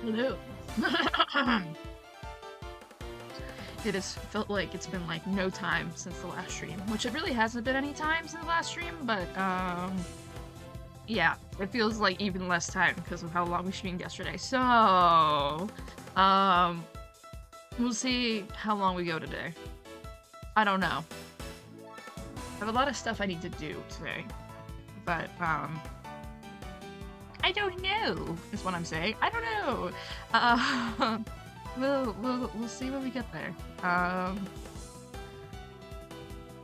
Hello. It has felt like it's been like no time since the last stream, which it really hasn't been any time since the last stream, but yeah, it feels like even less time because of how long we streamed yesterday. So, we'll see how long we go today. I don't know. I have a lot of stuff I need to do today, but I don't know is what I'm saying. I don't know. We'll see when we get there.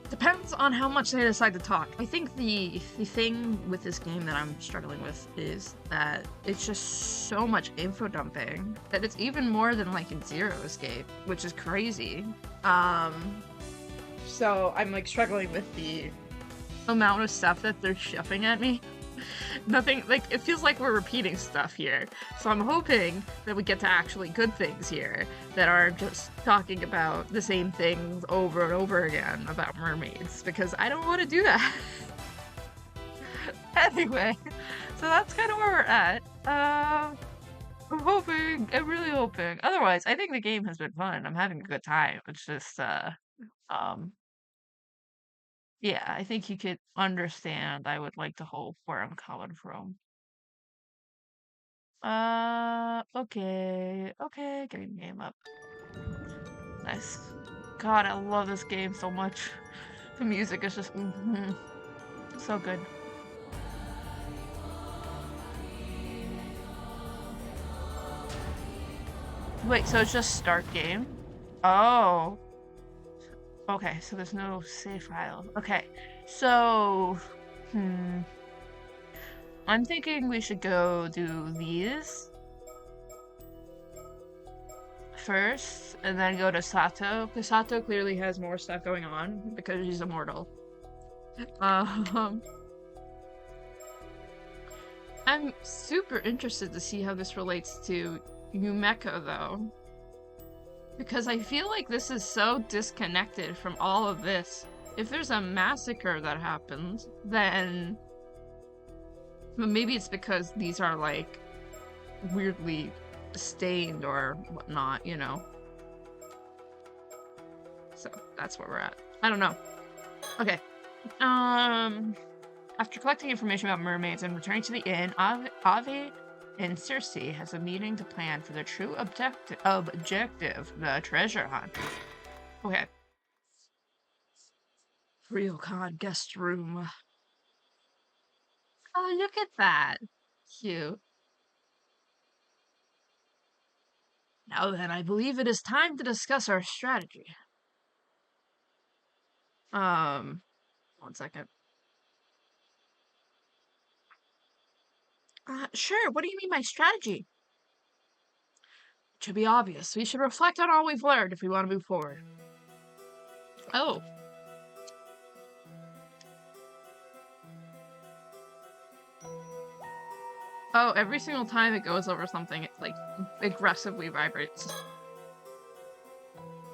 Depends on how much they decide to talk. I think the thing with this game that I'm struggling with is that it's just so much info dumping that it's even more than like in Zero Escape, which is crazy. So I'm like struggling with the amount of stuff that they're shoving at me. Nothing, like, it feels like we're repeating stuff here. So I'm hoping that we get to actually good things here that aren't just talking about the same things over and over again about mermaids, because I don't want to do that. Anyway, so that's kind of where we're at. I'm really hoping. Otherwise, I think the game has been fun. I'm having a good time. It's just, yeah, I think you could understand. I would like to hope where I'm coming from. Okay, getting the game up. Nice. God, I love this game so much. The music is just so good. Wait, so it's just start game? Oh. Okay, so there's no save file. Okay, so I'm thinking we should go do these first, and then go to Sato, because Sato clearly has more stuff going on because she's immortal. I'm super interested to see how this relates to Yumeko, though, because I feel like this is so disconnected from all of this. If there's a massacre that happens, then maybe it's because these are like weirdly stained or whatnot, you know? So that's where we're at. I don't know. Okay. After collecting information about mermaids and returning to the inn, Ave and Circe has a meeting to plan for their true objective, the treasure hunt. Okay. Ryokan guest room. Oh, look at that. Cute. Now then, I believe it is time to discuss our strategy. 1 second. Sure, what do you mean by strategy? It should be obvious. We should reflect on all we've learned if we want to move forward. Oh. Oh, every single time it goes over something, it, like, aggressively vibrates.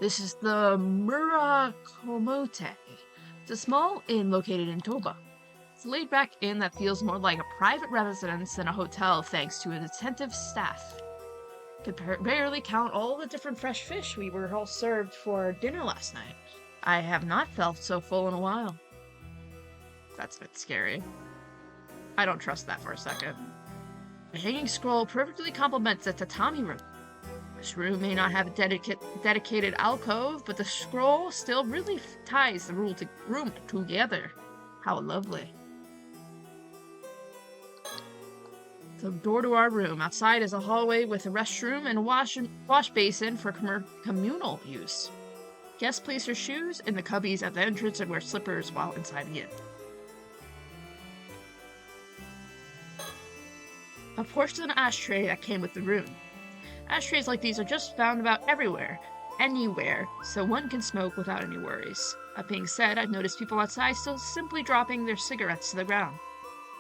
This is the Murakomote. It's a small inn located in Toba. It's a laid-back inn that feels more like a private residence than a hotel thanks to an attentive staff. Could barely count all the different fresh fish we were all served for dinner last night. I have not felt so full in a while. That's a bit scary. I don't trust that for a second. The hanging scroll perfectly complements the tatami room. This room may not have a dedicated alcove, but the scroll still really ties the room together. How lovely. The door to our room. Outside is a hallway with a restroom and a wash basin for communal use. Guests place their shoes in the cubbies at the entrance and wear slippers while inside the inn. A porcelain ashtray that came with the room. Ashtrays like these are just found about everywhere, anywhere, so one can smoke without any worries. That being said, I've noticed people outside still simply dropping their cigarettes to the ground.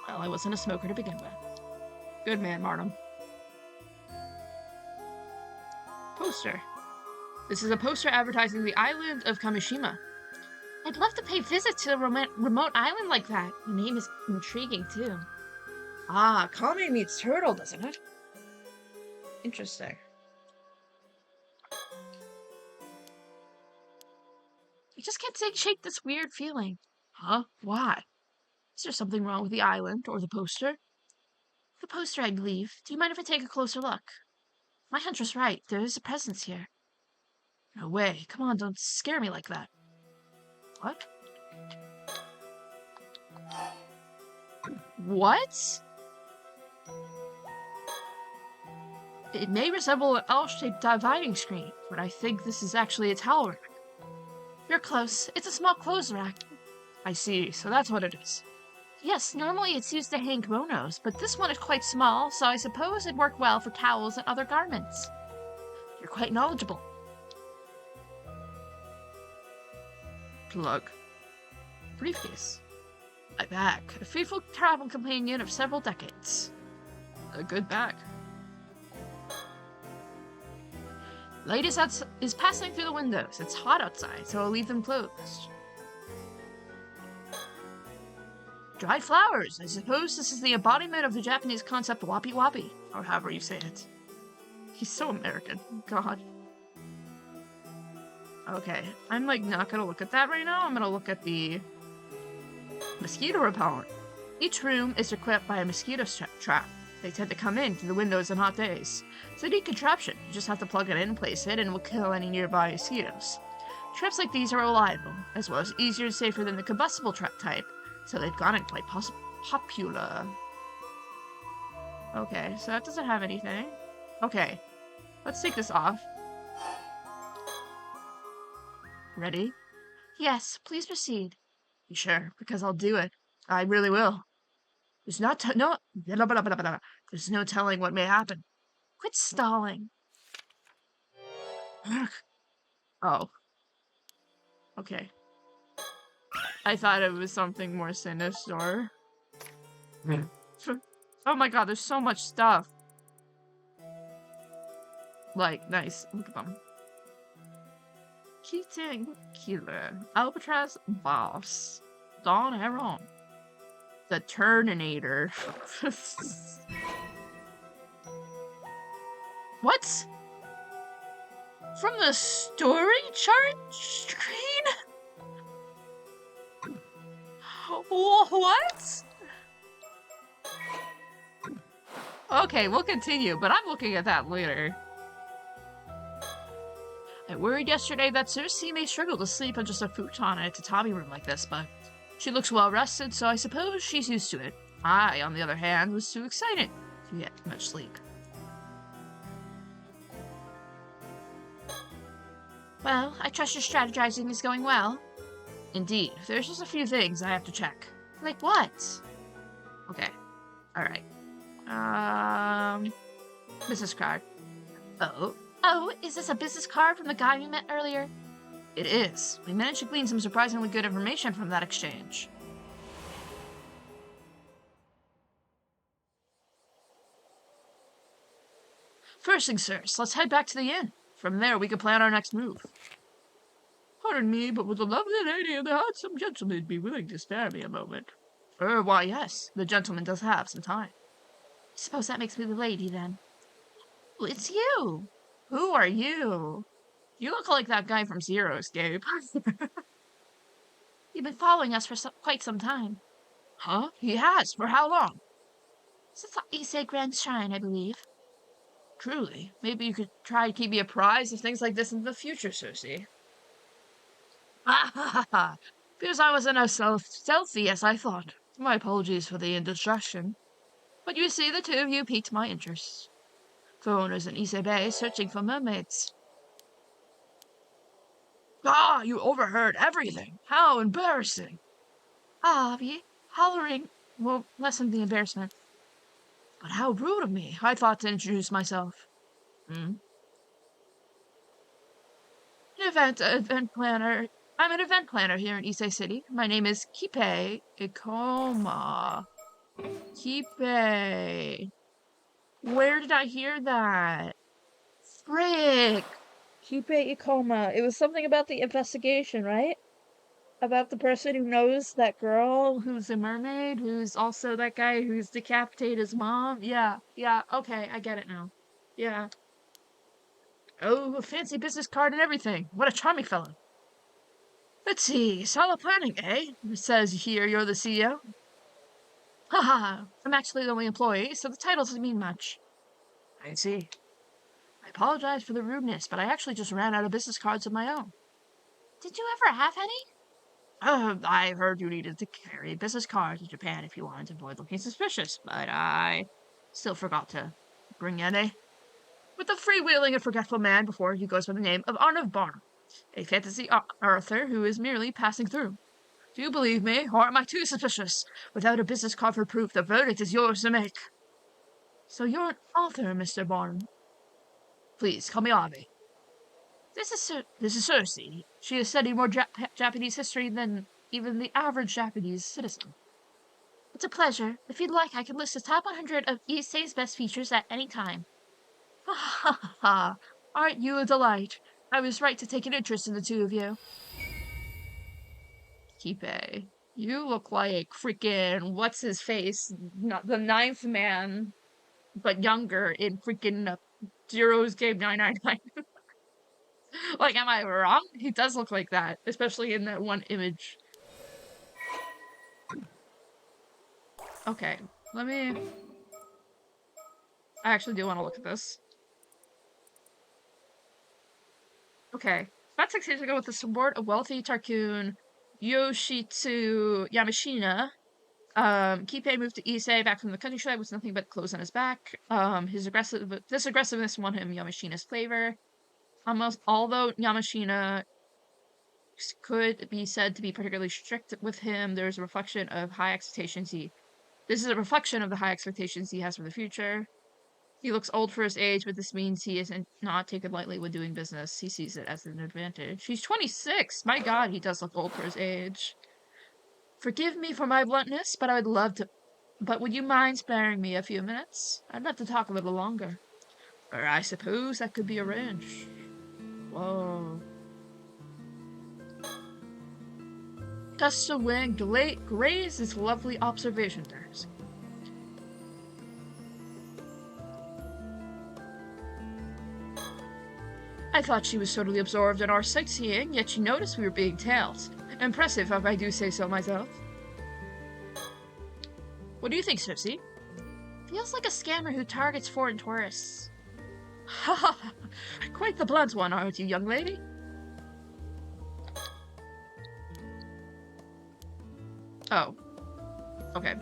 Well, I wasn't a smoker to begin with. Good man, Martin. Poster. This is a poster advertising the island of Kamishima. I'd love to pay visit to a remote island like that. The name is intriguing, too. Ah, Kame meets turtle, doesn't it? Interesting. I just can't shake this weird feeling. Huh? Why? Is there something wrong with the island or the poster? The poster, I believe. Do you mind if I take a closer look? My hunch was right. There is a presence here. No way. Come on, don't scare me like that. What? What? It may resemble an L-shaped dividing screen, but I think this is actually a towel rack. You're close. It's a small clothes rack. I see, so that's what it is. Yes, normally it's used to hang kimonos, but this one is quite small, so I suppose it'd work well for towels and other garments. You're quite knowledgeable. Plug. Briefcase. My bag. A faithful travel companion of several decades. A good bag. Light is passing through the windows. It's hot outside, so I'll leave them closed. Dried flowers. I suppose this is the embodiment of the Japanese concept wabi wabi, or however you say it. He's so American. God. Okay, I'm like not gonna look at that right now. I'm gonna look at the mosquito repellent. Each room is equipped by a mosquito trap. They tend to come in through the windows on hot days. It's a neat contraption. You just have to plug it in, place it, and it will kill any nearby mosquitoes. Traps like these are reliable, as well as easier and safer than the combustible trap type, so they've gotten quite popular. Okay, so that doesn't have anything. Okay, let's take this off. Ready? Yes, please proceed. You sure? Because I'll do it. I really will. There's there's no telling what may happen. Quit stalling. Oh. Okay. I thought it was something more sinister. Oh my god, there's so much stuff. Like, nice. Look at them. Kitten Killer. Albatross Boss. Dawn Heron. The Turninator. What? From the story chart screen? What? Okay, we'll continue, but I'm looking at that later. I worried yesterday that Circe may struggle to sleep on just a futon in a tatami room like this, but she looks well rested, so I suppose she's used to it. I, on the other hand, was too excited to get much sleep. Well, I trust your strategizing is going well. Indeed. There's just a few things I have to check. Like what? Okay. Alright. Business card. Oh, is this a business card from the guy we met earlier? It is. We managed to glean some surprisingly good information from that exchange. First things first, let's head back to the inn. From there, we can plan our next move. Pardon me, but would the lovely lady and the handsome gentleman be willing to spare me a moment? Why, yes. The gentleman does have some time. I suppose that makes me the lady, then. Oh, it's you! Who are you? You look like that guy from Zero Escape. You've been following us for quite some time. Huh? He has? For how long? Since the Issei Grand Shrine, I believe. Truly. Maybe you could try to keep me apprised of things like this in the future, Circe. Ah ha ha ha! Because I wasn't as stealthy as I thought. My apologies for the indiscretion. But you see, the two of you piqued my interest. Foreigners in Issei Bay searching for mermaids. Ah, you overheard everything. How embarrassing. Ah, hollering won't lessen the embarrassment. But how rude of me. I thought to introduce myself. An event planner. I'm an event planner here in Issei City. My name is Kipe Ikoma. Kipe. Where did I hear that? Frick. Kipe Ikoma. It was something about the investigation, right? About the person who knows that girl who's a mermaid, who's also that guy who's decapitated his mom. Yeah, okay, I get it now. Yeah. Oh, a fancy business card and everything. What a charming fellow. Let's see, solid planning, eh? It says here you're the CEO. Haha, I'm actually the only employee, so the title doesn't mean much. I see. I apologize for the rudeness, but I actually just ran out of business cards of my own. Did you ever have any? I heard you needed to carry a business card to Japan if you wanted to avoid looking suspicious, but I still forgot to bring any. With the freewheeling and forgetful man before he goes by the name of Arnav Barn, a fantasy author who is merely passing through. Do you believe me, or am I too suspicious? Without a business card for proof, the verdict is yours to make. So you're an author, Mr. Barn. Please, call me Avi. This is Cersei. She has studied more Japanese history than even the average Japanese citizen. It's a pleasure. If you'd like, I can list the top 100 of Issei's best features at any time. Ha ha ha ha. Aren't you a delight? I was right to take an interest in the two of you. Kipe, you look like freaking what's his face, not the ninth man, but younger in freaking Zero's Game 999. Like, am I wrong? He does look like that, especially in that one image. Okay, let me. I actually do want to look at this. Okay, about 6 years ago, with the support of wealthy tycoon Yoshitsu Yamashina, Kippei moved to Issei back from the countryside with nothing but clothes on his back. This aggressiveness won him Yamashina's favor. Although Yamashina could be said to be particularly strict with him, there's a reflection of high expectations This is a reflection of the high expectations he has for the future. He looks old for his age, but this means he isn't not taken lightly when doing business. He sees it as an advantage. He's 26! My god, he does look old for his age. Forgive me for my bluntness, but I would love to... But would you mind sparing me a few minutes? I'd love to talk a little longer. Or I suppose that could be arranged. Whoa. Gusts of wind graze this lovely observation desk. I thought she was totally absorbed in our sightseeing, yet she noticed we were being tailed. Impressive, if I do say so myself. What do you think, Cersei? Feels like a scammer who targets foreign tourists. Ha ha! Quite the blunt one, aren't you, young lady? Oh. Okay.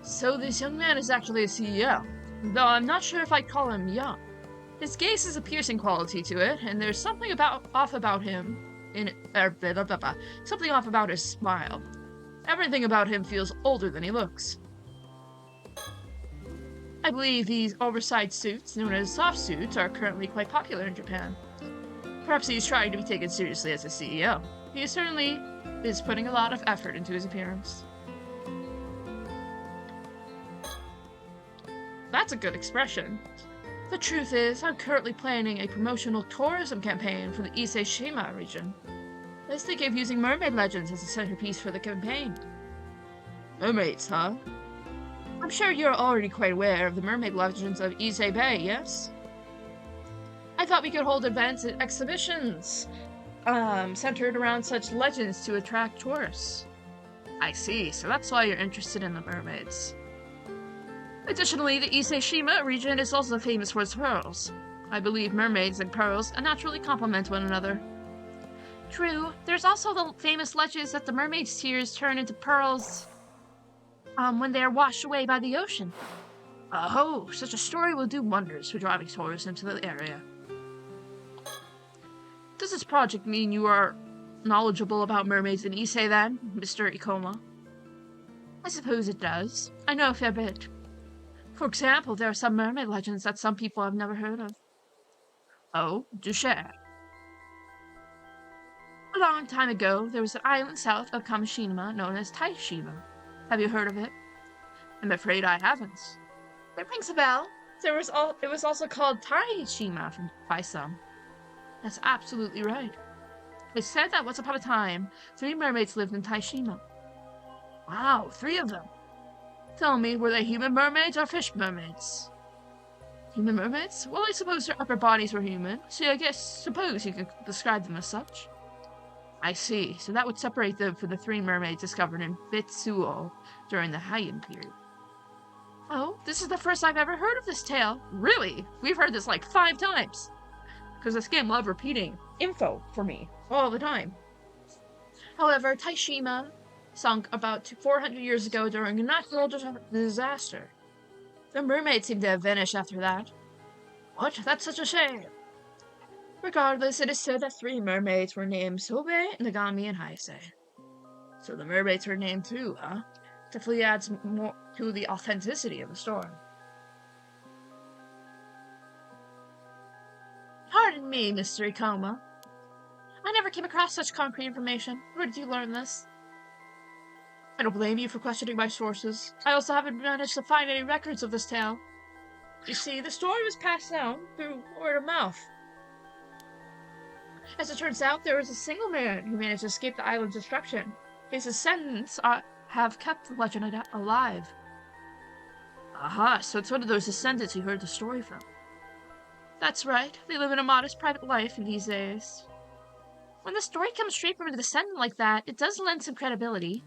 So this young man is actually a CEO, though I'm not sure if I'd call him young. His gaze has a piercing quality to it, and there's something off about him something off about his smile. Everything about him feels older than he looks. I believe these oversized suits, known as soft suits, are currently quite popular in Japan. Perhaps he's trying to be taken seriously as a CEO. He certainly is putting a lot of effort into his appearance. That's a good expression. The truth is, I'm currently planning a promotional tourism campaign for the Ise Shima region. I was thinking of using mermaid legends as a centerpiece for the campaign. Mermaids, huh? I'm sure you're already quite aware of the mermaid legends of Ise Bay, yes? I thought we could hold events and exhibitions centered around such legends to attract tourists. I see, so that's why you're interested in the mermaids. Additionally, the Ise Shima region is also famous for its pearls. I believe mermaids and pearls naturally complement one another. True, there's also the famous legends that the mermaid's tears turn into pearls when they are washed away by the ocean. Oh, such a story will do wonders for driving tourism to the area. Does this project mean you are knowledgeable about mermaids in Ise then, Mr. Ikoma? I suppose it does. I know a fair bit. For example, there are some mermaid legends that some people have never heard of. Oh, do share. A long time ago, there was an island south of Kamishima known as Taishima. Have you heard of it? I'm afraid I haven't. It rings a bell. It was also called Taishima by some. That's absolutely right. It's said that once upon a time, 3 mermaids lived in Taishima. Wow, 3 of them. Tell me, were they human mermaids or fish mermaids? Human mermaids? Well, I suppose their upper bodies were human, so I suppose you could describe them as such. I see, so that would separate them from the 3 mermaids discovered in Bitsuo during the Heian period. Oh, this is the first I've ever heard of this tale. Really? We've heard this like 5 times. Because this game loved repeating info for me all the time. However, Taishima sunk about 400 years ago during a natural disaster. The mermaids seem to have vanished after that. What? That's such a shame. Regardless, it is said that 3 mermaids were named Sobe, Nagami, and Haise. So the mermaids were named too, huh? Definitely adds more to the authenticity of the story. Pardon me, Mr. Ikoma. I never came across such concrete information. Where did you learn this? I don't blame you for questioning my sources. I also haven't managed to find any records of this tale. You see, the story was passed down through word of mouth. As it turns out, there was a single man who managed to escape the island's destruction. His descendants have kept the legend alive. Aha, so it's one of those descendants you heard the story from. That's right, they live in a modest private life in these days. When the story comes straight from a descendant like that, it does lend some credibility.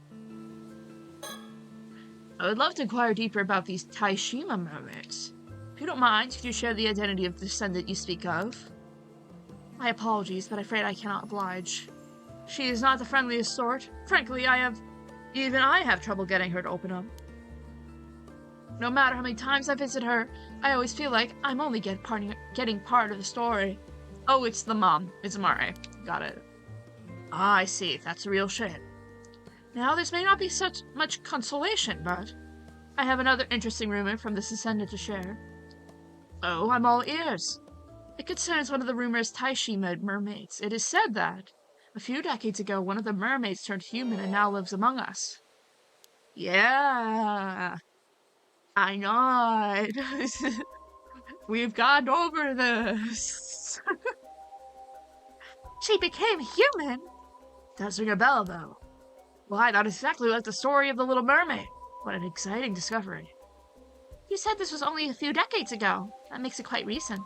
I would love to inquire deeper about these Taishima mermaids. If you don't mind, could you share the identity of the descendant you speak of? My apologies, but I'm afraid I cannot oblige. She is not the friendliest sort. Frankly, even I have trouble getting her to open up. No matter how many times I visit her, I always feel like I'm only getting part of the story. Oh, it's the mom. It's Mare. Got it. Ah, I see. That's a real shame. Now, this may not be such much consolation, but I have another interesting rumor from this descendant to share. Oh, I'm all ears. It concerns one of the rumor's Taishima mermaids. It is said that a few decades ago, one of the mermaids turned human and now lives among us. Yeah, I know. We've gone over this. She became human? Does ring a bell, though. Why, that is exactly like the story of the Little Mermaid. What an exciting discovery. You said this was only a few decades ago. That makes it quite recent.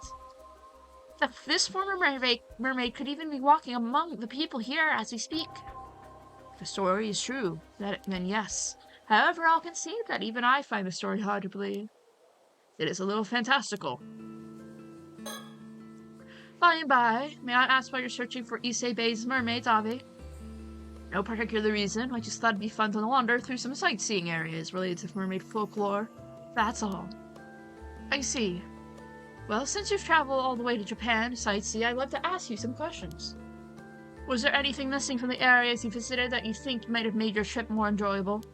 This former mermaid could even be walking among the people here as we speak. If the story is true, then yes. However, I'll concede that even I find the story hard to believe. It is a little fantastical. By and by, may I ask why you're searching for Issei Bay's mermaids, Ave? No particular reason, I just thought it'd be fun to wander through some sightseeing areas related to mermaid folklore. That's all. I see. Well, since you've traveled all the way to Japan to sightsee, I'd love to ask you some questions. Was there anything missing from the areas you visited that you think might have made your trip more enjoyable?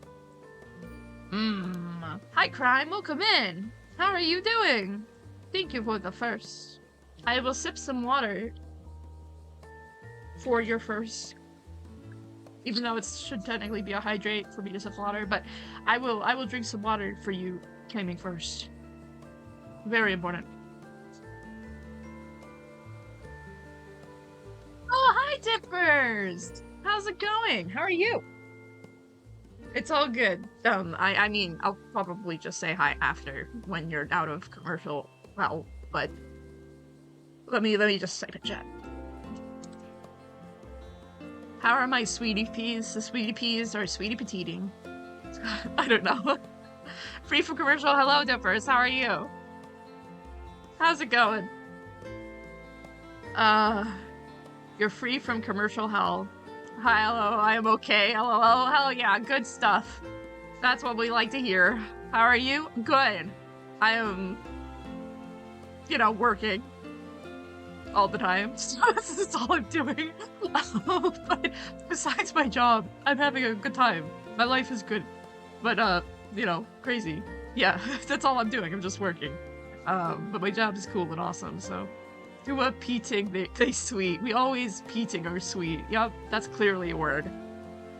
Hi, Crime, welcome in! How are you doing? Thank you for the first. I will sip some water for your first. Even though it should technically be a hydrate for me to sip water, but I will drink some water for you claiming first. Very important. Oh, hi, Dippers! How's it going? How are you? It's all good. I mean, I'll probably just say hi after when you're out of commercial. Well, but let me just type a chat. How are my sweetie peas? The sweetie peas are sweetie petiting. I don't know. Free from commercial. Hello, Dippers. How are you? How's it going? You're free from commercial hell. Hi, hello, I am okay. Hello, hell yeah, good stuff. That's what we like to hear. How are you? Good. I am, working all the time. That's all I'm doing. But besides my job, I'm having a good time. My life is good. But, crazy. Yeah, that's all I'm doing. I'm just working. But my job is cool and awesome, so. Do a peating, they sweet. We always peating are sweet. Yup, that's clearly a word.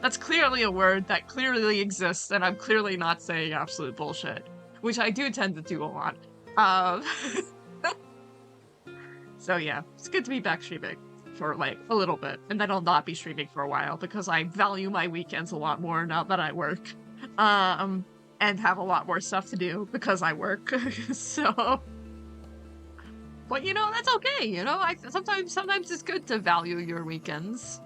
That's clearly a word that clearly exists, and I'm clearly not saying absolute bullshit. Which I do tend to do a lot. So yeah, it's good to be back streaming for, like, a little bit. And then I'll not be streaming for a while, because I value my weekends a lot more now that I work. And and have a lot more stuff to do because I work. So, but that's okay. Sometimes it's good to value your weekends,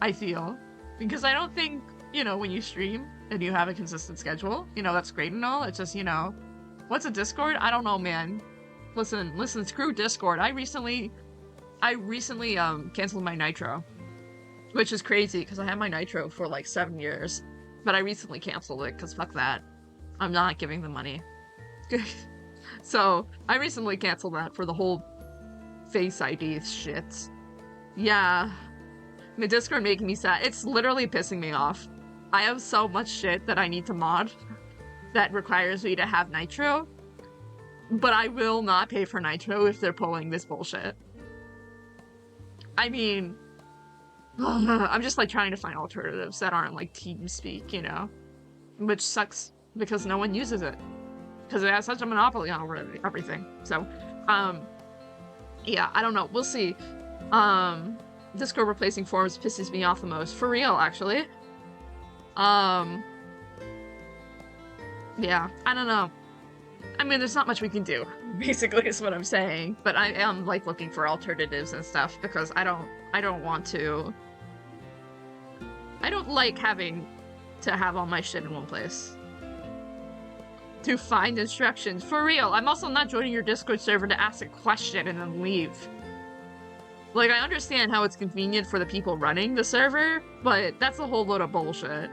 I feel, because I don't think, when you stream and you have a consistent schedule, that's great and all. It's just, what's a Discord? I don't know, man. Listen, screw Discord. I recently canceled my Nitro, which is crazy because I had my Nitro for like 7 years, but I recently canceled it because fuck that. I'm not giving them money. So I recently canceled that for the whole Face ID shit. Yeah, the Discord making me sad. It's literally pissing me off. I have so much shit that I need to mod that requires me to have Nitro, but I will not pay for Nitro if they're pulling this bullshit. I mean, I'm just like trying to find alternatives that aren't like TeamSpeak, which sucks because no one uses it because it has such a monopoly on everything. So, yeah, I don't know. We'll see. Discord replacing forums pisses me off the most. For real, actually. Yeah, I don't know. I mean, there's not much we can do, basically, is what I'm saying. But I am, like, looking for alternatives and stuff, because I don't want to... I don't like having to have all my shit in one place. To find instructions. For real, I'm also not joining your Discord server to ask a question and then leave. Like, I understand how it's convenient for the people running the server, but that's a whole load of bullshit.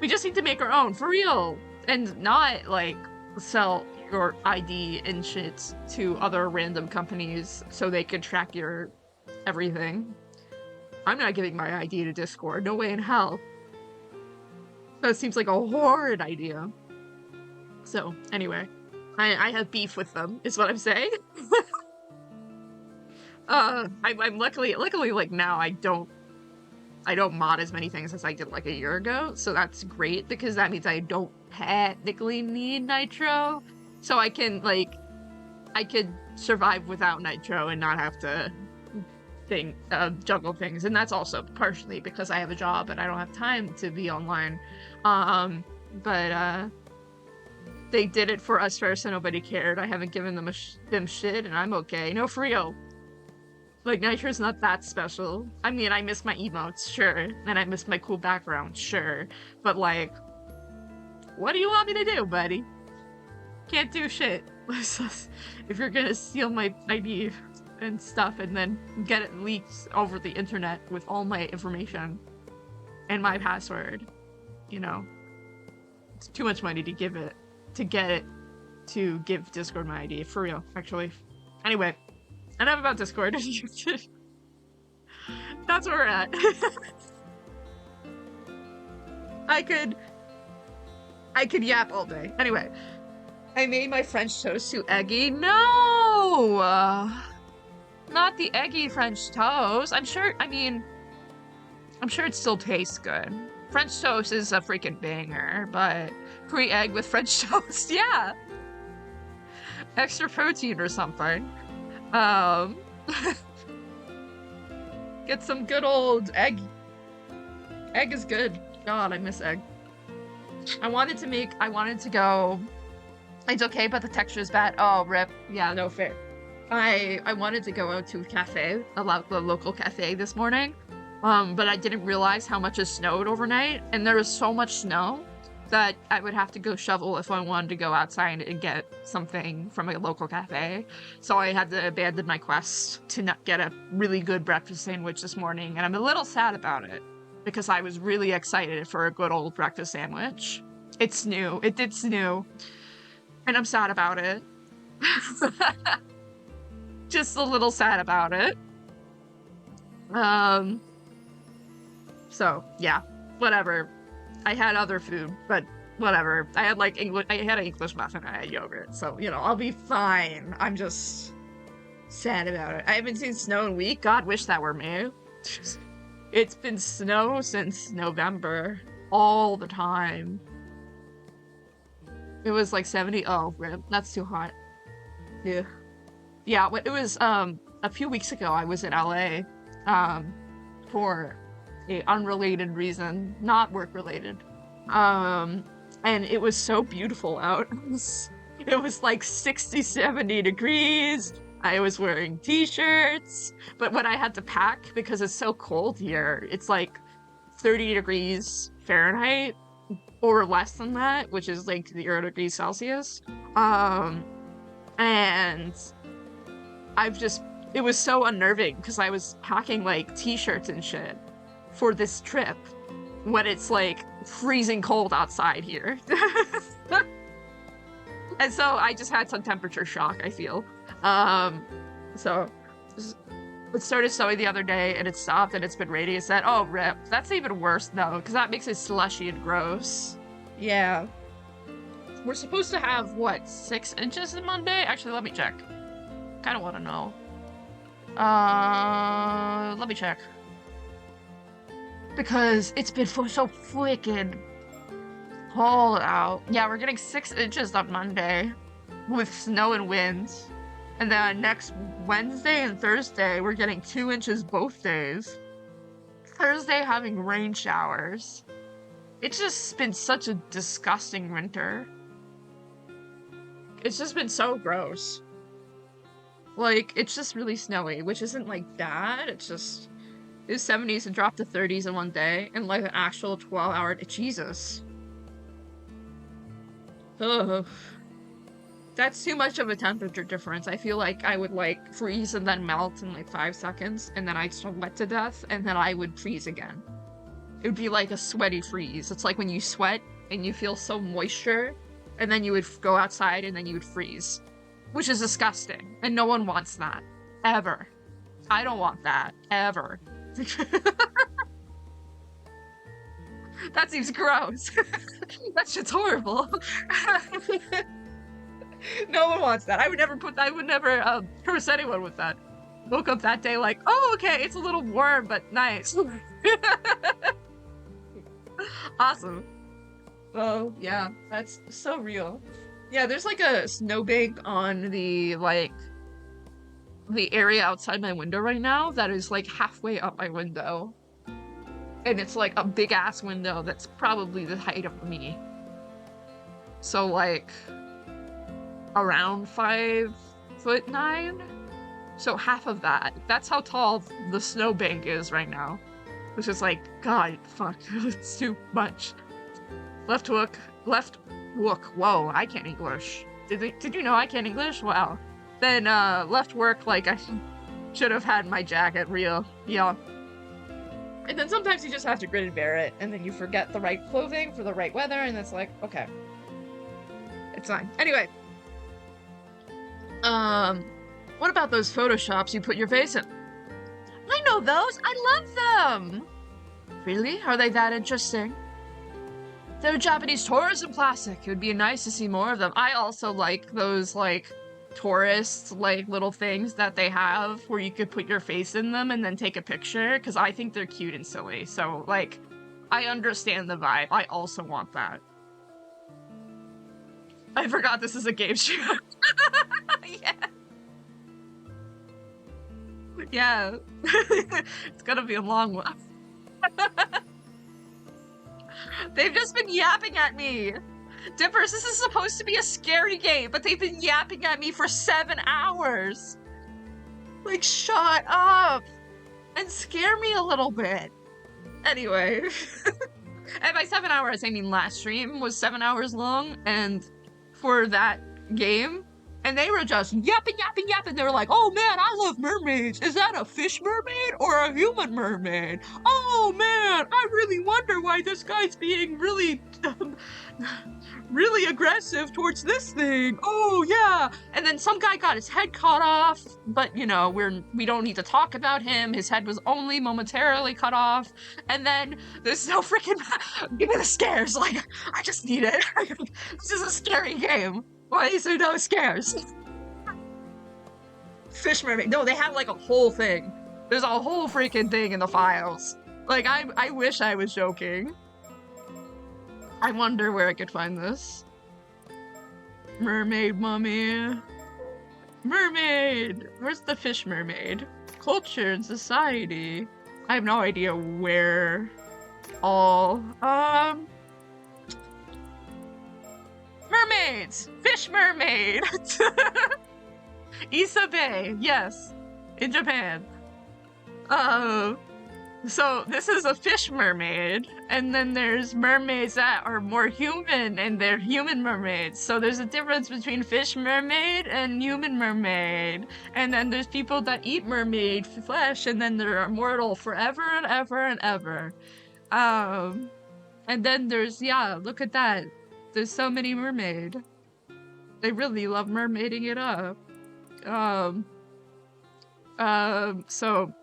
We just need to make our own, for real! And not, like, sell your ID and shit to other random companies so they can track your everything. I'm not giving my ID to Discord, no way in hell. That seems like a horrid idea. So, anyway, I have beef with them, is what I'm saying. I'm luckily, like, now I don't mod as many things as I did, like, a year ago, so that's great, because that means I don't technically need Nitro, so I can, like, I could survive without Nitro and not have to juggle things, and that's also partially because I have a job and I don't have time to be online, but they did it for us first and nobody cared. I haven't given them shit, and I'm okay. No, for real. Like, Nitro's not that special. I mean, I miss my emotes, sure, and I miss my cool background, sure, but, like, what do you want me to do, buddy? Can't do shit. If you're gonna steal my ID and stuff and then get it leaked over the internet with all my information and my password, it's too much money to give Discord my ID, for real, actually. Anyway, enough about Discord. That's where we're at. I could yap all day. Anyway, I made my French toast too eggy. No! Not the eggy French toast. I'm sure it still tastes good. French toast is a freaking banger, but pre-egg with French toast, yeah! Extra protein or something. Get some good old egg. Egg is good. God, I miss egg. I wanted to go... It's okay, but the texture is bad. Oh, rip. Yeah, no, fair. I wanted to go out to a cafe, the local cafe this morning, but I didn't realize how much it snowed overnight, and there was so much snow that I would have to go shovel if I wanted to go outside and get something from a local cafe. So I had to abandon my quest to not get a really good breakfast sandwich this morning, and I'm a little sad about it, because I was really excited for a good old breakfast sandwich. It's new. It did snow, and I'm sad about it. Just a little sad about it. So, yeah, whatever. I had other food, but whatever. I had an English muffin, I had yogurt, so, I'll be fine. I'm just sad about it. I haven't seen snow in a week. God, wish that were me. It's been snow since November. All the time. It was like 70. Oh, rip. That's too hot. Yeah. Yeah, it was, a few weeks ago, I was in LA, for a unrelated reason, not work-related. and it was so beautiful out. It was like 60, 70 degrees. I was wearing t-shirts, but when I had to pack, because it's so cold here, it's like 30 degrees Fahrenheit or less than that, which is like 0 degrees Celsius. Um, and it was so unnerving because I was packing like t-shirts and shit for this trip when it's like freezing cold outside here. And so I just had some temperature shock, I feel. So it started snowing the other day and it stopped and it's been raining. It said, oh, rip. That's even worse though, because that makes it slushy and gross. Yeah. We're supposed to have, what, 6 inches on Monday? Actually, let me check. Kind of want to know. Let me check. Because it's been so freaking cold out. Yeah, we're getting 6 inches on Monday with snow and wind. And then next Wednesday and Thursday, we're getting 2 inches both days. Thursday having rain showers. It's just been such a disgusting winter. It's just been so gross. Like, it's just really snowy, which isn't like bad. It's just, it was 70s and dropped to 30s in one day, and like an actual 12-hour, Jesus. Ugh. That's too much of a temperature difference. I feel like I would like freeze and then melt in like 5 seconds, and then I'd sweat to death, and then I would freeze again. It would be like a sweaty freeze. It's like when you sweat and you feel so moisture, and then you would go outside and then you would freeze. Which is disgusting, and no one wants that. Ever. I don't want that. Ever. That seems gross. That shit's horrible. No one wants that. I would never curse anyone with that. Woke up that day like, oh, okay, it's a little warm, but nice. Awesome. Oh, yeah, that's so real. Yeah, there's like a snowbank on the area outside my window right now that is like halfway up my window. And it's like a big ass window that's probably the height of me. So like around 5'9". So half of that. That's how tall the snowbank is right now. Which is like, God, fuck, it's too much. Left hook. Whoa, I can't English. Did you know I can't English? Wow. Then left work like I should have had my jacket real. Yeah. And then sometimes you just have to grin and bear it, and then you forget the right clothing for the right weather, and it's like, okay. It's fine. Anyway. What about those photoshops you put your face in? I know those! I love them! Really? Are they that interesting? They're Japanese tourism classic. It would be nice to see more of them. I also like those, like, tourist, like, little things that they have where you could put your face in them and then take a picture, because I think they're cute and silly. So, like, I understand the vibe. I also want that. I forgot this is a game show. Yeah. Yeah. It's gonna be a long one. They've just been yapping at me. Dippers, this is supposed to be a scary game, but they've been yapping at me for 7 hours. Like, shut up. And scare me a little bit. Anyway. And by 7 hours, I mean last stream was 7 hours long, and for that game, and they were just yapping. They were like, oh man, I love mermaids. Is that a fish mermaid or a human mermaid? Oh man, I really wonder why this guy's being really, really aggressive towards this thing. Oh yeah. And then some guy got his head cut off, but you know, we don't need to talk about him. His head was only momentarily cut off. And then there's no freaking, give me the scares. Like, I just need it. This is a scary game. Why is there no scares? Fish mermaid. No, they have like a whole thing. There's a whole freaking thing in the files. Like, I wish I was joking. I wonder where I could find this. Mermaid mummy. Mermaid! Where's the fish mermaid? Culture and society. I have no idea where all, mermaids! Fish mermaid! Isabe, yes, in Japan. So this is a fish mermaid, and then there's mermaids that are more human, and they're human mermaids. So there's a difference between fish mermaid and human mermaid. And then there's people that eat mermaid flesh, and then they're immortal forever and ever and ever. And then there's, yeah, look at that. There's so many mermaid. They really love mermaiding it up. So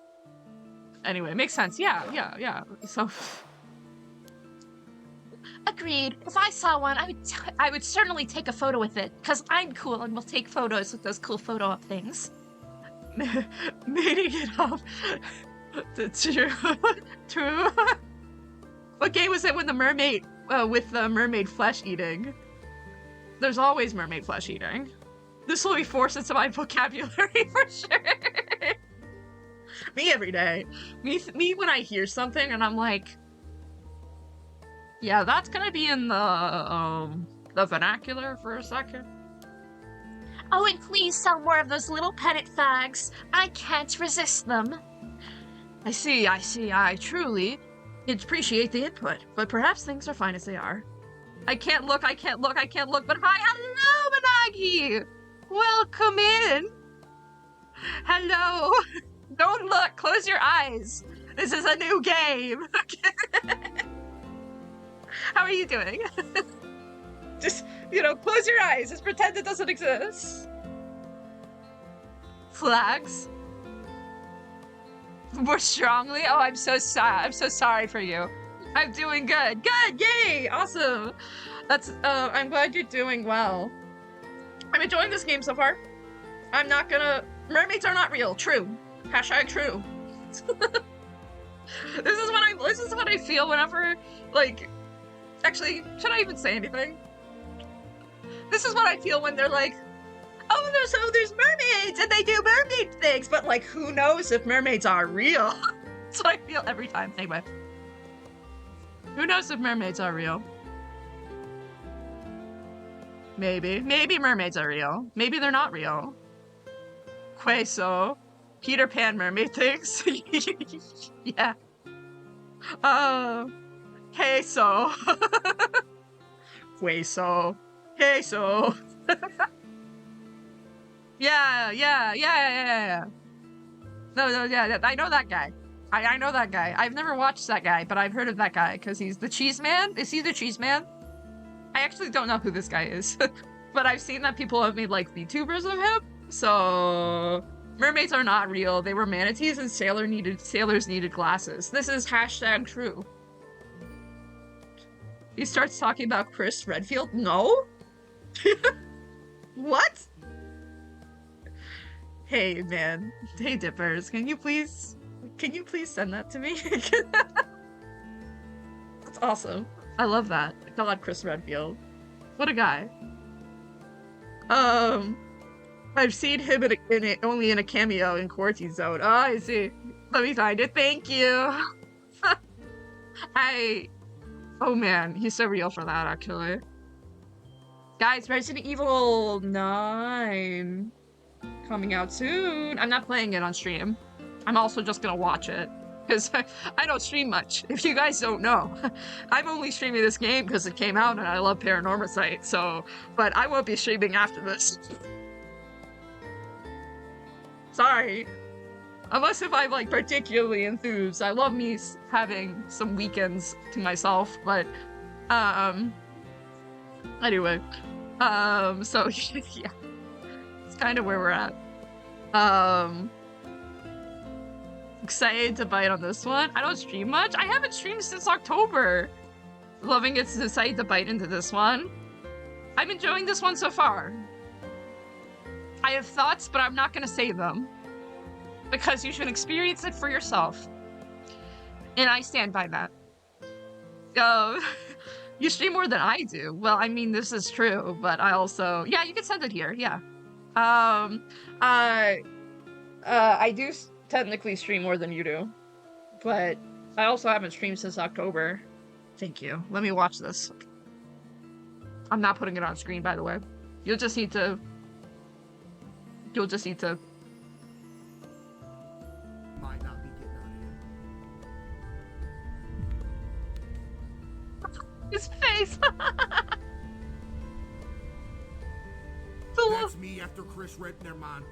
anyway, makes sense. Yeah. So agreed. If I saw one, I would certainly take a photo with it, because I'm cool and we'll take photos with those cool photo up things. Mating it up. True. What game was it when the mermaid, with the mermaid flesh eating? There's always mermaid flesh eating. This will be forced into my vocabulary for sure. Me every day. Me when I hear something and I'm like, yeah, that's gonna be in the vernacular for a second. Oh, and please sell more of those little petted fags. I can't resist them. I see. I truly appreciate the input, but perhaps things are fine as they are. I can't look, but hi, hello, Managi! Welcome in! Hello! Don't look, close your eyes! This is a new game! How are you doing? Just, close your eyes, just pretend it doesn't exist. Flags? More strongly? Oh, I'm so sorry for you. I'm doing good. Good, yay, awesome. That's, I'm glad you're doing well. I'm enjoying this game so far. I'm not gonna, mermaids are not real, true. Hashtag true. This is what I feel whenever, like, actually, should I even say anything? This is what I feel when they're like, oh, there's mermaids and they do mermaid things, but like, who knows if mermaids are real? That's what I feel every time. Anyway. Who knows if mermaids are real? Maybe mermaids are real. Maybe they're not real. Queso. Peter Pan mermaid things. Yeah. Queso. Queso. Queso. Yeah. No, yeah, I know that guy. I know that guy. I've never watched that guy, but I've heard of that guy because he's the cheese man. Is he the cheese man? I actually don't know who this guy is, but I've seen that people have made like VTubers of him. So mermaids are not real. They were manatees and sailors needed glasses. This is hashtag true. He starts talking about Chris Redfield. No? What? Hey man. Hey Dippers, can you please send that to me? That's awesome. I love that. God, Chris Redfield. What a guy. I've seen him only in a cameo in Quarantine Zone. Oh, I see. Let me find it. Thank you. Oh man, he's so real for that, actually. Guys, Resident Evil 9 coming out soon. I'm not playing it on stream. I'm also just gonna watch it, because I don't stream much. If you guys don't know, I'm only streaming this game because it came out and I love Paranormasight, so, but I won't be streaming after this. Sorry. Unless if I'm, like, particularly enthused. I love me having some weekends to myself, but, anyway. So, yeah. It's kind of where we're at. Excited to bite on this one. I don't stream much. I haven't streamed since October. Loving it, decided to bite into this one. I'm enjoying this one so far. I have thoughts, but I'm not gonna say them. Because you should experience it for yourself. And I stand by that. You stream more than I do. Well, I mean, this is true, but I also... Yeah, you can send it here, yeah. I do technically stream more than you do. But I also haven't streamed since October. Thank you. Let me watch this. I'm not putting it on screen, by the way. You'll just need to... Might not be getting out of here. His face! That's me after Chris Red. Never mind.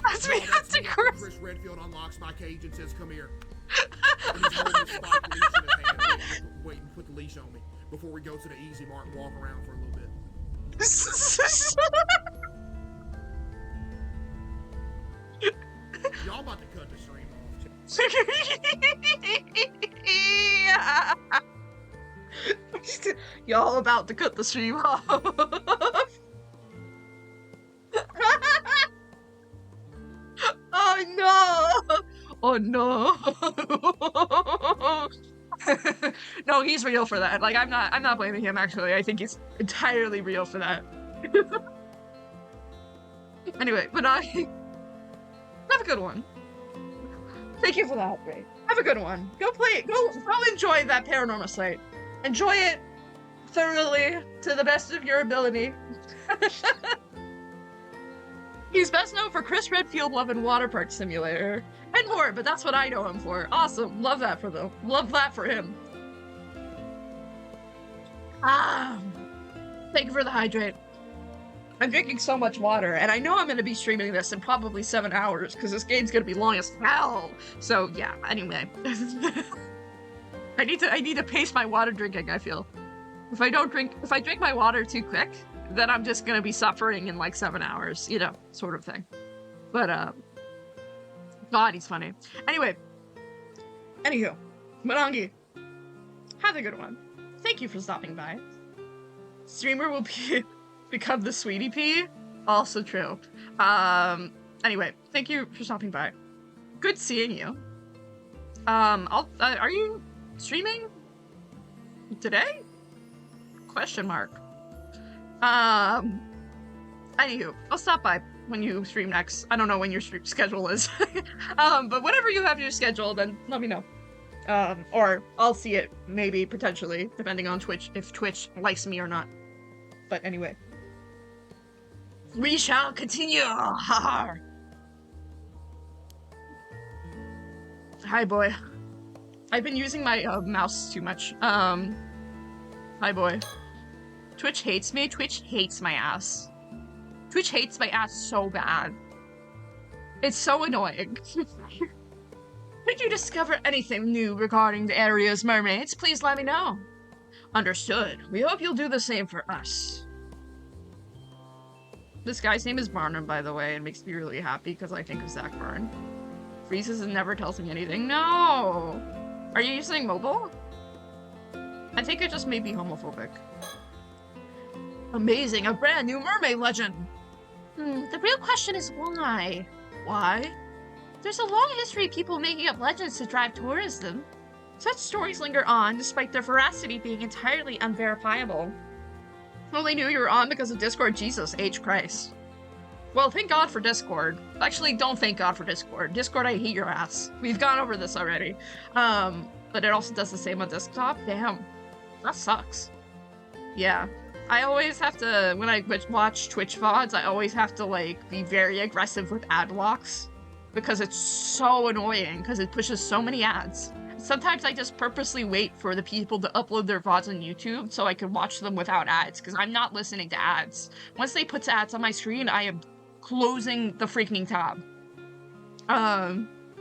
That's me after Chris. Chris Redfield unlocks my cage and says, "Come here." And he's holding the spiked leash in his hand, waiting to put the leash on me before we go to the Easy Mart and walk around for a little bit. Y'all about to cut the stream off. Y'all about to cut the stream off. Oh no! Oh no! No, he's real for that. Like, I'm not blaming him, actually. I think he's entirely real for that. Anyway, but have a good one. Thank you for that, Ray. Have a good one. Go play it. Go enjoy that Paranormasight. Enjoy it thoroughly to the best of your ability. He's best known for Chris Redfield Love and Water Park Simulator. And more, but that's what I know him for. Awesome. Love that for them. Love that for him. Thank you for the hydrate. I'm drinking so much water, and I know I'm going to be streaming this in probably 7 hours, because this game's going to be long as hell. So, yeah, anyway. I need to pace my water drinking, I feel. If I drink my water too quick, then I'm just going to be suffering in like 7 hours, you know, sort of thing. But, God, he's funny. Anyway. Anywho. Monongi. Have a good one. Thank you for stopping by. Streamer will become the sweetie pea. Also true. Anyway, thank you for stopping by. Good seeing you. Are you streaming today? Question mark. Anywho, I'll stop by when you stream next. I don't know when your schedule is. But whenever you have your schedule, then let me know. Or I'll see it, maybe, potentially, depending on Twitch, if Twitch likes me or not. But anyway. We shall continue! Hi, boy. I've been using my mouse too much. Hi, boy. Twitch hates me. Twitch hates my ass. Twitch hates my ass so bad. It's so annoying. Did you discover anything new regarding the area's mermaids? Please let me know. Understood. We hope you'll do the same for us. This guy's name is Barnum, by the way, and makes me really happy because I think of Zach Byrne. Freezes and never tells me anything. No! Are you using mobile? I think it just may be homophobic. Amazing, a brand new mermaid legend! The real question is why? Why? There's a long history of people making up legends to drive tourism. Such stories linger on, despite their veracity being entirely unverifiable. Only knew you were on because of Discord. Jesus H. Christ. Well, thank God for Discord. Actually, don't thank God for Discord. Discord, I hate your ass. We've gone over this already. But it also does the same on desktop. Damn. That sucks. Yeah. I always have to, when I watch Twitch VODs, I always have to, like, be very aggressive with ad blocks. Because it's so annoying, because it pushes so many ads. Sometimes I just purposely wait for the people to upload their VODs on YouTube so I can watch them without ads, because I'm not listening to ads. Once they put ads on my screen, I am closing the freaking tab.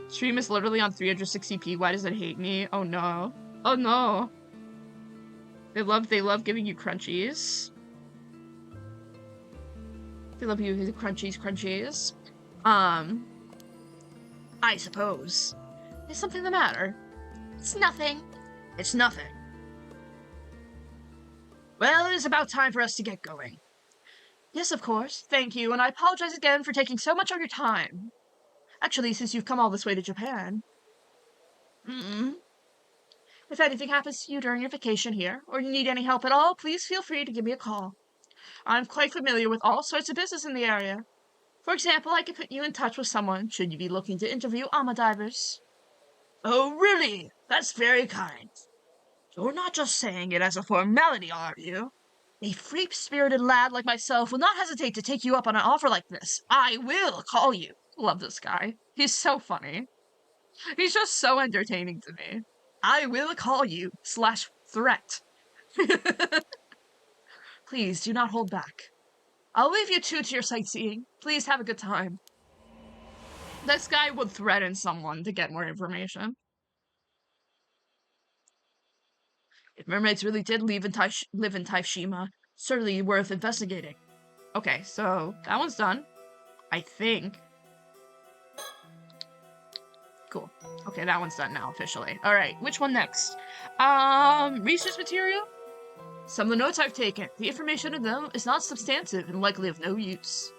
Stream is literally on 360p. Why does it hate me? Oh no. Oh no. They love giving you crunchies. They love you the crunchies. I suppose. Is something the matter? It's nothing. It's nothing. Well, it is about time for us to get going. Yes, of course. Thank you, and I apologize again for taking so much of your time. Actually, since you've come all this way to Japan. If anything happens to you during your vacation here, or you need any help at all, please feel free to give me a call. I'm quite familiar with all sorts of business in the area. For example, I could put you in touch with someone should you be looking to interview AMA divers. Oh, really? That's very kind. You're not just saying it as a formality, are you? A free-spirited lad like myself will not hesitate to take you up on an offer like this. I will call you. Love this guy. He's so funny. He's just so entertaining to me. I will call you / threat. Please do not hold back. I'll leave you two to your sightseeing. Please have a good time. This guy would threaten someone to get more information. If mermaids really did live in Taishima, certainly worth investigating. Okay, so that one's done. I think. Cool. Okay, that one's done now, officially. Alright, which one next? Research material? Some of the notes I've taken. The information in them is not substantive and likely of no use.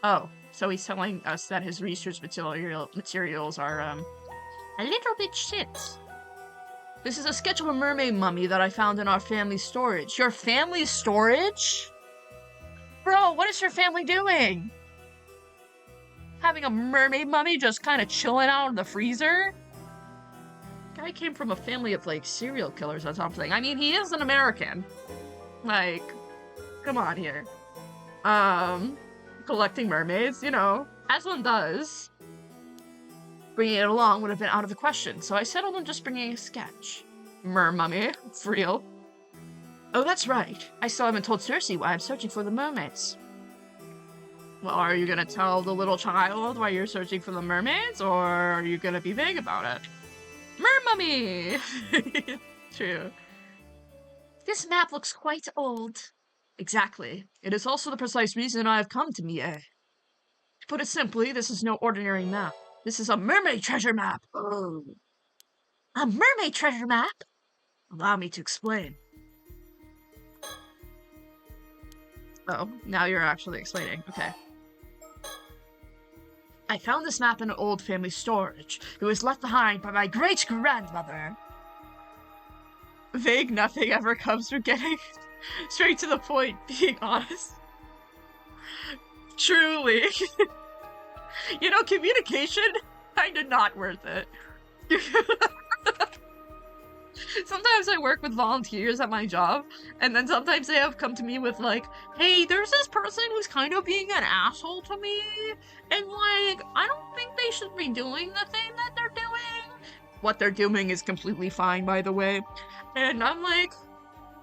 Oh, so he's telling us that his research materials are, a little bit shit. This is a sketch of a mermaid mummy that I found in our family storage. Your family storage? Bro, what is your family doing? Having a mermaid mummy just kind of chilling out in the freezer? Guy came from a family of, like, serial killers or something. I mean, he is an American. Like, come on here. Collecting mermaids, you know, as one does. Bringing it along would have been out of the question, so I settled on just bringing a sketch. Mummy, for real. Oh, that's right. I still haven't told Cersei why I'm searching for the mermaids. Well, are you gonna tell the little child why you're searching for the mermaids, or are you gonna be vague about it? Mermummy! True. This map looks quite old. Exactly. It is also the precise reason I have come to Mie. To put it simply, this is no ordinary map. This is a mermaid treasure map! Oh. A mermaid treasure map? Allow me to explain. Oh, now you're actually explaining. Okay. I found this map in an old family storage. It was left behind by my great-grandmother. Vague nothing ever comes from getting straight to the point, being honest. Truly. You know, communication, kinda not worth it. Sometimes I work with volunteers at my job, and then sometimes they have come to me with like, hey, there's this person who's kind of being an asshole to me, and like, I don't think they should be doing the thing that they're doing. What they're doing is completely fine, by the way. And I'm like,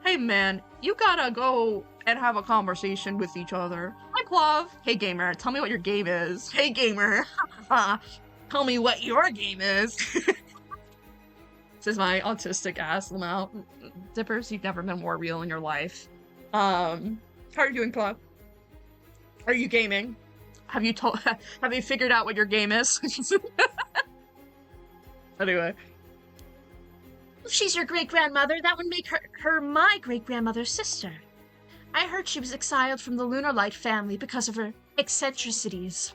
hey man, you gotta go and have a conversation with each other. Like, love. Hey gamer, tell me what your game is. Hey gamer, tell me what your game is. This is my autistic ass Lamau. Dippers, you've never been more real in your life. How are you doing, Claude? Are you gaming? Have you figured out what your game is? Anyway. If she's your great-grandmother, that would make her my great-grandmother's sister. I heard she was exiled from the Lunar Light family because of her eccentricities.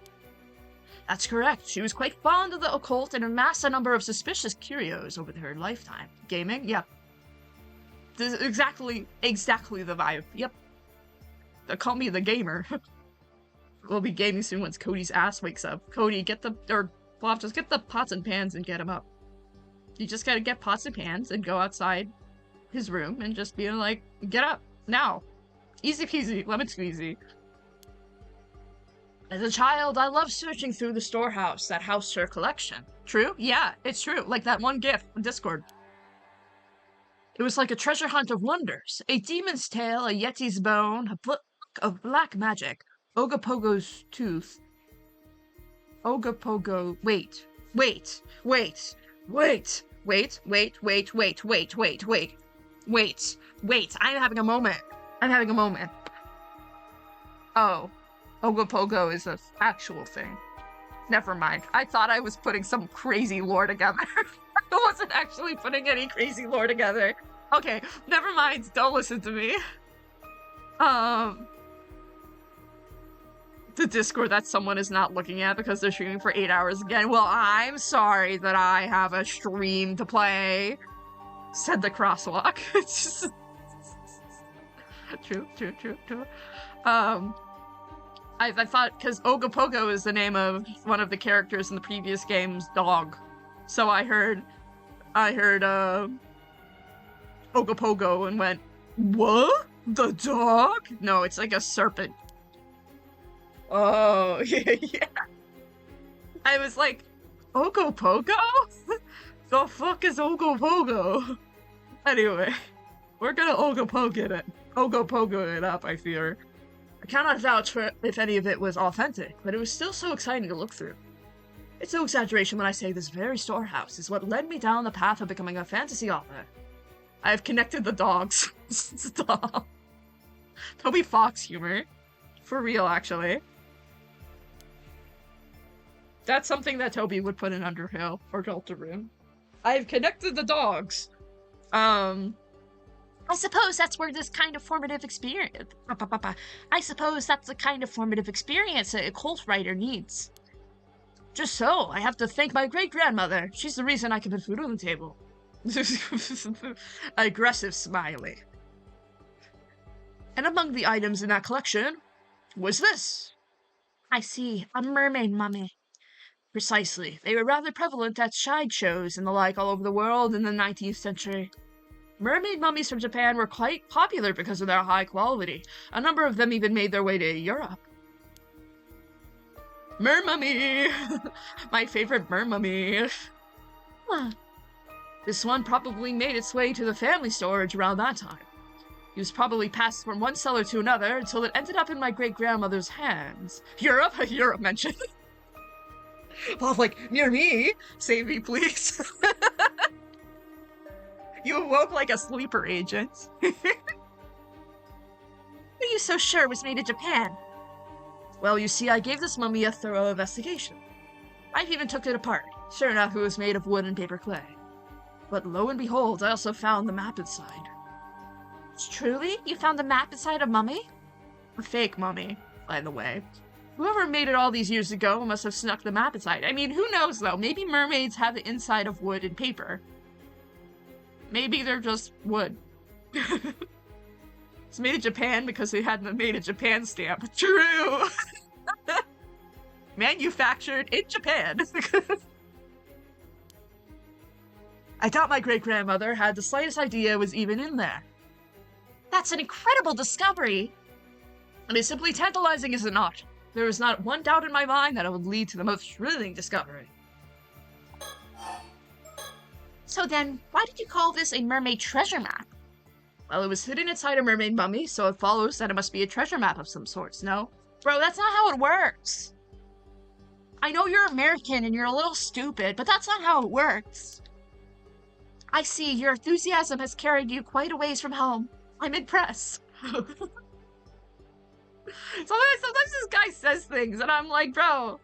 That's correct. She was quite fond of the occult and amassed a number of suspicious curios over her lifetime. Gaming? Yep. This is exactly the vibe. Yep. They call me the gamer. We'll be gaming soon once Cody's ass wakes up. Cody, Bob, just get the pots and pans and get him up. You just gotta get pots and pans and go outside his room and just be like, get up, now. Easy peasy, lemon squeezy. As a child, I loved searching through the storehouse that housed her collection. True? Yeah, it's true. Like that one GIF on Discord. It was like a treasure hunt of wonders. A demon's tail, a yeti's bone, a book of black magic, Ogopogo's tooth. Ogopogo... Wait. I'm having a moment. Oh. Ogopogo is an actual thing. Never mind. I thought I was putting some crazy lore together. I wasn't actually putting any crazy lore together. Okay, never mind. Don't listen to me. The Discord that someone is not looking at because they're streaming for 8 hours again. Well, I'm sorry that I have a stream to play. Said the crosswalk. It's just... True. I thought, because Ogopogo is the name of one of the characters in the previous game's dog. So I heard Ogopogo and went, what? The dog? No, it's like a serpent. Oh, yeah, yeah. I was like, Ogopogo? The fuck is Ogopogo? Anyway, we're gonna Ogopogo it up, I fear. I cannot vouch for if any of it was authentic, but it was still so exciting to look through. It's no exaggeration when I say this very storehouse is what led me down the path of becoming a fantasy author. I have connected the dogs. Stop. Toby Fox humor. For real, actually. That's something that Toby would put in Underhill or Deltarune. I've connected the dogs. I suppose that's where this kind of formative experience. I suppose that's the kind of formative experience a cult writer needs. Just so, I have to thank my great-grandmother. She's the reason I can put food on the table. Aggressive smiley. And among the items in that collection was this. I see, a mermaid mummy. Precisely. They were rather prevalent at sideshows and the like all over the world in the 19th century. Mermaid mummies from Japan were quite popular because of their high quality. A number of them even made their way to Europe. Mermummy! My favorite mermummy. Huh. This one probably made its way to the family storage around that time. It was probably passed from one cellar to another until it ended up in my great-grandmother's hands. Europe? Europe mentioned. Well, like, near me. Save me, please. You awoke like a sleeper agent. What are you so sure was made in Japan? Well, you see, I gave this mummy a thorough investigation. I even took it apart. Sure enough, it was made of wood and paper clay. But lo and behold, I also found the map inside. Truly? You found the map inside a mummy? A fake mummy, by the way. Whoever made it all these years ago must have snuck the map inside. I mean, who knows, though? Maybe mermaids have the inside of wood and paper. Maybe they're just wood. It's made in Japan because they had the made in Japan stamp. True! Manufactured in Japan. I doubt my great-grandmother had the slightest idea it was even in there. That's an incredible discovery! And it's simply tantalizing, is it not? There is not one doubt in my mind that it would lead to the most thrilling discovery. So then, why did you call this a mermaid treasure map? Well, it was hidden inside a mermaid mummy, so it follows that it must be a treasure map of some sorts, no? Bro, that's not how it works! I know you're American and you're a little stupid, but that's not how it works. I see, your enthusiasm has carried you quite a ways from home. I'm impressed. Sometimes this guy says things, and I'm like, bro,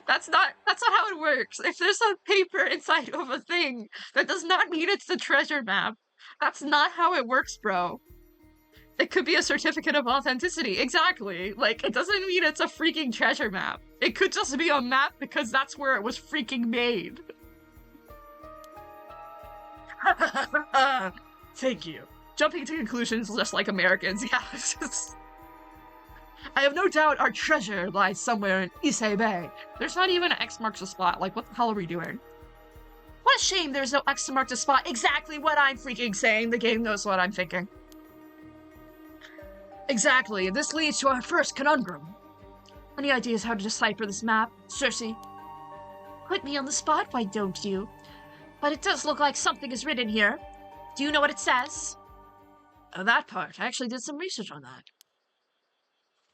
that's not how it works. If there's a paper inside of a thing, that does not mean it's the treasure map. That's not how it works, bro. It could be a certificate of authenticity. Exactly. Like, it doesn't mean it's a freaking treasure map. It could just be a map because that's where it was freaking made. Thank you. Jumping to conclusions just like Americans, yeah. I have no doubt our treasure lies somewhere in Issei Bay. There's not even an X marks the spot. Like, what the hell are we doing? What a shame there's no X to mark the spot. Exactly what I'm freaking saying. The game knows what I'm thinking. Exactly. This leads to our first conundrum. Any ideas how to decipher this map, Cersei? Put me on the spot, why don't you? But it does look like something is written here. Do you know what it says? That part. I actually did some research on that.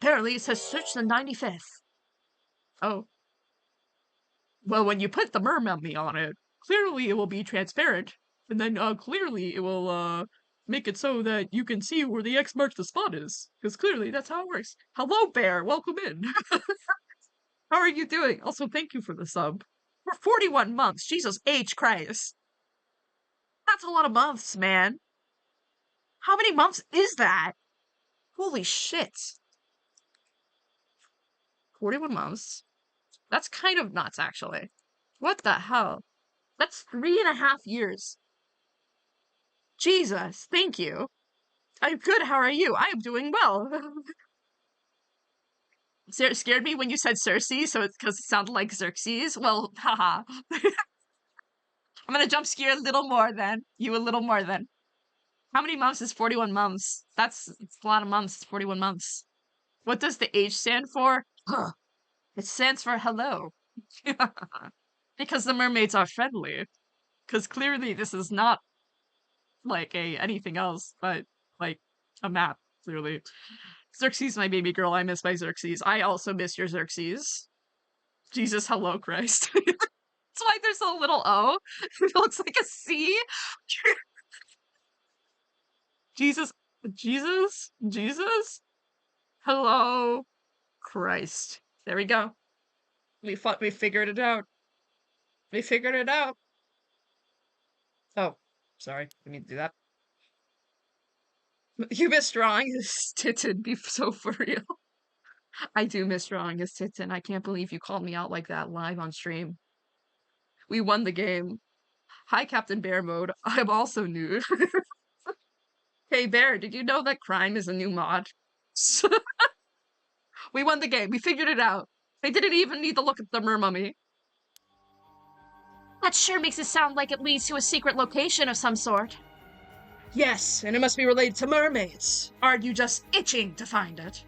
Apparently it says search the 95th. Oh. Well, when you put the mermummy on it, clearly it will be transparent. And then clearly it will make it so that you can see where the X marks the spot is. Because clearly that's how it works. Hello, Bear. Welcome in. How are you doing? Also, thank you for the sub. For 41 months. Jesus H. Christ. That's a lot of months, man. How many months is that? Holy shit. 41 months. That's kind of nuts, actually. What the hell? That's 3.5 years. Jesus, thank you. I'm good, how are you? I am doing well. It scared me when you said Cersei, so it's because it sounded like Xerxes. Well, haha. I'm gonna jump scare a little more then. You a little more then. How many months is 41 months? It's a lot of months. It's 41 months. What does the H stand for? Huh. It stands for hello. Because the mermaids are friendly. Because clearly this is not like anything else, but like a map, clearly. Xerxes, my baby girl, I miss my Xerxes. I also miss your Xerxes. Jesus, hello, Christ. That's why there's a little O. It looks like a C. Jesus, Jesus, hello, Christ. There we go. We figured it out. We figured it out. Oh, sorry. We need to do that. You miss drawing his Titan be so for real. I do miss drawing his Titan. I can't believe you called me out like that live on stream. We won the game. Hi, Captain Bear mode. I'm also nude. Hey, Bear, did you know that crime is a new mod? We won the game. We figured it out. I didn't even need to look at the mermummy. That sure makes it sound like it leads to a secret location of some sort. Yes, and it must be related to mermaids. Aren't you just itching to find it?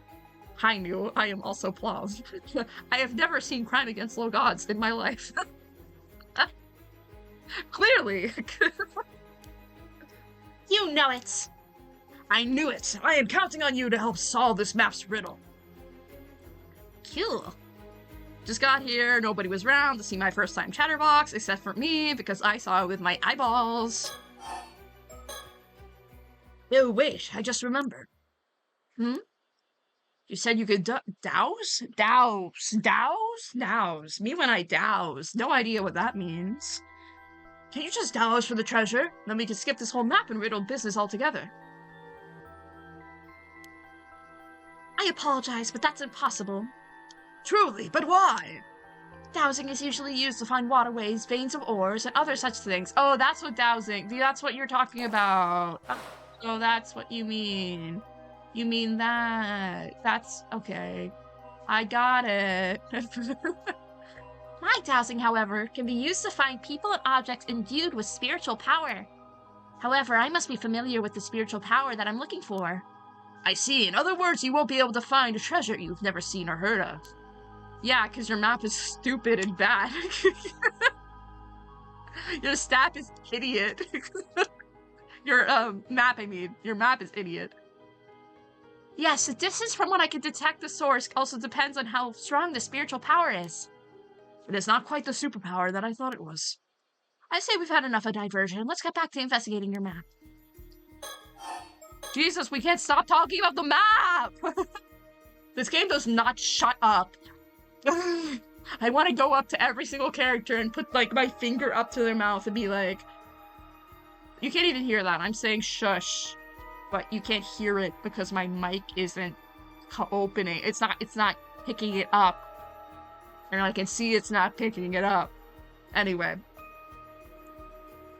Hi, New. I am also Plav. I have never seen crime against low gods in my life. Clearly. You know it. I knew it. I am counting on you to help solve this map's riddle. Cool. Just got here, nobody was around to see my first time chatterbox, except for me, because I saw it with my eyeballs. Oh, wait, I just remembered. Hmm? You said you could douse? Douse. Me when I douse. No idea what that means. Can you just douse for the treasure? Then we can skip this whole map and riddle business altogether. I apologize, but that's impossible. Truly, but why? Dowsing is usually used to find waterways, veins of ores, and other such things. Oh, that's what dowsing. That's what you're talking about. Oh, that's what you mean. You mean that. That's okay. I got it. My dowsing, however, can be used to find people and objects imbued with spiritual power. However, I must be familiar with the spiritual power that I'm looking for. I see. In other words, you won't be able to find a treasure you've never seen or heard of. Yeah, because your map is stupid and bad. Your staff is idiot. Your map, I mean. Your map is idiot. Yes, the distance from when I can detect the source also depends on how strong the spiritual power is. It is not quite the superpower that I thought it was. I say we've had enough of diversion. Let's get back to investigating your map. Jesus, we can't stop talking about the map! This game does not shut up. I want to go up to every single character and put, like, my finger up to their mouth and be like... You can't even hear that. I'm saying shush. But you can't hear it because my mic isn't opening. It's not picking it up. And I can see it's not picking it up. Anyway.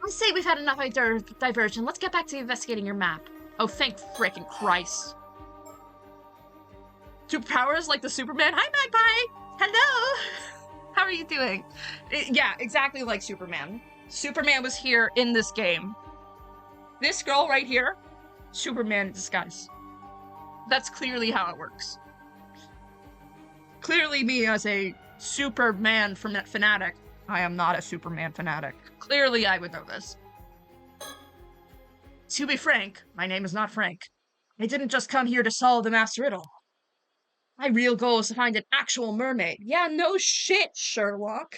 I say we've had enough of diversion. Let's get back to investigating your map. Oh, thank frickin' Christ. Superpowers like the Superman? Hi, Magpie! Hello! How are you doing? Yeah, exactly like Superman. Superman was here in this game. This girl right here, Superman in disguise. That's clearly how it works. Clearly me as a Superman fanatic. I am not a Superman fanatic. Clearly I would know this. To be frank, my name is not Frank. I didn't just come here to solve the master riddle. My real goal is to find an actual mermaid. Yeah, no shit, Sherlock.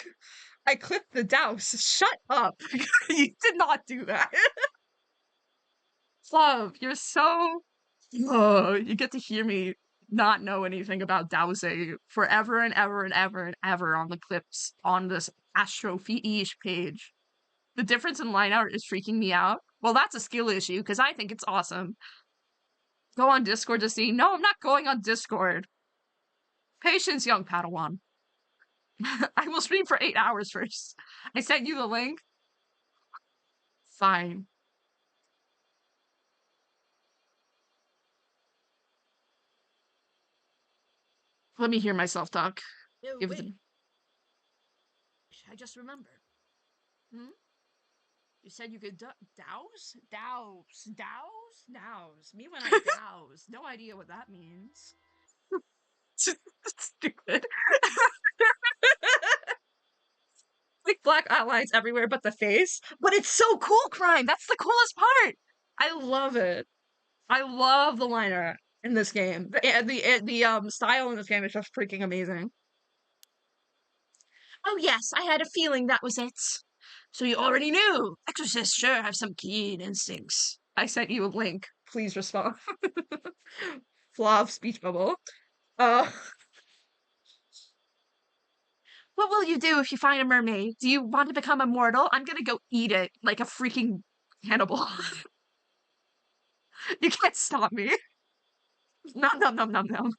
I clicked the douse. Shut up. You did not do that. Love, you're so... Oh, you get to hear me not know anything about dowsing forever and ever and ever and ever on the clips on this Astrophiish page. The difference in line art is freaking me out. Well, that's a skill issue, because I think it's awesome. Go on Discord to see. No, I'm not going on Discord. Patience, young Padawan. I will stream for 8 hours first. I sent you the link. Fine. Let me hear myself talk. No, Give wait. it I just remembered. Hmm? You said you could douse? Douse. Me when I douse. No idea what that means. Stupid. Like black outlines everywhere but the face. But it's so cool, Crime. That's the coolest part. I love it. I love the liner in this game. The style in this game is just freaking amazing. Oh yes, I had a feeling that was it. So you already knew. Exorcists sure have some keen instincts. I sent you a link. Please respond. Flaw speech bubble. Uh, what will you do if you find a mermaid? Do you want to become immortal? I'm gonna go eat it like a freaking cannibal. You can't stop me. Nom nom nom nom nom.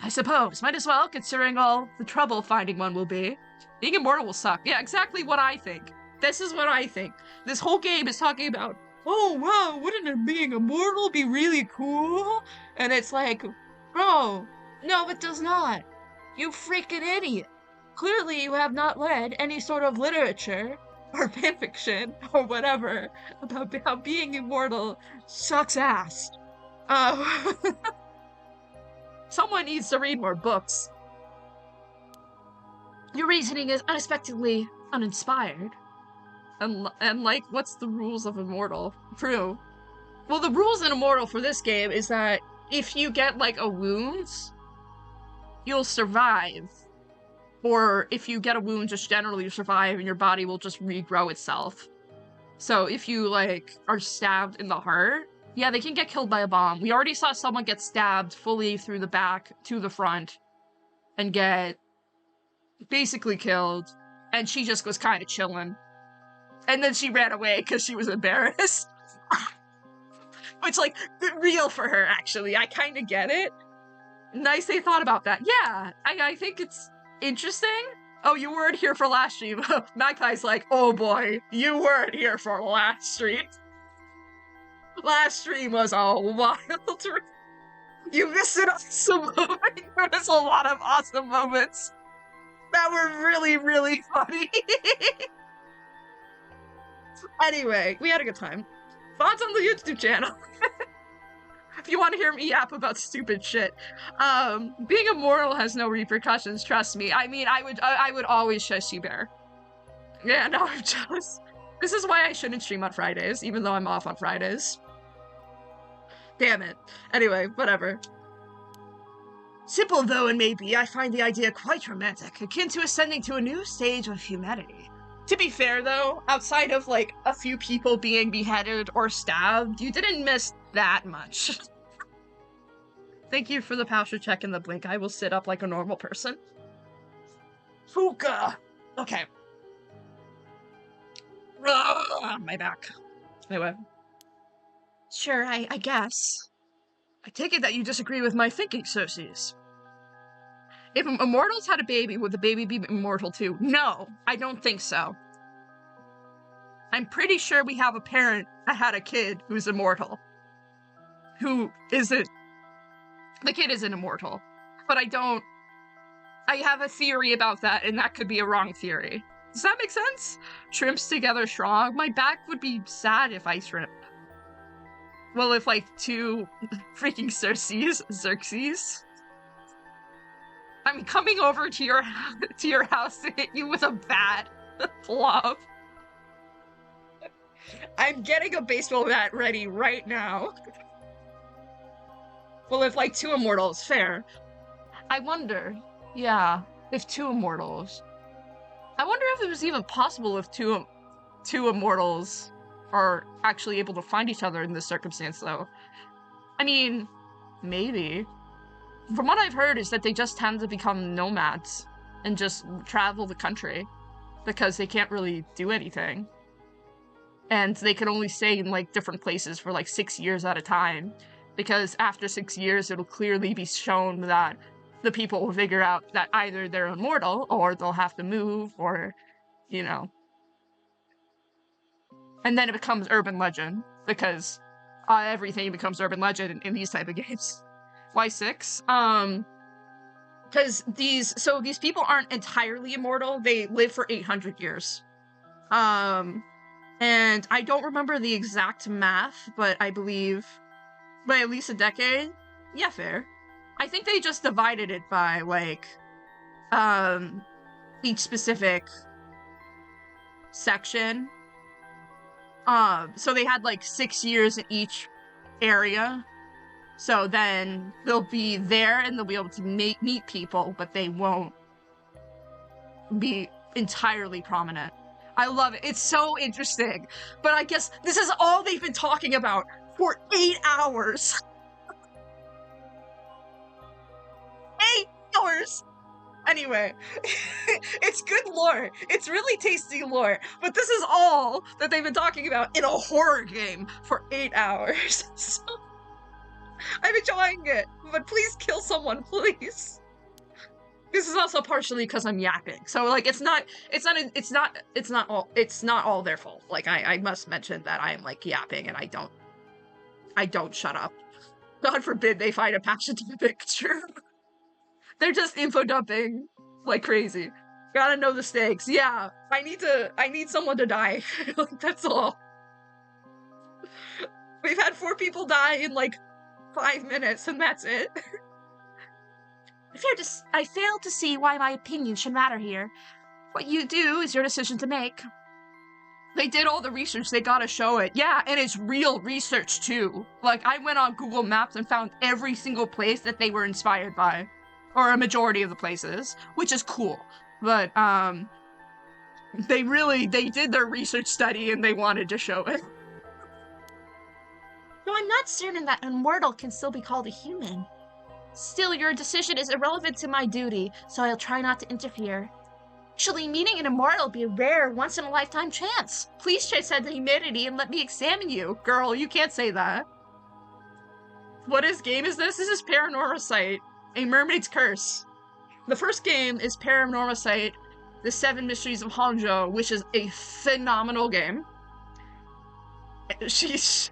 I suppose. Might as well, considering all the trouble finding one will be. Being immortal will suck. Yeah, exactly what I think. This is what I think. This whole game is talking about, oh wow, wouldn't being immortal be really cool? And it's like, bro, no, it does not. You freaking idiot. Clearly you have not read any sort of literature or fanfiction or whatever about how being immortal sucks ass. Someone needs to read more books. Your reasoning is unexpectedly uninspired. And like, what's the rules of Immortal? True. Well, the rules in Immortal for this game is that if you get, like, a wound, you'll survive. Or if you get a wound, just generally survive, and your body will just regrow itself. So if you, like, are stabbed in the heart, yeah, they can get killed by a bomb. We already saw someone get stabbed fully through the back to the front and get basically killed, and she just was kind of chilling. And then she ran away because she was embarrassed. Which, like, real for her, actually. I kind of get it. Nice they thought about that. Yeah, I think it's interesting. Oh, you weren't here for last stream. Magpie's like, oh boy, you weren't here for last stream. Last stream was a wild. You missed an awesome moment. There was a lot of awesome moments that were really, really funny. Anyway, we had a good time. Fonts on the YouTube channel. If you want to hear me yap about stupid shit. Being immortal has no repercussions, trust me. I mean, I would always shush you, Bear. Yeah, no, I'm jealous. This is why I shouldn't stream on Fridays, even though I'm off on Fridays. Damn it. Anyway, whatever. Simple though it may be, I find the idea quite romantic, akin to ascending to a new stage of humanity. To be fair though, outside of like a few people being beheaded or stabbed, you didn't miss that much. Thank you for the posture check and the blink. I will sit up like a normal person. Fuka! Okay. My back. Anyway. Sure, I guess. I take it that you disagree with my thinking, Cersei. If immortals had a baby, would the baby be immortal too? No, I don't think so. I'm pretty sure we have a parent that had a kid who's immortal. Who isn't... The kid isn't immortal. But I have a theory about that, and that could be a wrong theory. Does that make sense? Shrimps together strong. My back would be sad if I shrimp. Well, if like two freaking Xerxes. I'm coming over to your house to hit you with a bat. Love. I'm getting a baseball bat ready right now. Well, if like two immortals, fair. I wonder, yeah, if two immortals. I wonder if it was even possible if two immortals are actually able to find each other in this circumstance, though. I mean, maybe. From what I've heard is that they just tend to become nomads and just travel the country because they can't really do anything. And they can only stay in like different places for like 6 years at a time, because after 6 years it'll clearly be shown that the people will figure out that either they're immortal or they'll have to move or, you know. And then it becomes urban legend, because everything becomes urban legend in these type of games. Why 6? Because these people aren't entirely immortal, they live for 800 years. And I don't remember the exact math, but I believe by at least a decade. Yeah, fair. I think they just divided it by, like, each specific section. So they had, like, 6 years in each area. So then they'll be there and they'll be able to meet people, but they won't be entirely prominent. I love it. It's so interesting. But I guess this is all they've been talking about for 8 hours. 8 hours! Anyway, it's good lore. It's really tasty lore. But this is all that they've been talking about in a horror game for 8 hours. So, I'm enjoying it. But please kill someone, please. This is also partially because I'm yapping. So, like, it's not all their fault. Like, I must mention that I am, like, yapping and I don't shut up. God forbid they find a passion to the picture. They're just info dumping like crazy. Gotta know the stakes. Yeah, I need someone to die. Like, that's all. We've had 4 people die in, like, 5 minutes, and that's it. I fail to see why my opinion should matter here. What you do is your decision to make. They did all the research, they gotta show it. Yeah, and it's real research, too. Like, I went on Google Maps and found every single place that they were inspired by. Or a majority of the places, which is cool. But, they did their research study and they wanted to show it. Though I'm not certain that a mortal can still be called a human. Still, your decision is irrelevant to my duty, so I'll try not to interfere. Actually, meeting an immortal will be a rare, once-in-a-lifetime chance. Please transcend the humanity and let me examine you. Girl, you can't say that. What game is this? This is Paranormasight, a Mermaid's Curse. The first game is Paranormasight, The 7 Mysteries of Hangzhou, which is a phenomenal game. She's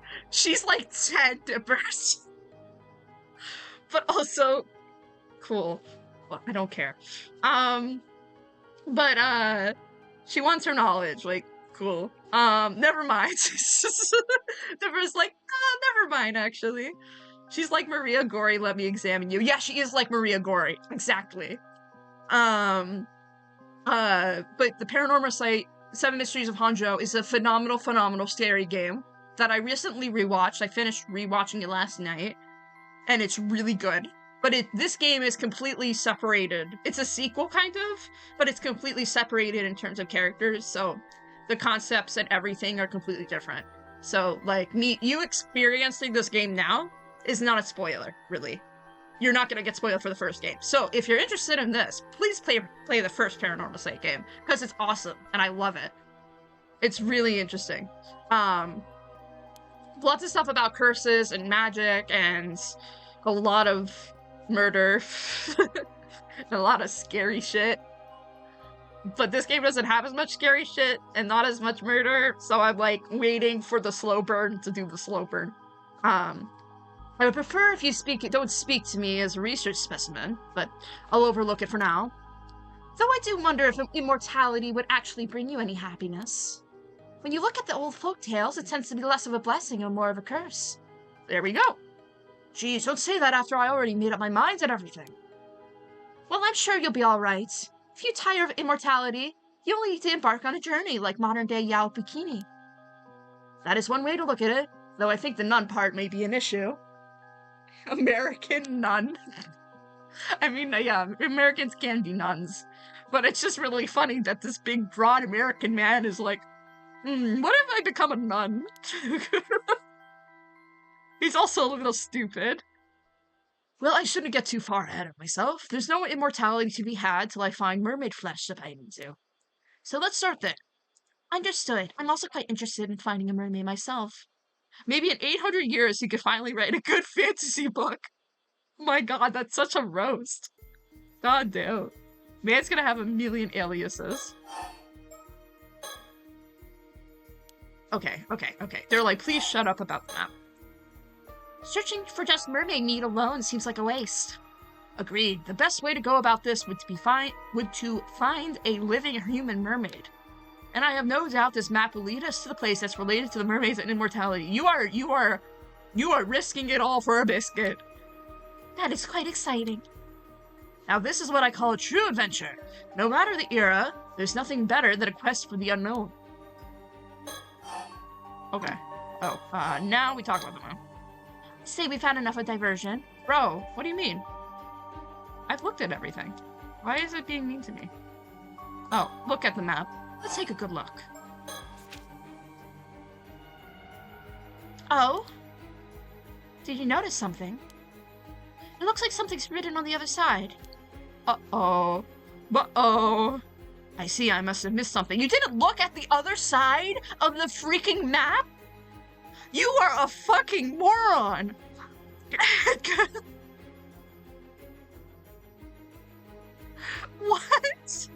like 10 dippers. But also cool. Well, I don't care. But she wants her knowledge, like, cool. Never mind. Dipper's like, never mind, actually. She's like Maria Gori, let me examine you. Yeah, she is like Maria Gori, exactly. But the Paranormasight 7 Mysteries of Hangzhou is a phenomenal scary game that I recently rewatched. I finished rewatching it last night, and it's really good. But this game is completely separated. It's a sequel, kind of, but it's completely separated in terms of characters, so the concepts and everything are completely different. So, like, you experiencing this game now is not a spoiler, really. You're not gonna get spoiled for the first game. So, if you're interested in this, please play the first Paranormasight game, because it's awesome, and I love it. It's really interesting. Lots of stuff about curses and magic, and a lot of murder, and a lot of scary shit. But this game doesn't have as much scary shit, and not as much murder, so I'm, like, waiting for the slow burn to do the slow burn. I would prefer if you don't speak to me as a research specimen, but I'll overlook it for now. Though I do wonder if immortality would actually bring you any happiness. When you look at the old folk tales, it tends to be less of a blessing and more of a curse. There we go. Geez, don't say that after I already made up my mind and everything. Well, I'm sure you'll be alright. If you tire of immortality, you only need to embark on a journey like modern-day Yao Bikini. That is one way to look at it, though I think the nun part may be an issue. American nun. I mean, yeah, Americans can be nuns. But it's just really funny that this big, broad American man is like, what if I become a nun? He's also a little stupid. Well, I shouldn't get too far ahead of myself. There's no immortality to be had till I find mermaid flesh to bite into. So let's start there. Understood. I'm also quite interested in finding a mermaid myself. Maybe in 800 years he could finally write a good fantasy book. Oh my god, that's such a roast. God damn. Man's gonna have a million aliases. Okay. They're like, please shut up about that. Searching for just mermaid meat alone seems like a waste. Agreed. The best way to go about this would to find a living human mermaid. And I have no doubt this map will lead us to the place that's related to the mermaids and immortality. You are risking it all for a biscuit. That is quite exciting. Now this is what I call a true adventure. No matter the era, there's nothing better than a quest for the unknown. Okay. Oh, now we talk about the map. Say we've had enough of diversion. Bro, what do you mean? I've looked at everything. Why is it being mean to me? Oh, look at the map. Let's take a good look. Oh? Did you notice something? It looks like something's written on the other side. Uh-oh. Uh-oh. I see, I must have missed something. You didn't look at the other side of the freaking map? You are a fucking moron! What?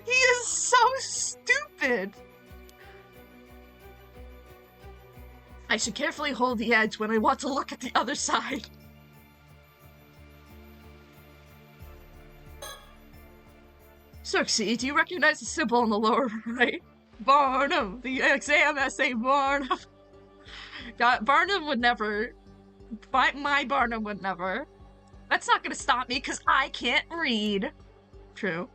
He is so stupid! I should carefully hold the edge when I want to look at the other side. Circe, do you recognize the symbol on the lower right? Barnum! The exam essay Barnum! God, Barnum would never. My Barnum would never. That's not gonna stop me, because I can't read. True.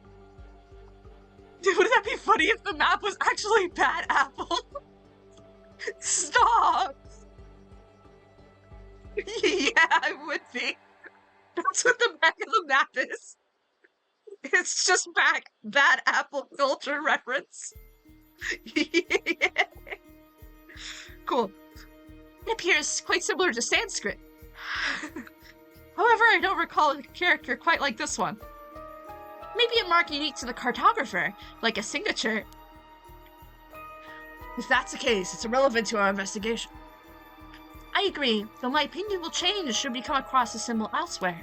Dude, wouldn't that be funny if the map was actually Bad Apple? Stop! Yeah, it would be. That's what the back of the map is. It's just Bad Apple culture reference. Yeah. Cool. It appears quite similar to Sanskrit. However, I don't recall a character quite like this one. Maybe a mark unique to the cartographer, like a signature. If that's the case, it's irrelevant to our investigation. I agree, though my opinion will change should we come across a symbol elsewhere.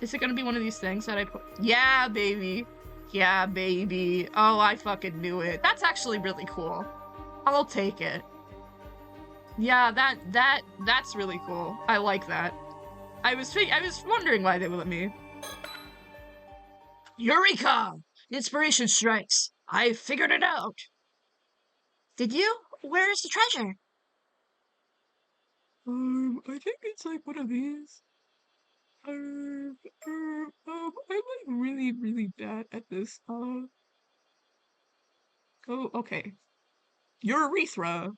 Is it gonna be one of these things that I put? Yeah, baby. Yeah, baby. Oh, I fucking knew it. That's actually really cool. I'll take it. Yeah, that's really cool. I like that. I was wondering why they would let me. Eureka! Inspiration strikes. I figured it out. Did you? Where is the treasure? I think it's like one of these. I'm like really, really bad at this. Oh, okay. Urethra.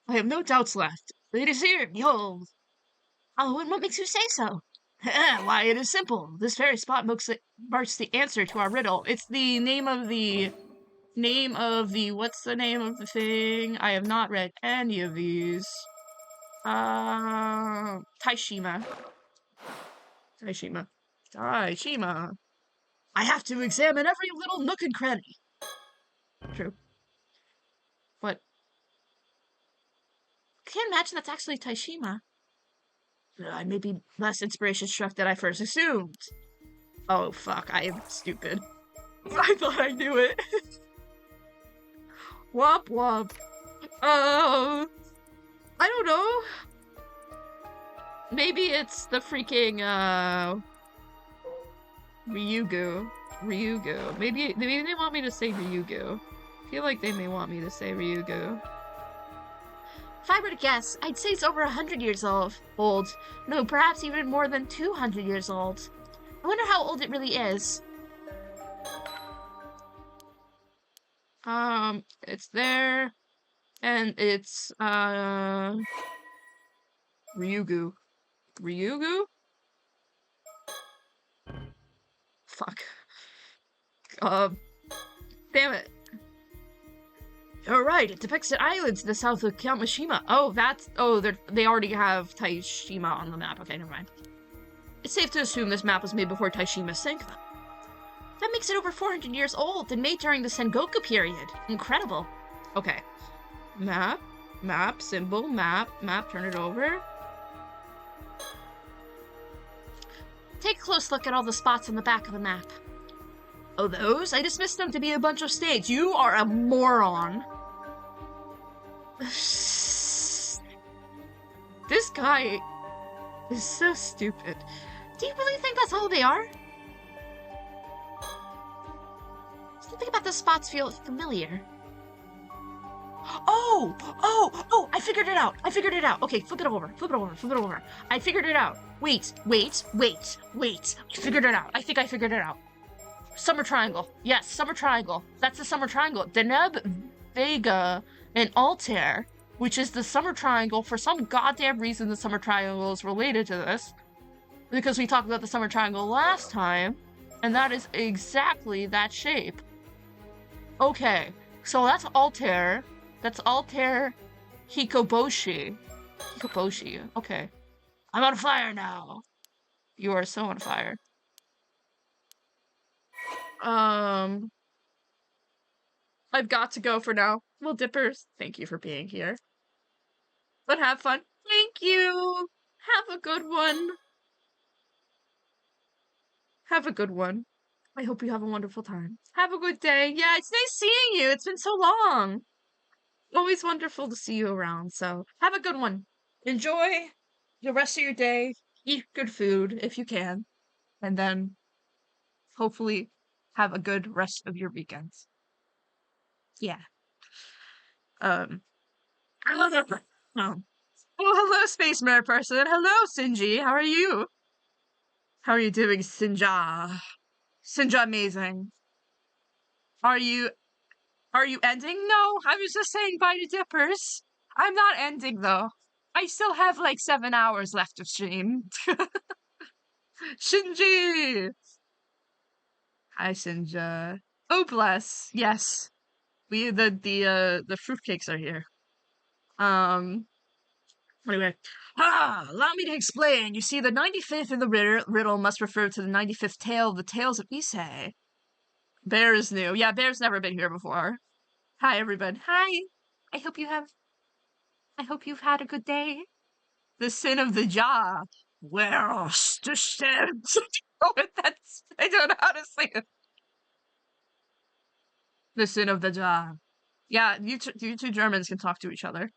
I have no doubts left. It is here, behold. Oh, and what makes you say so? Why, it is simple. This very spot marks the answer to our riddle. It's the name of the what's the name of the thing? I have not read any of these. Taishima. I have to examine every little nook and cranny. True. What? Can't imagine that's actually Taishima. I may be less inspiration struck than I first assumed. Oh fuck, I am stupid. I thought I knew it. Womp womp. I don't know. Maybe it's the freaking, Ryugu. Maybe they want me to say Ryugu. I feel like they may want me to say Ryugu. If I were to guess, I'd say it's over 100 years old. No, perhaps even more than 200 years old. I wonder how old it really is. It's there, and it's, Ryugu. Fuck. Damn it. You're right, it depicts an island to the south of Kamishima. Oh, they already have Taishima on the map. Okay, never mind. It's safe to assume this map was made before Taishima sank them. That makes it over 400 years old and made during the Sengoku period. Incredible. Okay. Map, symbol, map, turn it over. Take a close look at all the spots on the back of the map. Oh, those? I dismissed them to be a bunch of states. You are a moron. This guy is so stupid. Do you really think that's all they are? Something about the spots feel familiar. Oh, I figured it out. I figured it out. Okay, flip it over. Flip it over. Flip it over. I figured it out. Wait. I figured it out. I think I figured it out. Summer Triangle. Yes, Summer Triangle. That's the Summer Triangle. Deneb, Vega, and Altair, which is the Summer Triangle. For some goddamn reason, the Summer Triangle is related to this. Because we talked about the Summer Triangle last time, and that is exactly that shape. Okay, so that's Altair. That's Altair Hikoboshi. Hikoboshi, okay. I'm on fire now. You are so on fire. I've got to go for now. Well, Dippers, thank you for being here. But have fun. Thank you! Have a good one. Have a good one. I hope you have a wonderful time. Have a good day. Yeah, it's nice seeing you. It's been so long. Always wonderful to see you around, so have a good one. Enjoy the rest of your day. Eat good food if you can. And then hopefully have a good rest of your weekends. Yeah. Oh, hello, Space Mirror person. Hello, Sinji. How are you? How are you doing, Sinja? Sinja amazing. Are you ending? No, I was just saying bye to Dippers. I'm not ending though. I still have like 7 hours left of stream. Shinji! Hi, Sinja. Oh, bless. Yes. The fruitcakes are here. Anyway. Allow me to explain. You see, the 95th in the riddle must refer to the 95th tale of the Tales of Issei. Bear is new. Yeah, Bear's never been here before. Hi, everybody. Hi. I hope you've had a good day. The sin of the jaw. Where's the sin? I don't know how to say it. The sin of the jaw. Yeah, you two Germans can talk to each other.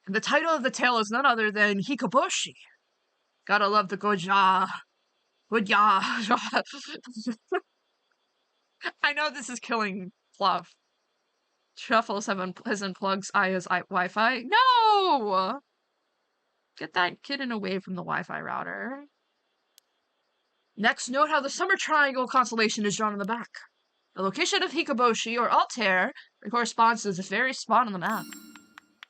The title of the tale is none other than Hikoboshi. Gotta love the good jaw. Good jaw. I know this is killing Fluff. Truffles has unplugged Aya's Wi-Fi. No! Get that kitten away from the Wi-Fi router. Next, note how the Summer Triangle constellation is drawn on the back. The location of Hikoboshi, or Altair, corresponds to this very spot on the map.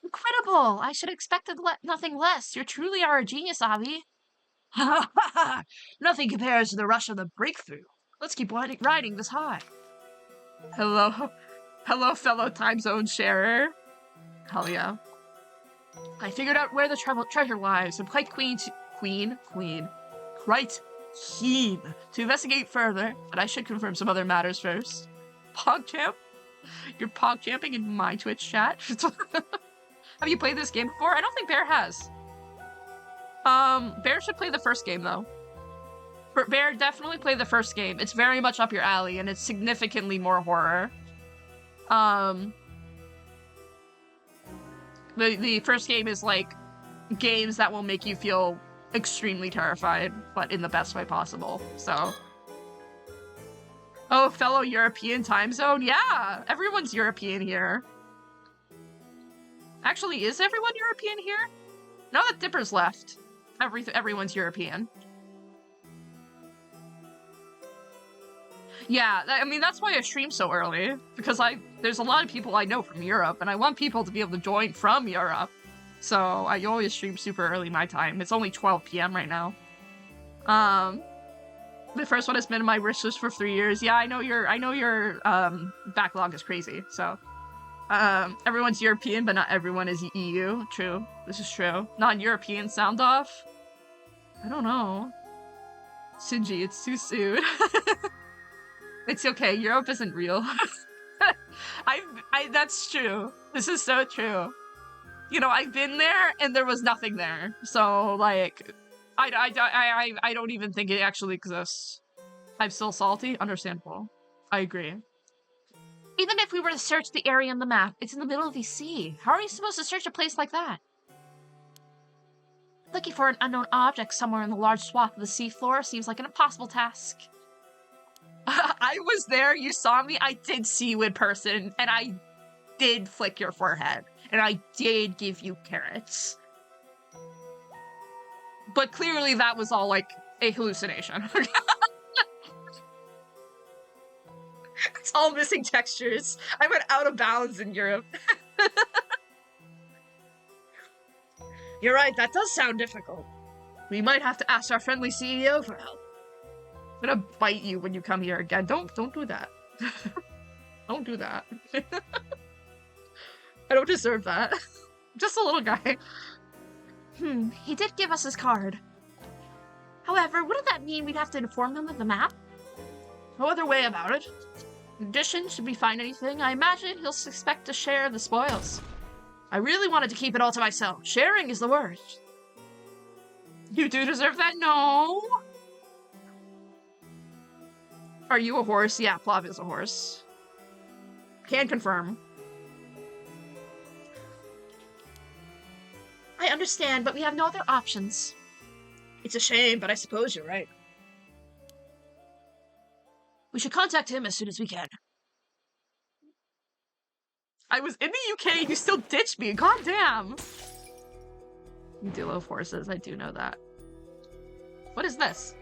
Incredible! I should have expected nothing less. You truly are a genius, Avi. Ha ha ha! Nothing compares to the rush of the breakthrough. Let's keep riding this high. Hello, fellow time zone sharer. Hell yeah. I figured out where the treasure lies. I'm quite keen to investigate further, but I should confirm some other matters first. PogChamp? You're PogChamping in my Twitch chat? Have you played this game before? I don't think Bear has. Bear should play the first game, though. Bear, definitely play the first game. It's very much up your alley, and it's significantly more horror. The first game is, like, games that will make you feel extremely terrified, but in the best way possible, so. Oh, fellow European time zone? Yeah, everyone's European here. Actually, is everyone European here? Now that Dipper's left, everyone's European. Yeah, I mean, that's why I stream so early, because there's a lot of people I know from Europe, and I want people to be able to join from Europe. So I always stream super early my time. It's only 12 p.m. right now. The first one has been in my wish list for 3 years. Yeah, I know your backlog is crazy. So everyone's European, but not everyone is EU. True, this is true. Non-European sound off. I don't know. Shinji, it's too soon. It's okay. Europe isn't real. That's true. This is so true. You know, I've been there and there was nothing there. So, like, I don't even think it actually exists. I'm still salty? Understandable. I agree. Even if we were to search the area on the map, it's in the middle of the sea. How are you supposed to search a place like that? Looking for an unknown object somewhere in the large swath of the seafloor seems like an impossible task. I was there, you saw me, I did see you in person, and I did flick your forehead, and I did give you carrots. But clearly that was all, like, a hallucination. It's all missing textures. I went out of bounds in Europe. You're right, that does sound difficult. We might have to ask our friendly CEO for help. I'm gonna bite you when you come here again. Don't do that. Don't do that. I don't deserve that. I'm just a little guy. He did give us his card. However, wouldn't that mean we'd have to inform them of the map? No other way about it. In addition, should we find anything, I imagine he'll expect to share the spoils. I really wanted to keep it all to myself. Sharing is the word. You do deserve that? No. Are you a horse? Yeah, Plav is a horse. Can confirm. I understand, but we have no other options. It's a shame, but I suppose you're right. We should contact him as soon as we can. I was in the UK, you still ditched me. God damn. You do love horses, I do know that. What is this?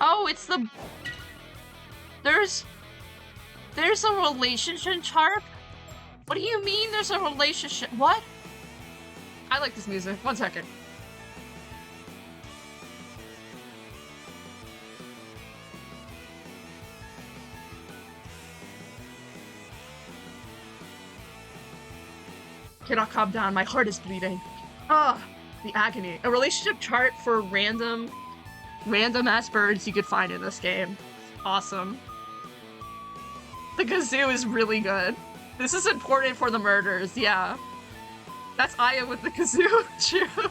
Oh, it's the... There's a relationship chart? What do you mean there's a relationship? What? I like this music. 1 second. Cannot calm down. My heart is bleeding. Ah, the agony. A relationship chart for random ass birds you could find in this game. Awesome. The kazoo is really good. This is important for the murders, yeah. That's Aya with the kazoo. True.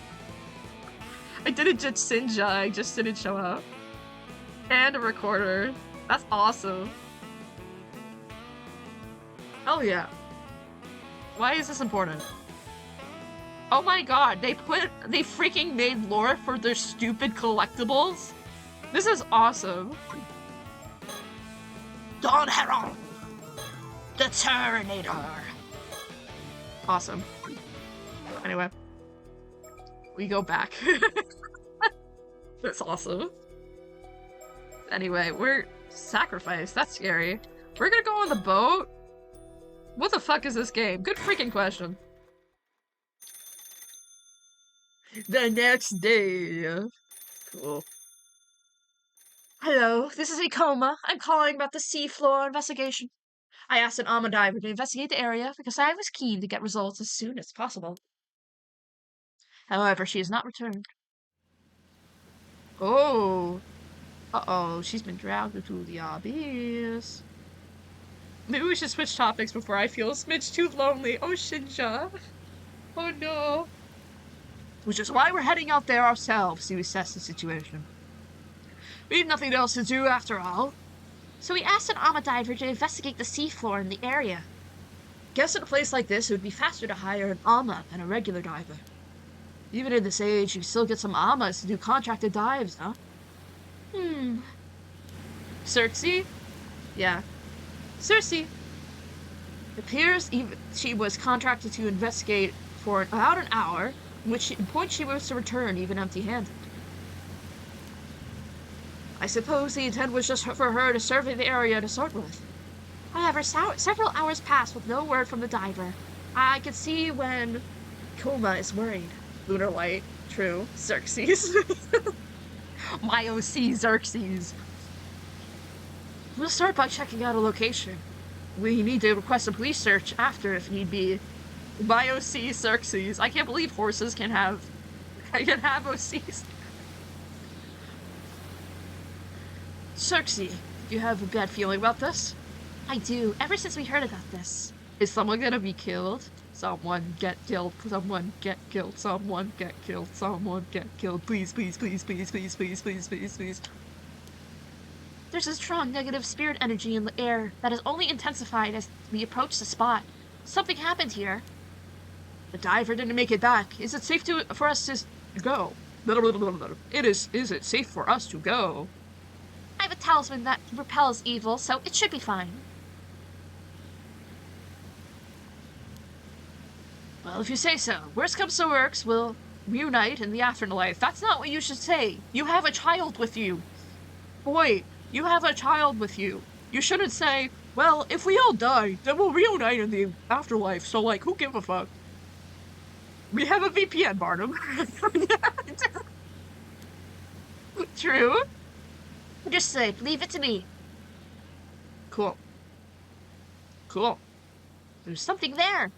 I didn't just Sinja, I just didn't show up. And a recorder. That's awesome. Hell yeah. Why is this important? Oh my god, they freaking made lore for their stupid collectibles? This is awesome. Dawn Herald! The Terminator! Awesome. Anyway. We go back. That's awesome. Anyway, we're sacrificed. That's scary. We're gonna go on the boat? What the fuck is this game? Good freaking question. The next day. Cool. Hello, this is Ikoma. I'm calling about the seafloor investigation. I asked an Alma diver to investigate the area because I was keen to get results as soon as possible. However, she has not returned. Oh. Uh-oh, she's been dragged into the abyss. Maybe we should switch topics before I feel a smidge too lonely. Oh, Shinja. Oh no. Which is why we're heading out there ourselves to assess the situation. We have nothing else to do after all. So we asked an Alma diver to investigate the seafloor in the area. Guess in a place like this, it would be faster to hire an Alma than a regular diver. Even in this age, you still get some Almas to do contracted dives, huh? Circe? Yeah. Circe. It appears she was contracted to investigate for about an hour, in which point she was to return even empty-handed. I suppose the intent was just for her to survey the area to start with. However, several hours passed with no word from the diver. I could see when Koma is worried. Lunar Light, true. Xerxes. My OC, Xerxes. We'll start by checking out a location. We need to request a police search after if need be. My OC, Xerxes. I can't believe horses can have OCs. Xerxes, do you have a bad feeling about this? I do, ever since we heard about this. Is someone gonna be killed? Someone get killed, someone get killed, someone get killed, someone get killed. Please, please, please, please, please, please, please, please, please. There's a strong negative spirit energy in the air that has only intensified as we approach the spot. Something happened here. The diver didn't make it back. Is it safe for us to go? Is it safe for us to go? I have a talisman that repels evil, so it should be fine. Well, if you say so. Worst comes to worst, we'll reunite in the afterlife. That's not what you should say. You have a child with you. Boy, you have a child with you. You shouldn't say, well, if we all die, then we'll reunite in the afterlife, so, like, who gives a fuck? We have a VPN, Barnum. True. Understood. Leave it to me. Cool. Cool. There's something there.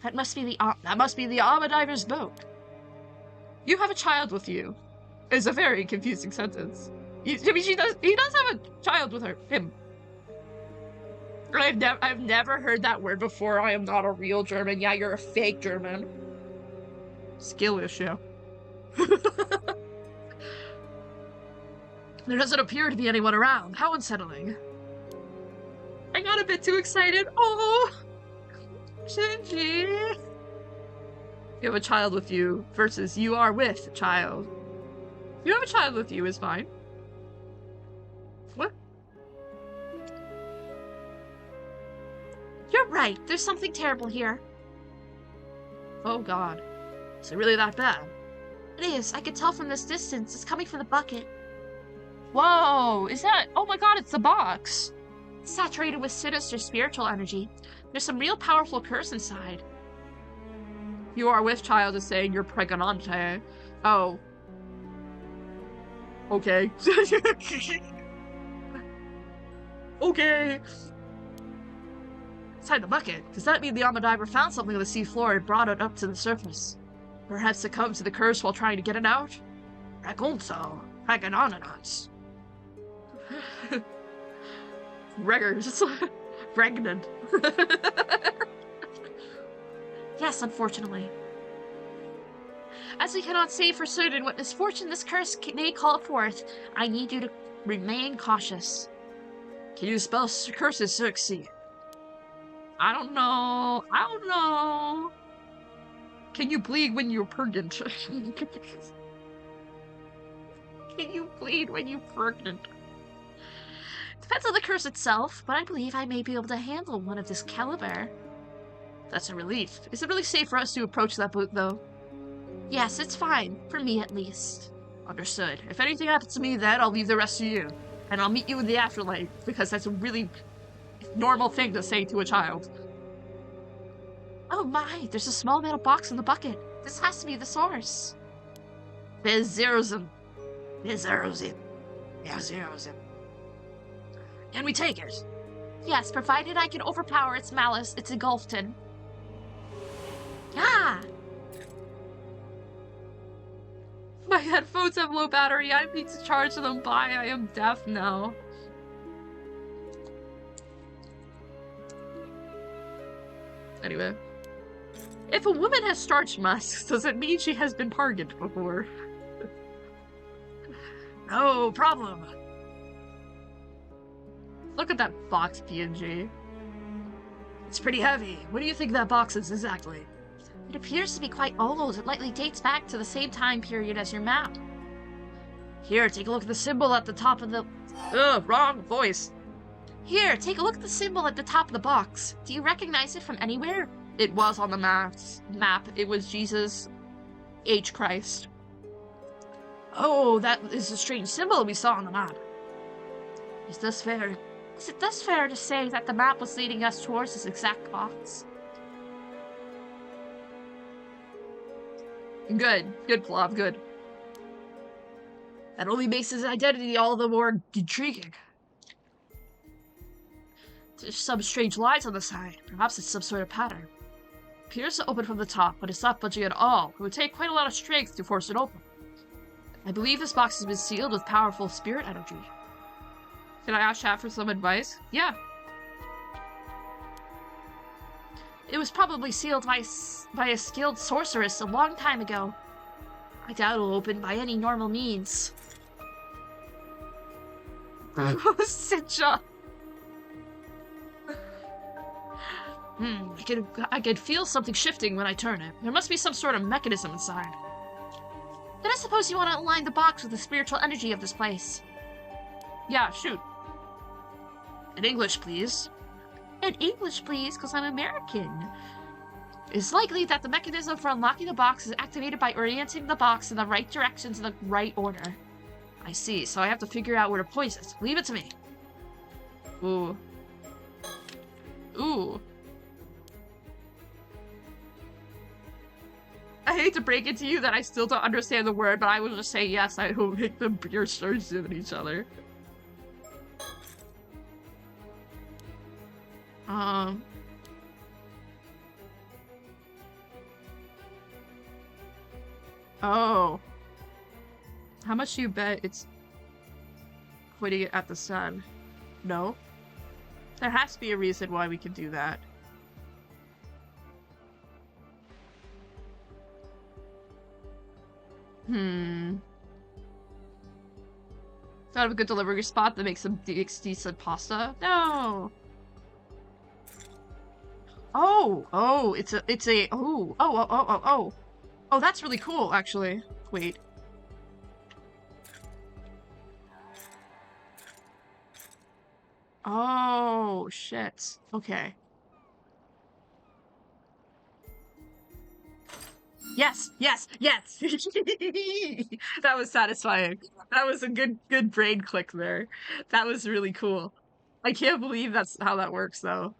That must be the Alma Diver's boat. You have a child with you. Is a very confusing sentence. He does have a child with him. I've never heard that word before. I am not a real German. Yeah, you're a fake German. Skill issue. There doesn't appear to be anyone around. How unsettling. I got a bit too excited. Oh, Shinji. You have a child with you versus you are with a child. You have a child with you is fine. What? You're right. There's something terrible here. Oh god. Is it really that bad? It is. I can tell from this distance. It's coming from the bucket. Whoa, is that? Oh my god, it's the box. It's saturated with sinister spiritual energy. There's some real powerful curse inside. You are with child is saying you're pregnante. Oh. Okay. Okay. Inside the bucket. Does that mean the Alma found something on the seafloor and brought it up to the surface? Perhaps succumbed to the curse while trying to get it out? Ragunzo. Pregnant. Reggers. Pregnant. Yes, unfortunately. As we cannot say for certain what misfortune this curse may call forth, I need you to remain cautious. Can you spell curses, Circe? I don't know. Can you bleed when you're pregnant? Can you bleed when you're pregnant? Depends on the curse itself, but I believe I may be able to handle one of this caliber. That's a relief. Is it really safe for us to approach that boat, though? Yes, it's fine. For me, at least. Understood. If anything happens to me, then I'll leave the rest to you. And I'll meet you in the afterlife, because that's a really normal thing to say to a child. Oh my, there's a small metal box in the bucket. This has to be the source. There's zeros in. Can we take it? Yes, provided I can overpower its malice, it's engulfed in. Ah! My headphones have low battery. I need to charge them. Bye. I am deaf now. Anyway. If a woman has starch masks, does it mean she has been targeted before? No problem. Look at that box, PNG. It's pretty heavy. What do you think that box is exactly? It appears to be quite old. It likely dates back to the same time period as your map. Here, take a look at the symbol at the top of the... Ugh, wrong voice. Here, take a look at the symbol at the top of the box. Do you recognize it from anywhere? It was on the map. It was Jesus H. Christ. Oh, that is a strange symbol we saw on the map. Is this fair? Is it thus fair to say that the map was leading us towards this exact box? Good. Good, Plov. Good. That only makes his identity all the more intriguing. There's some strange lines on the side. Perhaps it's some sort of pattern. Appears to open from the top, but it's not budging at all. It would take quite a lot of strength to force it open. I believe this box has been sealed with powerful spirit energy. Can I ask chat for some advice? Yeah. It was probably sealed by a skilled sorceress a long time ago. I doubt it'll open by any normal means. Sinja. I could feel something shifting when I turn it. There must be some sort of mechanism inside. Then I suppose you want to align the box with the spiritual energy of this place. Yeah, shoot. In English, please. In English, please, because I'm American. It's likely that the mechanism for unlocking the box is activated by orienting the box in the right directions in the right order. I see, so I have to figure out where to point it. Leave it to me. Ooh. Ooh. I hate to break it to you that I still don't understand the word, but I will just say yes, I will make the beer surge at each other. Oh. How much do you bet it's pointing it at the sun? No? There has to be a reason why we can do that. Thought of a good delivery spot that makes some decent pasta? No! Oh, it's a, oh. Oh, that's really cool, actually. Wait. Oh, shit. Okay. Yes, yes, yes! That was satisfying. That was a good brain click there. That was really cool. I can't believe that's how that works, though.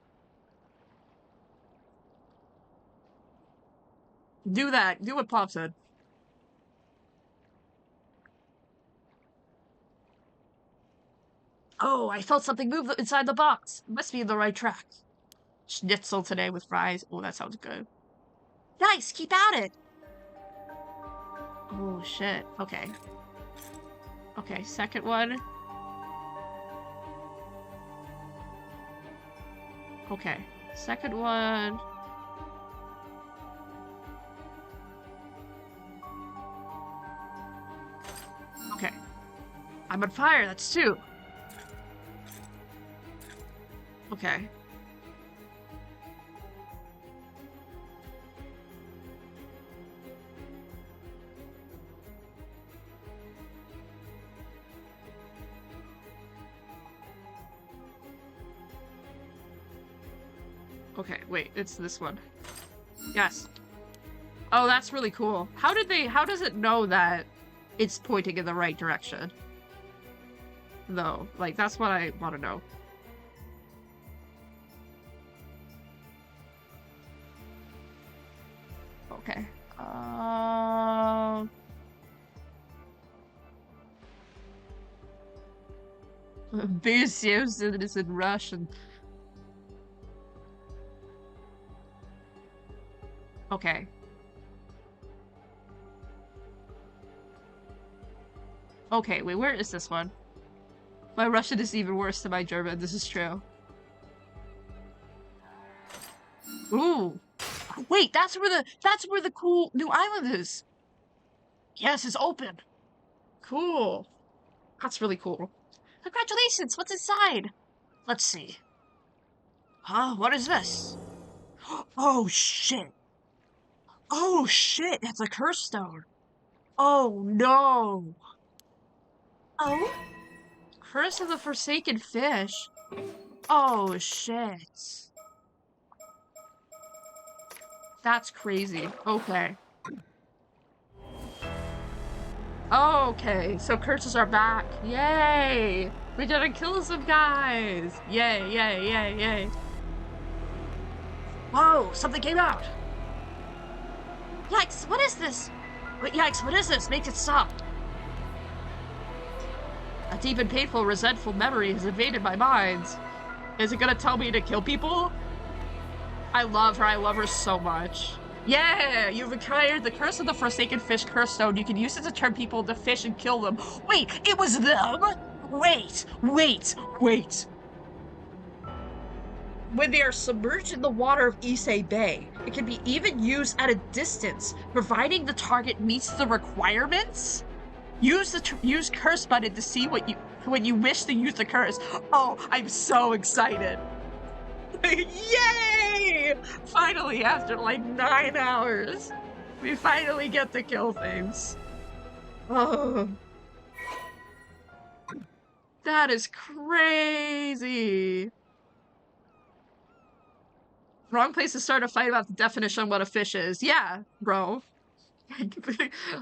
Do that. Do what Pop said. Oh, I felt something move inside the box. Must be in the right track. Schnitzel today with fries. Oh, that sounds good. Nice, keep at it. Oh, shit. Okay. Okay, second one. Okay, second one. Okay. I'm on fire, that's two. Okay. Okay, wait, it's this one. Yes. Oh, that's really cool. How does it know that it's pointing in the right direction? Though, like, that's what I want to know. Okay. Besios is in Russian. Okay. Okay, wait, where is this one? My Russian is even worse than my German, this is true. Ooh. Wait, that's where the cool new island is. Yes, it's open. Cool. That's really cool. Congratulations, what's inside? Let's see. Huh? What is this? Oh, shit. Oh, shit, that's a curse stone. Oh, no. Oh? Curse of the Forsaken Fish. Oh, shit. That's crazy. Okay. Okay, so curses are back. Yay! We gotta kill some guys! Yay, yay, yay, yay. Whoa, something came out. Yikes, what is this? Wait, yikes, what is this? Make it stop. A deep and painful, resentful memory has invaded my mind. Is it gonna tell me to kill people? I love her so much. Yeah, you've acquired the Curse of the Forsaken Fish Curse Stone. You can use it to turn people into fish and kill them. Wait, it was them? Wait. When they are submerged in the water of Issei Bay, it can be even used at a distance, providing the target meets the requirements. Use the curse button to see when you wish to use the curse. Oh, I'm so excited. Yay! Finally, after like 9 hours, we finally get to kill things. Oh, that is crazy. Wrong place to start a fight about the definition of what a fish is. Yeah, bro.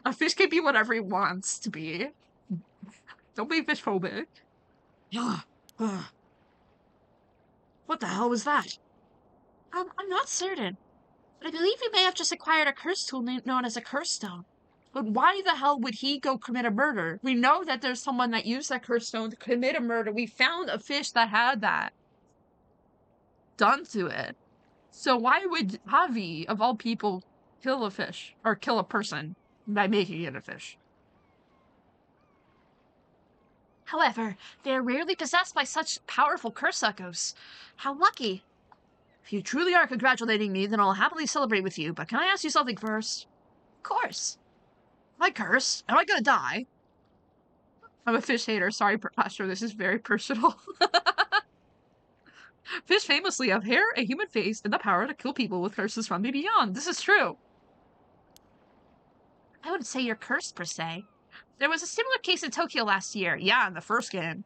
A fish can be whatever he wants to be. Don't be fish phobic. What the hell was that? I'm not certain, but I believe we may have just acquired a curse tool known as a curse stone. But why the hell would he go commit a murder? We know that there's someone that used that curse stone to commit a murder. We found a fish that had that done to it. So why would Javi, of all people, kill a fish or kill a person by making it a fish? However, they are rarely possessed by such powerful curse echoes. How lucky! If you truly are congratulating me, then I'll happily celebrate with you, but can I ask you something first? Of course. If I curse, am I gonna die? I'm a fish hater. Sorry, Pastor, this is very personal. Fish famously have hair, a human face, and the power to kill people with curses from the beyond. This is true. I wouldn't say you're cursed, per se. There was a similar case in Tokyo last year. Yeah, in the first game.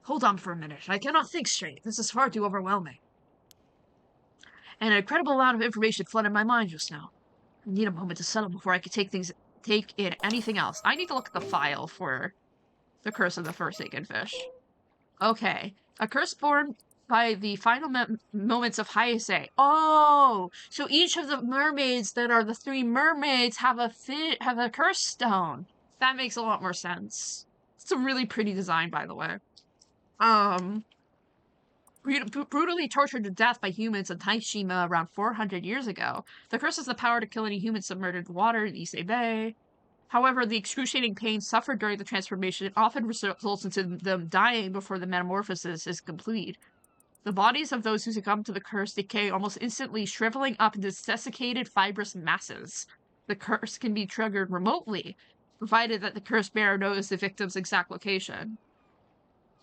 Hold on for a minute. I cannot think straight. This is far too overwhelming. An incredible amount of information flooded my mind just now. I need a moment to settle before I could take in anything else. I need to look at the file for the Curse of the Forsaken Fish. Okay. A curse born by the final moments of Hyase. Oh, so each of the mermaids that are the 3 mermaids have a curse stone. That makes a lot more sense. It's a really pretty design, by the way. Brutally tortured to death by humans in Taishima around 400 years ago. The curse has the power to kill any human submerged in water in Ise Bay. However, the excruciating pain suffered during the transformation often results into them dying before the metamorphosis is complete. The bodies of those who succumb to the curse decay almost instantly, shriveling up into desiccated fibrous masses. The curse can be triggered remotely, provided that the curse bearer knows the victim's exact location.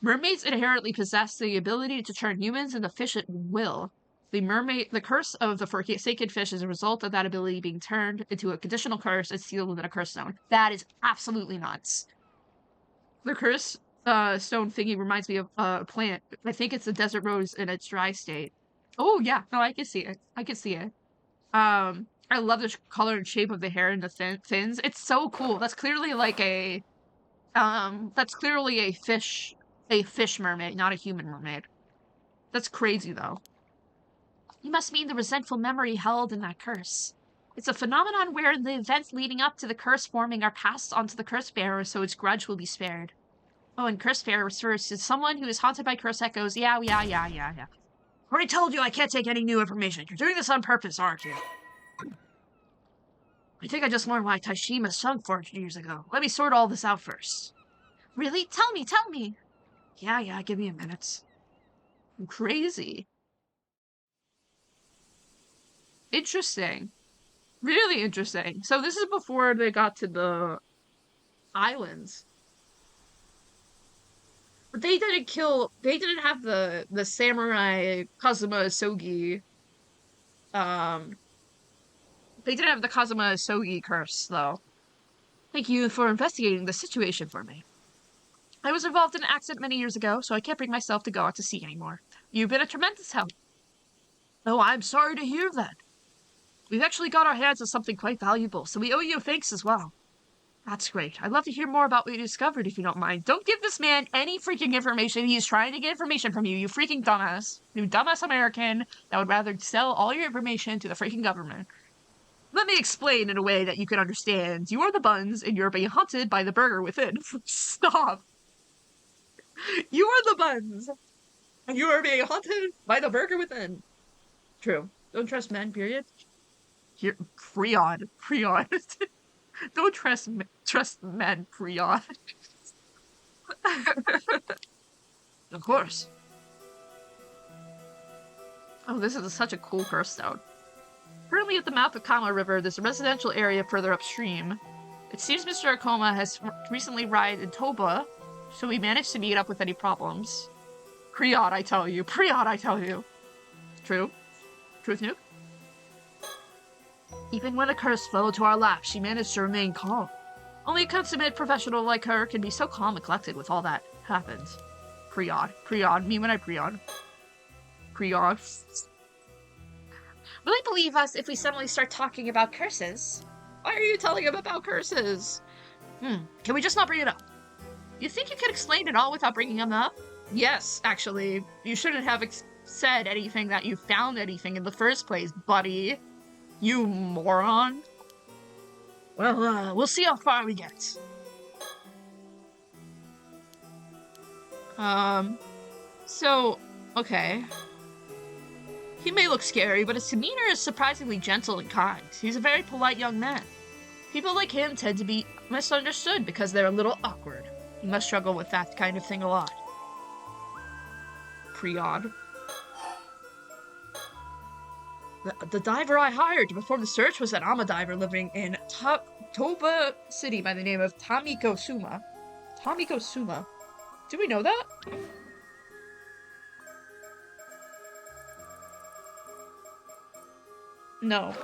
Mermaids inherently possess the ability to turn humans into fish at will. The curse of the forsaken fish is a result of that ability being turned into a conditional curse and sealed within a curse stone. That is absolutely nuts. The curse stone thingy reminds me of a plant. I think it's a desert rose in its dry state. Oh yeah, no, I can see it. I can see it. I love the color and shape of the hair and the fins. It's so cool. That's clearly like a fish mermaid, not a human mermaid. That's crazy, though. You must mean the resentful memory held in that curse. It's a phenomenon where the events leading up to the curse forming are passed on to the curse bearer, so its grudge will be spared. Oh, and curse bearer refers to someone who is haunted by curse echoes. Yeah. Already told you I can't take any new information. You're doing this on purpose, aren't you? I think I just learned why Taishima sunk 400 years ago. Let me sort all this out first. Really? Tell me. Yeah, give me a minute. I'm crazy. Interesting. Really interesting. So this is before they got to the islands. But they didn't have the samurai Kazuma Sogi. They didn't have the Kazuma Sogi curse, though. Thank you for investigating the situation for me. I was involved in an accident many years ago, so I can't bring myself to go out to sea anymore. You've been a tremendous help. Oh, I'm sorry to hear that. We've actually got our hands on something quite valuable, so we owe you thanks as well. That's great. I'd love to hear more about what you discovered, if you don't mind. Don't give this man any freaking information. He's trying to get information from you, you freaking dumbass. You dumbass American that would rather sell all your information to the freaking government. Let me explain in a way that you can understand. You are the buns, and you're being haunted by the burger within. Stop. You are the buns, and you are being haunted by the burger within. True. Don't trust men, period. Here, Freon. Don't trust men, Freon. Of course. Oh, this is such a cool curse stone. Currently at the mouth of Kama River, there's a residential area further upstream. It seems Mr. Akoma has recently arrived in Toba, so we managed to meet up with any problems. Priod, I tell you. True. Truth nuke? Even when the curse fell to our lap, she managed to remain calm. Only a consummate professional like her can be so calm and collected with all that happens. Priod. Priod. Me when I priod. Priod. Will he believe us if we suddenly start talking about curses? Why are you telling him about curses? Can we just not bring it up? You think you could explain it all without bringing them up? Yes, actually. You shouldn't have said anything that you found anything in the first place, buddy. You moron. Well, we'll see how far we get. So, okay. He may look scary, but his demeanor is surprisingly gentle and kind. He's a very polite young man. People like him tend to be misunderstood because they're a little awkward. He must struggle with that kind of thing a lot. Priod. The diver I hired to perform the search was an Ama diver living in Toba City by the name of Tamiko Suma. Tamiko Suma. Do we know that? No.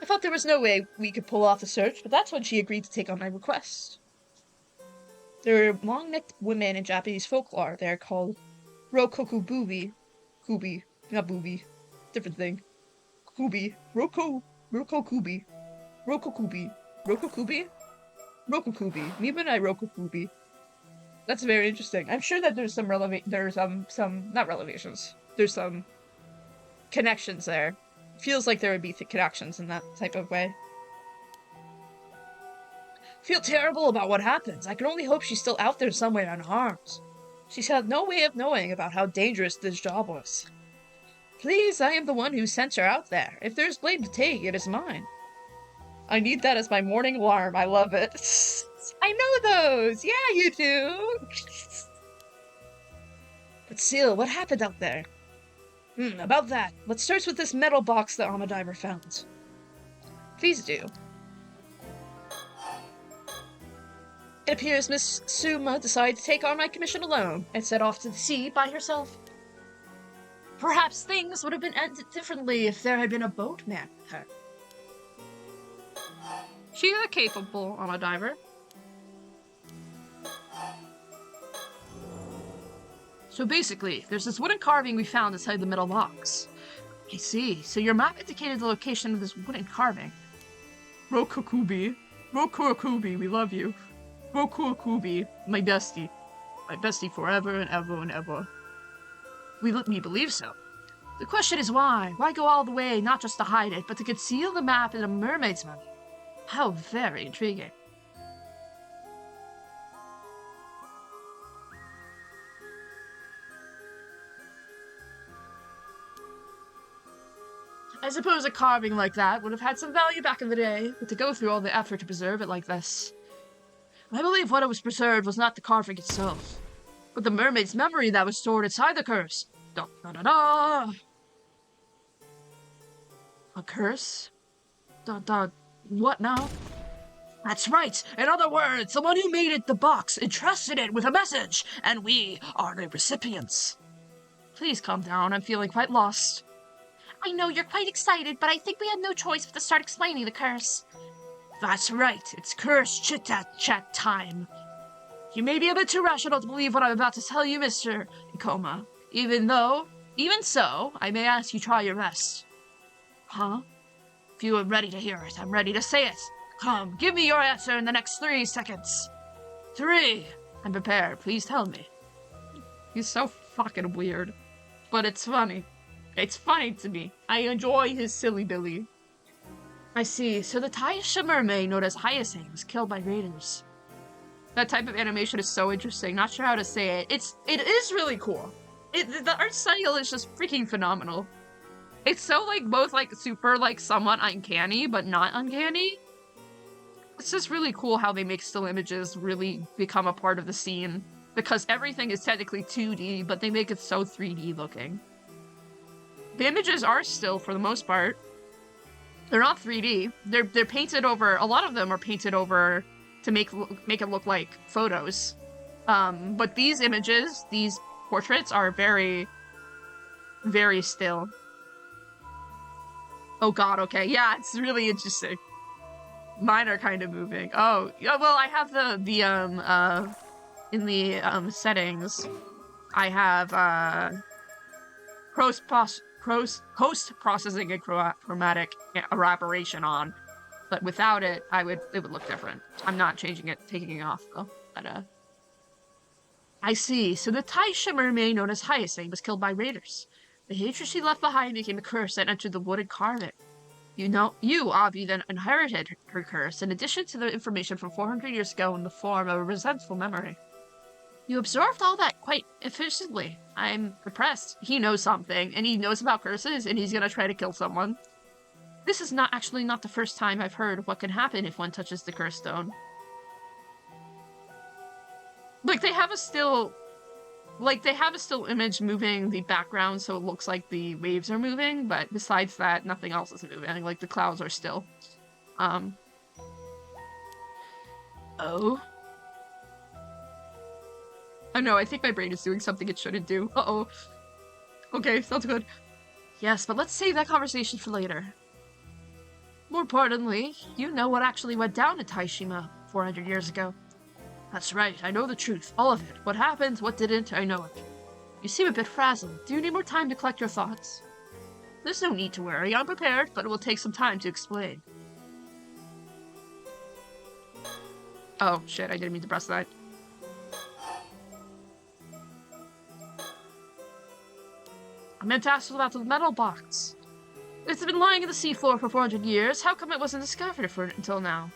I thought there was no way we could pull off the search, but that's when she agreed to take on my request. There are long-necked women in Japanese folklore. They're called Rokokububi. Kubi. Not booby. Different thing. Kubi. Rokokubi. Rokokubi. Rokokubi? Rokokubi. Me and I Rokokubi. That's very interesting. I'm sure that there's some not relevations. There's some connections there. Feels like there would be connections in that type of way. Feel terrible about what happens. I can only hope she's still out there somewhere unharmed. She's had no way of knowing about how dangerous this job was. Please, I am the one who sent her out there. If there's blame to take, it is mine. I need that as my morning alarm. I love it. I know those! Yeah, you do! But still, what happened out there? About that. Let's start with this metal box that Amadiver found. Please do. It appears Miss Suma decided to take on my commission alone and set off to the sea by herself. Perhaps things would have been ended differently if there had been a boatman with her. She's a capable Amadiver. So basically, there's this wooden carving we found inside the metal box. I see. So your map indicated the location of this wooden carving. Rokokubi. Rokokubi, we love you. Rokokubi, my bestie. My bestie forever and ever and ever. We believe so. The question is why? Why go all the way, not just to hide it, but to conceal the map in a mermaid's mummy? How very intriguing. I suppose a carving like that would have had some value back in the day, but to go through all the effort to preserve it like this. I believe what was preserved was not the carving itself, but the mermaid's memory that was stored inside the curse. Da da da da! A curse? What now? That's right! In other words, the one who made it the box entrusted it with a message, and we are the recipients. Please calm down, I'm feeling quite lost. I know you're quite excited, but I think we had no choice but to start explaining the curse. That's right, it's curse chit-chat time. You may be a bit too rational to believe what I'm about to tell you, Mr. Ikoma. Even so, I may ask you try your best. Huh? If you are ready to hear it, I'm ready to say it. Come, give me your answer in the next 3 seconds. 3. I'm prepared, please tell me. He's so fucking weird. But it's funny. It's funny to me. I enjoy his silly Billy. I see. So the Taisha mermaid known as Hyacin was killed by raiders. That type of animation is so interesting. Not sure how to say it. It is really cool. The art style is just freaking phenomenal. It's so both super somewhat uncanny, but not uncanny. It's just really cool how they make still images really become a part of the scene. Because everything is technically 2D, but they make it so 3D looking. The images are still, for the most part. They're not 3D. They're painted over. A lot of them are painted over to make it look like photos. But these images, these portraits, are very, very still. Oh god, okay. Yeah, it's really interesting. Mine are kind of moving. Oh, yeah, well, I have in the settings, I have post-processing and chromatic aberration on, but without it, it would look different. I'm not changing it, taking it off though. But I see. So the Taisha mermaid known as Hyacin was killed by raiders. The hatred she left behind became a curse that entered the wooded carving. You, Avi, then inherited her curse, in addition to the information from 400 years ago in the form of a resentful memory. You absorbed all that quite efficiently. I'm impressed. He knows something, and he knows about curses, and he's gonna try to kill someone. This is not the first time I've heard of what can happen if one touches the curse stone. Like, they have a still image moving the background so it looks like the waves are moving, but besides that, nothing else is moving. Like, the clouds are still. Oh. Oh no, I think my brain is doing something it shouldn't do. Uh-oh. Okay, sounds good. Yes, but let's save that conversation for later. More importantly, you know what actually went down in Taishima 400 years ago. That's right, I know the truth, all of it. What happened, what didn't, I know it. You seem a bit frazzled. Do you need more time to collect your thoughts? There's no need to worry, I'm prepared, but it will take some time to explain. Oh, shit, I didn't mean to press that. I meant to ask about the metal box. It's been lying in the seafloor for 400 years. How come it wasn't discovered until now?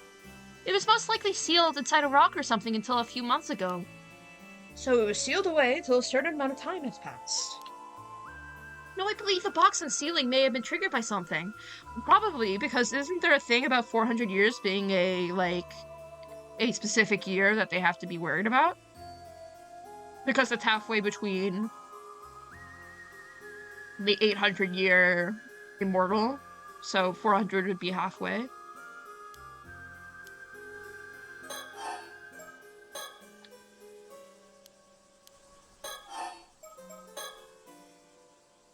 It was most likely sealed inside a rock or something until a few months ago. So it was sealed away until a certain amount of time has passed. No, I believe the box and sealing may have been triggered by something. Probably, because isn't there a thing about 400 years being a specific year that they have to be worried about? Because it's halfway between the 800-year immortal, so 400 would be halfway.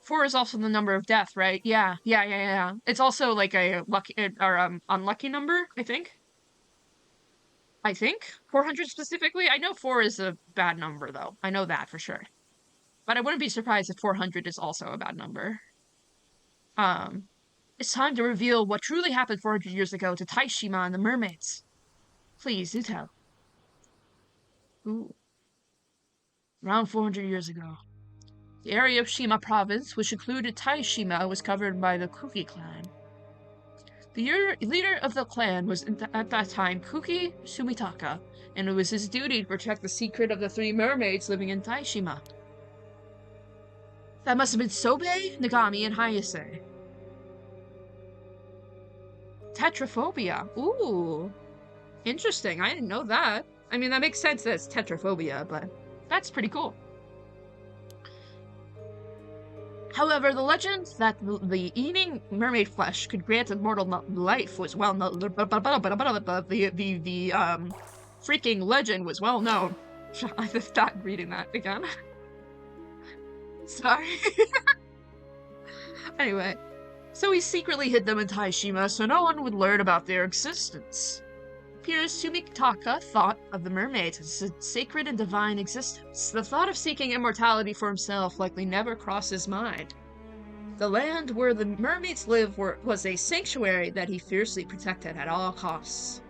Four is also the number of death, right? Yeah. It's also like a lucky or unlucky number, I think. 400 specifically. I know 4 is a bad number though. I know that for sure. But I wouldn't be surprised if 400 is also a bad number. It's time to reveal what truly happened 400 years ago to Taishima and the mermaids. Please do tell. Ooh. Around 400 years ago. The area of Shima province, which included Taishima, was covered by the Kuki clan. The leader of the clan was at that time Kuki Sumitaka, and it was his duty to protect the secret of the 3 mermaids living in Taishima. That must have been Sobe, Nagami, and Hayase. Tetraphobia. Ooh. Interesting. I didn't know that. I mean, that makes sense that it's tetraphobia, but that's pretty cool. However, the legend that the eating mermaid flesh could grant immortal life was well known. The freaking legend was well known. I just stopped reading that again. Sorry. Anyway, so he secretly hid them in Taishima so no one would learn about their existence. Appears Sumitaka thought of the mermaids as a sacred and divine existence. The thought of seeking immortality for himself likely never crossed his mind. The land where the mermaids live was a sanctuary that he fiercely protected at all costs.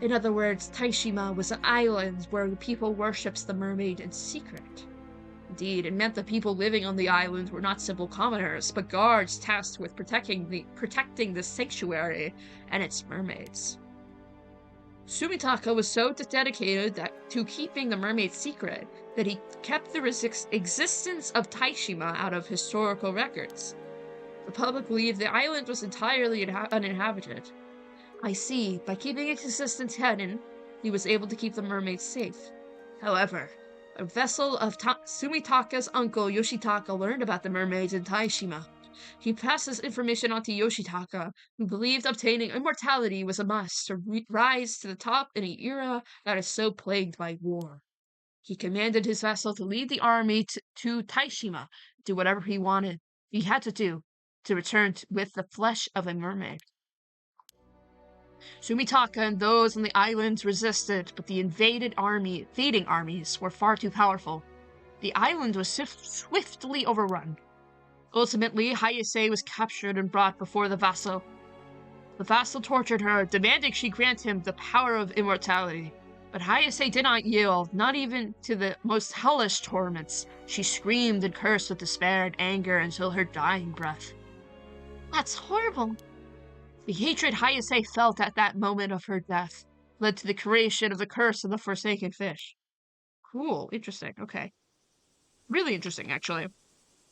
In other words, Taishima was an island where the people worships the mermaid in secret. Indeed, it meant the people living on the island were not simple commoners, but guards tasked with protecting the sanctuary and its mermaids. Sumitaka was so dedicated to keeping the mermaid's secret that he kept the existence of Taishima out of historical records. The public believed the island was entirely uninhabited. I see, by keeping its existence hidden, he was able to keep the mermaids safe. However, a vessel of Sumitaka's uncle Yoshitaka learned about the mermaids in Taishima. He passed this information on to Yoshitaka, who believed obtaining immortality was a must to rise to the top in an era that is so plagued by war. He commanded his vessel to lead the army to Taishima, do whatever he had to do, to return with the flesh of a mermaid. Sumitaka and those on the islands resisted, but the invading armies were far too powerful. The island was swiftly overrun. Ultimately, Hayase was captured and brought before the vassal. The vassal tortured her, demanding she grant him the power of immortality. But Hayase did not yield, not even to the most hellish torments. She screamed and cursed with despair and anger until her dying breath. That's horrible. The hatred Hayase felt at that moment of her death led to the creation of the curse of the Forsaken Fish. Cool, interesting, okay. Really interesting, actually.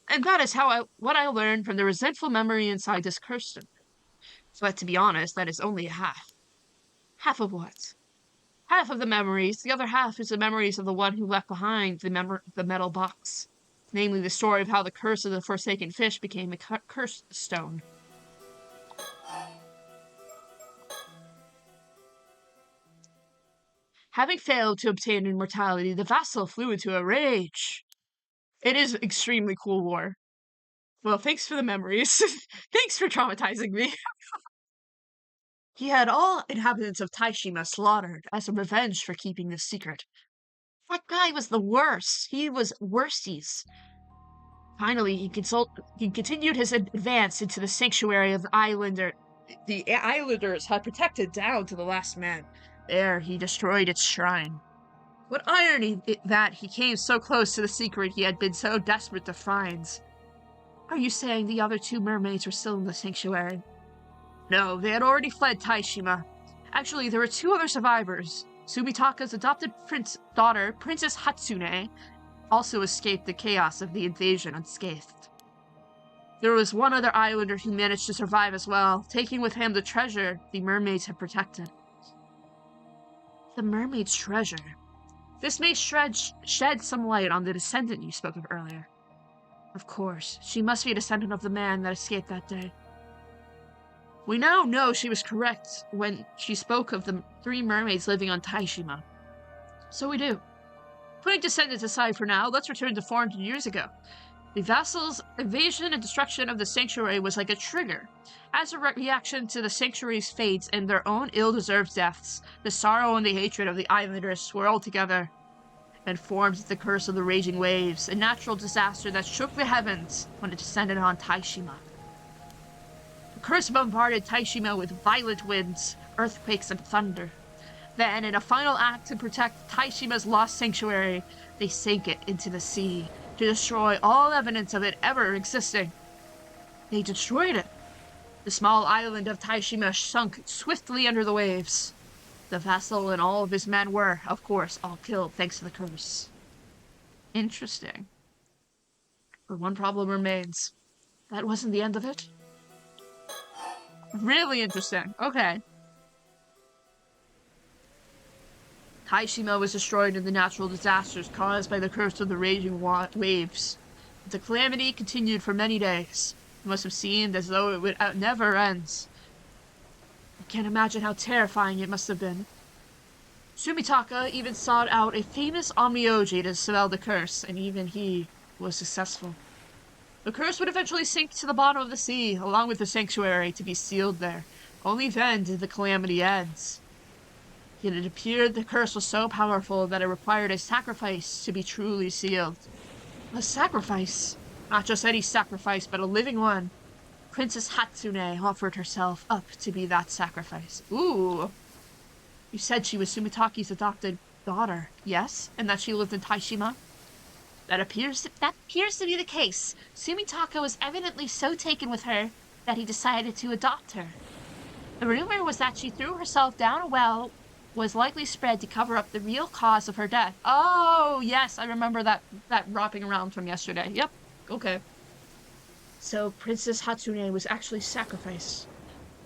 And that is what I learned from the resentful memory inside this cursed stone. But to be honest, that is only half. Half of what? Half of the memories. The other half is the memories of the one who left behind the metal box. Namely, the story of how the curse of the Forsaken Fish became a cursed stone. Having failed to obtain immortality, the vassal flew into a rage. It is extremely cool lore. Well, thanks for the memories. Thanks for traumatizing me. He had all inhabitants of Taishima slaughtered as a revenge for keeping this secret. That guy was the worst. He was worsties. Finally, he continued his advance into the sanctuary of the islanders had protected down to the last man. There, he destroyed its shrine. What irony that he came so close to the secret he had been so desperate to find. Are you saying the other two mermaids were still in the sanctuary? No, they had already fled Taishima. Actually, there were two other survivors. Sumitaka's adopted daughter, Princess Hatsune, also escaped the chaos of the invasion unscathed. There was one other islander who managed to survive as well, taking with him the treasure the mermaids had protected. The mermaid's treasure. This may shed some light on the descendant you spoke of earlier. Of course, she must be a descendant of the man that escaped that day. We now know she was correct when she spoke of the 3 mermaids living on Taishima. So we do. Putting descendants aside for now, let's return to 400 years ago. The vassal's invasion and destruction of the sanctuary was like a trigger. As a reaction to the sanctuary's fates and their own ill-deserved deaths, the sorrow and the hatred of the islanders swirled together and formed the curse of the raging waves, a natural disaster that shook the heavens when it descended on Taishima. The curse bombarded Taishima with violent winds, earthquakes, and thunder. Then, in a final act to protect Taishima's lost sanctuary, they sank it into the sea to destroy all evidence of it ever existing. They destroyed it. The small island of Taishima sunk swiftly under the waves. The vassal and all of his men were, of course, all killed thanks to the curse. Interesting. But one problem remains. That wasn't the end of it. Really interesting. Okay. Taishima was destroyed in the natural disasters caused by the curse of the raging waves. The calamity continued for many days. It must have seemed as though it would never end. I can't imagine how terrifying it must have been. Sumitaka even sought out a famous onmyoji to dispel the curse, and even he was successful. The curse would eventually sink to the bottom of the sea, along with the sanctuary, to be sealed there. Only then did the calamity end. Yet it appeared the curse was so powerful that it required a sacrifice to be truly sealed. A sacrifice? Not just any sacrifice, but a living one. Princess Hatsune offered herself up to be that sacrifice. Ooh. You said she was Sumitaki's adopted daughter, yes? And that she lived in Taishima? That appears to be the case. Sumitaka was evidently so taken with her that he decided to adopt her. The rumor was that she threw herself down a well was likely spread to cover up the real cause of her death. Oh, yes, I remember that wrapping around from yesterday. Yep, okay. So Princess Hatsune was actually sacrificed.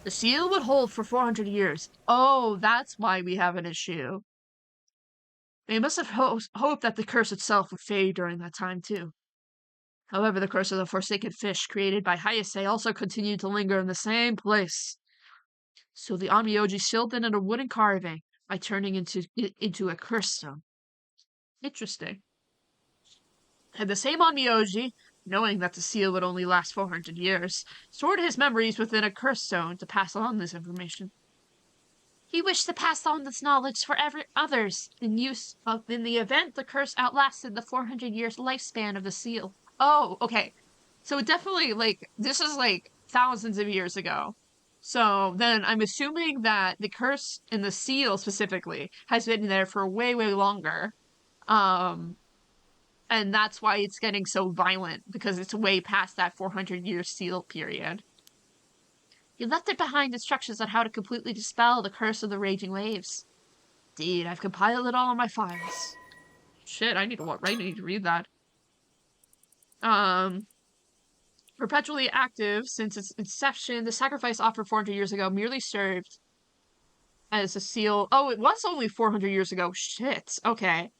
The seal would hold for 400 years. Oh, that's why we have an issue. They must have hoped that the curse itself would fade during that time, too. However, the curse of the Forsaken Fish created by Hayase also continued to linger in the same place. So the onmyoji sealed it in a wooden carving by turning into a curse stone. Interesting. And the same onmyoji, knowing that the seal would only last 400 years, stored his memories within a curse stone to pass on this information. He wished to pass on this knowledge for others in the event the curse outlasted the 400 years lifespan of the seal. Oh, okay. So it definitely, like, this is, like, thousands of years ago. So then I'm assuming that the curse in the seal specifically has been there for way, way longer. Um, and that's why it's getting so violent, because it's way past that 400-year seal period. He left it behind instructions on how to completely dispel the curse of the raging waves. Indeed, I've compiled it all in my files. Shit, I need to read that. Perpetually active since its inception, the sacrifice offered 400 years ago merely served as a seal. Oh, it was only 400 years ago. Shit. Okay.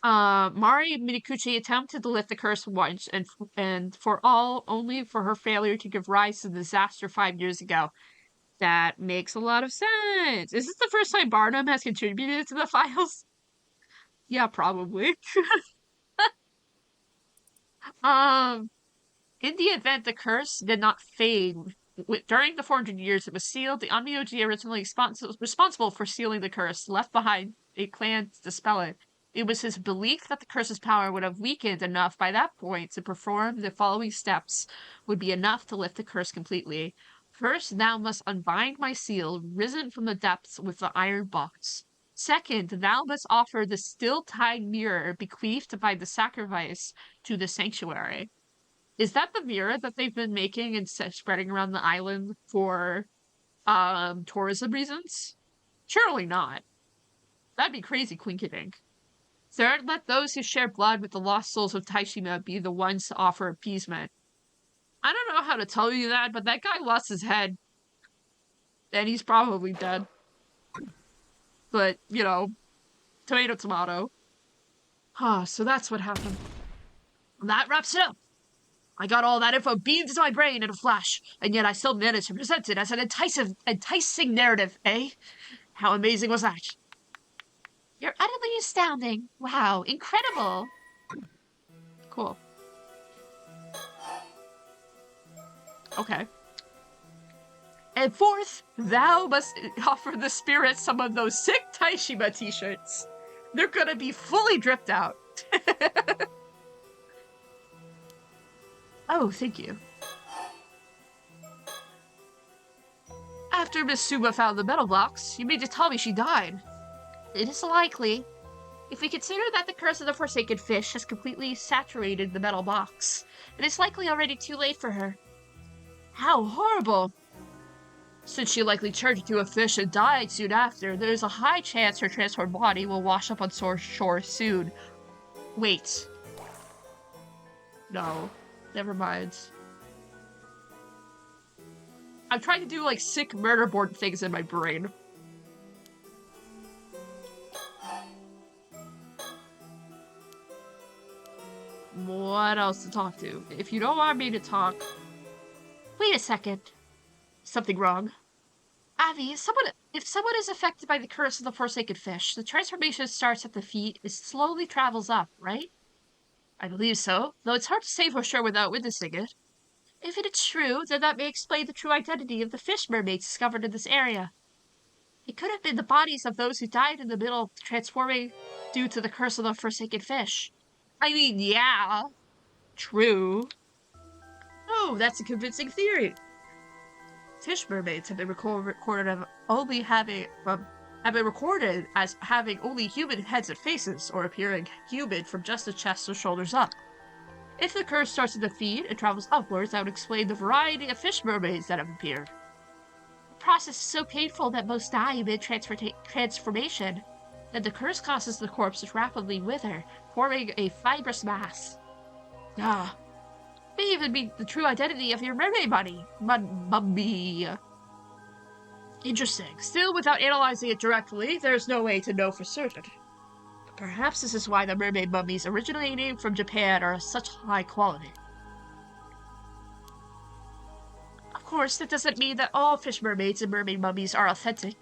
Mari Minikuchi attempted to lift the curse once, and for all, only for her failure to give rise to the disaster 5 years ago. That makes a lot of sense. Is this the first time Barnum has contributed to the files? Yeah, probably. Um, in the event the curse did not fade during the 400 years it was sealed, the Onmyoji originally responsible for sealing the curse left behind a plan to dispel it. It was his belief that the curse's power would have weakened enough by that point to perform the following steps would be enough to lift the curse completely. First, thou must unbind my seal, risen from the depths with the iron box. Second, thou must offer the still-tied mirror bequeathed by the sacrifice to the sanctuary. Is that the mirror that they've been making and spreading around the island for tourism reasons? Surely not. That'd be crazy quinkydink. Third, let those who share blood with the lost souls of Taishima be the ones to offer appeasement. I don't know how to tell you that, but that guy lost his head. And he's probably dead. But, you know, tomato tomato. Ah, so that's what happened. That wraps it up. I got all that info beamed into my brain in a flash, and yet I still managed to present it as an enticing narrative, eh? How amazing was that? You're utterly astounding. Wow, incredible. Cool. Okay. And fourth, thou must offer the spirits some of those sick Taishima t-shirts. They're gonna be fully dripped out. Oh, thank you. After Miss Suba found the metal blocks, you mean to tell me she died? It is likely. If we consider that the curse of the Forsaken Fish has completely saturated the metal box, it is likely already too late for her. How horrible! Since she likely turned into a fish and died soon after, there is a high chance her transformed body will wash up on shore soon. Wait. No. Never mind. I'm trying to do, like, sick murder board things in my brain. What else to talk to? If you don't want me to talk... Wait a second. Something wrong? Avi, if someone is affected by the curse of the Forsaken Fish, the transformation starts at the feet and slowly travels up, right? I believe so, though it's hard to say for sure without witnessing it. If it is true, then that may explain the true identity of the fish mermaids discovered in this area. It could have been the bodies of those who died in the middle transforming due to the curse of the Forsaken Fish. I mean, yeah. True. Oh, that's a convincing theory. Fish mermaids have been recorded as having only human heads and faces, or appearing human from just the chest or shoulders up. If the curse starts at the feet and travels upwards, that would explain the variety of fish mermaids that have appeared. The process is so painful that most die mid transformation, and the curse causes the corpse to rapidly wither, forming a fibrous mass. Ah. May even be the true identity of your mermaid mummy. Interesting. Still, without analyzing it directly, there's no way to know for certain. Perhaps this is why the mermaid mummies originating from Japan are of such high quality. Of course, that doesn't mean that all fish mermaids and mermaid mummies are authentic,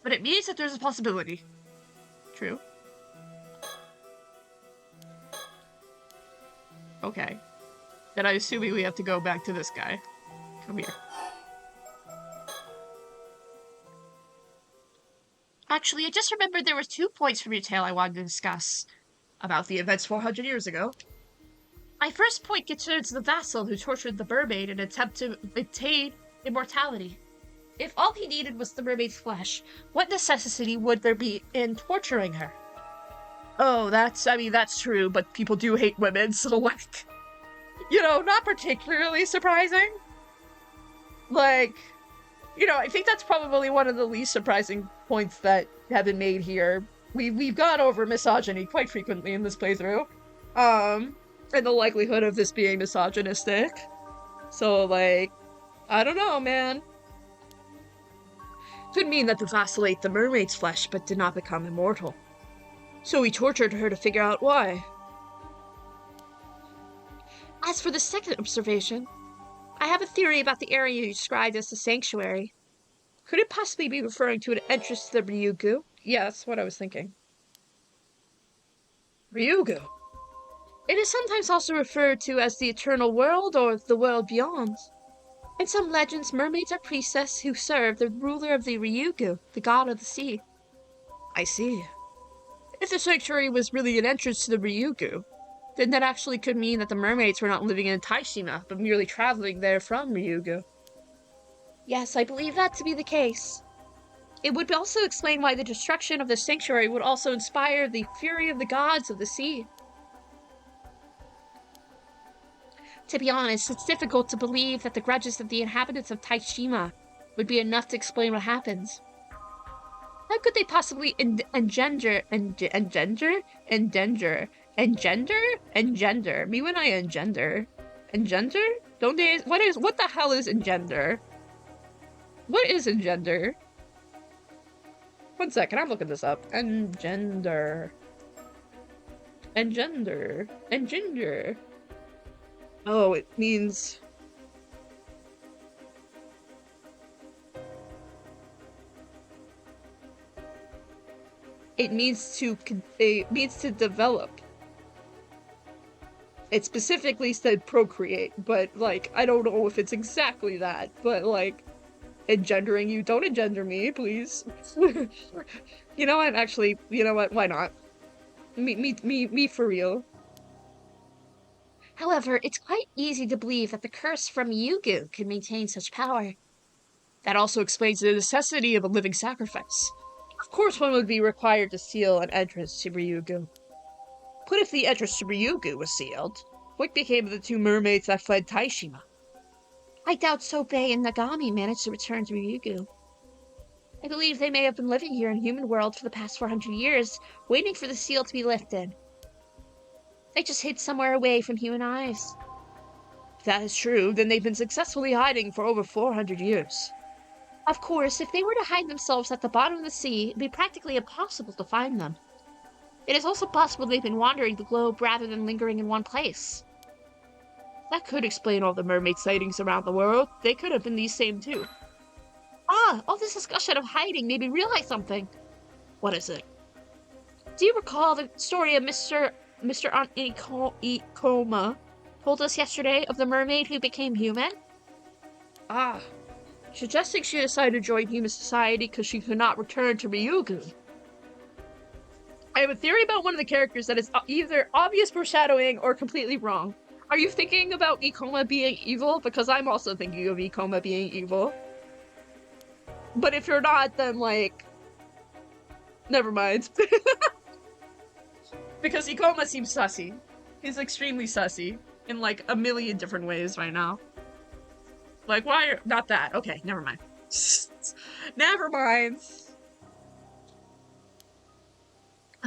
but it means that there's a possibility. True. Okay. Then I'm assuming we have to go back to this guy. Come here. Actually, I just remembered there were 2 points from your tale I wanted to discuss. About the events 400 years ago. My first point concerns the vassal who tortured the mermaid in an attempt to obtain immortality. If all he needed was the mermaid's flesh, what necessity would there be in torturing her? Oh, that's true, but people do hate women, so, like, not particularly surprising. Like, I think that's probably one of the least surprising points that have been made here. We've gone over misogyny quite frequently in this playthrough. And the likelihood of this being misogynistic. So, like, I don't know, man. Could mean that the vassal ate the mermaid's flesh but did not become immortal. So he tortured her to figure out why. As for the second observation, I have a theory about the area you described as the sanctuary. Could it possibly be referring to an entrance to the Ryugu? Yeah, that's what I was thinking. Ryugu. It is sometimes also referred to as the eternal world or the world beyond. In some legends, mermaids are priestesses who serve the ruler of the Ryugu, the god of the sea. I see. If the sanctuary was really an entrance to the Ryugu, then that actually could mean that the mermaids were not living in Taishima, but merely traveling there from Ryugu. Yes, I believe that to be the case. It would also explain why the destruction of the sanctuary would also inspire the fury of the gods of the sea. To be honest, it's difficult to believe that the grudges of the inhabitants of Taishima would be enough to explain what happens. How could they possibly engender? Me when I engender? Engender? Don't they? What the hell is engender? What is engender? 1 second, I'm looking this up. Engender. Oh, it means... It means to develop. It specifically said procreate, but, like, I don't know if it's exactly that, but, like, engendering you. Don't engender me, please. You know what? Actually, you know what? Why not? Me for real. However, it's quite easy to believe that the curse from Yugu can maintain such power. That also explains the necessity of a living sacrifice. Of course one would be required to seal an entrance to Ryugu. But if the entrance to Ryugu was sealed, what became of the 2 mermaids that fled Taishima? I doubt Sobe and Nagami managed to return to Ryugu. I believe they may have been living here in human world for the past 400 years, waiting for the seal to be lifted. They just hid somewhere away from human eyes. If that is true, then they've been successfully hiding for over 400 years. Of course, if they were to hide themselves at the bottom of the sea, it'd be practically impossible to find them. It is also possible they've been wandering the globe rather than lingering in one place. That could explain all the mermaid sightings around the world. They could have been these same too. All this discussion of hiding made me realize something. What is it? Do you recall the story of Mr. Ikoma told us yesterday of the mermaid who became human? Suggesting she decided to join human society because she could not return to Ryugu. I have a theory about one of the characters that is either obvious foreshadowing or completely wrong. Are you thinking about Ikoma being evil? Because I'm also thinking of Ikoma being evil. But if you're not, then, like... Never mind. Because Ikoma seems sussy. He's extremely sussy. In, like, a million different ways right now. Like, why? Not that. Okay, never mind. Never mind.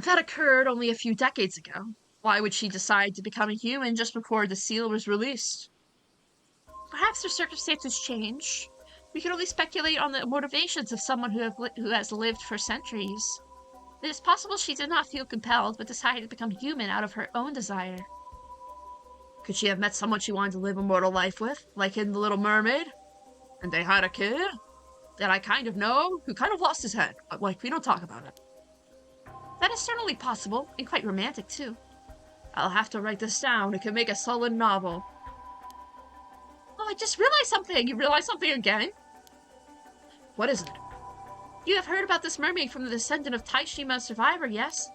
That occurred only a few decades ago. Why would she decide to become a human just before the seal was released? Perhaps her circumstances change. We can only speculate on the motivations of someone who has lived for centuries. It is possible she did not feel compelled, but decided to become human out of her own desire. Could she have met someone she wanted to live a mortal life with, like in The Little Mermaid? And they had a kid that I kind of know, who kind of lost his head, but, like, we don't talk about it. That is certainly possible, and quite romantic, too. I'll have to write this down. It could make a solid novel. Oh, I just realized something! You realized something again? What is it? You have heard about this mermaid from the descendant of Taishima survivor, yes?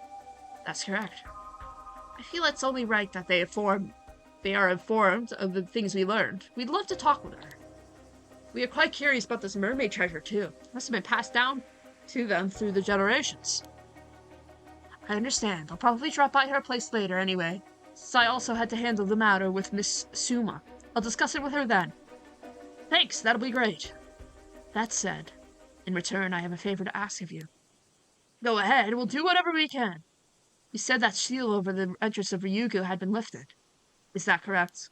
That's correct. I feel it's only right that they are informed of the things we learned. We'd love to talk with her. We are quite curious about this mermaid treasure, too. It must have been passed down to them through the generations. I understand. I'll probably drop by her place later anyway, since I also had to handle the matter with Miss Suma. I'll discuss it with her then. Thanks, that'll be great. That said, in return, I have a favor to ask of you. Go ahead, we'll do whatever we can. You said that seal over the entrance of Ryugu had been lifted. Is that correct?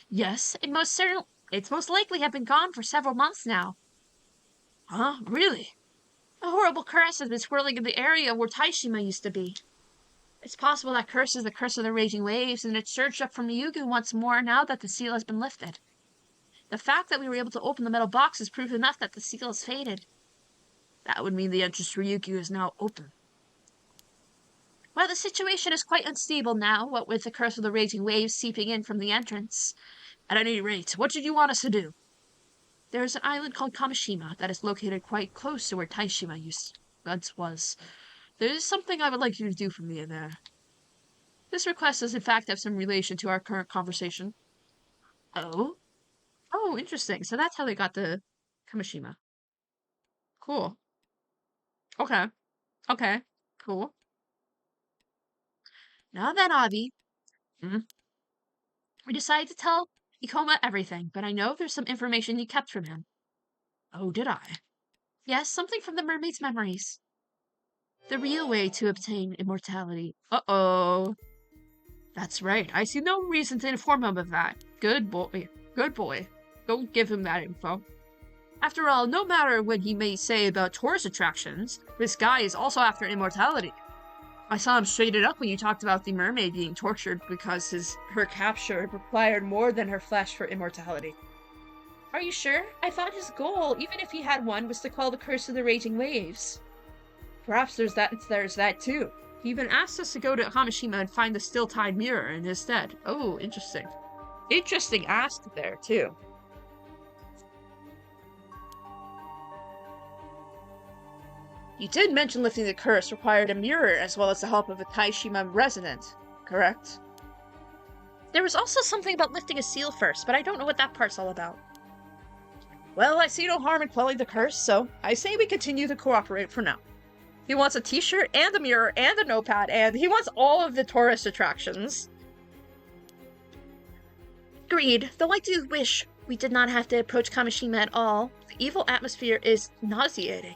Yes, it's most likely have been gone for several months now. Huh? Really? A horrible curse has been swirling in the area where Taishima used to be. It's possible that curse is the curse of the raging waves, and it's surged up from Ryugu once more now that the seal has been lifted. The fact that we were able to open the metal box is proof enough that the seal has faded. That would mean the entrance to Ryugu is now open. Well, the situation is quite unstable now, what with the curse of the raging waves seeping in from the entrance. At any rate, what did you want us to do? There is an island called Kamishima that is located quite close to where Taishima once was. There is something I would like you to do for me there. This request does in fact have some relation to our current conversation. Oh? Oh, interesting. So that's how they got the Kamishima. Cool. Okay. Okay. Cool. Now then, Avi. We decided to tell Ikoma everything, but I know there's some information you kept from him. Oh, did I? Yes, something from the mermaid's memories. The real way to obtain immortality. Uh-oh. That's right. I see no reason to inform him of that. Good boy. Good boy. Don't give him that info. After all, no matter what he may say about tourist attractions, this guy is also after immortality. I saw him straight it up when you talked about the mermaid being tortured because her capture required more than her flesh for immortality. Are you sure? I thought his goal, even if he had one, was to quell the curse of the raging waves. Perhaps there's that too. He even asked us to go to Hamishima and find the still-tied mirror in his stead. Oh, interesting. Interesting ask there, too. You did mention lifting the curse required a mirror as well as the help of a Taishima resident, correct? There was also something about lifting a seal first, but I don't know what that part's all about. Well, I see no harm in quelling the curse, so I say we continue to cooperate for now. He wants a t-shirt and a mirror and a notepad, and he wants all of the tourist attractions. Agreed, though I do wish we did not have to approach Kamishima at all. The evil atmosphere is nauseating.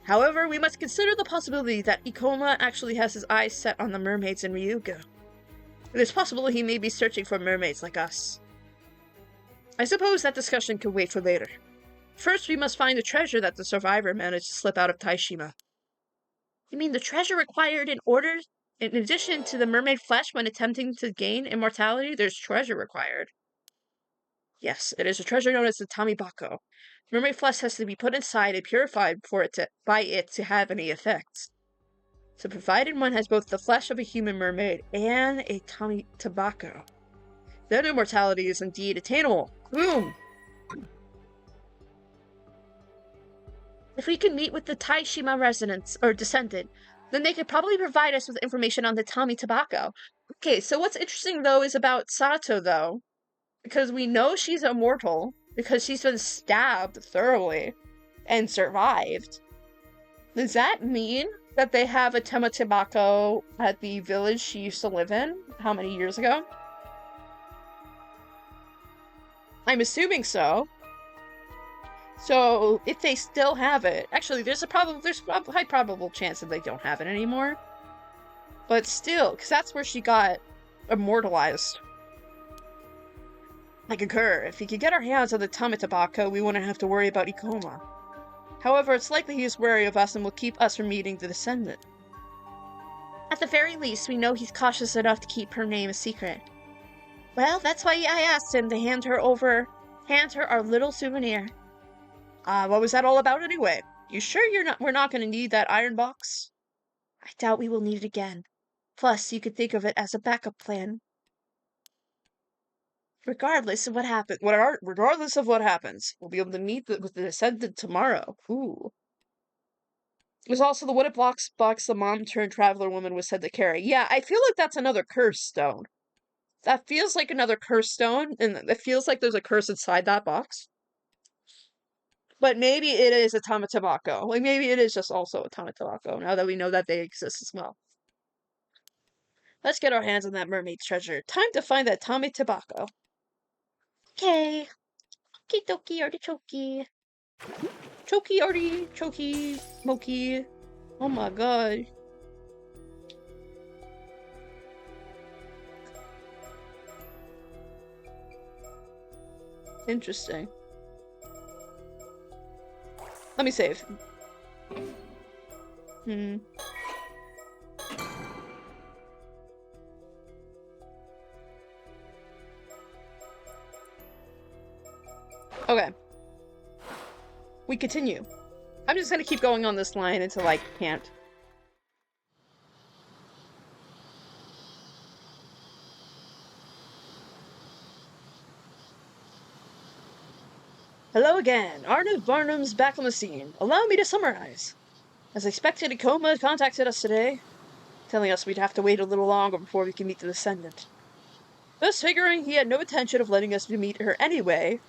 However, we must consider the possibility that Ikoma actually has his eyes set on the mermaids in Ryugu. It is possible he may be searching for mermaids like us. I suppose that discussion can wait for later. First, we must find the treasure that the survivor managed to slip out of Taishima. You mean the treasure required in addition to the mermaid flesh when attempting to gain immortality, there's treasure required? Yes, it is a treasure known as the Tamibako. Mermaid flesh has to be put inside and purified by it to have any effects. So provided one has both the flesh of a human mermaid and a Tamibako, then immortality is indeed attainable. Boom! If we can meet with the Taishima residents, or descendant, then they could probably provide us with information on the Tamibako. Okay, so what's interesting, though, is about Sato, though, because we know she's immortal, because she's been stabbed thoroughly and survived. Does that mean that they have a Tamibako at the village she used to live in? How many years ago? I'm assuming so. So, if they still have it, actually, there's a high probable chance that they don't have it anymore. But still, because that's where she got immortalized. Like a cur, if we could get our hands on the Tamibako, we wouldn't have to worry about Ikoma. However, it's likely he is wary of us and will keep us from meeting the descendant. At the very least, we know he's cautious enough to keep her name a secret. Well, that's why I asked him to hand her our little souvenir. What was that all about anyway? You sure we're not gonna need that iron box? I doubt we will need it again. Plus, you could think of it as a backup plan. Regardless of what happens, regardless of what happens, we'll be able to meet with the Descendant tomorrow. Ooh. There's also the wooded box the mom-turned-traveler woman was said to carry. Yeah, I feel like that's another curse stone. That feels like another curse stone, and it feels like there's a curse inside that box. But maybe it is a Tama Tabako. Like, maybe it is just also a Tama Tabako, now that we know that they exist as well. Let's get our hands on that mermaid's treasure. Time to find that Tama Tabako. Okay. Okie dokie, artichoke. Chokey, arty, chokey, mokey. Oh my god. Interesting. Let me save. Okay. We continue. I'm just gonna keep going on this line until I can't. Hello again. Arnav Barnum's back on the scene. Allow me to summarize. As expected, Ikoma contacted us today, telling us we'd have to wait a little longer before we can meet the Descendant. Thus figuring he had no intention of letting us meet her anyway.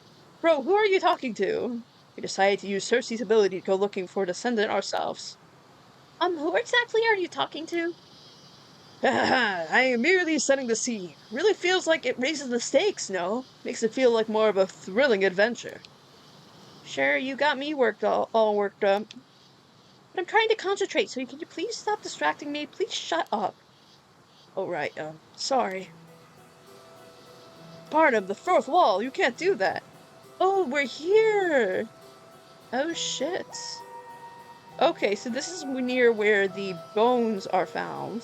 Bro, who are you talking to? We decided to use Cersei's ability to go looking for a Descendant ourselves. Who exactly are you talking to? I am merely setting the scene. Really feels like it raises the stakes, no? Makes it feel like more of a thrilling adventure. Sure, you got me all worked up. But I'm trying to concentrate, so can you please stop distracting me? Please shut up. Oh, right, sorry. Part of the fourth wall, you can't do that. Oh, we're here! Oh, shit. Okay, so this is near where the bones are found.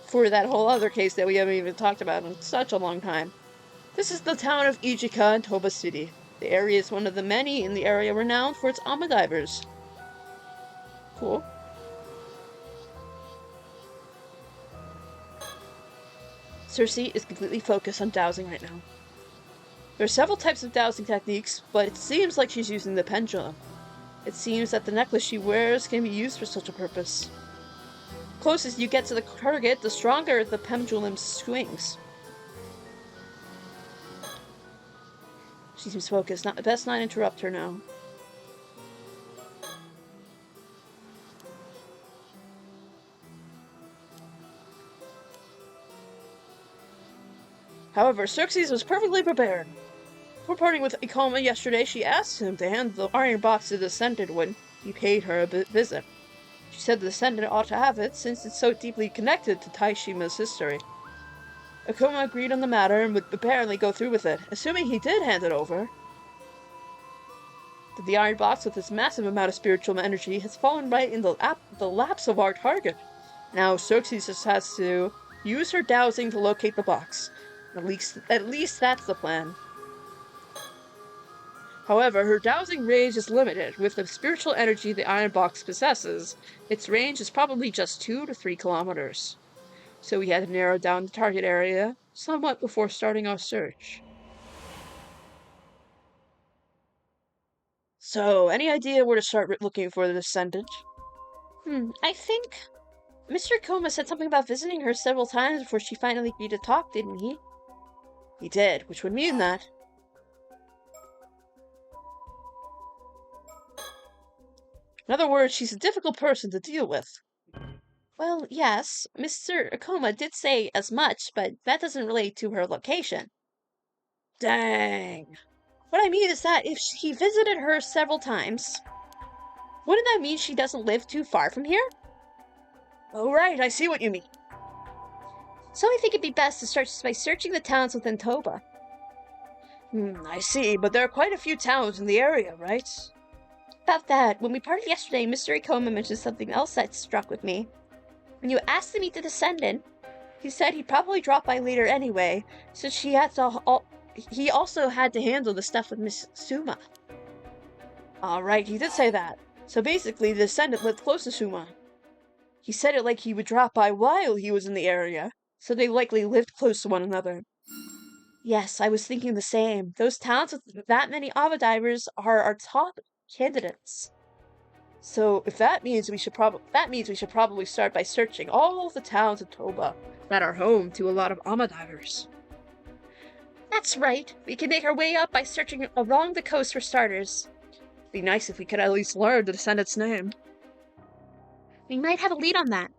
For that whole other case that we haven't even talked about in such a long time. This is the town of Ichika in Toba City. The area is one of the many in the area renowned for its ama divers. Cool. Cersei is completely focused on dowsing right now. There are several types of dowsing techniques, but it seems like she's using the pendulum. It seems that the necklace she wears can be used for such a purpose. The closest you get to the target, the stronger the pendulum swings. She seems focused. Best not interrupt her now. However, Xerxes was perfectly prepared. Before parting with Ikoma yesterday, she asked him to hand the iron box to the Descendant when he paid her a visit. She said the Descendant ought to have it, since it's so deeply connected to Taishima's history. Ikoma agreed on the matter and would apparently go through with it, assuming he did hand it over. The iron box, with its massive amount of spiritual energy, has fallen right in the laps of our target. Now Xerxes just has to use her dowsing to locate the box. At least that's the plan. However, her dowsing range is limited. With the spiritual energy the iron box possesses, its range is probably just 2 to 3 kilometers. So we had to narrow down the target area somewhat before starting our search. So, any idea where to start looking for the Descendant? I think Mr. Koma said something about visiting her several times before she finally agreed to talk, didn't he? He did, which would mean that... In other words, she's a difficult person to deal with. Well, yes, Mr. Akoma did say as much, but that doesn't relate to her location. Dang. What I mean is that if he visited her several times, wouldn't that mean she doesn't live too far from here? Oh, right, I see what you mean. So I think it'd be best to start by searching the towns within Toba. I see, but there are quite a few towns in the area, right? About that, when we parted yesterday, Mr. Ikoma mentioned something else that struck with me. When you asked to meet the Descendant, he said he'd probably drop by later anyway, since he also had to handle the stuff with Miss Suma. Alright, he did say that. So basically, the Descendant lived close to Suma. He said it like he would drop by while he was in the area, so they likely lived close to one another. Yes, I was thinking the same. Those towns with that many Ava divers are our top candidates. So if that means we should probably start by searching all the towns in Toba that are home to a lot of Ama divers. That's right. We can make our way up by searching along the coast for starters. It'd be nice if we could at least learn the descendant's name. We might have a lead on that.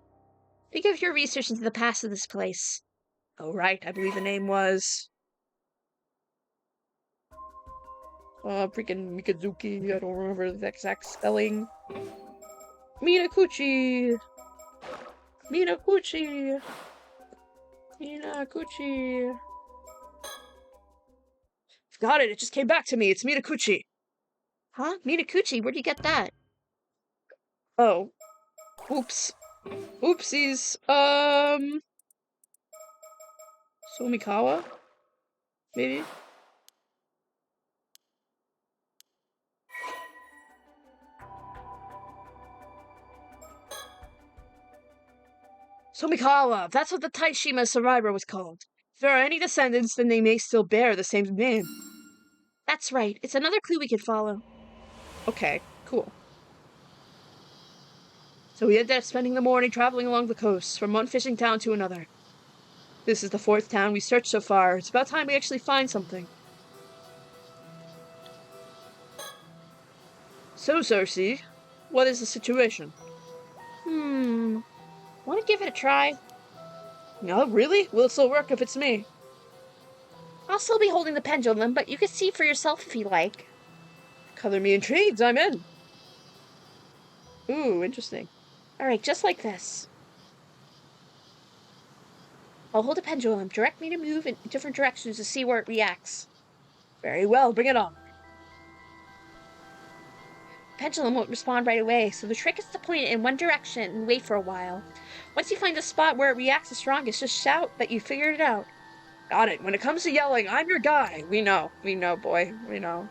Think of your research into the past of this place. Oh, right. I believe the name was... freaking Mikazuki. I don't remember the exact spelling. Minakuchi! Minakuchi! Minakuchi! Got it. It just came back to me. It's Minakuchi. Huh? Minakuchi? Where'd you get that? Oh. Oops. Oopsies. Sumikawa? Maybe? Sumikawa! That's what the Taishima survivor was called. If there are any descendants, then they may still bear the same name. That's right. It's another clue we can follow. Okay, cool. So we ended up spending the morning traveling along the coast, from one fishing town to another. This is the 4th town we searched so far. It's about time we actually find something. So, Cersei, what is the situation? Want to give it a try? No, really? Will it still work if it's me? I'll still be holding the pendulum, but you can see for yourself if you like. Color me intrigued, I'm in. Ooh, interesting. Alright, just like this. I'll hold the pendulum. Direct me to move in different directions to see where it reacts. Very well, bring it on. The pendulum won't respond right away, so the trick is to point it in one direction and wait for a while. Once you find the spot where it reacts the strongest, just shout that you figured it out. Got it. When it comes to yelling, I'm your guy. We know, boy. We know.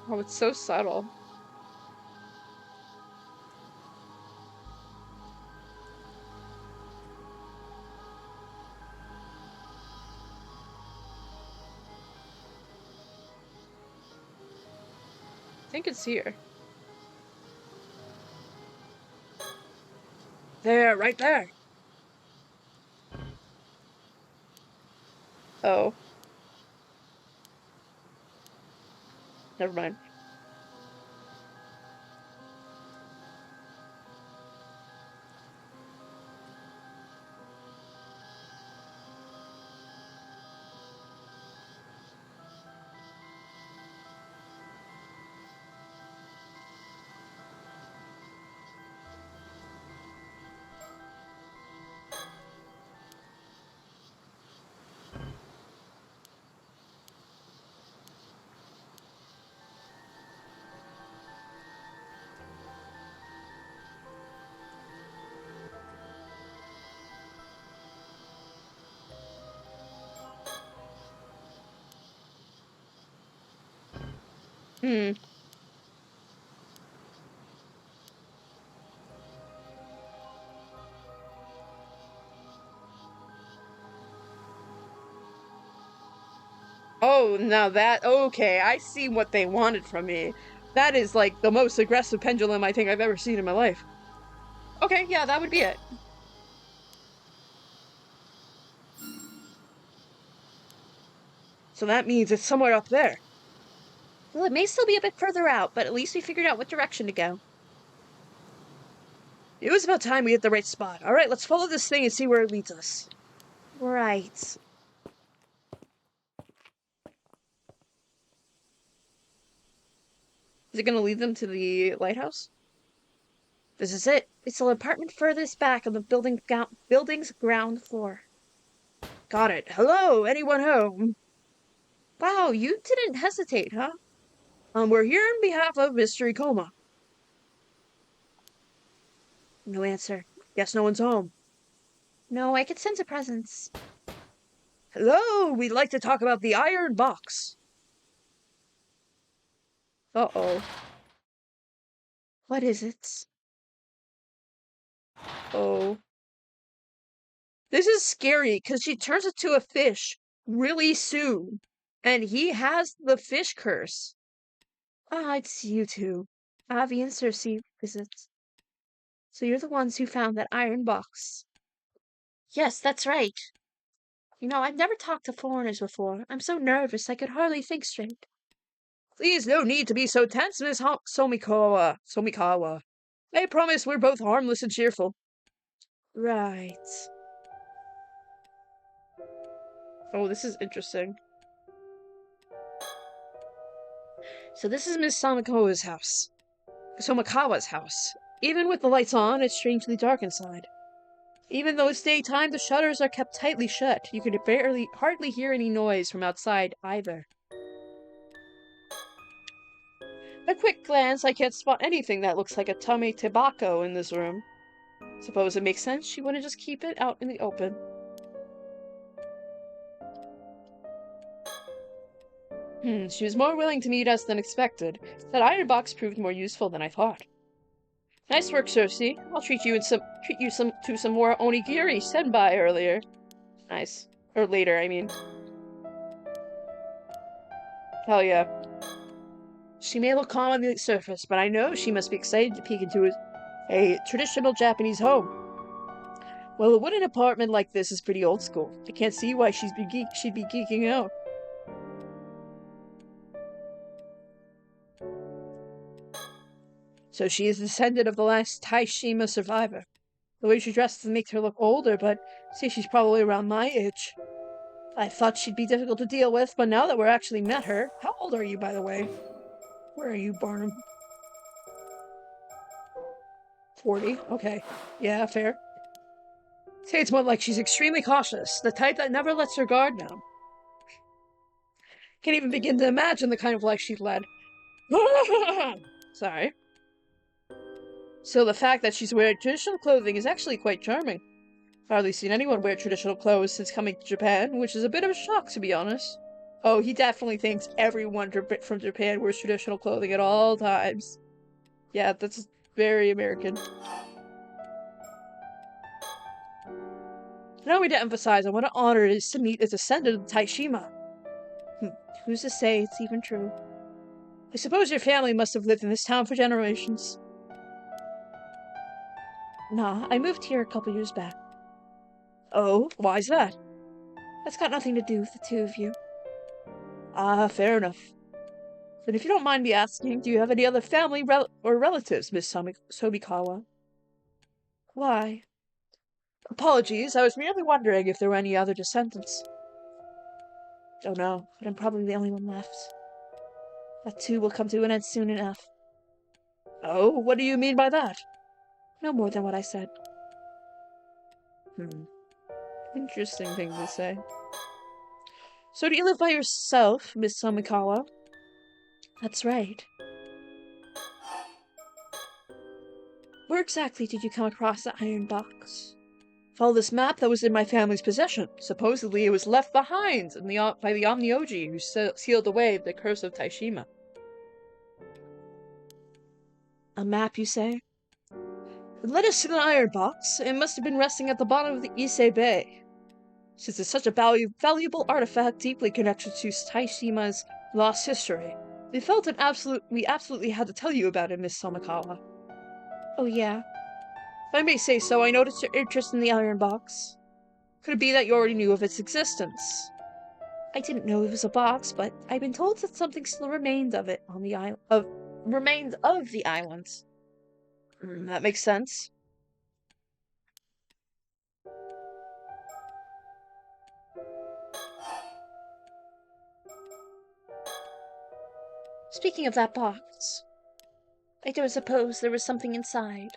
Oh, it's so subtle. I think it's here. There, right there. Oh. Never mind. Oh, now that... Okay, I see what they wanted from me. That is, like, the most aggressive pendulum I think I've ever seen in my life. Okay, yeah, that would be it. So that means it's somewhere up there. Well, it may still be a bit further out, but at least we figured out what direction to go. It was about time we hit the right spot. Alright, let's follow this thing and see where it leads us. Right. Is it gonna lead them to the lighthouse? This is it. It's the apartment furthest back on the building's ground floor. Got it. Hello, anyone home? Wow, you didn't hesitate, huh? We're here on behalf of Mystery Coma. No answer. Guess no one's home. No, I could sense a presence. Hello, we'd like to talk about the iron box. Uh-oh. What is it? Oh. This is scary because she turns into a fish really soon. And he has the fish curse. Ah, it's you two. Avi and Circe visit. So you're the ones who found that iron box. Yes, that's right. You know, I've never talked to foreigners before. I'm so nervous I could hardly think straight. Please, no need to be so tense, Miss Somikawa. I promise we're both harmless and cheerful. Right. Oh, this is interesting. So this is Miss Somikawa's house. Somikawa's house. Even with the lights on, it's strangely dark inside. Even though it's daytime, the shutters are kept tightly shut. You can hardly hear any noise from outside either. A quick glance, I can't spot anything that looks like a tummy tobacco in this room. Suppose it makes sense she wouldn't just keep it out in the open. She was more willing to meet us than expected. That iron box proved more useful than I thought. Nice work, Circe. I'll treat you to some more onigiri sent by earlier. Nice. Or later, I mean. Hell yeah. She may look calm on the surface, but I know she must be excited to peek into a traditional Japanese home. Well, a wooden apartment like this is pretty old school. I can't see why she'd be geeking out. So she is the descendant of the last Taishima survivor. The way she dresses makes her look older, but see, she's probably around my age. I thought she'd be difficult to deal with, but now that we're actually met her... How old are you, by the way? Where are you, Barnum? 40? Okay. Yeah, fair. Say it's more like she's extremely cautious, the type that never lets her guard down. Can't even begin to imagine the kind of life she'd led. Sorry. So the fact that she's wearing traditional clothing is actually quite charming. Hardly seen anyone wear traditional clothes since coming to Japan, which is a bit of a shock, to be honest. Oh, he definitely thinks everyone from Japan wears traditional clothing at all times. Yeah, that's very American. Allow me to emphasize on what an honor it is to meet a descendant of Taishima. Who's to say it's even true? I suppose your family must have lived in this town for generations. Nah, I moved here a couple years back. Oh, why's that? That's got nothing to do with the two of you. Ah, fair enough. Then if you don't mind me asking, do you have any other family or relatives, Miss Somikawa? Why? Apologies, I was merely wondering if there were any other descendants. Don't know, but I'm probably the only one left. That too will come to an end soon enough. Oh, what do you mean by that? No more than what I said. Interesting thing to say. So do you live by yourself, Miss Somikawa? That's right. Where exactly did you come across the iron box? Follow this map that was in my family's possession. Supposedly it was left behind by the Omnioji who sealed away the curse of Taishima. A map, you say? It led us to the iron box. It must have been resting at the bottom of the Ise Bay. Since it's such a valuable artifact deeply connected to Taishima's lost history, we felt we absolutely had to tell you about it, Miss Somikawa. Oh yeah? If I may say so, I noticed your interest in the iron box. Could it be that you already knew of its existence? I didn't know it was a box, but I've been told that something still remained of it on the island. Remained of the islands. That makes sense. Speaking of that box, I don't suppose there was something inside.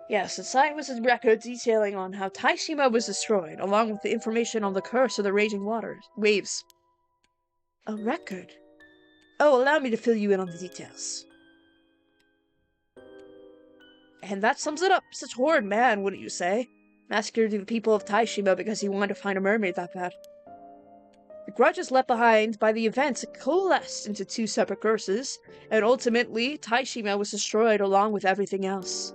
Yes, inside was a record detailing on how Taishima was destroyed, along with the information on the curse of the raging waves. A record? Oh, allow me to fill you in on the details. And that sums it up. Such horrid man, wouldn't you say? massacred the people of Taishima because he wanted to find a mermaid that bad. The grudges left behind by the events coalesced into two separate curses, and ultimately, Taishima was destroyed along with everything else.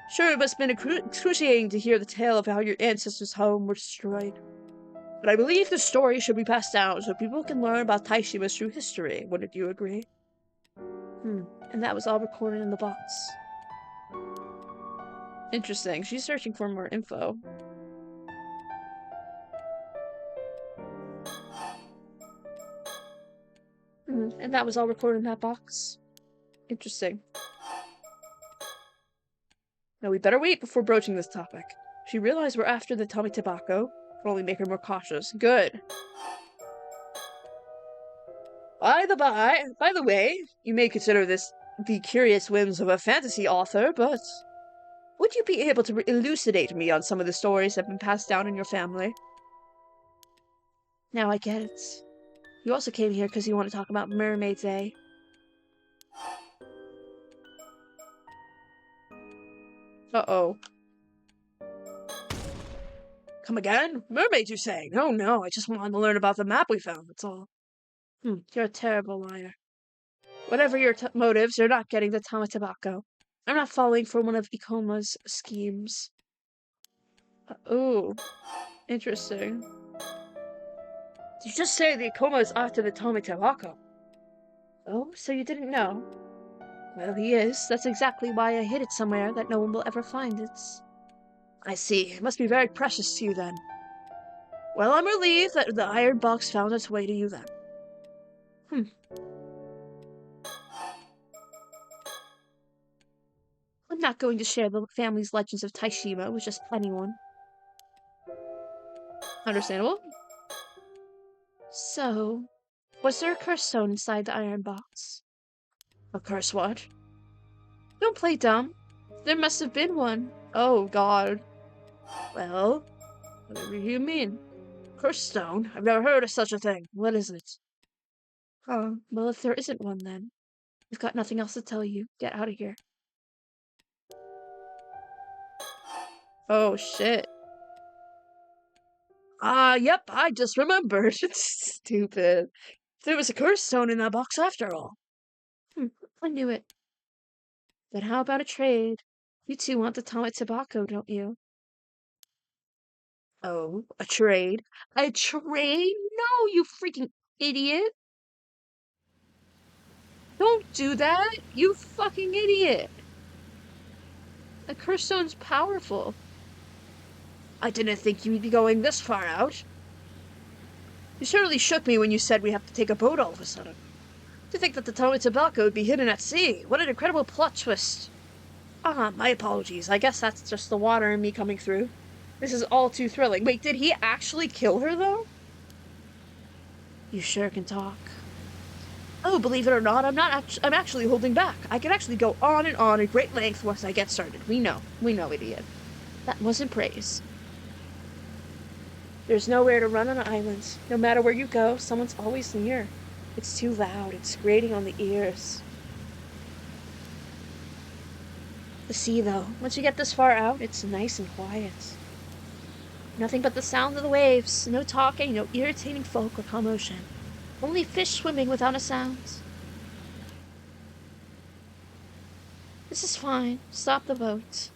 Sure, it must have been excruciating to hear the tale of how your ancestors' home were destroyed. But I believe the story should be passed down so people can learn about Taishima's true history. Wouldn't you agree? And that was all recorded in the box. Interesting. She's searching for more info. And that was all recorded in that box. Interesting. Now we better wait before broaching this topic. She realized we're after the Tommy Tobacco. Will only make her more cautious. Good. By the way, you may consider this the curious whims of a fantasy author, but would you be able to elucidate me on some of the stories that have been passed down in your family? Now I get it. You also came here because you want to talk about mermaids, eh? Uh-oh. Come again? Mermaids, you say? Oh no, I just wanted to learn about the map we found, that's all. You're a terrible liar. Whatever your motives, you're not getting the Tama Tobacco. I'm not falling for one of Ikoma's schemes. Oh, interesting. Did you just say the Ikoma is after the Tama Tobacco? Oh, so you didn't know? Well, he is. That's exactly why I hid it somewhere that no one will ever find it. I see. It must be very precious to you then. Well, I'm relieved that the iron box found its way to you then. I'm not going to share the family's legends of Taishima with just anyone. Understandable. So, was there a curse stone inside the iron box? A curse what? Don't play dumb. There must have been one. Oh, God. Well, whatever you mean. Curse stone? I've never heard of such a thing. What is it? Oh, well, if there isn't one then, we've got nothing else to tell you. Get out of here. Oh, shit. Yep, I just remembered. Stupid. There was a curse stone in that box after all. I knew it. Then how about a trade? You two want the Tama Tobacco, don't you? Oh, a trade? A trade? No, you freaking idiot! Don't do that! You fucking idiot! The curse stone's powerful. I didn't think you'd be going this far out. You certainly shook me when you said we have to take a boat all of a sudden. To think that the Tama Tobacco would be hidden at sea. What an incredible plot twist. My apologies. I guess that's just the water in me coming through. This is all too thrilling. Wait, did he actually kill her, though? You sure can talk. Oh, believe it or not, I'm actually holding back. I can actually go on and on at great length once I get started. We know, idiot. That wasn't praise. There's nowhere to run on an island. No matter where you go, someone's always near. It's too loud. It's grating on the ears. The sea, though, once you get this far out, it's nice and quiet. Nothing but the sound of the waves. No talking, no irritating folk or commotion. Only fish swimming without a sound. This is fine. Stop the boat.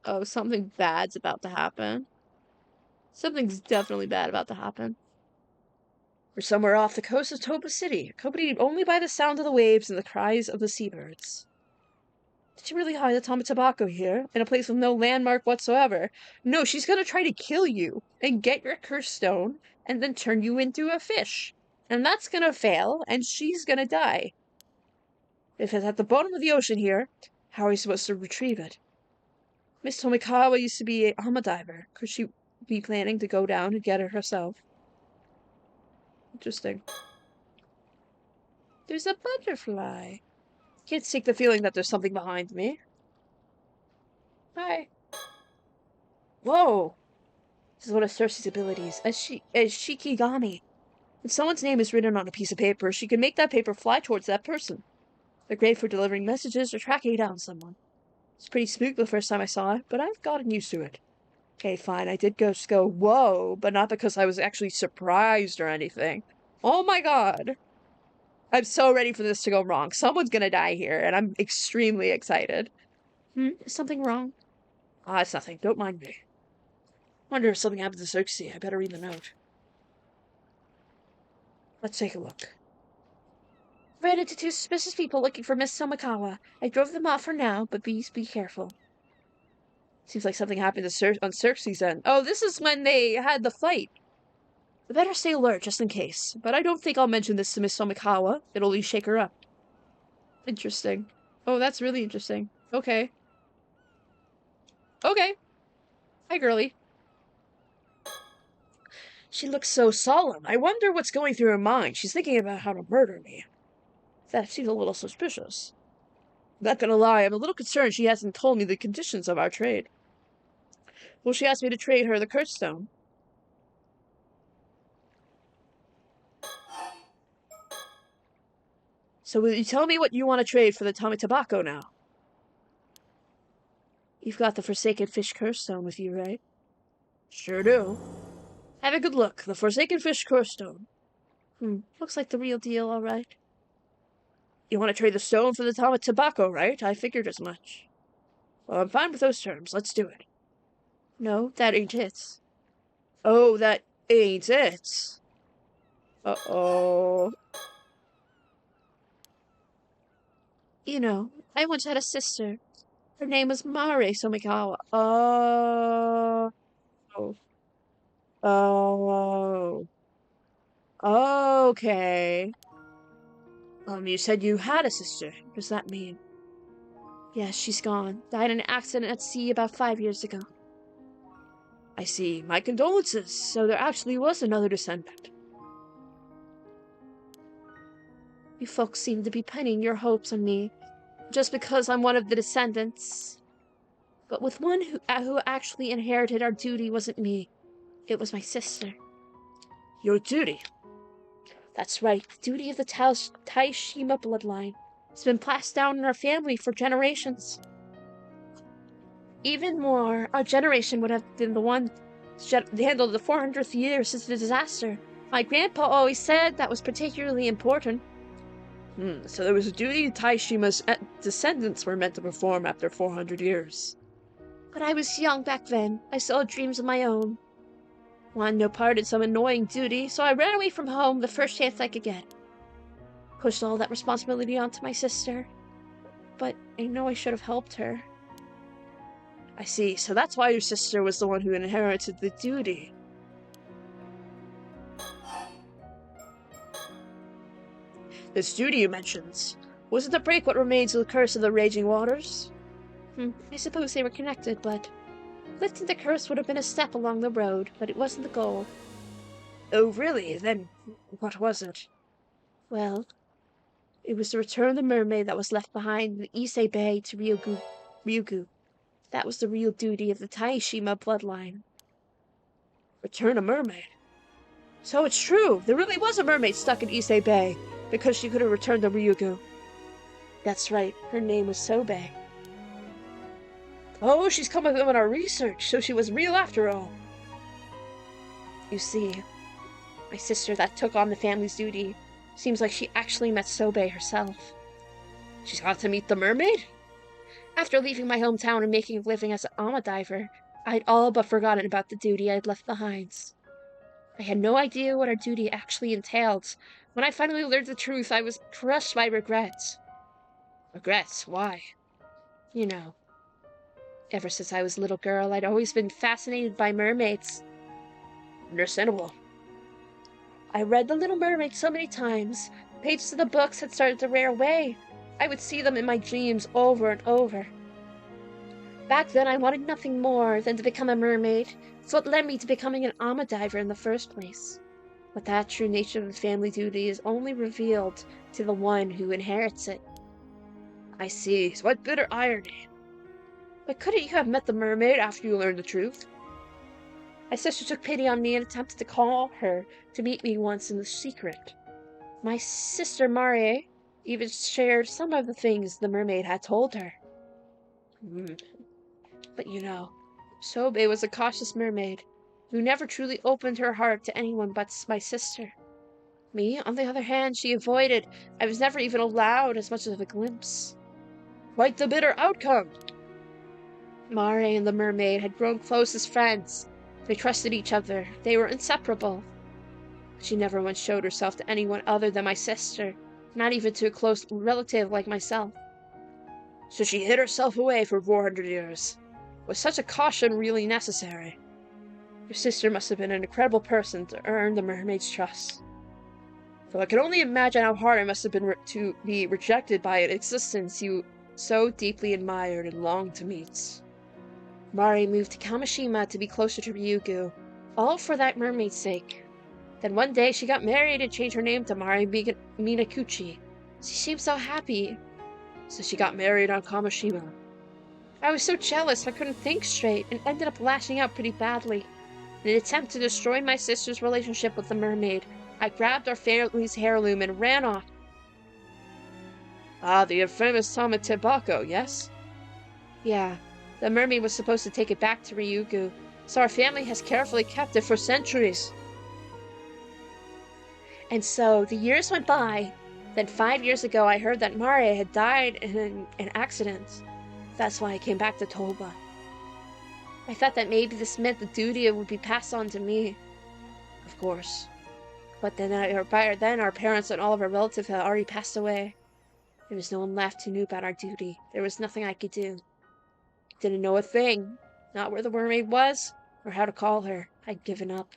Oh, something bad's about to happen. Something's definitely bad about to happen. We're somewhere off the coast of Toba City, accompanied only by the sound of the waves and the cries of the seabirds. Did you really hide the Tama Tobacco here, in a place with no landmark whatsoever? No, she's gonna try to kill you, and get your curse stone, and then turn you into a fish. And that's gonna fail, and she's gonna die. If it's at the bottom of the ocean here, how are we supposed to retrieve it? Miss Tomikawa used to be a Hama diver. Could she be planning to go down and get it herself? Interesting. There's a butterfly. Can't shake the feeling that there's something behind me. Hi. Whoa. This is one of Cersei's abilities. A Shikigami. If someone's name is written on a piece of paper, she can make that paper fly towards that person. They're great for delivering messages or tracking down someone. It's pretty spooky the first time I saw it, but I've gotten used to it. Okay, fine, I did just go, whoa, but not because I was actually surprised or anything. Oh my god. I'm so ready for this to go wrong. Someone's gonna die here, and I'm extremely excited. Is something wrong? Ah, it's nothing. Don't mind me. Wonder if something happened to Circe. I better read the note. Let's take a look. Ran into two suspicious people looking for Miss Somikawa. I drove them off for now, but please be careful. Seems like something happened to on Circe's end. Oh, this is when they had the fight. I better stay alert just in case, but I don't think I'll mention this to Miss Somikawa. It'll only shake her up. Interesting. Oh, that's really interesting. Okay. Okay. Hi, girlie. She looks so solemn. I wonder what's going through her mind. She's thinking about how to murder me. That seems a little suspicious. Not gonna lie, I'm a little concerned she hasn't told me the conditions of our trade. Well, she asked me to trade her the curse stone. So will you tell me what you want to trade for the Tommy Tobacco now? You've got the Forsaken Fish curse stone with you, right? Sure do. Have a good look. The Forsaken Fish curse stone. Looks like the real deal, all right. You want to trade the stone for the Tommy Tobacco, right? I figured as much. Well, I'm fine with those terms. Let's do it. No, that ain't it. Oh, that ain't it. Uh-oh. You know, I once had a sister. Her name was Mare Somikawa. Oh. Oh. Okay. You said you had a sister. What does that mean? Yes, she's gone. Died in an accident at sea about 5 years ago. I see. My condolences. So there actually was another descendant. You folks seem to be pinning your hopes on me, just because I'm one of the descendants. But with one who actually inherited our duty wasn't me. It was my sister. Your duty? That's right, the duty of the Taishima bloodline. It's been passed down in our family for generations. Even more, our generation would have been the one to handle the 400th year since the disaster. My grandpa always said that was particularly important. So there was a duty Taishima's descendants were meant to perform after 400 years. But I was young back then. I still had dreams of my own. Wanted no part in some annoying duty, so I ran away from home the first chance I could get. Pushed all that responsibility onto my sister. But I know I should have helped her. I see, so that's why your sister was the one who inherited the duty. This duty you mentioned, was it to break what remains of the curse of the raging waters? I suppose they were connected, but lifting the curse would have been a step along the road, but it wasn't the goal. Oh, really? Then what was it? Well, it was to return the mermaid that was left behind in Ise Bay to Ryugu. That was the real duty of the Taishima bloodline. Return a mermaid? So it's true! There really was a mermaid stuck in Ise Bay, because she could have returned to Ryugu. That's right, her name was Sobe. Oh, she's come up on our research, so she was real after all. You see, my sister that took on the family's duty seems like she actually met Sobe herself. She's got to meet the mermaid? After leaving my hometown and making a living as an ama diver, I'd all but forgotten about the duty I'd left behind. I had no idea what our duty actually entailed. When I finally learned the truth, I was crushed by regrets. Regrets? Why? You know, ever since I was a little girl, I'd always been fascinated by mermaids. Understandable. I read The Little Mermaid so many times. Pages of the books had started to wear away. I would see them in my dreams over and over. Back then, I wanted nothing more than to become a mermaid. It's what led me to becoming an ama diver in the first place. But that true nature of the family duty is only revealed to the one who inherits it. I see. So what bitter irony. But couldn't you have met the mermaid after you learned the truth? My sister took pity on me and attempted to call her to meet me once in the secret. My sister Marie even shared some of the things the mermaid had told her. But Sobe was a cautious mermaid who never truly opened her heart to anyone but my sister. Me, on the other hand, she avoided. I was never even allowed as much as a glimpse. Quite the bitter outcome! Mare and the mermaid had grown close as friends. They trusted each other. They were inseparable. She never once showed herself to anyone other than my sister, not even to a close relative like myself. So she hid herself away for 400 years. Was such a caution really necessary? Your sister must have been an incredible person to earn the mermaid's trust. For I can only imagine how hard it must have been to be rejected by an existence you so deeply admired and longed to meet. Mari moved to Kamishima to be closer to Ryugu, all for that mermaid's sake. Then one day she got married and changed her name to Mari Minakuchi. She seemed so happy. So she got married on Kamishima. I was so jealous I couldn't think straight and ended up lashing out pretty badly. In an attempt to destroy my sister's relationship with the mermaid, I grabbed our family's heirloom and ran off. Ah, the infamous Tamatebako, yes? Yeah, the mermaid was supposed to take it back to Ryugu, so our family has carefully kept it for centuries. And so, the years went by. Then 5 years ago I heard that Mare had died in an accident. That's why I came back to Toba. I thought that maybe this meant the duty would be passed on to me. Of course. But by then our parents and all of our relatives had already passed away. There was no one left who knew about our duty. There was nothing I could do. Didn't know a thing. Not where the mermaid was, or how to call her. I'd given up.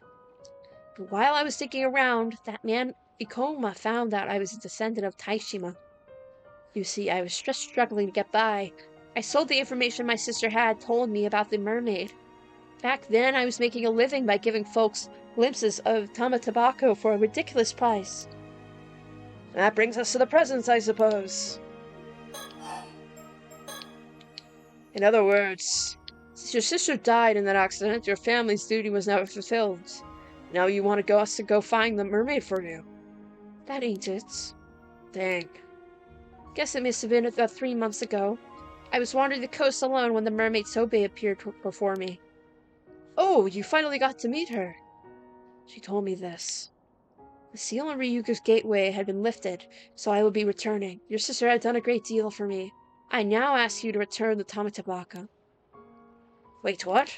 But while I was digging around, that man Ikoma found out I was a descendant of Taishima. You see, I was just struggling to get by. I sold the information my sister had told me about the mermaid. Back then, I was making a living by giving folks glimpses of Tamatabako for a ridiculous price. That brings us to the present, I suppose. In other words, since your sister died in that accident, your family's duty was never fulfilled. Now you want us to go find the mermaid for you. That ain't it. Dang. Guess it must have been about 3 months ago. I was wandering the coast alone when the mermaid Sobe appeared before me. Oh, you finally got to meet her. She told me this. The seal on Ryugu's gateway had been lifted, so I would be returning. Your sister had done a great deal for me. I now ask you to return the Tamatabaka. Wait, what?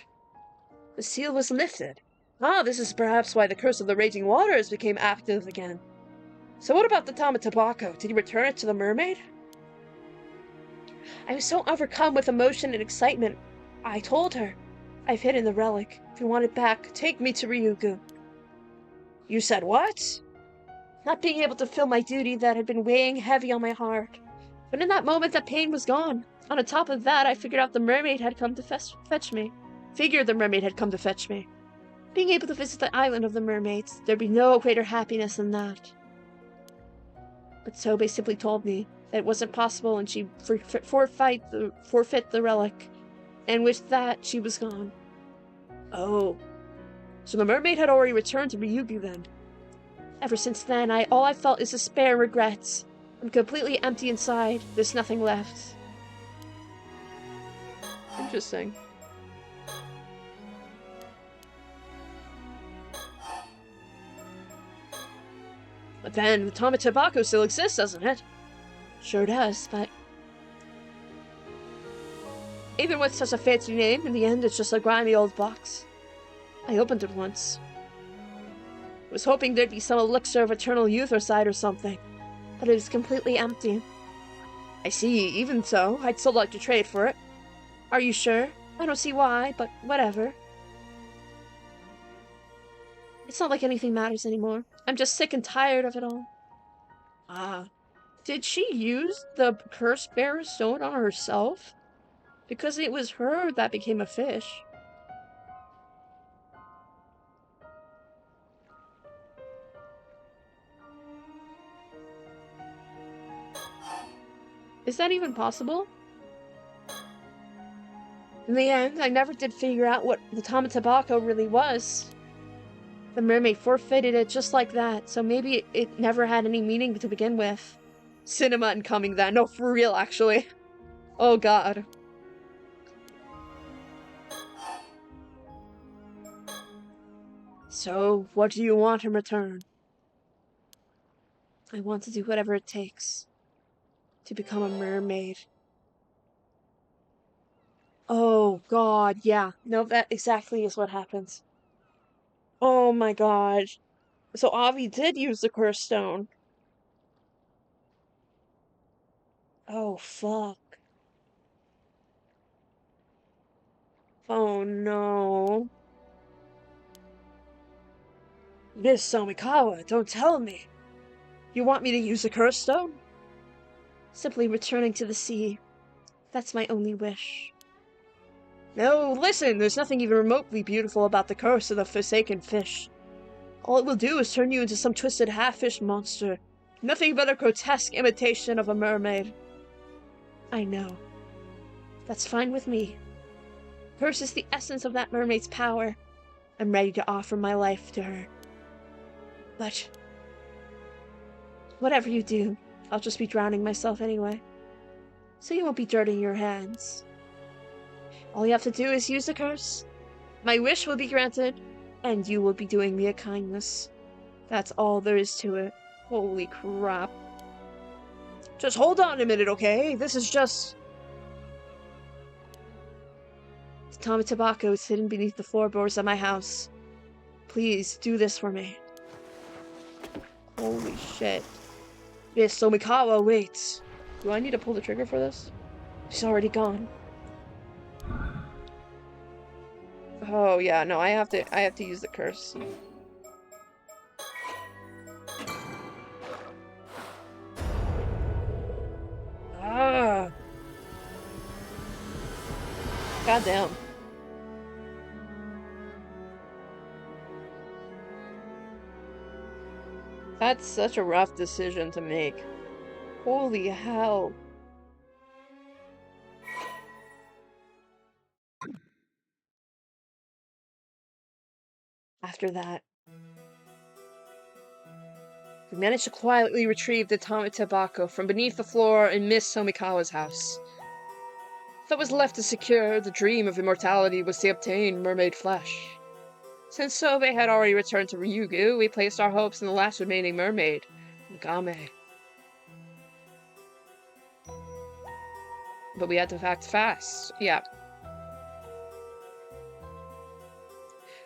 The seal was lifted. Ah, this is perhaps why the curse of the raging waters became active again. So what about the Tamatabako? Did you return it to the mermaid? I was so overcome with emotion and excitement. I told her, I've hidden the relic. If you want it back, take me to Ryugu. You said what? Not being able to fill my duty that had been weighing heavy on my heart. But in that moment, that pain was gone. On the top of that, I figured out the mermaid had come to fetch me. Being able to visit the island of the mermaids, there'd be no greater happiness than that. But Sobe simply told me that it wasn't possible and she'd forfeit the relic. And with that, she was gone. Oh. So the mermaid had already returned to Ryugu then. Ever since then, all I felt is despair and regrets. I'm completely empty inside. There's nothing left. Interesting. But then, the Tamatabako still exists, doesn't it? Sure does, but... even with such a fancy name, in the end it's just a grimy old box. I opened it once. I was hoping there'd be some elixir of eternal youth inside or something, but it was completely empty. I see, even so, I'd still like to trade for it. Are you sure? I don't see why, but whatever. It's not like anything matters anymore. I'm just sick and tired of it all. Ah. Did she use the curse bearer stone on herself? Because it was her that became a fish. Is that even possible? In the end, I never did figure out what the Tama Tobacco really was. The mermaid forfeited it just like that, so maybe it never had any meaning to begin with. Cinema incoming then. No, for real, actually. Oh god. So, what do you want in return? I want to do whatever it takes to become a mermaid. Oh god, yeah. No, that exactly is what happens. Oh my god. So Avi did use the curse stone. Oh fuck. Oh no. Miss Somikawa, don't tell me. You want me to use the curse stone? Simply returning to the sea. That's my only wish. No, listen, there's nothing even remotely beautiful about the curse of the Forsaken Fish. All it will do is turn you into some twisted half-fish monster. Nothing but a grotesque imitation of a mermaid. I know. That's fine with me. Curse is the essence of that mermaid's power. I'm ready to offer my life to her. But whatever you do, I'll just be drowning myself anyway. So you won't be dirtying your hands. All you have to do is use the curse. My wish will be granted, and you will be doing me a kindness. That's all there is to it. Holy crap. Just hold on a minute, okay? This is just... The Tama Tobacco is hidden beneath the floorboards of my house. Please, do this for me. Holy shit. Yes, Somikawa, wait. Do I need to pull the trigger for this? She's already gone. Oh yeah, no, I have to use the curse. Ah. Goddamn. That's such a rough decision to make. Holy hell. After that, we managed to quietly retrieve the Tama Tobacco from beneath the floor in Miss Somikawa's house. What was left to secure the dream of immortality was to obtain mermaid flesh. Since Sobe had already returned to Ryugu, we placed our hopes in the last remaining mermaid, Ngame. But we had to act fast. Yeah.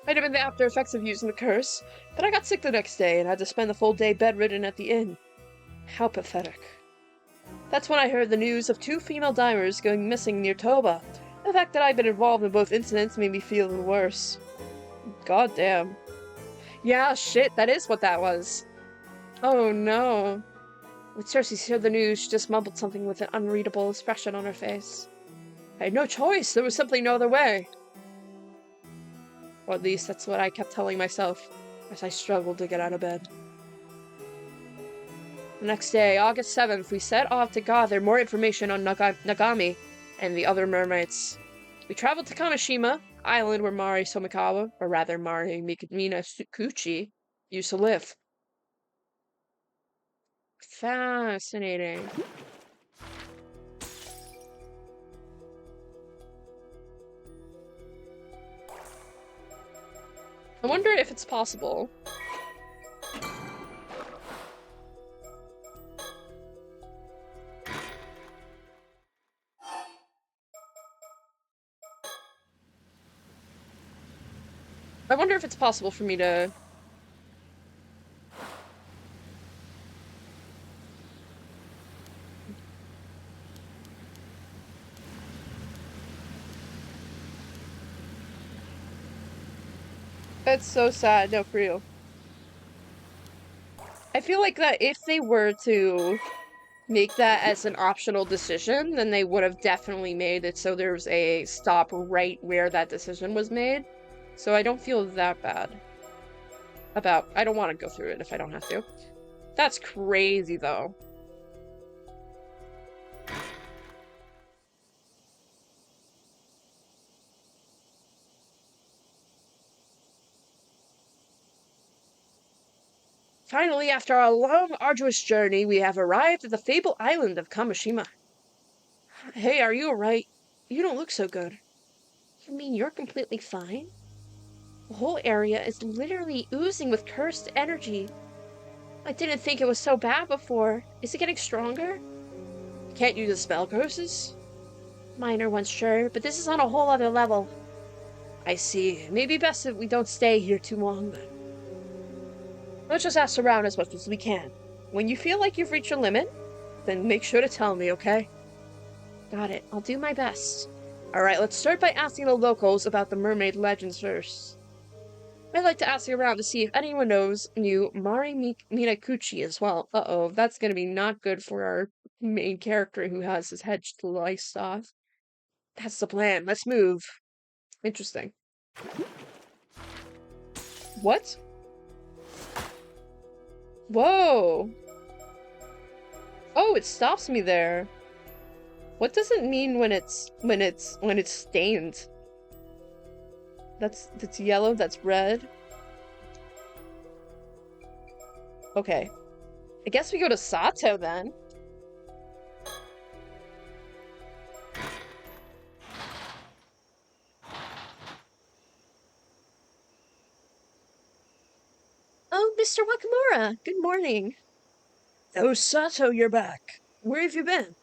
Might have been the after effects of using the curse, but I got sick the next day and had to spend the full day bedridden at the inn. How pathetic. That's when I heard the news of 2 female divers going missing near Toba. The fact that I'd been involved in both incidents made me feel even worse. God damn. Yeah, shit, that is what that was. Oh no. When Cersei heard the news, she just mumbled something with an unreadable expression on her face. I had no choice, there was simply no other way. Or at least that's what I kept telling myself as I struggled to get out of bed. The next day, August 7th, we set off to gather more information on Nagami and the other mermaids. We traveled to Kamishima, island where Mari Somikawa, or rather Mari Mina Tsukuchi, used to live. Fascinating. I wonder if it's possible. I wonder if it's possible for me to... That's so sad, no, for real. I feel like that if they were to make that as an optional decision, then they would have definitely made it so there's a stop right where that decision was made. So I don't feel that bad about... I don't want to go through it if I don't have to. That's crazy, though. Finally, after a long, arduous journey, we have arrived at the fabled island of Kamishima. Hey, are you alright? You don't look so good. You mean you're completely fine? The whole area is literally oozing with cursed energy. I didn't think it was so bad before. Is it getting stronger? Can't you dispel curses? Minor ones, sure, but this is on a whole other level. I see. Maybe best if we don't stay here too long, then. Let's just ask around as much as we can. When you feel like you've reached your limit, then make sure to tell me, okay? Got it. I'll do my best. Alright, let's start by asking the locals about the mermaid legends first. I'd like to ask around to see if anyone knew Mari Minakuchi as well. Uh-oh, that's gonna be not good for our main character who has his head sliced off. That's the plan. Let's move. Interesting. What? Whoa! Oh, it stops me there. What does it mean when it's stained? That's yellow, that's red. Okay. I guess we go to Sato then. Oh, Mr. Wakamura, good morning. Oh, Sato, you're back. Where have you been?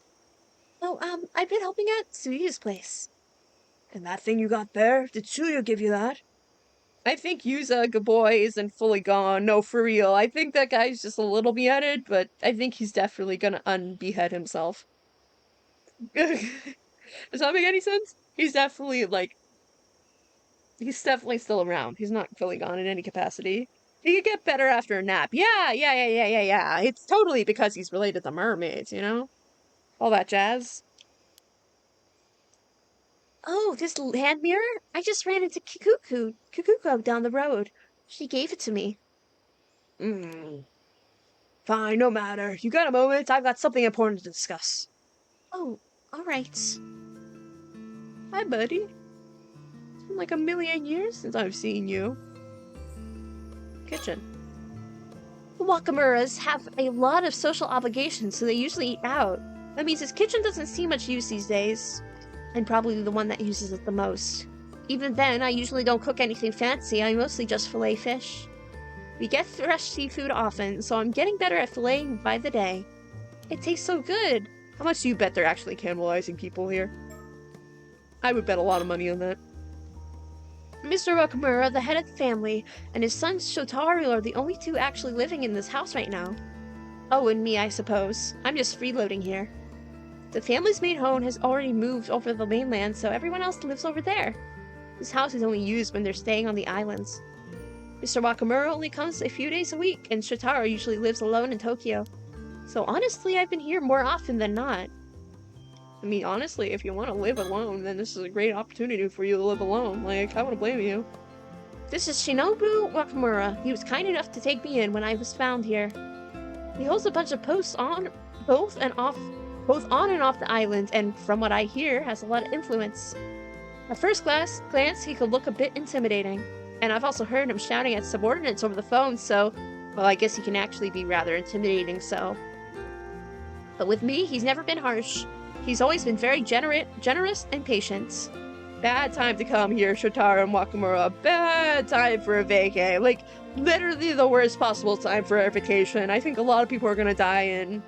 Oh, I've been helping at Tsuyu's place. And that thing you got there, did Tsuyu give you that? I think Yuza, good boy, isn't fully gone. No, for real. I think that guy's just a little beheaded, but I think he's definitely gonna unbehead himself. Does that make any sense? He's definitely, he's definitely still around. He's not fully gone in any capacity. He could get better after a nap. Yeah. It's totally because he's related to mermaids, you know? All that jazz. Oh, this hand mirror? I just ran into Kikuko down the road. She gave it to me. Fine, no matter. You got a moment? I've got something important to discuss. Oh, alright. Hi, buddy. It's been like a million years since I've seen you. Kitchen. The Wakamuras have a lot of social obligations, so they usually eat out. That means his kitchen doesn't see much use these days. I'm probably the one that uses it the most. Even then, I usually don't cook anything fancy, I mostly just fillet fish. We get fresh seafood often, so I'm getting better at filleting by the day. It tastes so good! How much do you bet they're actually cannibalizing people here? I would bet a lot of money on that. Mr. Wakamura, the head of the family, and his son Shotaru are the only two actually living in this house right now. Oh, and me, I suppose. I'm just freeloading here. The family's main home has already moved over the mainland, so everyone else lives over there. This house is only used when they're staying on the islands. Mr. Wakamura only comes a few days a week, and Shotaro usually lives alone in Tokyo. So honestly, I've been here more often than not. I mean, honestly, if you want to live alone, then this is a great opportunity for you to live alone. Like, I wouldn't blame you. This is Shinobu Wakamura. He was kind enough to take me in when I was found here. He holds a bunch of posts on, both on and off the island, and from what I hear, has a lot of influence. At first glance, he could look a bit intimidating. And I've also heard him shouting at subordinates over the phone, so, well, I guess he can actually be rather intimidating, so. But with me, he's never been harsh. He's always been very generous and patient. Bad time to come here, Shotaro and Wakamura. Bad time for a vacay. Like, literally the worst possible time for a vacation. I think a lot of people are gonna die in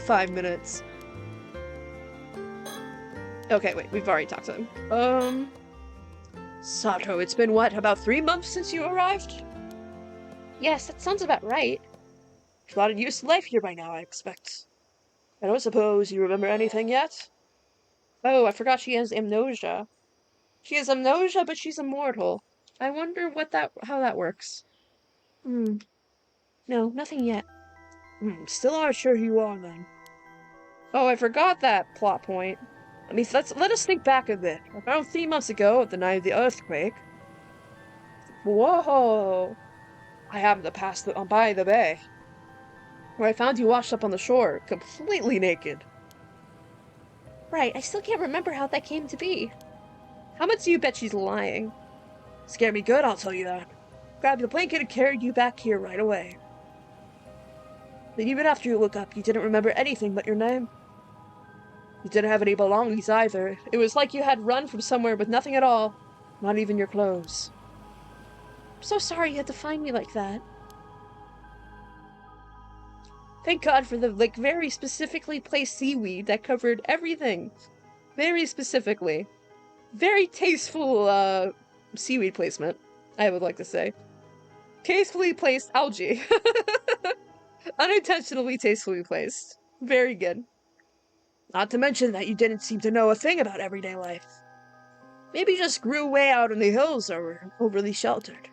5 minutes. Okay, wait, we've already talked to him. Sato, it's been what, about 3 months since you arrived? Yes, that sounds about right. You've gotten used to life here by now, I expect. I don't suppose you remember anything yet? Oh, I forgot she has amnesia. She has amnesia, but she's immortal. I wonder how that works. No, nothing yet. Still not sure who you are then. Oh, I forgot that plot point. Let us think back a bit. Around 3 months ago, the night of the earthquake. Whoa! I happened to pass by the bay, where I found you washed up on the shore, completely naked. Right, I still can't remember how that came to be. How much do you bet she's lying? Scared me good, I'll tell you that. Grabbed the blanket and carried you back here right away. But even after you woke up, you didn't remember anything but your name. You didn't have any belongings either. It was like you had run from somewhere with nothing at all. Not even your clothes. I'm so sorry you had to find me like that. Thank God for the, like, very specifically placed seaweed that covered everything. Very specifically. Very tasteful, seaweed placement, I would like to say. Tastefully placed algae. Unintentionally tastefully placed. Very good. Not to mention that you didn't seem to know a thing about everyday life. Maybe you just grew way out in the hills or were overly sheltered.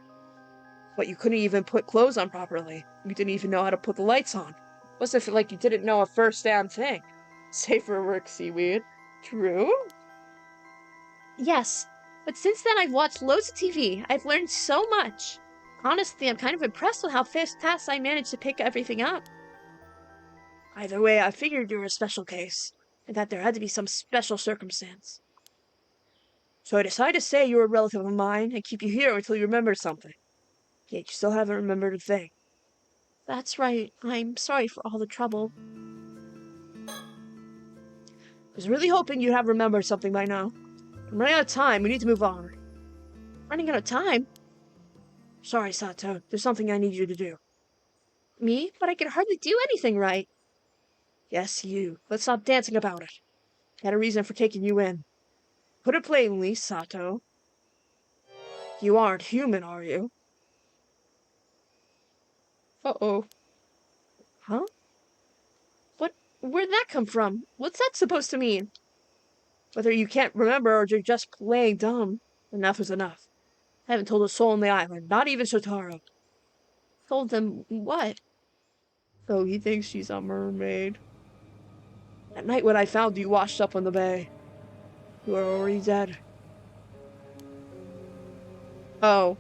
But you couldn't even put clothes on properly. You didn't even know how to put the lights on. Must have felt like you didn't know a first damn thing. Safer work, seaweed. True? Yes, but since then I've watched loads of TV. I've learned so much. Honestly, I'm kind of impressed with how fast I managed to pick everything up. Either way, I figured you were a special case, and that there had to be some special circumstance. So I decided to say you were a relative of mine and keep you here until you remembered something. Yet you still haven't remembered a thing. That's right. I'm sorry for all the trouble. I was really hoping you'd have remembered something by now. I'm running out of time. We need to move on. Running out of time? Sorry, Sato. There's something I need you to do. Me? But I can hardly do anything right. Yes, you. Let's stop dancing about it. I had a reason for taking you in. Put it plainly, Sato. You aren't human, are you? Uh-oh. Huh? Where'd that come from? What's that supposed to mean? Whether you can't remember or you're just playing dumb, enough is enough. I haven't told a soul on the island, not even Shotaro. Told them what? Though he thinks she's a mermaid. At night when I found you washed up on the bay, you were already dead. Oh.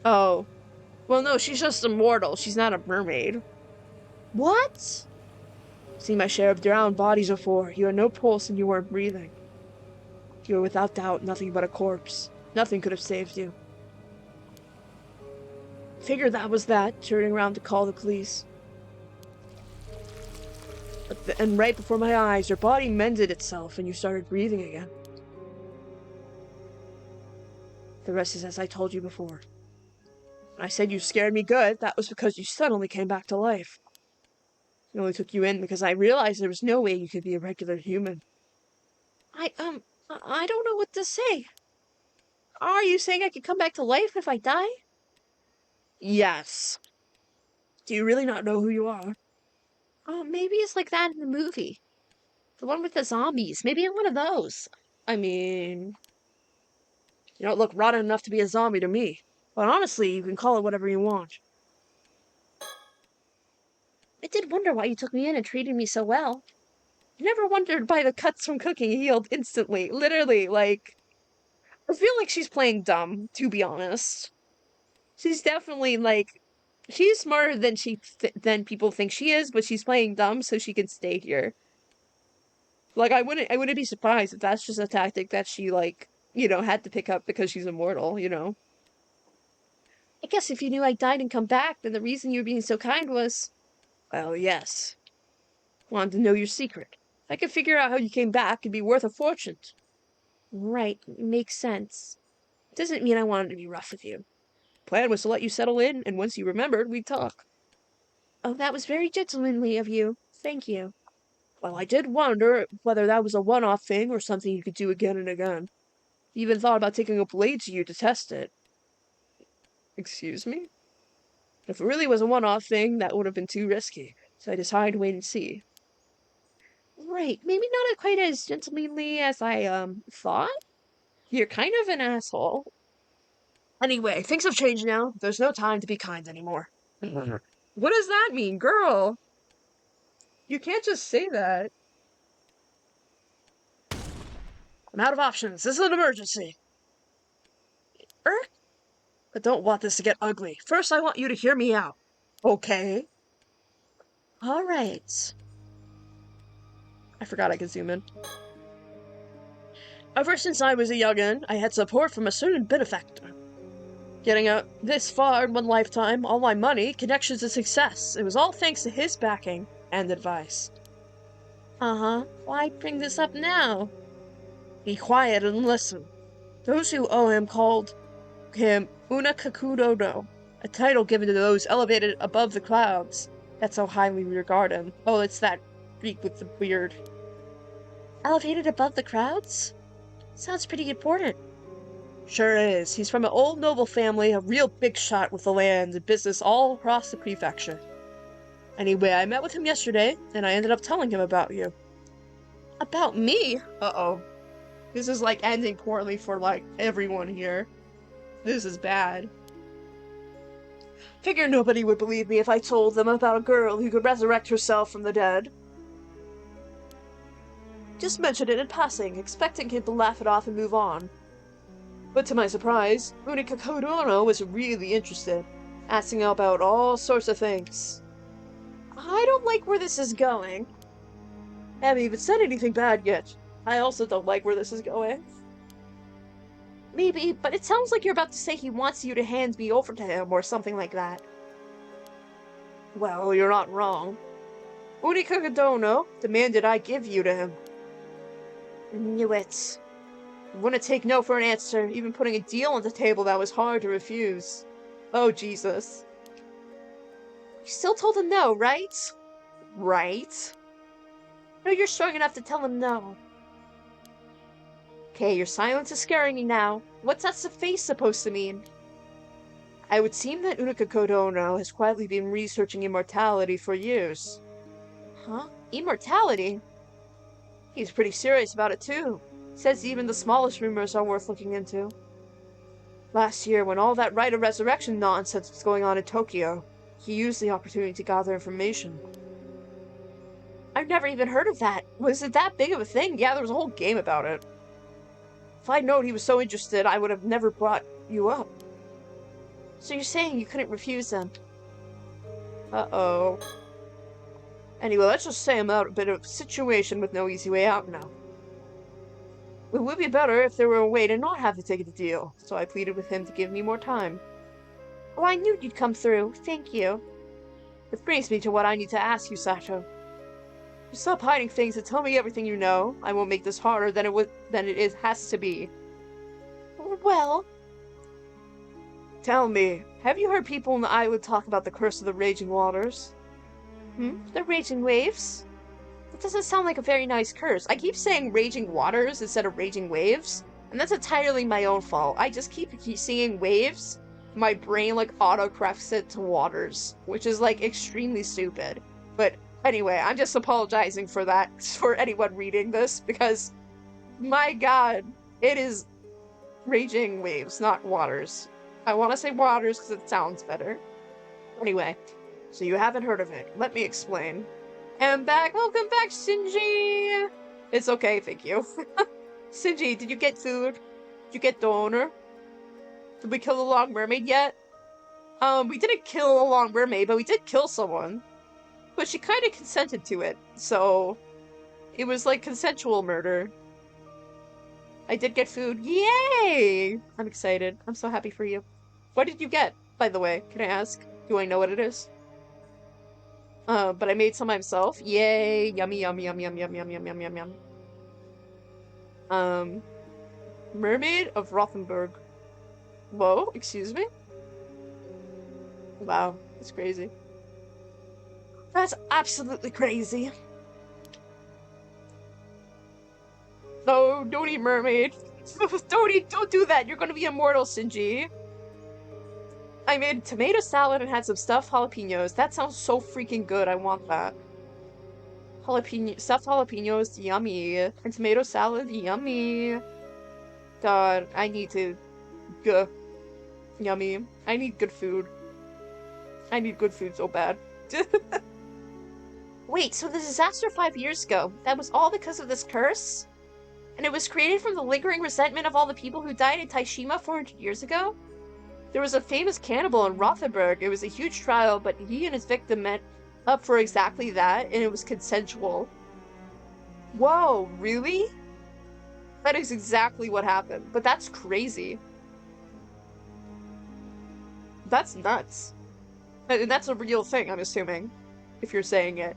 Oh. Well, no, she's just immortal. She's not a mermaid. What? Seen my share of drowned bodies before. You had no pulse and you weren't breathing. You were without doubt nothing but a corpse. Nothing could have saved you. Figured that was that, turning around to call the police. And right before my eyes, your body mended itself and you started breathing again. The rest is as I told you before. When I said you scared me good, that was because you suddenly came back to life. I only took you in because I realized there was no way you could be a regular human. I don't know what to say. Are you saying I could come back to life if I die? Yes. Do you really not know who you are? Oh, maybe it's like that in the movie. The one with the zombies. Maybe I'm one of those. I mean, you don't look rotten enough to be a zombie to me. But honestly, you can call it whatever you want. I did wonder why you took me in and treated me so well. You never wondered why the cuts from cooking healed instantly. Literally, like, I feel like she's playing dumb, to be honest. She's definitely, like, she's smarter than than people think she is, but she's playing dumb so she can stay here. Like, I wouldn't be surprised if that's just a tactic that she, like, had to pick up because she's immortal. I guess if you knew I died and come back, then the reason you were being so kind was... Well, yes. Wanted to know your secret. If I could figure out how you came back, it'd be worth a fortune. Right, makes sense. Doesn't mean I wanted to be rough with you. Plan was to let you settle in, and once you remembered, we'd talk. Oh, that was very gentlemanly of you. Thank you. Well, I did wonder whether that was a one-off thing or something you could do again and again. Even thought about taking a blade to you to test it. Excuse me? If it really was a one-off thing, that would have been too risky, so I decided to wait and see. Right, maybe not quite as gentlemanly as I, thought? You're kind of an asshole. Anyway, things have changed now. There's no time to be kind anymore. What does that mean, girl? You can't just say that. I'm out of options. This is an emergency. I don't want this to get ugly. First, I want you to hear me out. Okay? Alright. I forgot I could zoom in. Ever since I was a young'un, I had support from a certain benefactor. Getting out this far in one lifetime, all my money, connections to success. It was all thanks to his backing and advice. Uh-huh. Why bring this up now? Be quiet and listen. Those who owe him called him Unakakudono, a title given to those elevated above the clouds. That's how highly we regard him. Oh, it's that Greek with the beard. Elevated above the crowds? Sounds pretty important. Sure is. He's from an old noble family, a real big shot with the land and business all across the prefecture. Anyway, I met with him yesterday, and I ended up telling him about you. About me? Uh-oh. This is, like, ending poorly for, like, everyone here. This is bad. Figure nobody would believe me if I told them about a girl who could resurrect herself from the dead. Just mentioned it in passing, expecting him to laugh it off and move on. But to my surprise, Unika Kodono was really interested, asking about all sorts of things. I don't like where this is going. Haven't even said anything bad yet. I also don't like where this is going. Maybe, but it sounds like you're about to say he wants you to hand me over to him or something like that. Well, you're not wrong. Unika Kodono demanded I give you to him. Knew it. Wouldn't take no for an answer, even putting a deal on the table that was hard to refuse. Oh, Jesus. You still told him no, right? Right? No, you're strong enough to tell him no. Okay, your silence is scaring me now. What's that face supposed to mean? I would seem that Unika Kodono has quietly been researching immortality for years. Huh? Immortality? He's pretty serious about it too. Says even the smallest rumors are worth looking into. Last year, when all that rite of resurrection nonsense was going on in Tokyo, he used the opportunity to gather information. I've never even heard of that. Was it that big of a thing? Yeah, there was a whole game about it. If I'd known he was so interested, I would have never brought you up. So you're saying you couldn't refuse him? Uh-oh. Anyway, let's just say I'm out a bit of a situation with no easy way out now. It would be better if there were a way to not have to take the deal, so I pleaded with him to give me more time. Oh, I knew you'd come through. Thank you. This brings me to what I need to ask you, Sato. Stop hiding things and tell me everything you know. I won't make this harder than it has to be. Well... Tell me, have you heard people on the island talk about the curse of the raging waters? The raging waves? That doesn't sound like a very nice curse. I keep saying raging waters instead of raging waves, and that's entirely my own fault. I just keep seeing waves. My brain, like, auto-corrects it to waters, which is, like, extremely stupid. But anyway, I'm just apologizing for that, for anyone reading this, because, my god, it is raging waves, not waters. I want to say waters because it sounds better. Anyway, so you haven't heard of it. Let me explain. I'm back. Welcome back, Shinji! It's okay, thank you. Shinji, did you get food? Did you get donor? Did we kill the long mermaid yet? We didn't kill a long mermaid, but we did kill someone. But she kind of consented to it, so... It was like consensual murder. I did get food. Yay! I'm excited. I'm so happy for you. What did you get, by the way? Can I ask? Do I know what it is? But I made some myself. Yay! Yummy, yum, yum, yum, yum, yum, yum, yum, yum, yum. Mermaid of Rothenburg. Whoa, excuse me? Wow, that's crazy. That's absolutely crazy. No, don't eat mermaid. Don't do that. You're gonna be immortal, Shinji. I made tomato salad and had some stuffed jalapenos. That sounds so freaking good. I want that. Stuffed jalapenos, yummy. And tomato salad, yummy. God, I need to... Gah. Yummy. I need good food. I need good food so bad. Wait, so the disaster 5 years ago, that was all because of this curse? And it was created from the lingering resentment of all the people who died in Taishima 400 years ago? There was a famous cannibal in Rothenburg. It was a huge trial, but he and his victim met up for exactly that, and it was consensual. Whoa, really? That is exactly what happened, but that's crazy. That's nuts. And that's a real thing, I'm assuming, if you're saying it.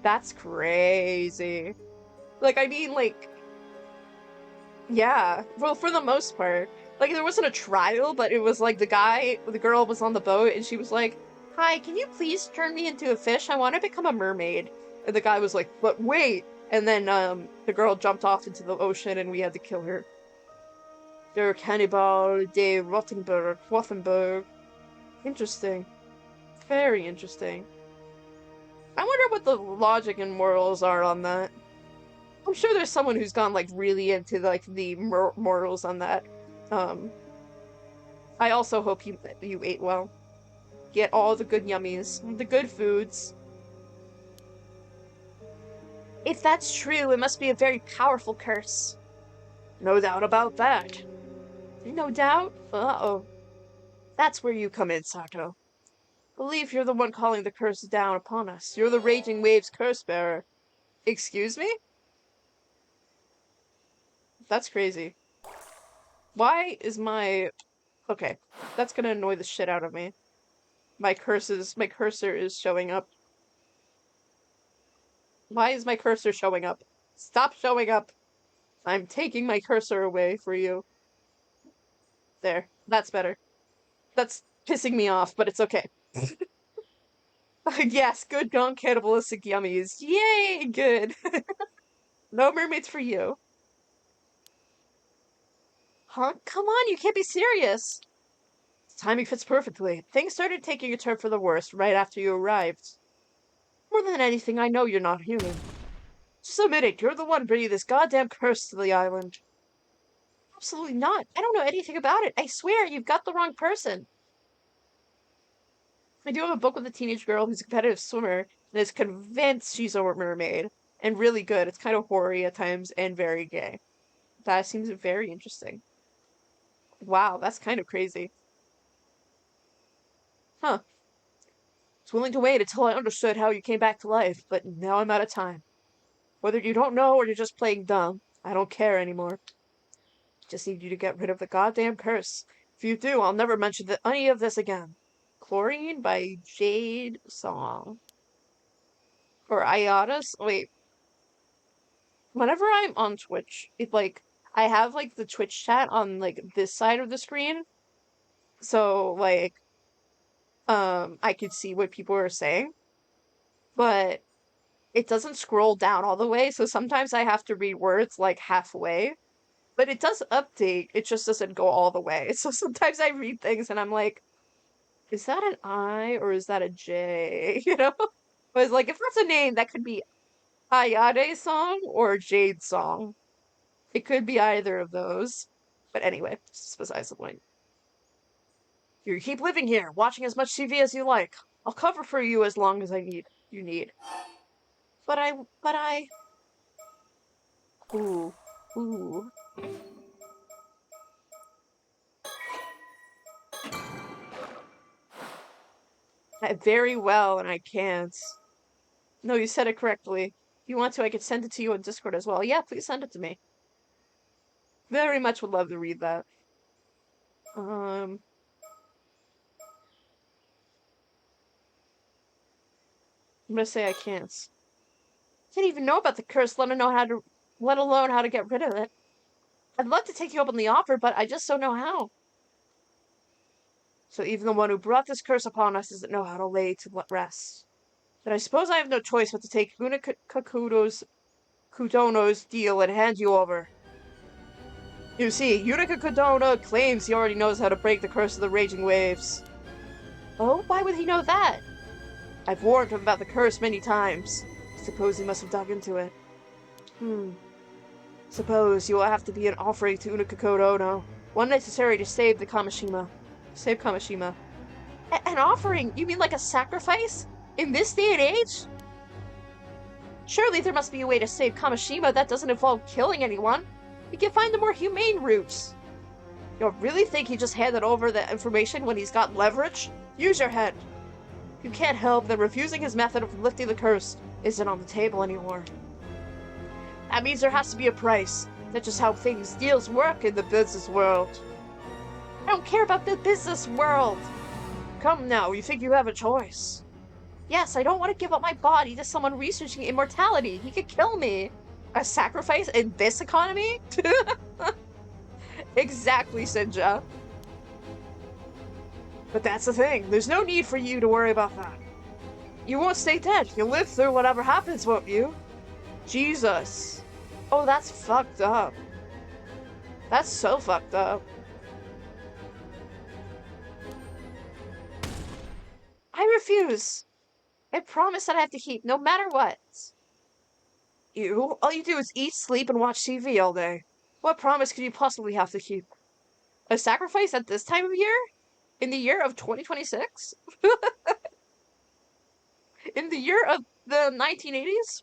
That's crazy. Like, I mean, like, yeah. Well, for the most part. Like, there wasn't a trial, but it was like the girl was on the boat, and she was like, "Hi, can you please turn me into a fish? I want to become a mermaid." And the guy was like, "But wait!" And then, the girl jumped off into the ocean, and we had to kill her. Der Cannibal de Rothenburg. Interesting. Very interesting. I wonder what the logic and morals are on that. I'm sure there's someone who's gone like really into like the morals on that. Um, I also hope you ate well. Get all the good yummies, the good foods. If that's true, it must be a very powerful curse. No doubt about that. No doubt? Uh-oh. That's where you come in, Sato. Believe you're the one calling the curse down upon us. You're the Raging Waves curse bearer. Excuse me? That's crazy. Why is my... Okay, that's gonna annoy the shit out of me. My cursor is showing up. Why is my cursor showing up? Stop showing up! I'm taking my cursor away for you. There, that's better. That's pissing me off, but it's okay. Yes, good gone cannibalistic yummies. Yay, good. No mermaids for you. Huh? Come on, you can't be serious. Timing fits perfectly. Things started taking a turn for the worst right after you arrived. More than anything, I know you're not human. Just admit it, you're the one bringing this goddamn curse to the island. Absolutely not. I don't know anything about it. I swear, you've got the wrong person. I do have a book with a teenage girl who's a competitive swimmer and is convinced she's a mermaid. And really good. It's kind of hoary at times and very gay. That seems very interesting. Wow, that's kind of crazy. Huh. I was willing to wait until I understood how you came back to life, but now I'm out of time. Whether you don't know or you're just playing dumb, I don't care anymore. Just need you to get rid of the goddamn curse. If you do, I'll never mention any of this again. Chlorine by Jade Song. Or Iotis? Wait. Whenever I'm on Twitch, I have, like, the Twitch chat on, like, this side of the screen. So, like, I could see what people are saying. But it doesn't scroll down all the way, so sometimes I have to read words, like, halfway. But it does update, it just doesn't go all the way. So sometimes I read things and I'm like, is that an I or is that a J? You know? But it's like, if that's a name, that could be Ayade song or Jade song. It could be either of those. But anyway, this is besides the point. You keep living here, watching as much TV as you like. I'll cover for you as long as you need. But I... Ooh. Ooh. Very well, and I can't. No, you said it correctly. If you want to, I could send it to you on Discord as well. Yeah, please send it to me. Very much would love to read that. I'm gonna say I can't. Didn't even know about the curse, let alone how to get rid of it. I'd love to take you up on the offer, but I just don't know how. So even the one who brought this curse upon us doesn't know how to lay to rest. Then I suppose I have no choice but to take Kudono's deal and hand you over. You see, Unica Kudono claims he already knows how to break the curse of the Raging Waves. Oh, why would he know that? I've warned him about the curse many times. I suppose he must have dug into it. Suppose you will have to be an offering to Unica Kudono. One necessary to save the Kamishima. Save Kamishima. An offering? You mean like a sacrifice? In this day and age? Surely there must be a way to save Kamishima that doesn't involve killing anyone. We can find the more humane routes. You really think he just handed over the information when he's got leverage? Use your head. You can't help that refusing his method of lifting the curse isn't on the table anymore. That means there has to be a price. That's just how deals work in the business world. I don't care about the business world. come now, you think you have a choice. Yes, I don't want to give up my body to someone researching immortality. He could kill me. A sacrifice in this economy? Exactly, Sinja. But that's the thing. There's no need for you to worry about that. You won't stay dead. You'll live through whatever happens, won't you? Jesus. Oh, that's fucked up. That's so fucked up. I refuse. I promise that I have to keep, no matter what. All you do is eat, sleep, and watch TV all day. What promise could you possibly have to keep? A sacrifice at this time of year? In the year of 2026? In the year of the 1980s?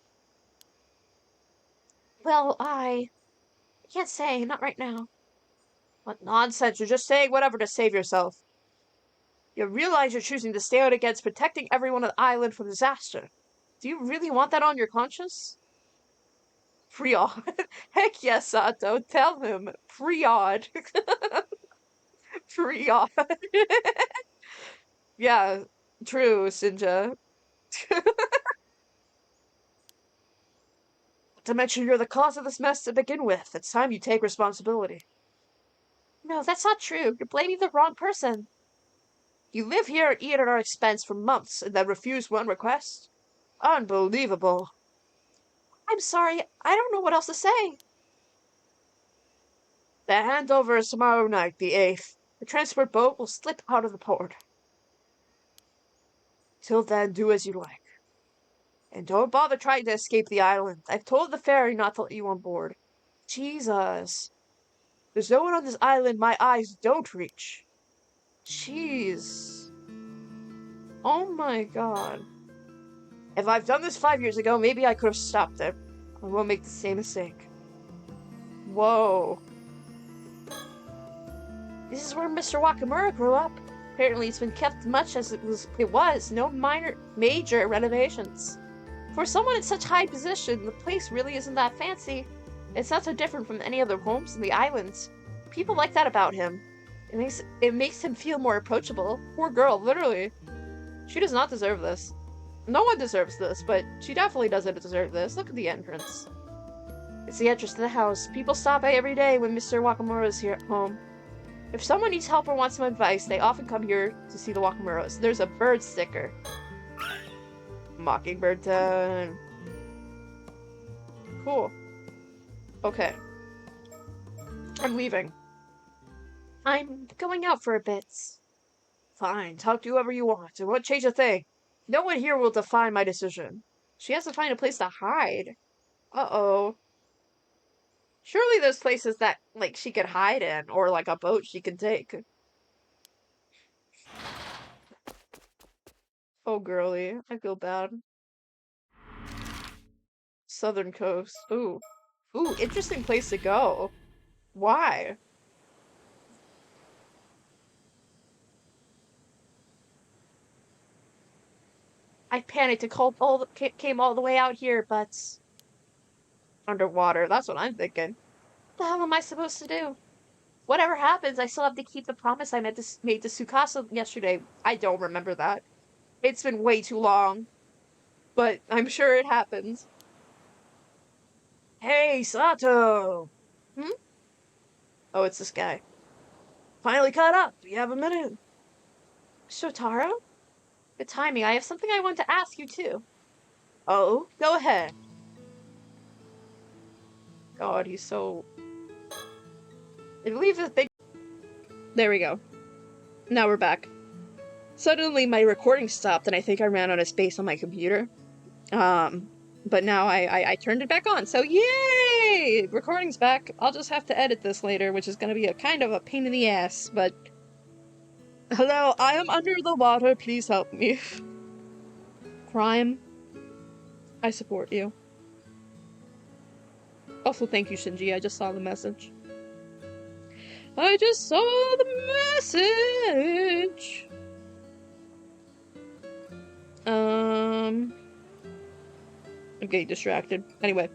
Well, I can't say, not right now. What nonsense, you're just saying whatever to save yourself. You realize you're choosing to stand against protecting everyone on the island from disaster. Do you really want that on your conscience? Priod. Heck yes, Sato. Tell him. Priod. Priod. Yeah, true, Sinja. To mention you're the cause of this mess to begin with. It's time you take responsibility. No, that's not true. You're blaming the wrong person. You live here and eat at our expense for months and then refuse one request? Unbelievable. I'm sorry. I don't know what else to say. The handover is tomorrow night, the 8th. The transport boat will slip out of the port. Till then, do as you like. And don't bother trying to escape the island. I've told the ferry not to let you on board. Jesus. There's no one on this island my eyes don't reach. Jeez. Oh my god. If I've done this 5 years ago, maybe I could have stopped it. I won't make the same mistake. Whoa. This is where Mr. Wakamura grew up. Apparently it's been kept much as it was. No major renovations. For someone in such high position, the place really isn't that fancy. It's not so different from any other homes in the islands. People like that about him. It makes him feel more approachable. Poor girl, literally. She does not deserve this. No one deserves this, but she definitely doesn't deserve this. Look at the entrance. It's the entrance to the house. People stop by every day when Mr. Wakamura is here at home. If someone needs help or wants some advice, they often come here to see the Wakamuras. There's a bird sticker. Mockingbird time. Cool. Okay. I'm leaving. I'm going out for a bit. Fine, talk to whoever you want. It won't change a thing. No one here will define my decision. She has to find a place to hide. Uh-oh. Surely there's places that, like, she could hide in, or, like, a boat she could take. Oh, girly. I feel bad. Southern coast. Ooh. Ooh, interesting place to go. Why? I panicked and came all the way out here, but... Underwater, that's what I'm thinking. What the hell am I supposed to do? Whatever happens, I still have to keep the promise I made to Tsukasa yesterday. I don't remember that. It's been way too long. But I'm sure it happens. Hey, Sato! Hmm? Oh, it's this guy. Finally caught up. Do you have a minute? Shotaro? Good timing. I have something I want to ask you, too. Oh? Go ahead. God, he's so... I believe this big... There we go. Now we're back. Suddenly my recording stopped and I think I ran out of space on my computer. But now I turned it back on, so yay! Recording's back. I'll just have to edit this later, which is gonna be a kind of a pain in the ass, but... Hello, I am under the water, please help me. Crime. I support you. Also, thank you, Shinji, I just saw the message. I just saw the message! I'm getting distracted. Anyway.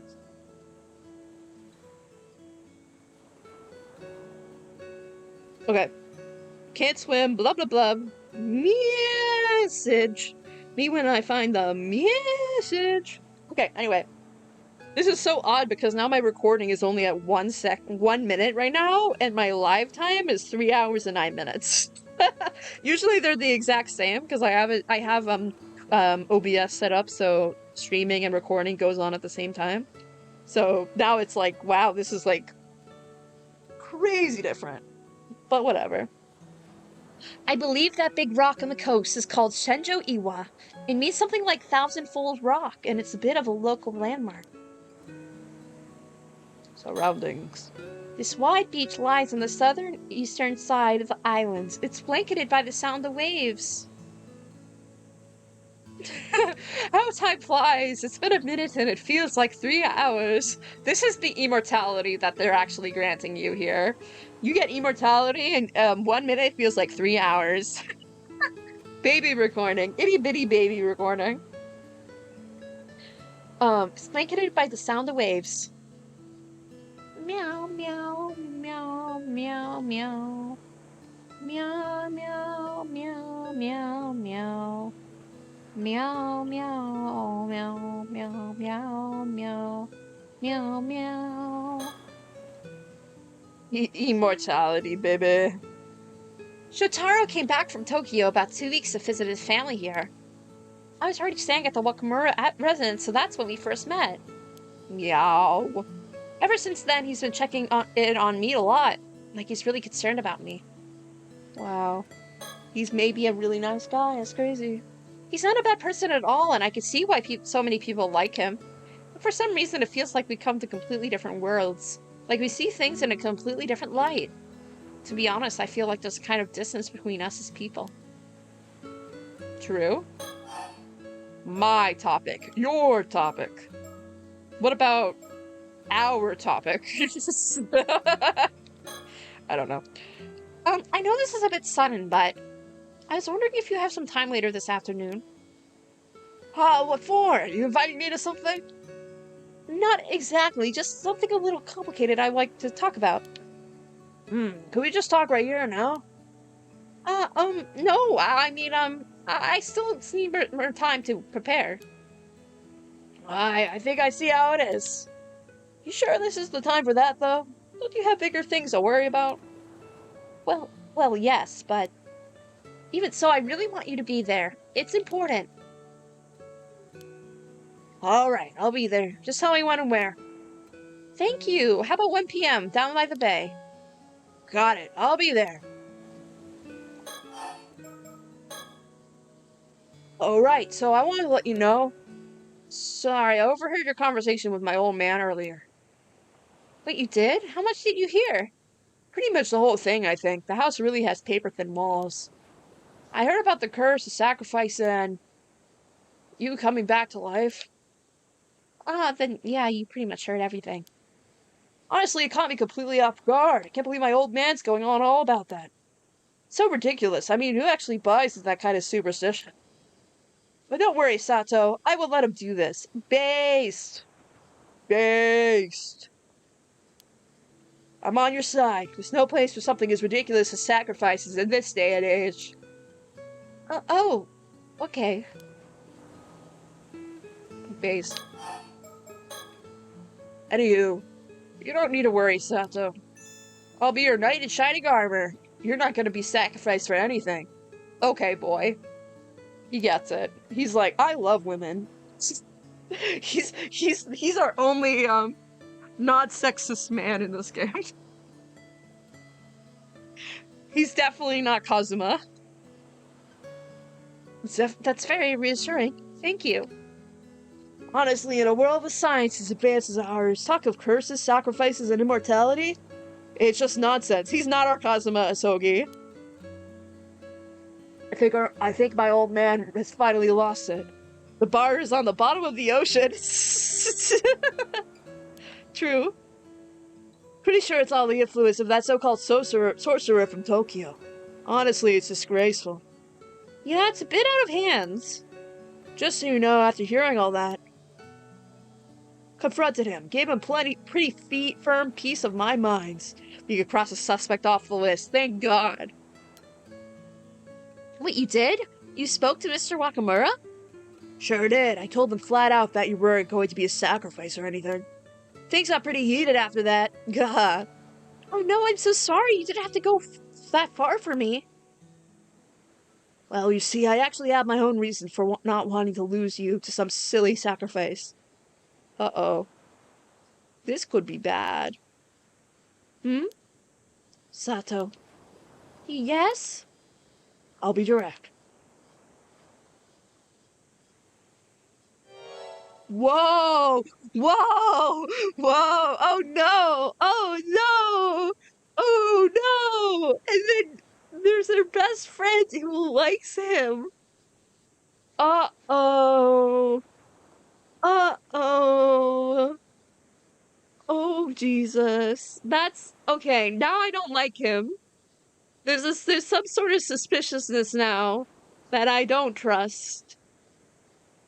Okay. Can't swim, blah blah blah. Message. Me when I find the message. Okay, anyway. This is so odd because now my recording is only at 1 minute right now, and my live time is 3 hours and 9 minutes. Usually they're the exact same because I have OBS set up so streaming and recording goes on at the same time. So now it's like, wow, this is like crazy different. But whatever. I believe that big rock on the coast is called Shenjo Iwa. It means something like thousand-fold rock, and it's a bit of a local landmark. Surroundings. This wide beach lies on the southern eastern side of the islands. It's blanketed by the sound of waves. How time flies! It's been a minute and it feels like 3 hours. This is the immortality that they're actually granting you here. You get immortality and 1 minute feels like 3 hours. Baby recording. Itty bitty baby recording. It's blanketed by the sound of waves. Meow, meow, meow, meow, meow. Meow, meow, meow, meow, meow. Meow, meow, meow, meow, meow, meow. Meow, meow. Immortality, baby. Shotaro came back from Tokyo about 2 weeks to visit his family here. I was already staying at the Wakamura residence, so that's when we first met. Meow. Ever since then, he's been checking in on me a lot. Like he's really concerned about me. Wow. He's maybe a really nice guy. That's crazy. He's not a bad person at all, and I can see why so many people like him. But for some reason, it feels like we come to completely different worlds. Like we see things in a completely different light. To be honest, I feel like there's a kind of distance between us as people. True. My topic. Your topic. What about our topic? I don't know. I know this is a bit sudden, but I was wondering if you have some time later this afternoon. What for? You inviting me to something? Not exactly, just something a little complicated I'd like to talk about. Could we just talk right here now? No, I still need more time to prepare. I think I see how it is. You sure this is the time for that, though? Don't you have bigger things to worry about? Well, yes, but even so, I really want you to be there. It's important. Alright, I'll be there. Just tell me when and where. Thank you. How about 1 p.m. down by the bay? Got it. I'll be there. Alright, so I want to let you know. Sorry, I overheard your conversation with my old man earlier. Wait, you did? How much did you hear? Pretty much the whole thing, I think. The house really has paper-thin walls. I heard about the curse, the sacrifice, and you coming back to life. Then yeah, you pretty much heard everything. Honestly, it caught me completely off guard. I can't believe my old man's going on all about that. So ridiculous. I mean, who actually buys that kind of superstition? But don't worry, Sato. I will let him do this. Based. I'm on your side. There's no place for something as ridiculous as sacrifices in this day and age. Oh, okay. Based. Anywho, you don't need to worry, Sato. I'll be your knight in shining armor. You're not gonna be sacrificed for anything. Okay, boy. He gets it. He's like, I love women. He's our only, not sexist man in this game. He's definitely not Kazuma. That's very reassuring. Thank you. Honestly, in a world with science as advanced as ours, talk of curses, sacrifices, and immortality, it's just nonsense. He's not our Kazuma Asogi. I think my old man has finally lost it. The bar is on the bottom of the ocean. True. Pretty sure it's all the influence of that so-called sorcerer from Tokyo. Honestly, it's disgraceful. Yeah, it's a bit out of hands. Just so you know, after hearing all that, confronted him, gave him pretty firm piece of my minds. You could cross a suspect off the list, thank God. Wait, you did? You spoke to Mr. Wakamura? Sure did. I told them flat out that you weren't going to be a sacrifice or anything. Things got pretty heated after that. Gah. Oh no, I'm so sorry. You didn't have to go that far for me. Well, you see, I actually have my own reason for not wanting to lose you to some silly sacrifice. Uh-oh. This could be bad. Hmm? Sato. Yes? I'll be direct. Whoa! Whoa! Whoa! Oh no! Oh no! Oh no! And then there's their best friend who likes him. Uh-oh. Uh-oh. Oh Jesus. That's okay. Now I don't like him. There's some sort of suspiciousness now that I don't trust.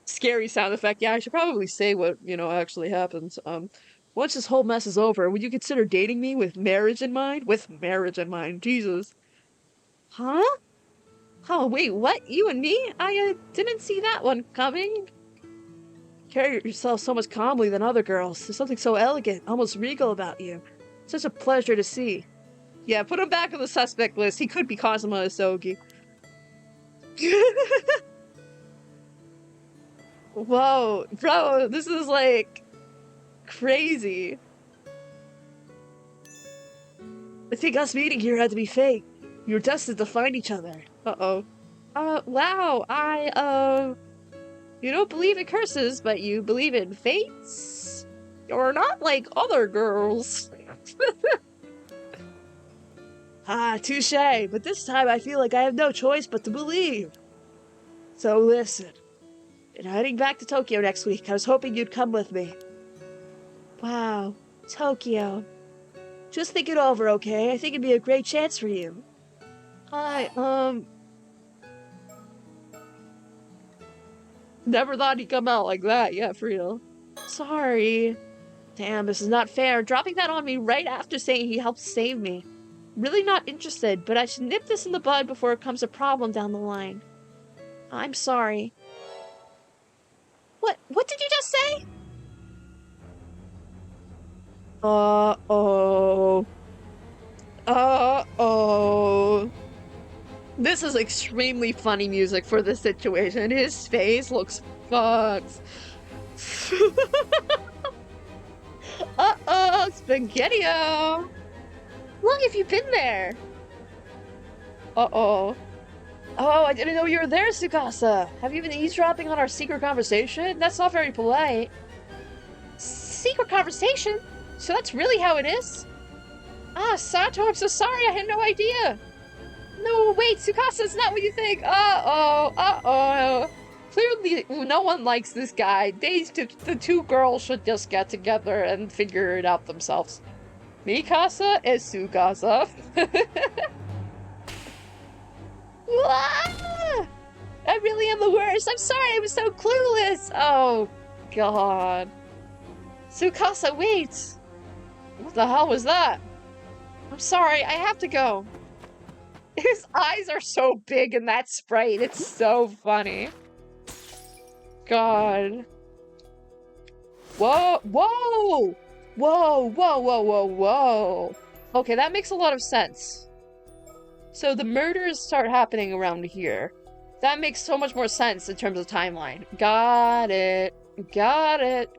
Scary sound effect. Yeah, I should probably say what, actually happens. Once this whole mess is over, would you consider dating me with marriage in mind? With marriage in mind. Jesus. Huh? Oh, wait, what? You and me? I didn't see that one coming. Carry yourself so much calmly than other girls. There's something so elegant, almost regal about you. Such a pleasure to see. Yeah, put him back on the suspect list. He could be Kazuma Asogi. Whoa, bro, this is like crazy. I think us meeting here had to be fate. We were destined to find each other. Uh-oh. Wow, you don't believe in curses, but you believe in fates? You're not like other girls. Ah, touche, but this time I feel like I have no choice but to believe. So listen, I'm heading back to Tokyo next week. I was hoping you'd come with me. Wow, Tokyo. Just think it over, okay? I think it'd be a great chance for you. Never thought he'd come out like that, yeah, for real. Sorry. Damn, this is not fair. Dropping that on me right after saying he helped save me. Really not interested, but I should nip this in the bud before it becomes a problem down the line. I'm sorry. What did you just say? Uh-oh. Uh-oh. This is extremely funny music for this situation. His face looks fucked. Uh-oh, Spaghetti-O! How long have you been there? Uh-oh. Oh, I didn't know you were there, Tsukasa. Have you been eavesdropping on our secret conversation? That's not very polite. Secret conversation? So that's really how it is? Ah, Sato, I'm so sorry, I had no idea. No, wait, Tsukasa, it's not what you think. Uh-oh, uh-oh. Clearly, no one likes this guy. The two girls should just get together and figure it out themselves. Mikasa and Tsukasa. Ah! I really am the worst. I'm sorry, I was so clueless. Oh, God. Tsukasa, wait. What the hell was that? I'm sorry, I have to go. His eyes are so big in that sprite. It's so funny. God. Whoa, whoa! Whoa, whoa, whoa, whoa, whoa. Okay, that makes a lot of sense. So the murders start happening around here. That makes so much more sense in terms of timeline. Got it. Got it.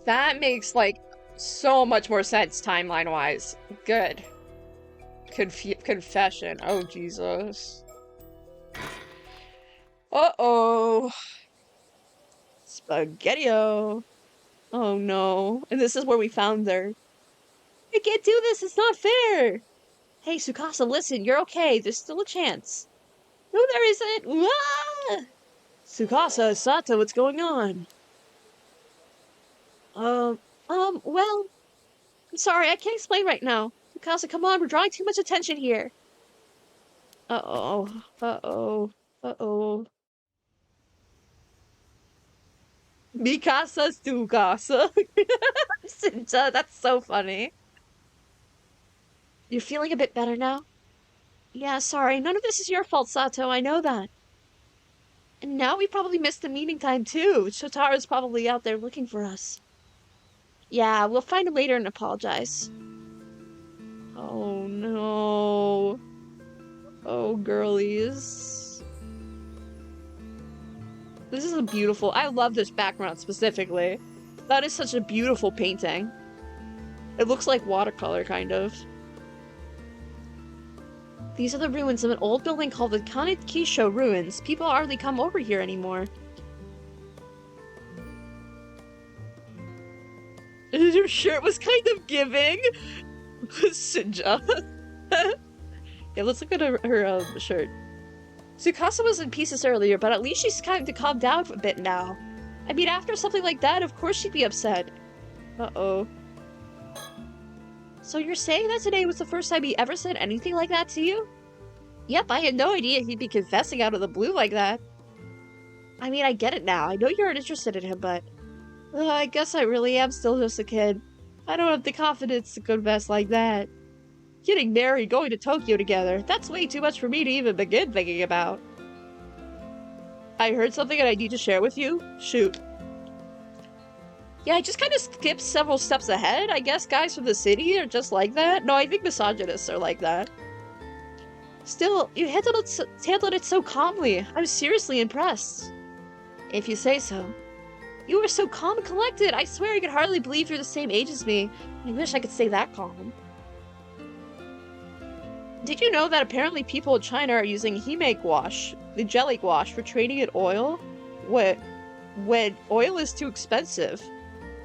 That makes, like, so much more sense timeline-wise. Good. Confession. Oh, Jesus. Uh-oh. Spaghetti-O. Oh, no. And this is where we found her. I can't do this. It's not fair. Hey, Tsukasa, listen. You're okay. There's still a chance. No, there isn't. Ah! Tsukasa, Sato, what's going on? Well, I'm sorry. I can't explain right now. Tsukasa, come on. We're drawing too much attention here. Uh-oh. Uh-oh. Uh-oh. Mikasa Tsukasa. Sinja, that's so funny. You're feeling a bit better now? Yeah, sorry, none of this is your fault, Sato, I know that. And now we probably missed the meeting time too. Shotaro's probably out there looking for us. Yeah, we'll find him later and apologize. Oh no. Oh, girlies. This is a beautiful... I love this background specifically. That is such a beautiful painting. It looks like watercolor, kind of. These are the ruins of an old building called the Kanekisho Ruins. People hardly come over here anymore. Your shirt was kind of giving. Sinja. Yeah, let's look at her shirt. Tsukasa was in pieces earlier, but at least she's kind of calmed down a bit now. I mean, after something like that, of course she'd be upset. Uh-oh. So you're saying that today was the first time he ever said anything like that to you? Yep, I had no idea he'd be confessing out of the blue like that. I mean, I get it now. I know you aren't interested in him, but... I guess I really am still just a kid. I don't have the confidence to confess like that. Getting married, going to Tokyo together, that's way too much for me to even begin thinking about. I heard something and I need to share with you? Shoot. Yeah, I just kind of skipped several steps ahead. I guess guys from the city are just like that. No, I think misogynists are like that. Still, you handled it so calmly. I'm seriously impressed. If you say so. You were so calm and collected. I swear I could hardly believe you're the same age as me. I wish I could stay that calm. Did you know that apparently people in China are using hime wash, the jelly wash, for trading in oil? When oil is too expensive.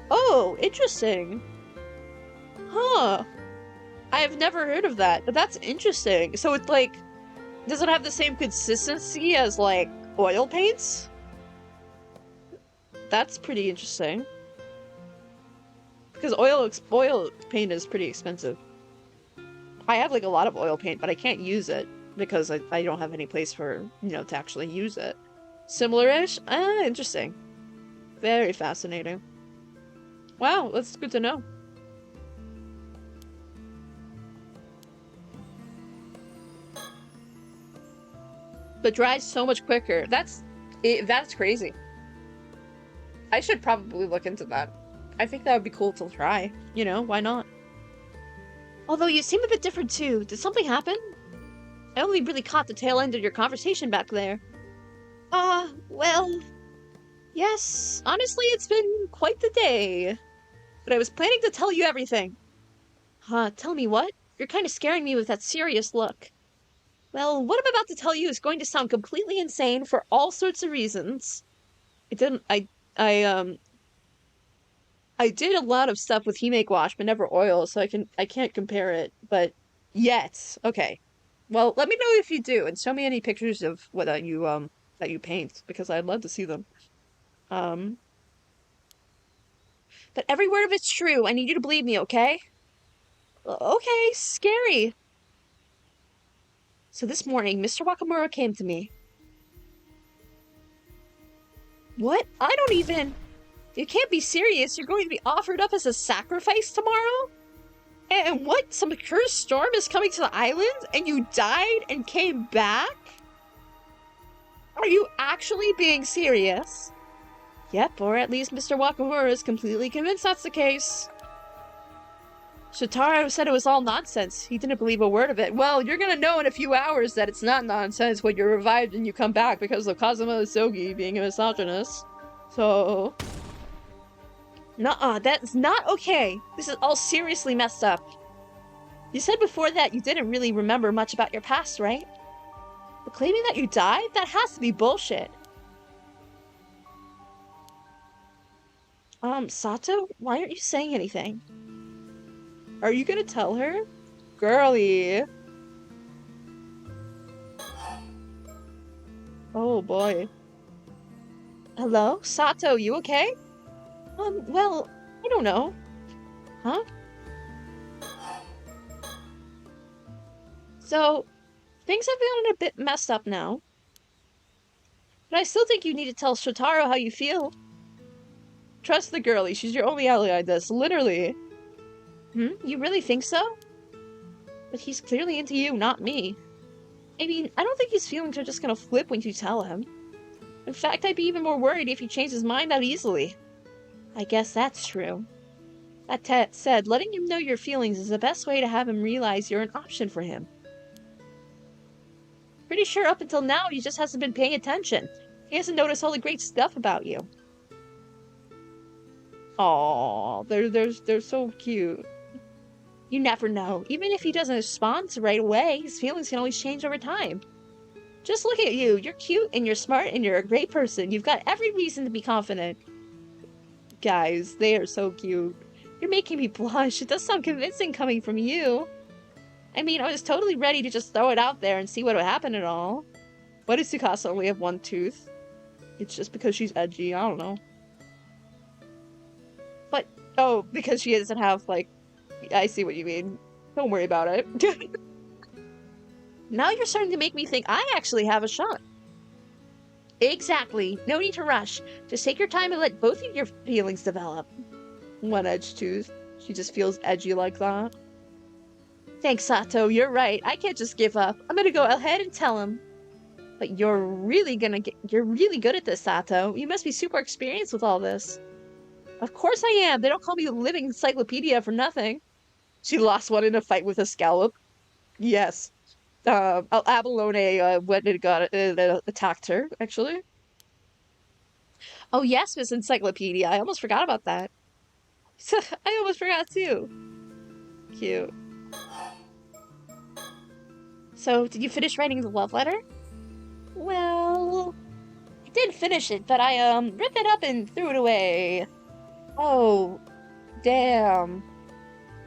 Oh, interesting. Huh. I have never heard of that, but that's interesting. So it's like, does it have the same consistency as like oil paints? That's pretty interesting. Because oil paint is pretty expensive. I have like a lot of oil paint, but I can't use it because I don't have any place for, you know, to actually use it. Similar-ish? Interesting. Very fascinating. Wow, that's good to know. But dries so much quicker. That's crazy. I should probably look into that. I think that would be cool to try. You know, why not? Although you seem a bit different too. Did something happen? I only really caught the tail end of your conversation back there. Well... Yes, honestly it's been quite the day. But I was planning to tell you everything. Huh, tell me what? You're kind of scaring me with that serious look. Well, what I'm about to tell you is going to sound completely insane for all sorts of reasons. I did a lot of stuff with Hime wash, but never oil, so I can't compare it, but yet. Okay. Well, let me know if you do, and show me any pictures of what that you paint, because I'd love to see them. But every word of it's true. I need you to believe me, okay? Okay, scary. So this morning, Mr. Wakamura came to me. What? I don't even... You can't be serious. You're going to be offered up as a sacrifice tomorrow? And what? Some cursed storm is coming to the island? And you died and came back? Are you actually being serious? Yep, or at least Mr. Wakamura is completely convinced that's the case. Shotaro said it was all nonsense. He didn't believe a word of it. Well, you're gonna know in a few hours that it's not nonsense when you're revived and you come back because of Kazuma Sogi being a misogynist. So... Nuh-uh, that's not okay. This is all seriously messed up. You said before that you didn't really remember much about your past, right? But claiming that you died? That has to be bullshit. Sato, why aren't you saying anything? Are you gonna tell her? Girly. Oh boy. Hello? Sato, you okay? Well, I don't know. Huh? So, things have gotten a bit messed up now. But I still think you need to tell Shotaro how you feel. Trust the girlie, she's your only ally on this, literally. You really think so? But he's clearly into you, not me. I mean, I don't think his feelings are just gonna flip when you tell him. In fact, I'd be even more worried if he changed his mind that easily. I guess that's true. That said, letting him know your feelings is the best way to have him realize you're an option for him. Pretty sure up until now he just hasn't been paying attention. He hasn't noticed all the great stuff about you. Aww, they're so cute. You never know. Even if he doesn't respond right away, his feelings can always change over time. Just look at you. You're cute and you're smart and you're a great person. You've got every reason to be confident. Guys, they are so cute. You're making me blush. It does sound convincing coming from you. I mean, I was totally ready to just throw it out there and see what would happen at all. Why does Tsukasa only have one tooth? It's just because she's edgy, I don't know. But, oh, because she doesn't have, like, I see what you mean. Don't worry about it. Now you're starting to make me think I actually have a shot. Exactly. No need to rush. Just take your time and let both of your feelings develop. One edge tooth. She just feels edgy like that. Thanks, Sato. You're right. I can't just give up. I'm gonna go ahead and tell him. But you're really good at this, Sato. You must be super experienced with all this. Of course I am. They don't call me the living encyclopedia for nothing. She lost one in a fight with a scallop. Yes. Abalone attacked her, actually. Oh yes, Miss Encyclopedia. I almost forgot about that. I almost forgot too. Cute. So, did you finish writing the love letter? Well, I did finish it, but I ripped it up and threw it away. Oh, damn.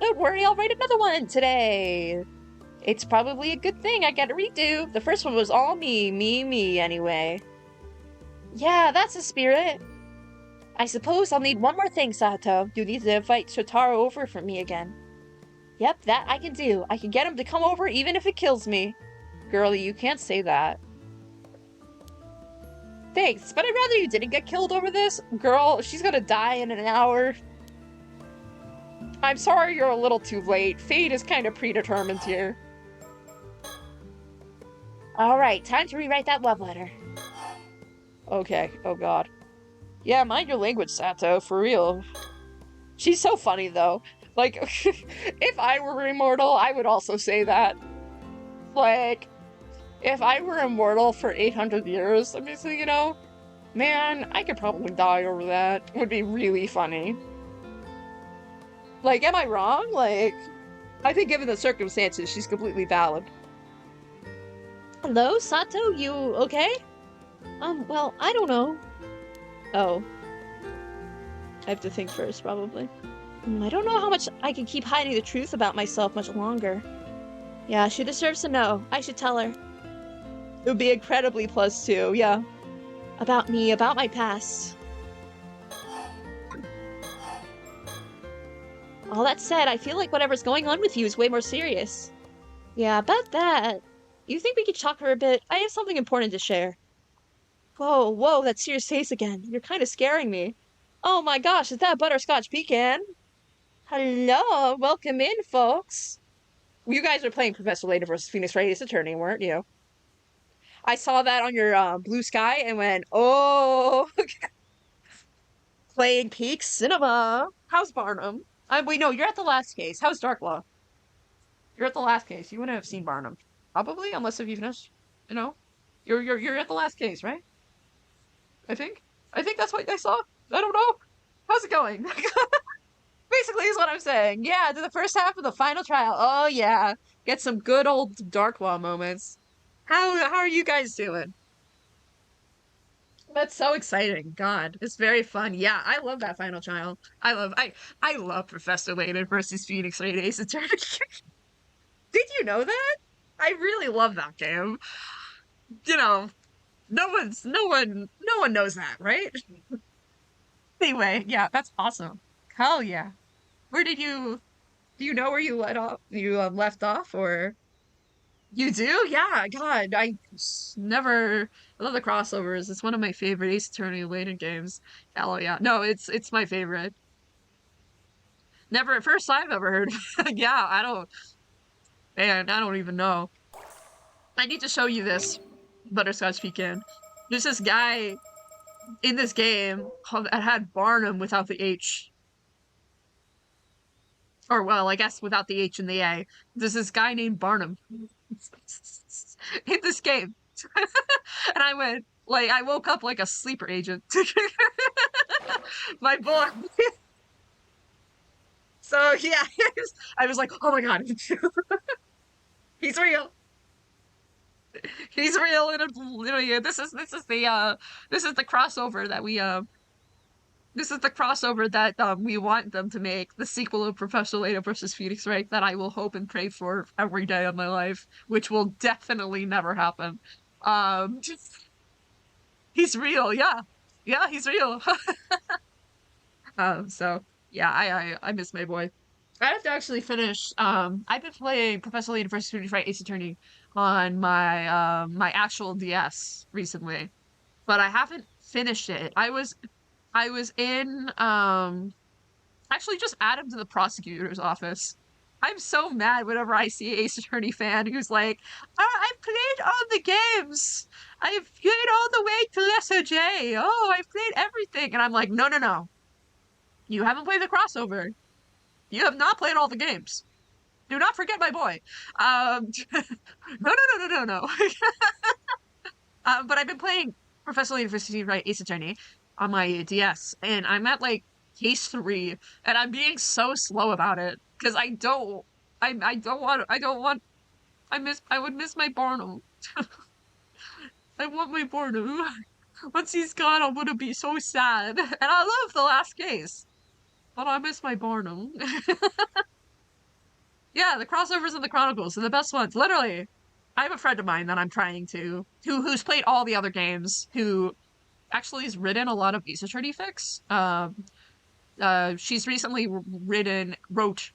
Don't worry, I'll write another one today. It's probably a good thing I gotta redo. The first one was all me anyway. Yeah, that's the spirit. I suppose I'll need one more thing, Sato. You need to invite Shotaro over for me again. Yep, that I can do. I can get him to come over even if it kills me. Girlie, you can't say that. Thanks, but I'd rather you didn't get killed over this. Girl, she's gonna die in an hour. I'm sorry you're a little too late. Fate is kind of predetermined here. Alright, time to rewrite that love letter. Okay, oh god. Yeah, mind your language, Sato, for real. She's so funny, though. Like, if I were immortal, I would also say that. Like, if I were immortal for 800 years, I mean, so, you know, man, I could probably die over that. It would be really funny. Like, am I wrong? Like, I think given the circumstances, she's completely valid. Hello, Sato? You okay? Well, I don't know. Oh. I have to think first, probably. I don't know how much I can keep hiding the truth about myself much longer. Yeah, she deserves to know. I should tell her. It would be incredibly +2, yeah. About me, about my past. All that said, I feel like whatever's going on with you is way more serious. Yeah, about that. You think we could talk her a bit? I have something important to share. Whoa, that serious face again. You're kind of scaring me. Oh my gosh, is that Butterscotch Pecan? Hello, welcome in, folks. You guys are playing Professor Layton versus Phoenix Wright Ace Attorney, weren't you? I saw that on your Blue Sky and went, oh, playing Peak Cinema. How's Barnum? Wait, no, you're at the last case. How's Darklaw? You're at the last case. You wouldn't have seen Barnum, probably, unless if you finished. You know, you're at the last case, right? I think that's what I saw. I don't know. How's it going? Basically is what I'm saying. Yeah, to the first half of the final trial. Oh yeah, get some good old Darklaw moments. How are you guys doing? That's so exciting. God, it's very fun. Yeah, I love that final trial. I love Professor Layton versus Phoenix Wright Ace Attorney. Did you know that? I really love that game. You know, no one knows that, right? Anyway, yeah, that's awesome. Hell yeah. Where did you do you know where you left off, or you do? Yeah, God, I love the crossovers. It's one of my favorite Ace Attorney related games. Hell yeah. No, it's my favorite. Never first I've ever heard. Yeah, I don't man, I don't even know. I need to show you this, Butterscotch Pecan. There's this guy in this game that had Barnum without the H. Or, well, I guess without the H and the A. There's this guy named Barnum in this game. And I went, like, I woke up like a sleeper agent. My boy. So, yeah, I was like, oh my god. He's real. He's real, and literally, this is the crossover that we want them to make, the sequel of Professional Layton versus Phoenix Wright that I will hope and pray for every day of my life, which will definitely never happen. Um, he's real, yeah. Yeah, he's real. So yeah, I miss my boy. I have to actually finish. I've been playing Professional Layton versus Phoenix Wright Ace Attorney on my actual DS recently, but I haven't finished it. I was in actually just add him to the prosecutor's office. I'm so mad whenever I see Ace Attorney fan who's like, oh, I've played all the games. I've played all the way to Lesser J. Oh, I've played everything. And I'm like, no, no, no. You haven't played the crossover. You have not played all the games. Do not forget my boy. No, no, no, no, no, no. But I've been playing Professional University Right Ace Attorney on my DS, and I'm at like case 3, and I'm being so slow about it because I would miss my Barnum. I want my Barnum. Once he's gone, I'm gonna be so sad. And I love the last case, but I miss my Barnum. Yeah, the crossovers and the chronicles are the best ones. Literally, I have a friend of mine that I'm trying to who's played all the other games, who actually has written a lot of Ace Attorney fics. She's recently wrote.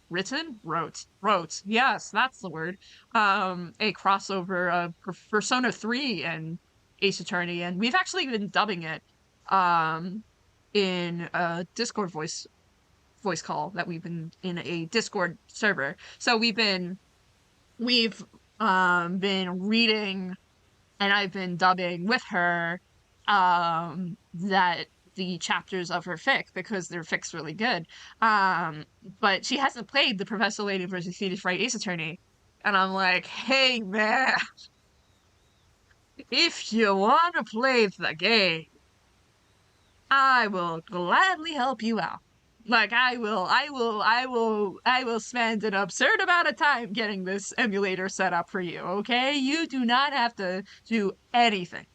Yes, that's the word. A crossover of Persona 3 and Ace Attorney, and we've actually been dubbing it, in a Discord voice call that we've been in a Discord server. So we've been reading, and I've been dubbing with her, that the chapters of her fic because their fic's really good. But she hasn't played the Professor Lady versus Phoenix Wright Ace Attorney. And I'm like, hey man, if you wanna play the game, I will gladly help you out. Like I will spend an absurd amount of time getting this emulator set up for you, okay? You do not have to do anything,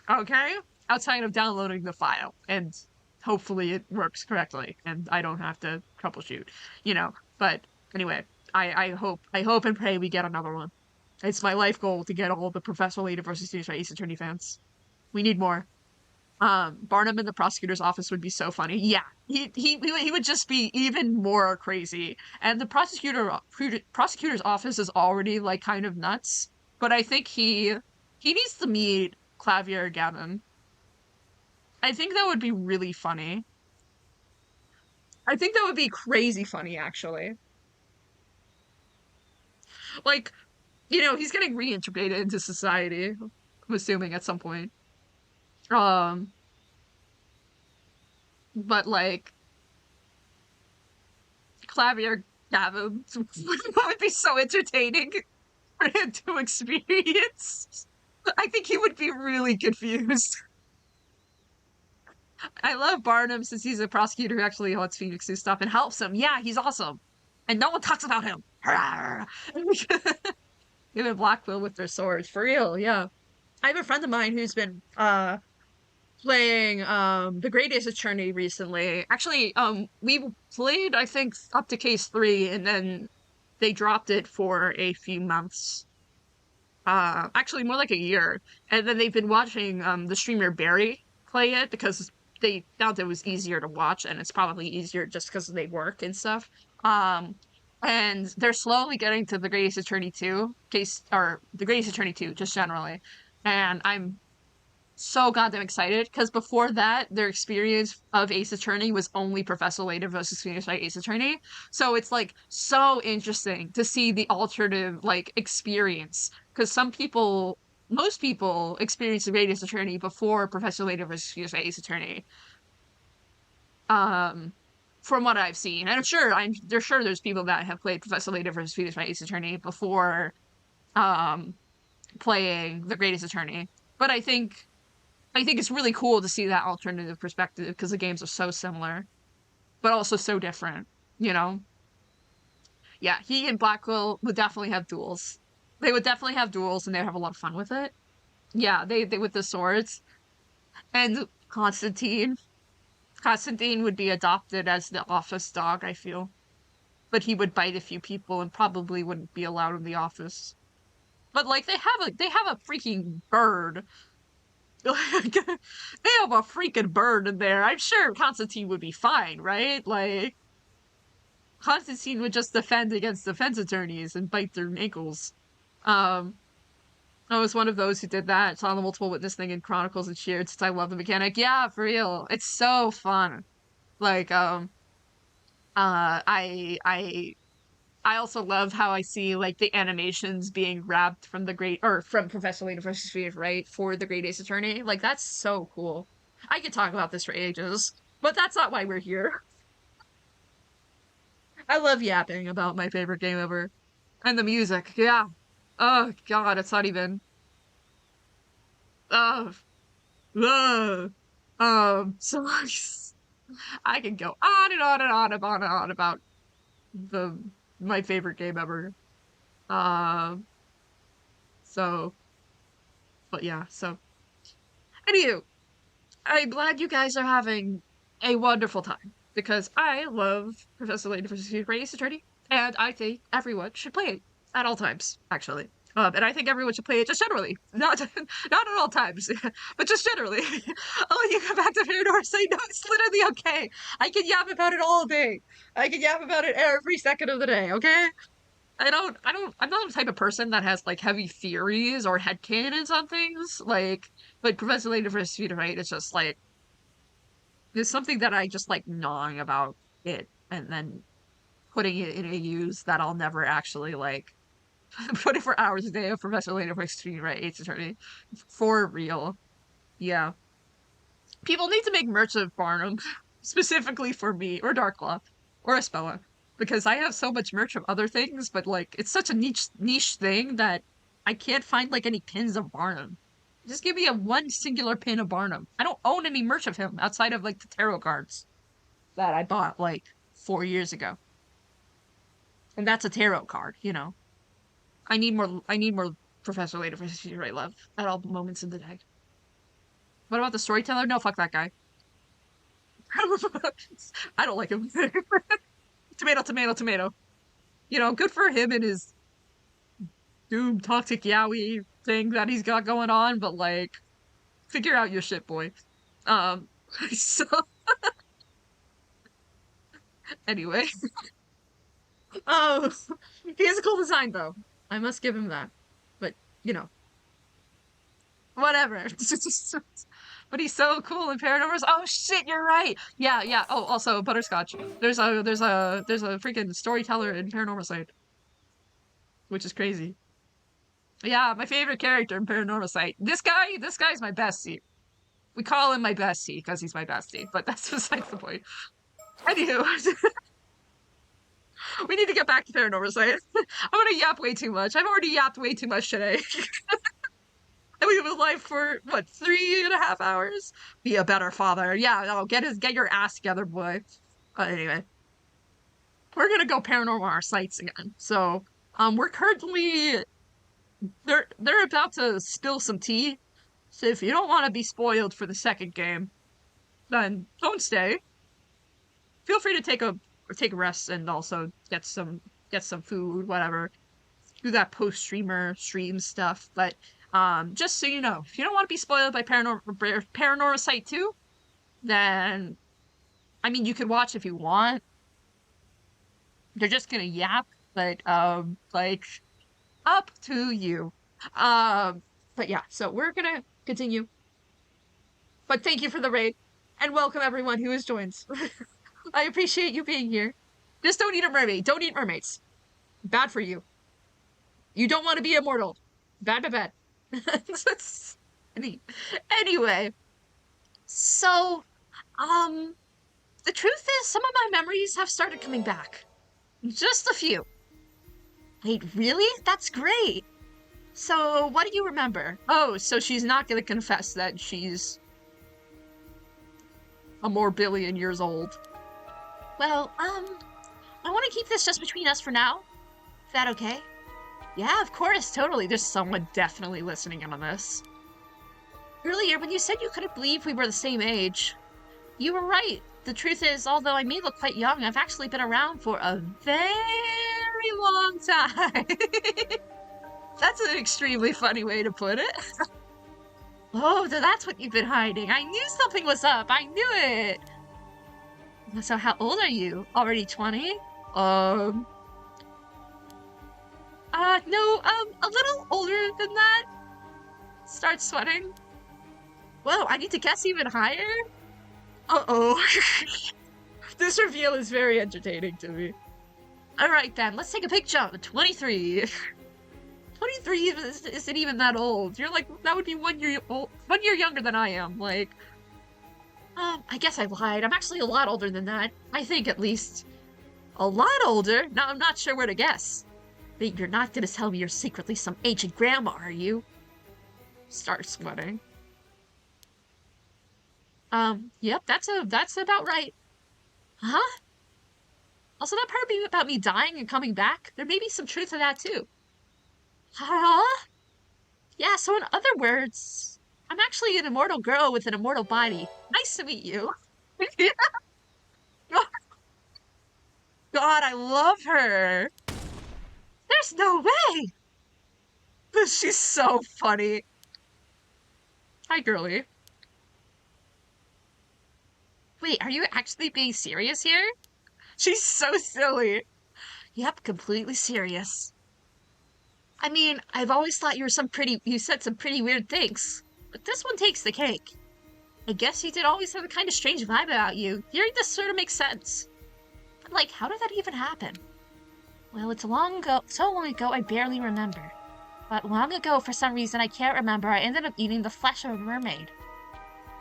okay? Outside of downloading the file, and hopefully it works correctly, and I don't have to troubleshoot, But anyway, I hope and pray we get another one. It's my life goal to get all the Professional Layton versus Ace Attorney fans. We need more. Barnum in the prosecutor's office would be so funny. Yeah, he would just be even more crazy. And the prosecutor's office is already like kind of nuts. But I think he needs to meet Clavier Gavin. I think that would be really funny. I think that would be crazy funny, actually. Like, he's getting reintegrated into society, I'm assuming at some point. Um, but like Clavier Gavin would be so entertaining for him to experience. I think he would be really confused. I love Barnum since he's a prosecutor who actually haunts Phoenix and stuff and helps him. Yeah, he's awesome. And no one talks about him. Him and Blackville with their swords. For real, yeah. I have a friend of mine who's been playing The Greatest Attorney recently. Actually, we played I think up to case 3 and then they dropped it for a few months. Actually more like a year. And then they've been watching the streamer Barry play it because they found it was easier to watch, and it's probably easier just because they work and stuff. And they're slowly getting to The Greatest Attorney 2 case, or The Greatest Attorney 2 just generally. And so goddamn excited because before that, their experience of Ace Attorney was only Professor Layton versus Phoenix Wright Ace Attorney. So it's like so interesting to see the alternative like experience because most people experience the Great Ace Attorney before Professor Layton versus Phoenix Wright Ace Attorney. Um, from what I've seen, and there's sure there's people that have played Professor Layton versus Phoenix Wright Ace Attorney before um playing the Greatest Attorney. But I think it's really cool to see that alternative perspective because the games are so similar, but also so different, you know? Yeah, he and Blackwell would definitely have duels. They would definitely have duels and they'd have a lot of fun with it. Yeah, they with the swords. And Constantine would be adopted as the office dog, I feel. But he would bite a few people and probably wouldn't be allowed in the office. But like they have a freaking bird. They have a freaking bird in there. I'm sure Constantine would be fine, right? Like Constantine would just defend against defense attorneys and bite their ankles. Um, I was one of those who did that. Saw the multiple witness thing in Chronicles and cheered since I love the mechanic. Yeah, for real. It's so fun. Like, I also love how I see like the animations being wrapped from from Professor Layton versus Phoenix Wright for the Great Ace Attorney. Like that's so cool. I could talk about this for ages, but that's not why we're here. I love yapping about my favorite game ever. And the music, yeah. Oh god, it's not even uh, so I can go on and on and on and on and on about the my favorite game ever. Um so but yeah, so anywho, I'm glad you guys are having a wonderful time because I love Professor Layton versus Great Ace Attorney, and I think everyone should play it at all times, actually. And I think everyone should play it just generally, not not at all times, but just generally. Oh, you come back to Paranormasight. Say no, it's literally okay. I can yap about it all day. I can yap about it every second of the day. Okay. I'm not the type of person that has like heavy theories or headcanons on things. Like Professor Layton versus Vita, right? It's just like it's something that I just like gnawing about it and then putting it in a use that I'll never actually like put it for hours a day of Professor Layton versus Vita, right? It's Attorney. For real. Yeah. People need to make merch of Barnum specifically for me or Darklaw or Espella because I have so much merch of other things, but like it's such a niche thing that I can't find like any pins of Barnum. Just give me a one singular pin of Barnum. I don't own any merch of him outside of like the tarot cards that I bought like 4 years ago, and that's a tarot card. You know, I need more. I need more Professor Layton versus Right Love at all moments in the day. What about the storyteller? No, fuck that guy. I don't like him. Tomato, tomato, tomato. You know, good for him and his doom toxic yaoi thing that he's got going on, but like, figure out your shit, boy. Um, so anyway, um, he has a cool design though. I must give him that. But you know, whatever. But he's so cool in Paranormals. Oh shit, you're right. Yeah, yeah. Oh, also Butterscotch. There's a freaking storyteller in Paranormasight, which is crazy. Yeah, my favorite character in Paranormasight. This guy's my bestie. We call him my bestie because he's my bestie, but that's besides the point. Anywho, we need to get back to Paranormasight. I'm gonna yap way too much. I've already yapped way too much today. And we've been live for what 3.5 hours? Be a better father. Yeah, no, get your ass together, boy. Anyway, we're gonna go paranormal our sites again. So, we're currently they're about to spill some tea. So if you don't want to be spoiled for the second game, then don't stay. Feel free to take a rest and also get some food, whatever. Do that post stream stuff. But just so you know, if you don't want to be spoiled by Paranormasight 2, then I mean you could watch if you want. They're just gonna yap, but like up to you. But yeah, so we're gonna continue. But thank you for the raid. And welcome everyone who has joined. I appreciate you being here. Just don't eat a mermaid. Don't eat mermaids. Bad for you. You don't want to be immortal. Bad, bad, bad. Anyway, so, the truth is some of my memories have started coming back. Just a few. Wait, really? That's great. So, what do you remember? Oh, so she's not gonna confess that she's a more billion years old. Well, I want to keep this just between us for now. Is that okay? Yeah, of course, totally. There's someone definitely listening in on this. Earlier, when you said you couldn't believe we were the same age, you were right. The truth is, although I may look quite young, I've actually been around for a very long time. That's an extremely funny way to put it. Oh, so that's what you've been hiding. I knew something was up. I knew it. So how old are you? Already 20? No, a little older than that. Start sweating. Whoa, I need to guess even higher? Uh-oh. This reveal is very entertaining to me. Alright then, let's take a big jump. 23. 23 isn't even that old. You're like, that would be 1 year old, 1 year younger than I am. Like, I guess I lied. I'm actually a lot older than that. I think, at least. A lot older? Now I'm not sure where to guess. But you're not gonna tell me you're secretly some ancient grandma, are you? Start sweating. Yep, that's about right. Huh? Also, that part about me dying and coming back, there may be some truth to that too. Huh? Yeah, so in other words, I'm actually an immortal girl with an immortal body. Nice to meet you. God, I love her. There's no way. She's so funny. Hi, girly. Wait, are you actually being serious here? She's so silly. Yep, completely serious. I mean, I've always thought you said some pretty weird things, but this one takes the cake. I guess you did always have a kind of strange vibe about you. Hearing this sort of makes sense. But like, how did that even happen? Well, it's so long ago I barely remember. But long ago, for some reason I can't remember, I ended up eating the flesh of a mermaid.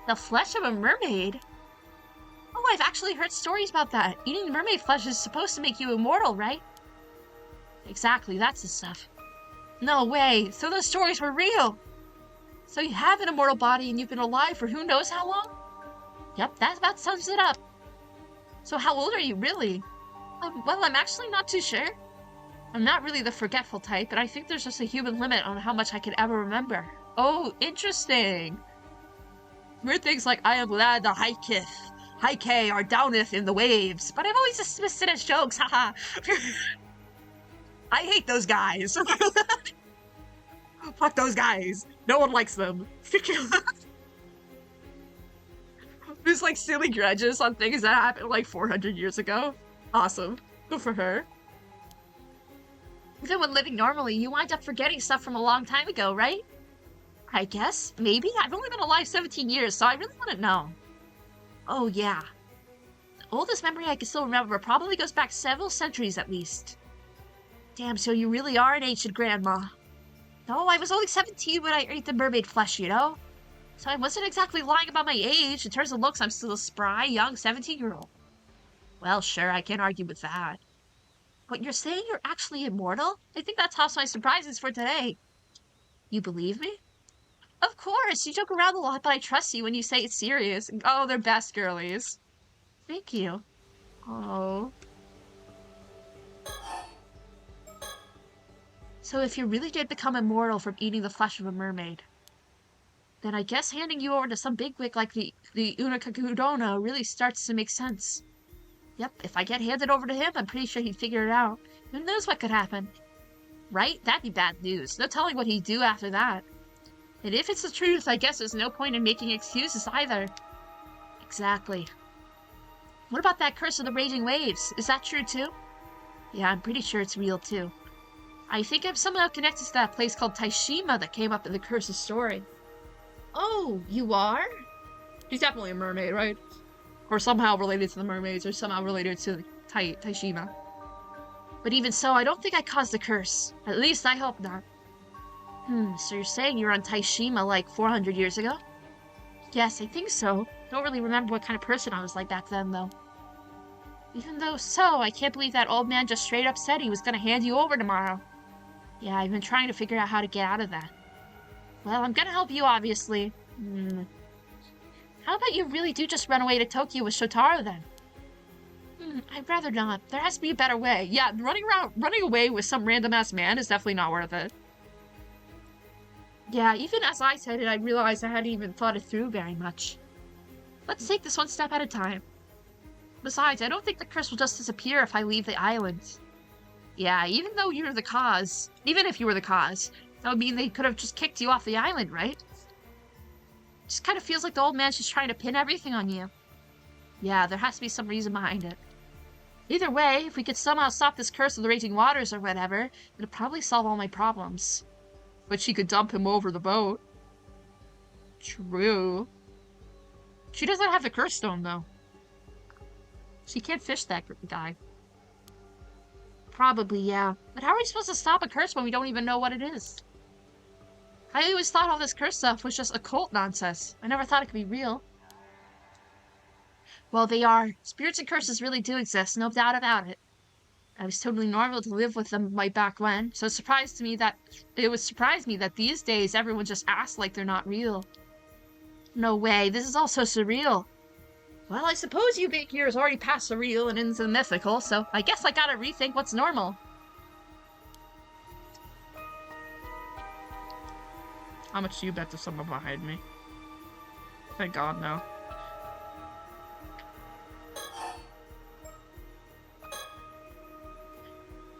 The flesh of a mermaid? Oh, I've actually heard stories about that. Eating mermaid flesh is supposed to make you immortal, right? Exactly, that's the stuff. No way, so those stories were real! So you have an immortal body and you've been alive for who knows how long? Yep, that about sums it up. So how old are you, really? Well, I'm actually not too sure. I'm not really the forgetful type, and I think there's just a human limit on how much I can ever remember. Oh, interesting. Weird things like I am glad the Haike are downeth in the waves, but I've always dismissed it as jokes, haha. I hate those guys. Fuck those guys. No one likes them. There's like silly grudges on things that happened like 400 years ago. Awesome. Good for her. Then when living normally, you wind up forgetting stuff from a long time ago, right? I guess. Maybe. I've only been alive 17 years, so I really wouldn't know. Oh, yeah. The oldest memory I can still remember probably goes back several centuries at least. Damn, so you really are an ancient grandma. No, I was only 17 when I ate the mermaid flesh, you know? So I wasn't exactly lying about my age. In terms of looks, I'm still a spry, young 17-year-old. Well, sure, I can't argue with that. But you're saying you're actually immortal? I think that tops my surprises for today. You believe me? Of course, you joke around a lot, but I trust you when you say it's serious. Oh, they're best girlies. Thank you. Oh. So if you really did become immortal from eating the flesh of a mermaid, then I guess handing you over to some bigwig like the Unakakudona really starts to make sense. Yep, if I get handed over to him, I'm pretty sure he'd figure it out. Who knows what could happen? Right? That'd be bad news. No telling what he'd do after that. And if it's the truth, I guess there's no point in making excuses either. Exactly. What about that curse of the raging waves? Is that true too? Yeah, I'm pretty sure it's real too. I think I'm somehow connected to that place called Taishima that came up in the curse's story. Oh, you are? She's definitely a mermaid, right? Or somehow related to the mermaids, or somehow related to Taishima. But even so, I don't think I caused the curse. At least I hope not. So you're saying you were on Taishima like 400 years ago? Yes, I think so. Don't really remember what kind of person I was like back then, though. Even though so, I can't believe that old man just straight up said he was gonna hand you over tomorrow. Yeah, I've been trying to figure out how to get out of that. Well, I'm gonna help you, obviously. How about you really do just run away to Tokyo with Shotaro, then? I'd rather not. There has to be a better way. Yeah, running away with some random-ass man is definitely not worth it. Yeah, even as I said it, I realized I hadn't even thought it through very much. Let's take this one step at a time. Besides, I don't think the curse will just disappear if I leave the island. Yeah, even if you were the cause, that would mean they could have just kicked you off the island, right? Just kind of feels like the old man's just trying to pin everything on you. Yeah, there has to be some reason behind it. Either way, if we could somehow stop this curse of the raging waters or whatever, it'd probably solve all my problems. But she could dump him over the boat. True. She doesn't have the curse stone, though. She can't fish that guy. Probably, yeah. But how are we supposed to stop a curse when we don't even know what it is? I always thought all this curse stuff was just occult nonsense. I never thought it could be real. Well, they are. Spirits and curses really do exist, no doubt about it. I was totally normal to live with them way back when, so it surprised me that these days everyone just acts like they're not real. No way, this is all so surreal. Well, I suppose you being here is already past surreal and into the mythical, so I guess I gotta rethink what's normal. How much do you bet to someone behind me? Thank God, no.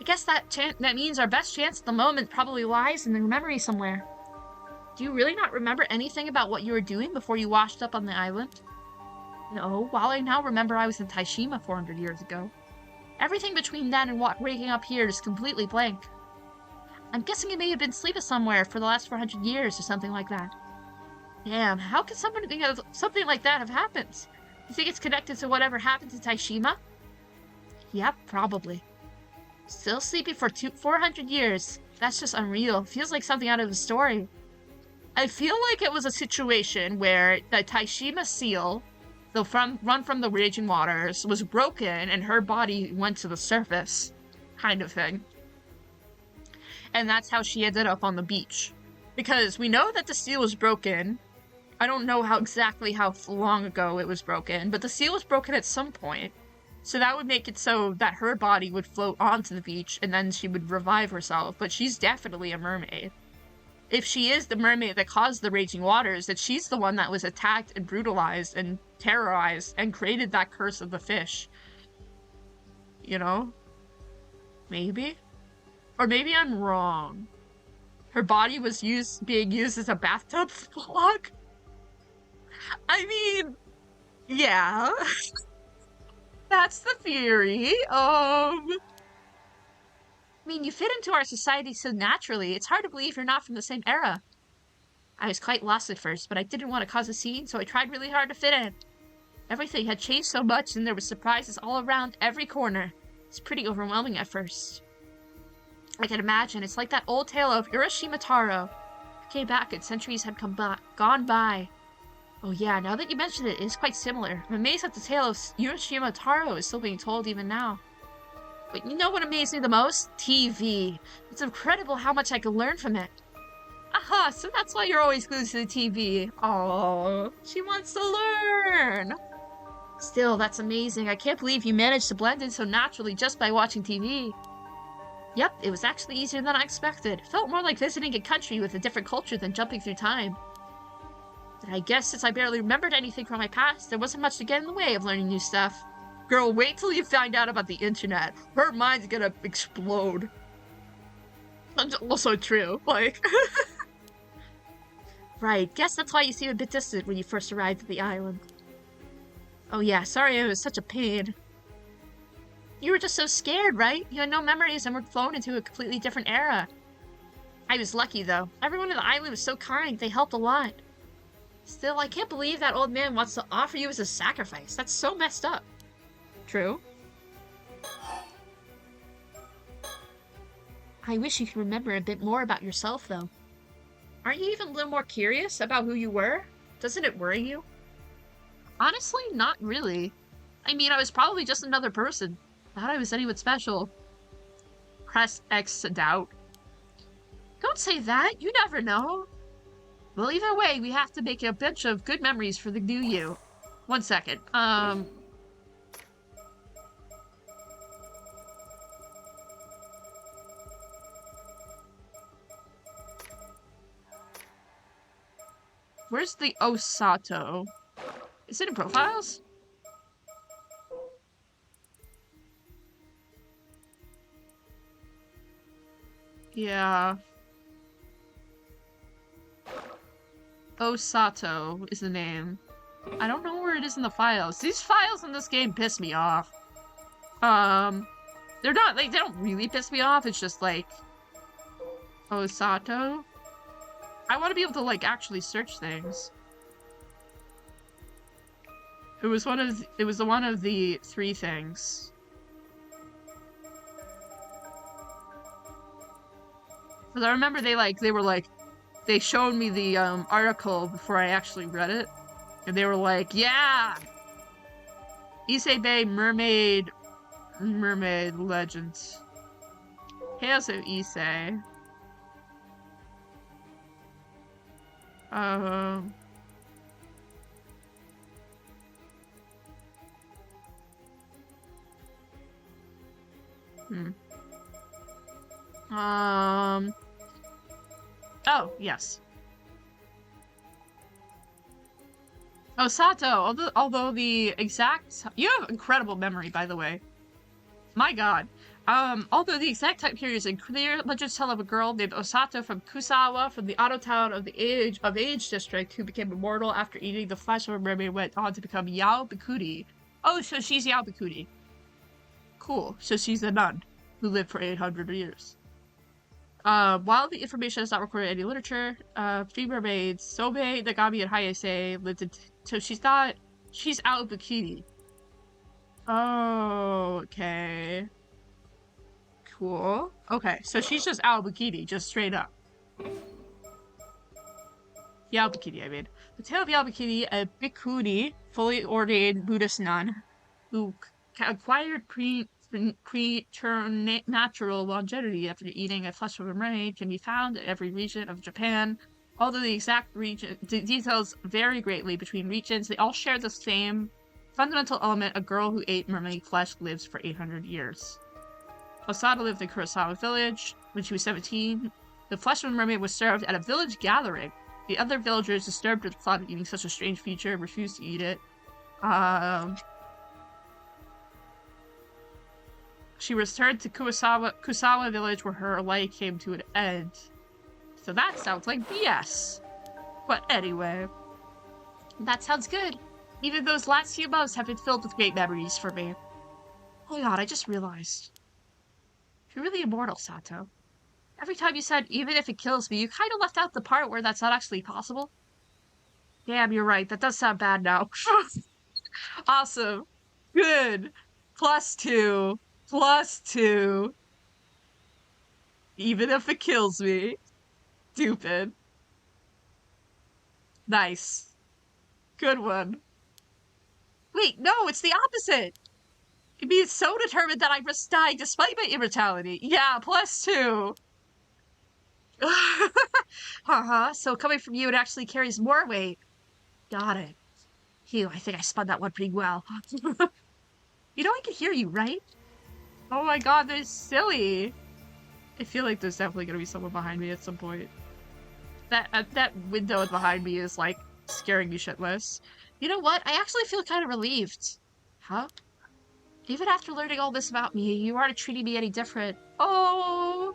I guess that means our best chance at the moment probably lies in the memory somewhere. Do you really not remember anything about what you were doing before you washed up on the island? No, while I now remember I was in Taishima 400 years ago. Everything between then and waking up here is completely blank. I'm guessing you may have been sleeping somewhere for the last 400 years or something like that. Damn, how could something like that have happened? You think it's connected to whatever happened to Taishima? Yep, probably. Still sleeping for 400 years. That's just unreal. Feels like something out of a story. I feel like it was a situation where the Taishima seal, run from the raging waters, was broken and her body went to the surface. Kind of thing. And that's how she ended up on the beach. Because we know that the seal was broken. I don't know exactly how long ago it was broken, but the seal was broken at some point. So that would make it so that her body would float onto the beach and then she would revive herself. But she's definitely a mermaid. If she is the mermaid that caused the raging waters, that she's the one that was attacked and brutalized and terrorized and created that curse of the fish. You know? Maybe? Or maybe I'm wrong. Her body was being used as a bathtub log? I mean, yeah. That's the theory. I mean, you fit into our society so naturally, it's hard to believe you're not from the same era. I was quite lost at first, but I didn't want to cause a scene, so I tried really hard to fit in. Everything had changed so much, and there were surprises all around every corner. It's pretty overwhelming at first. I can imagine, it's like that old tale of Urashima Taro. It came back and centuries had gone by. Oh yeah, now that you mention it, it is quite similar. I'm amazed that the tale of Urashima Taro is still being told even now. But you know what amazed me the most? TV. It's incredible how much I can learn from it. Aha, so that's why you're always glued to the TV. Oh, she wants to learn. Still, that's amazing. I can't believe you managed to blend in so naturally just by watching TV. Yep, it was actually easier than I expected. It felt more like visiting a country with a different culture than jumping through time. And I guess since I barely remembered anything from my past, there wasn't much to get in the way of learning new stuff. Girl, wait till you find out about the internet. Her mind's gonna explode. That's also true, like... Right, guess that's why you seem a bit distant when you first arrived at the island. Oh yeah, sorry I was such a pain. You were just so scared, right? You had no memories and were flown into a completely different era. I was lucky, though. Everyone on the island was so kind, they helped a lot. Still, I can't believe that old man wants to offer you as a sacrifice. That's so messed up. True. I wish you could remember a bit more about yourself, though. Aren't you even a little more curious about who you were? Doesn't it worry you? Honestly, not really. I mean, I was probably just another person. Not I was anyone special. Press X to doubt. Don't say that. You never know. Well, either way, we have to make a bunch of good memories for the new you. 1 second. Where's the Osato? Is it in profiles? Yeah. Osato is the name. I don't know where it is in the files. These files in this game piss me off. They're not, like, they don't really piss me off. It's just, like, Osato. I want to be able to, like, actually search things. It was one of the 3 things. Because I remember they showed me the article before I actually read it, and they were like, yeah! Issei Bay Mermaid Legends. Hails of Issei. Oh, yes. Osato, although the exact... You have incredible memory, by the way. My god. Although the exact time period is unclear, legends tell of a girl named Osato from Kusawa, from the auto town of the Age district, who became immortal after eating the flesh of a mermaid, went on to become Yao Bikuti. Oh, so she's Yao Bikuti. Cool. So she's a nun who lived for 800 years. While the information is not recorded in any literature, 3 mermaids, Sobe, Nagami, and Hayase, lived in... So she's not... She's Ao Bikini. Oh, okay. Cool. Okay, so she's just Ao Bikini, just straight up. Yao Bikini, I mean. The tale of Yao Bikini, a bhikkhuni, fully ordained Buddhist nun, who acquired preternatural longevity after eating a flesh of a mermaid, can be found in every region of Japan. Although the exact details vary greatly between regions, they all share the same fundamental element: a girl who ate mermaid flesh lives for 800 years. Osada lived in Kurosawa village. When she was 17, the flesh of a mermaid was served at a village gathering. The other villagers, disturbed at the thought of eating such a strange feature, refused to eat it. She returned to Kusawa village, where her life came to an end. So that sounds like BS. But anyway. That sounds good. Even those last few months have been filled with great memories for me. Oh my god, I just realized. You're really immortal, Sato. Every time you said, even if it kills me, you kind of left out the part where that's not actually possible. Damn, you're right. That does sound bad now. Awesome. Good. +2. +2. Even if it kills me. Stupid. Nice. Good one. Wait, no, it's the opposite. It means so determined that I risk dying despite my immortality. Yeah, +2. Haha, so coming from you, it actually carries more weight. Got it. Phew, I think I spun that one pretty well. You know I can hear you, right? Oh my god, they're silly. I feel like there's definitely gonna be someone behind me at some point. That window behind me is, like, scaring me shitless. You know what? I actually feel kind of relieved. Huh? Even after learning all this about me, you aren't treating me any different. Oh!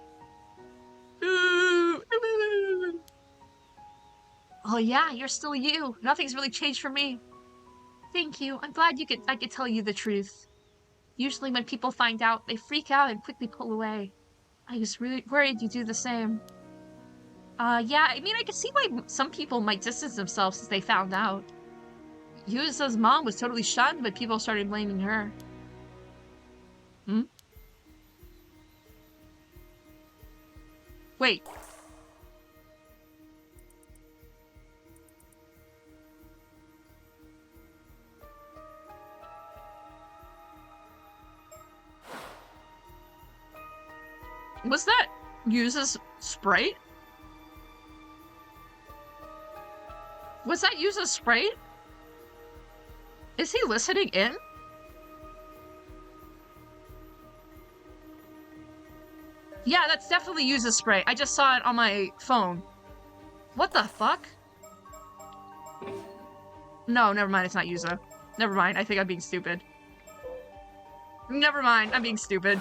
Oh yeah, you're still you. Nothing's really changed for me. Thank you. I'm glad I could tell you the truth. Usually when people find out, they freak out and quickly pull away. I was really worried you'd do the same. Yeah, I mean, I can see why some people might distance themselves since they found out. Yusa's mom was totally shunned, but people started blaming her. Hmm? Wait. Was that Yusa's sprite? Was that Yusa's sprite? Is he listening in? Yeah, that's definitely Yusa's sprite. I just saw it on my phone. What the fuck? No, never mind, it's not Yusa. Never mind, I think I'm being stupid. Never mind, I'm being stupid.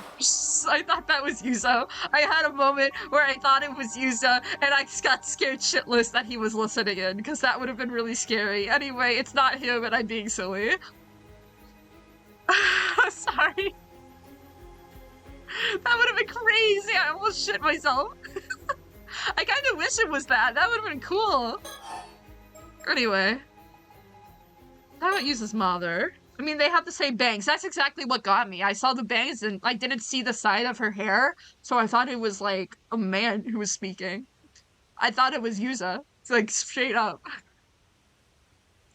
I thought that was Yusa. I had a moment where I thought it was Yusa, and I got scared shitless that he was listening in, because that would have been really scary. Anyway, it's not him, and I'm being silly. Sorry. That would have been crazy. I almost shit myself. I kind of wish it was that. That would have been cool. Anyway. How about Yusa's mother? I mean, they have the same bangs. That's exactly what got me. I saw the bangs and I didn't see the side of her hair, so I thought it was like a man who was speaking. I thought it was Yusa. It's like straight up.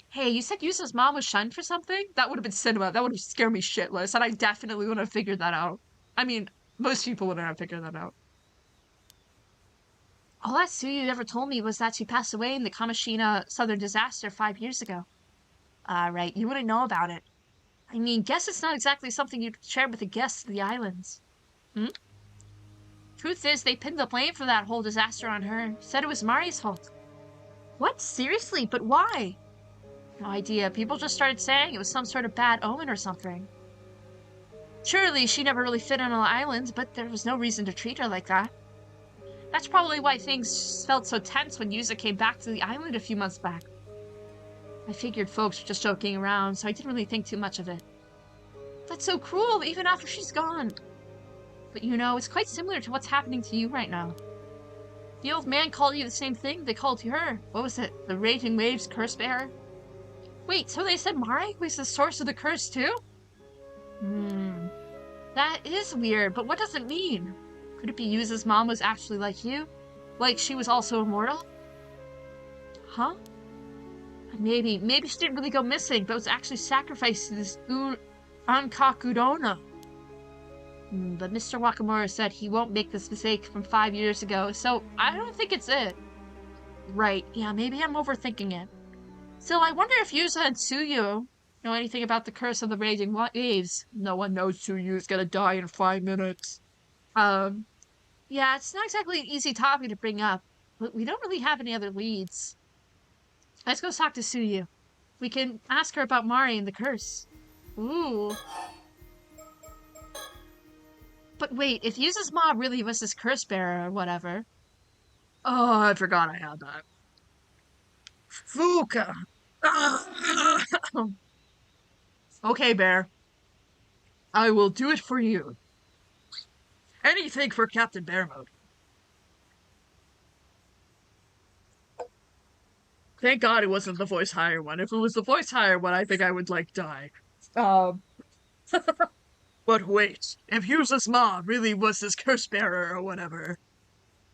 Hey, you said Yusa's mom was shunned for something? That would have been cinema. That would have scared me shitless, and I definitely wouldn't have figured that out. I mean, most people wouldn't have figured that out. All that Tsuyu ever told me was that she passed away in the Kamishina Southern disaster 5 years ago. Right, you wouldn't know about it. I mean, guess it's not exactly something you'd share with the guests of the islands. Hmm? Truth is, they pinned the blame for that whole disaster on her. Said it was Mari's fault. What? Seriously? But why? No idea. People just started saying it was some sort of bad omen or something. Surely she never really fit on the islands, but there was no reason to treat her like that. That's probably why things felt so tense when Yusa came back to the island a few months back. I figured folks were just joking around, so I didn't really think too much of it. That's so cruel, even after she's gone. But you know, it's quite similar to what's happening to you right now. The old man called you the same thing they called her. What was it? The Raging Waves Curse Bearer? Wait, so they said Mari was the source of the curse too? That is weird, but what does it mean? Could it be Yusa's mom was actually like you? Like she was also immortal? Huh? Maybe she didn't really go missing, but was actually sacrificed to this Ankakudona. But Mr. Wakamura said he won't make this mistake from 5 years ago, so I don't think it's it. Right, yeah, maybe I'm overthinking it. Still, I wonder if Yusa and Tsuyu know anything about the curse of the Raging Waves. No one knows Tsuyu's gonna die in 5 minutes. Yeah, it's not exactly an easy topic to bring up, but we don't really have any other leads. Let's go talk to Tsuyu. We can ask her about Mari and the curse. Ooh. But wait, if Yusa's mom really was this curse bearer or whatever... Oh, I forgot I had that. Fuka! Okay, Bear. I will do it for you. Anything for Captain Bear Mode. Thank God it wasn't the voice higher one. If it was the voice higher one, I think I would, like, die. But wait, if Yusa's mom really was this curse bearer or whatever,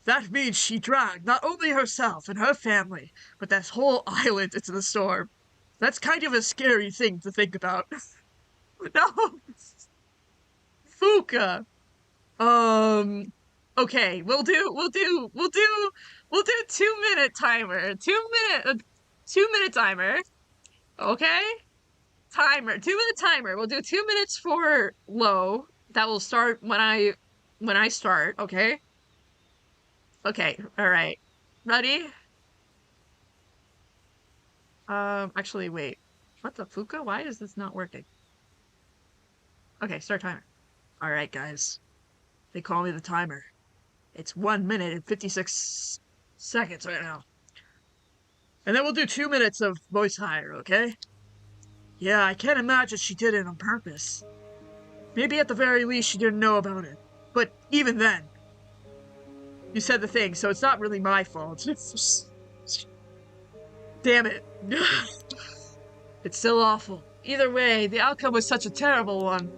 that means she dragged not only herself and her family, but that whole island into the storm. That's kind of a scary thing to think about. No! Fuka! Okay, we'll do 2 minute timer. 2 minute timer. Okay? Timer. 2 minute timer. We'll do 2 minutes for low. That will start when I start, okay? Okay, alright. Ready? Actually, wait. What the Fuka? Why is this not working? Okay, start timer. Alright, guys. They call me the timer. It's 1 minute and 56 seconds right now. And then we'll do 2 minutes of voice higher, okay? Yeah, I can't imagine she did it on purpose. Maybe at the very least she didn't know about it. But even then. You said the thing, so it's not really my fault. Damn it. It's still awful. Either way, the outcome was such a terrible one.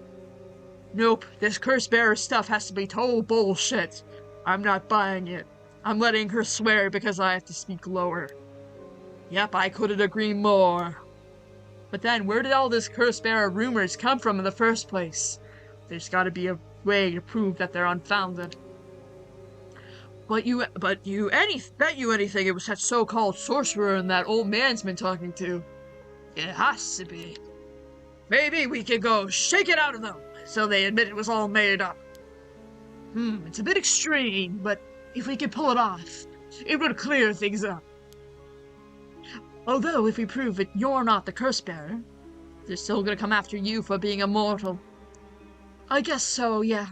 Nope, this curse bearer stuff has to be total bullshit. I'm not buying it. I'm letting her swear because I have to speak lower. Yep, I couldn't agree more. But then, where did all this curse bearer rumors come from in the first place? There's gotta be a way to prove that they're unfounded. Bet you anything it was that so-called sorcerer and that old man's been talking to. It has to be. Maybe we could go shake it out of them, so they admit it was all made up. It's a bit extreme, but if we could pull it off, it would clear things up. Although, if we prove that you're not the curse bearer, they're still gonna come after you for being immortal. I guess so, yeah.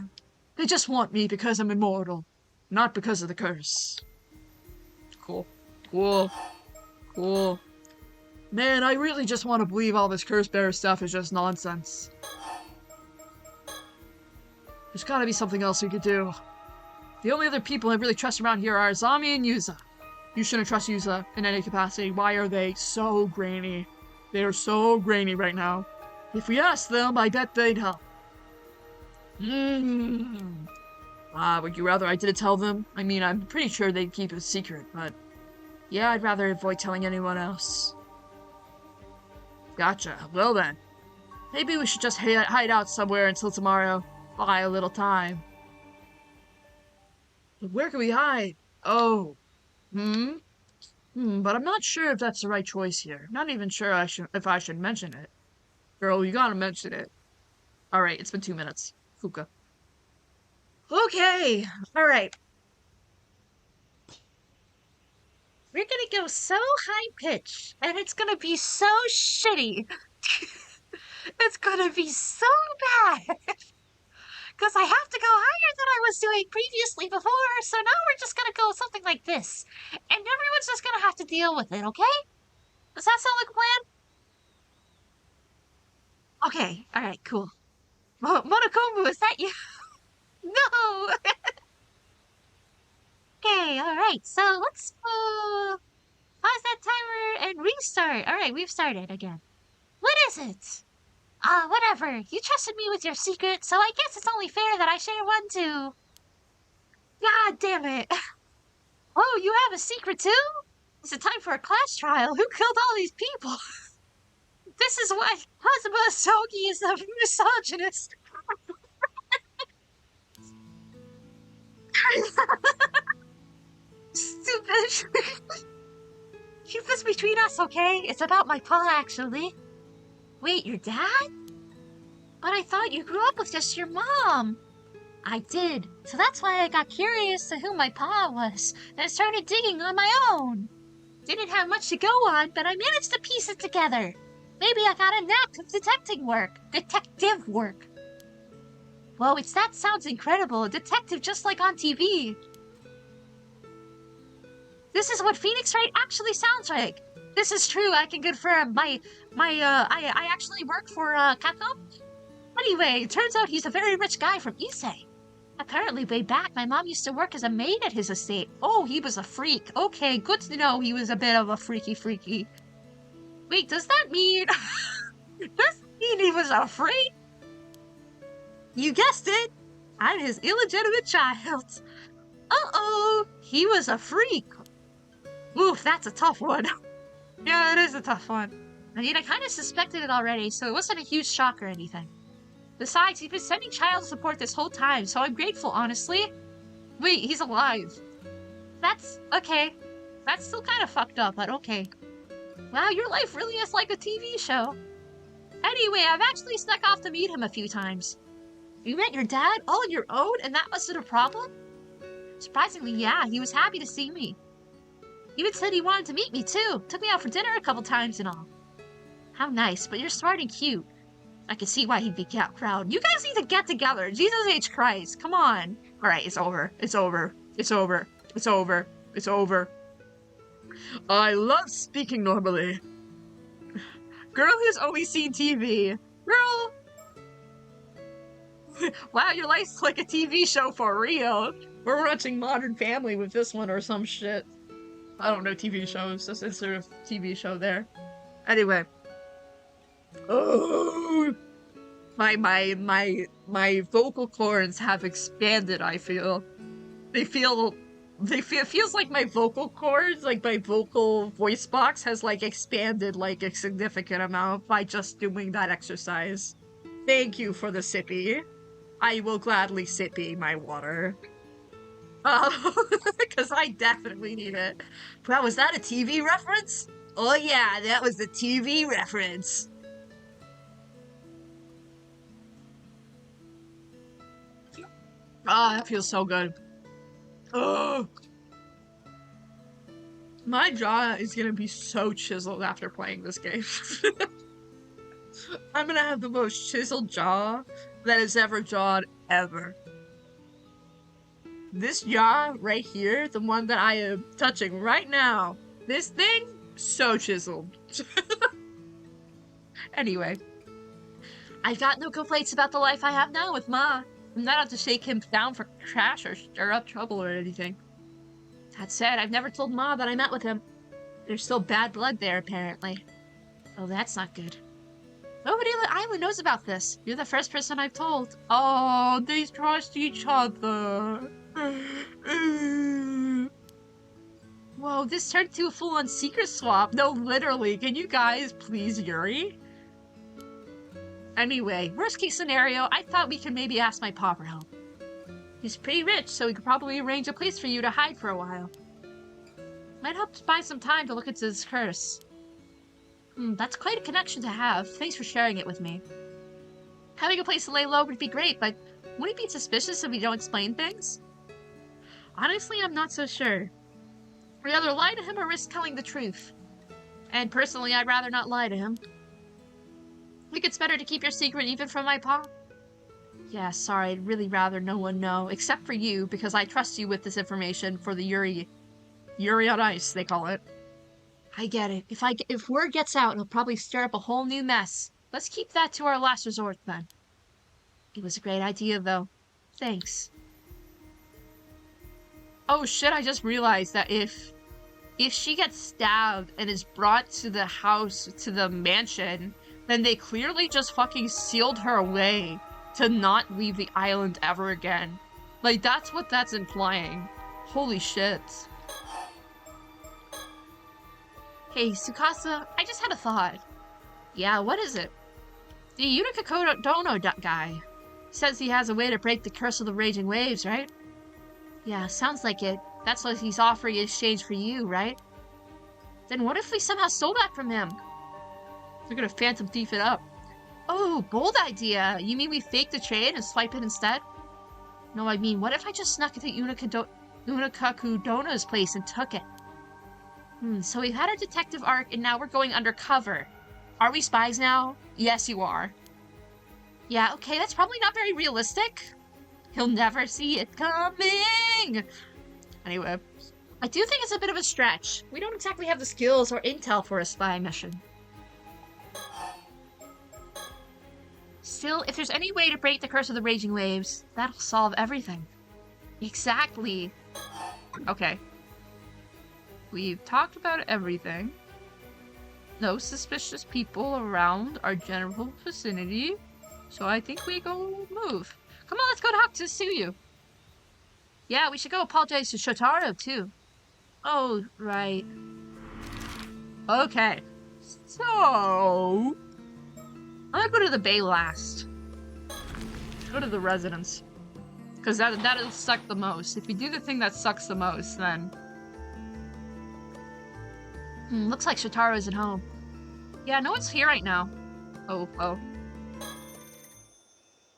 They just want me because I'm immortal, not because of the curse. Cool. Man, I really just want to believe all this curse bearer stuff is just nonsense. There's gotta be something else we could do. The only other people I really trust around here are Zami and Yuza. You shouldn't trust Yuza in any capacity. Why are they so grainy? They are so grainy right now. If we asked them, I bet they'd help. Would you rather I didn't tell them? I mean, I'm pretty sure they'd keep it a secret, but... yeah, I'd rather avoid telling anyone else. Gotcha. Well then. Maybe we should just hide out somewhere until tomorrow. Buy a little time. But where can we hide? Oh. But I'm not sure if that's the right choice here. Not even sure if I should mention it. Girl, you gotta mention it. Alright, it's been 2 minutes. Fuka. Okay. Alright. We're gonna go so high pitch, and it's gonna be so shitty. It's gonna be so bad. Because I have to go higher than I was doing previously before, so now we're just gonna go something like this. And everyone's just gonna have to deal with it, okay? Does that sound like a plan? Okay, alright, cool. Monokomu, is that you? No! Okay, alright, so let's pause that timer and restart. Alright, we've started again. What is it? Whatever. You trusted me with your secret, so I guess it's only fair that I share one too. God damn it. Oh, you have a secret too? Is it time for a class trial? Who killed all these people? This is why Hazuma Sogi is a misogynist. Stupid. Keep this between us, okay? It's about my pa, actually. Wait, your dad? But I thought you grew up with just your mom. I did, so that's why I got curious to who my pa was, and started digging on my own. Didn't have much to go on, but I managed to piece it together. Maybe I got a knack of detective work. Whoa, that sounds incredible, a detective just like on TV. This is what Phoenix Wright actually sounds like. This is true, I can confirm. I actually work for, Capcom. Anyway, turns out he's a very rich guy from Issei. Apparently way back, my mom used to work as a maid at his estate. Oh, he was a freak. Okay, good to know he was a bit of a freaky. Wait, does that mean... does that mean he was a freak? You guessed it! I'm his illegitimate child. Uh-oh, he was a freak. Oof, that's a tough one. Yeah, it is a tough one. I mean, I kind of suspected it already, so it wasn't a huge shock or anything. Besides, he's been sending child support this whole time, so I'm grateful, honestly. Wait, he's alive. That's... okay. That's still kind of fucked up, but okay. Wow, your life really is like a TV show. Anyway, I've actually snuck off to meet him a few times. You met your dad all on your own, and that wasn't a problem? Surprisingly, yeah, he was happy to see me. Even said he wanted to meet me, too. Took me out for dinner a couple times and all. How nice, but you're smart and cute. I can see why he'd be proud. You guys need to get together. Jesus H. Christ, come on. Alright, it's over. It's over. It's over. It's over. It's over. I love speaking normally. Girl who's only seen TV. Girl. Wow, your life's like a TV show for real. We're watching Modern Family with this one or some shit. I don't know TV shows. This is sort of TV show there. Anyway. Oh, my vocal cords have expanded, I feel. It feels like my vocal cords, like my vocal voice box has like expanded like a significant amount by just doing that exercise. Thank you for the sippy. I will gladly sippy my water. Because I definitely need it. Wow, was that a TV reference? Oh yeah, that was the TV reference. Ah, that feels so good. Oh, my jaw is gonna be so chiseled after playing this game. I'm gonna have the most chiseled jaw that has ever jawed ever. This jaw right here, the one that I am touching right now, this thing, so chiseled. Anyway, I've got no complaints about the life I have now with Ma. I'm not out to shake him down for trash or stir up trouble or anything. That said, I've never told Ma that I met with him. There's still bad blood there, apparently. Oh, that's not good. Nobody on the island knows about this. You're the first person I've told. Oh, they trust each other. Whoa, this turned into a full-on secret swap. No, literally. Can you guys please Yuri? Anyway, worst case scenario, I thought we could maybe ask my pa for help. He's pretty rich, so he could probably arrange a place for you to hide for a while. Might help to buy some time to look into this curse. That's quite a connection to have. Thanks for sharing it with me. Having a place to lay low would be great, but wouldn't it be suspicious if we don't explain things? Honestly, I'm not so sure. We'd either lie to him or risk telling the truth. And personally, I'd rather not lie to him. Think it's better to keep your secret even from my pa? Yeah, sorry, I'd really rather no one know, except for you, because I trust you with this information for the Yuri on Ice, they call it. I get it. If word gets out, it'll probably stir up a whole new mess. Let's keep that to our last resort, then. It was a great idea, though. Thanks. Oh shit, I just realized that if she gets stabbed and is brought to the house, to the mansion, then they clearly just fucking sealed her away to not leave the island ever again. Like, that's what that's implying. Holy shit. Hey, Tsukasa, I just had a thought. Yeah, what is it? The Unika Dono guy says he has a way to break the curse of the raging waves, right? Yeah, sounds like it. That's what he's offering in exchange for you, right? Then what if we somehow stole that from him? We're gonna phantom thief it up. Oh, bold idea! You mean we fake the trade and swipe it instead? No, I mean, what if I just snuck into Unikaku Dono's place and took it? So we've had our detective arc and now we're going undercover. Are we spies now? Yes, you are. Yeah, okay, that's probably not very realistic. He'll never see it coming! Anyway, I do think it's a bit of a stretch. We don't exactly have the skills or intel for a spy mission. Still, if there's any way to break the curse of the raging waves, that'll solve everything. Exactly. Okay. We've talked about everything. No suspicious people around our general vicinity. So I think we go move. Come on, let's go talk to Suyu. Yeah, we should go apologize to Shotaro, too. Oh, right. Okay. So... I'm gonna go to the bay last. Go to the residence. Because that'll suck the most. If you do the thing that sucks the most, then... looks like Shotaro isn't home. Yeah, no one's here right now. Oh.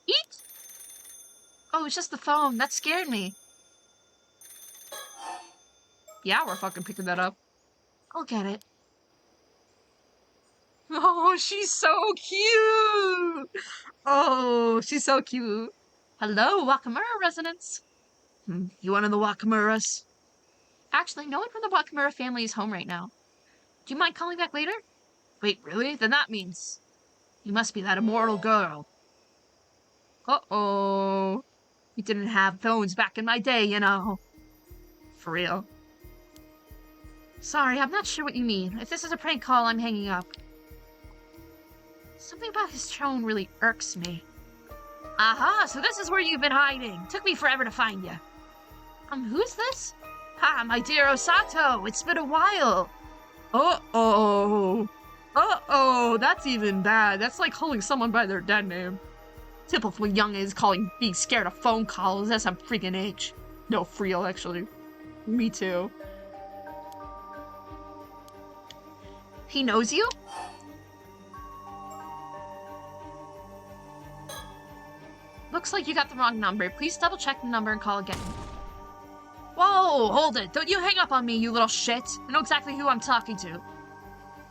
Eat! Oh, it's just the phone. That scared me. Yeah, we're fucking picking that up. I'll get it. Oh, she's so cute! Oh, she's so cute. Hello, Wakamura residents. You one of the Wakamuras? Actually, no one from the Wakamura family is home right now. Do you mind calling back later? Wait, really? Then that means... You must be that immortal girl. Uh-oh. We didn't have phones back in my day, you know. For real. Sorry, I'm not sure what you mean. If this is a prank call, I'm hanging up. Something about his tone really irks me. Aha, so this is where you've been hiding. Took me forever to find you. Who's this? Ha, my dear Osato, it's been a while. Uh-oh. Uh-oh, that's even bad. That's like calling someone by their dead name. Typical young is being scared of phone calls. That's some freaking age. No, for real, actually. Me too. He knows you? Looks like you got the wrong number. Please double check the number and call again. Whoa, hold it. Don't you hang up on me, you little shit. I know exactly who I'm talking to.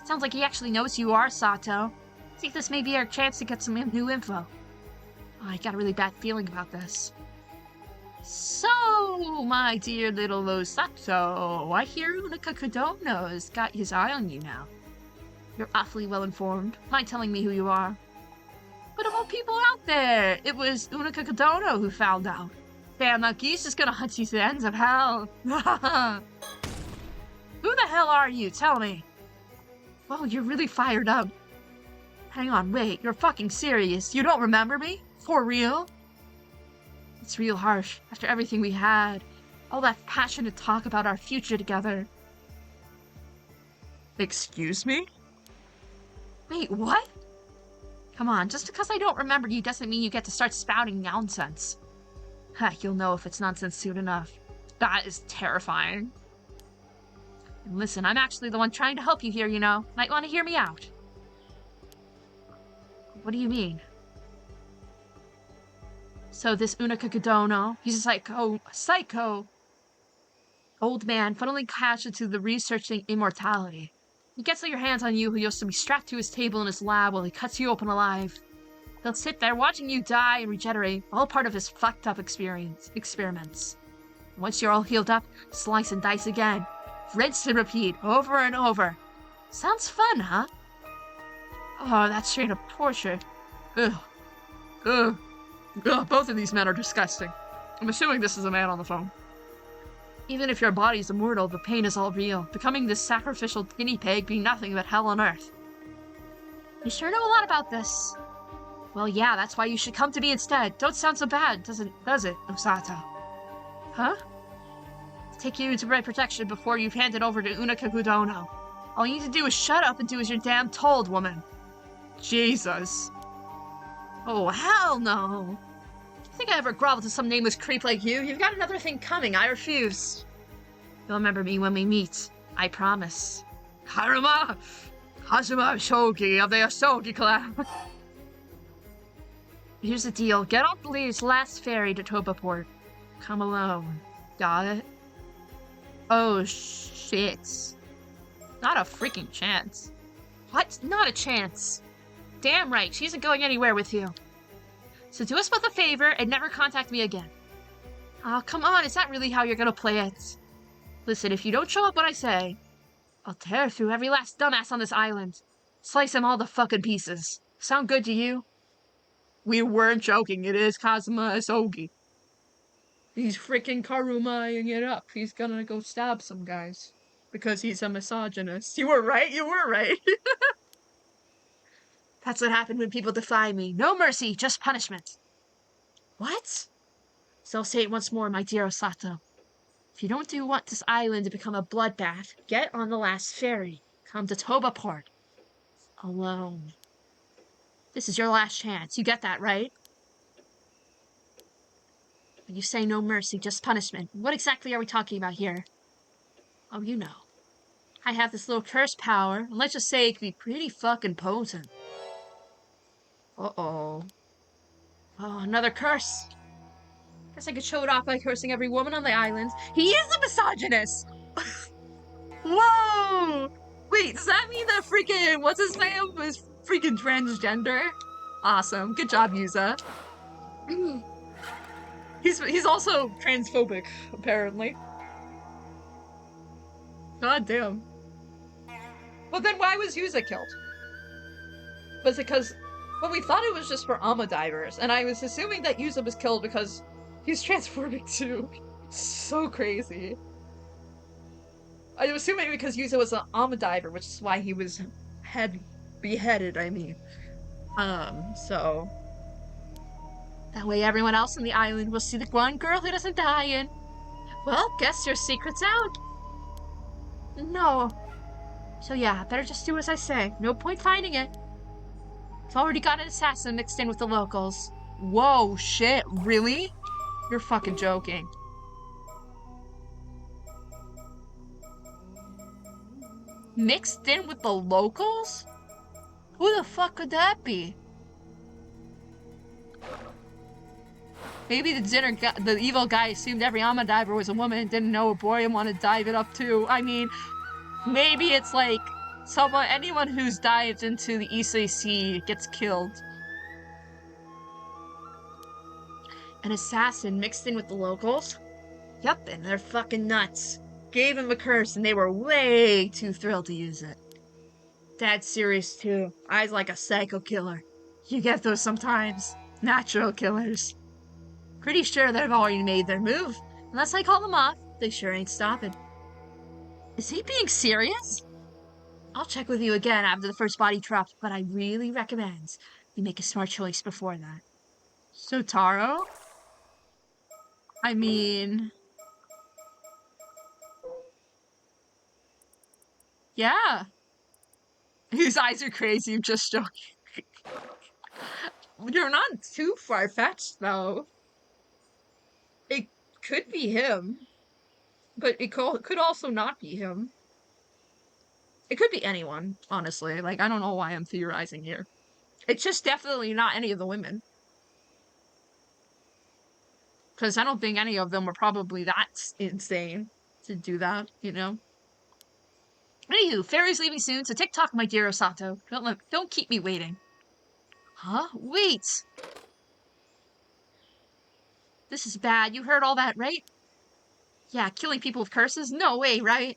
Sounds like he actually knows who you are, Sato. I think this may be our chance to get some new info. Oh, I got a really bad feeling about this. So, my dear little Osato, I hear Unika Kodono's got his eye on you now. You're awfully well informed. Mind telling me who you are? But of all people out there, it was Unika Kodono who found out. Damn, that geese is gonna hunt you to the ends of hell. Who the hell are you? Tell me. Whoa, you're really fired up. Hang on, wait, you're fucking serious. You don't remember me? For real? It's real harsh. After everything we had, all that passionate talk about our future together. Excuse me? Wait, what? Come on, just because I don't remember you doesn't mean you get to start spouting nonsense. Ha, you'll know if it's nonsense soon enough. That is terrifying. And listen, I'm actually the one trying to help you here, you know. Might want to hear me out. What do you mean? So this Unika Kodono, he's a psycho old man funneling cash into the researching immortality. He gets your hands on you, who used to be strapped to his table in his lab while he cuts you open alive. He'll sit there watching you die and regenerate, all part of his fucked up experiments. Once you're all healed up, slice and dice again. Rinse and repeat, over and over. Sounds fun, huh? Oh, that's straight up torture. Ugh. Ugh. Ugh, both of these men are disgusting. I'm assuming this is a man on the phone. Even if your body's immortal, the pain is all real. Becoming this sacrificial guinea pig be nothing but hell on earth. You sure know a lot about this. Well, yeah, that's why you should come to me instead. Don't sound so bad, does it, Osato? Huh? Take you into my protection before you've handed over to Unika Kodono. All you need to do is shut up and do as you're damn told, woman. Jesus. Oh, hell no. You think I ever grovel to some nameless creep like you? You've got another thing coming. I refuse. You'll remember me when we meet. I promise. Haruma! Hajima Shogi of the Asogi clan. Here's the deal. Get off the last ferry to Tobaport. Come alone. Got it? Oh, shit. Not a freaking chance. What? Not a chance. Damn right. She isn't going anywhere with you. So do us both a favor and never contact me again. Oh, come on. Is that really how you're gonna play it? Listen, if you don't show up when I say, I'll tear through every last dumbass on this island. Slice them all to fucking pieces. Sound good to you? We weren't joking. It is Kazuma Asogi. He's freaking Karumaing it up. He's gonna go stab some guys. Because he's a misogynist. You were right. You were right. That's what happened when people defy me. No mercy, just punishment. What? So I'll say it once more, my dear Osato. If you don't want this island to become a bloodbath, get on the last ferry. Come to Tobaport. Alone. This is your last chance. You get that, right? When you say no mercy, just punishment, what exactly are we talking about here? Oh, you know. I have this little curse power, and let's just say it can be pretty fucking potent. Uh-oh. Oh, another curse. Guess I could show it off by cursing every woman on the island. He is a misogynist! Whoa! Wait, does that mean that freaking, what's his name, is freaking transgender? Awesome. Good job, Yuza. He's also transphobic, apparently. God damn. Well, then why was Yuza killed? Was it because... But we thought it was just for Alma divers, and I was assuming that Yuza was killed because he's transforming too. So crazy. I was assuming because Yuza was an Alma diver, which is why he was beheaded, I mean. So that way everyone else on the island will see the one girl who doesn't die in. Well, guess your secret's out. No. So yeah, better just do as I say. No point finding it. I've already got an assassin mixed in with the locals. Whoa, shit, really? You're fucking joking. Mixed in with the locals? Who the fuck could that be? Maybe the evil guy assumed every Alma diver was a woman and didn't know a boy and wanted to dive it up too. I mean, maybe it's like anyone who's dived into the Issei Sea gets killed. An assassin mixed in with the locals? Yup, and they're fucking nuts. Gave him a curse and they were way too thrilled to use it. Dad's serious too. Eyes like a psycho killer. You get those sometimes. Natural killers. Pretty sure they've already made their move. Unless I call them off, they sure ain't stopping. Is he being serious? I'll check with you again after the first body drops, but I really recommend you make a smart choice before that. So Taro? I mean... yeah. His eyes are crazy, I'm just joking. You're not too far-fetched, though. It could be him. But it could also not be him. It could be anyone, honestly. Like, I don't know why I'm theorizing here. It's just definitely not any of the women. Because I don't think any of them were probably that insane to do that, you know? Anywho, Fairy's leaving soon, so TikTok, my dear Osato. Don't keep me waiting. Huh? Wait! This is bad. You heard all that, right? Yeah, killing people with curses? No way, right?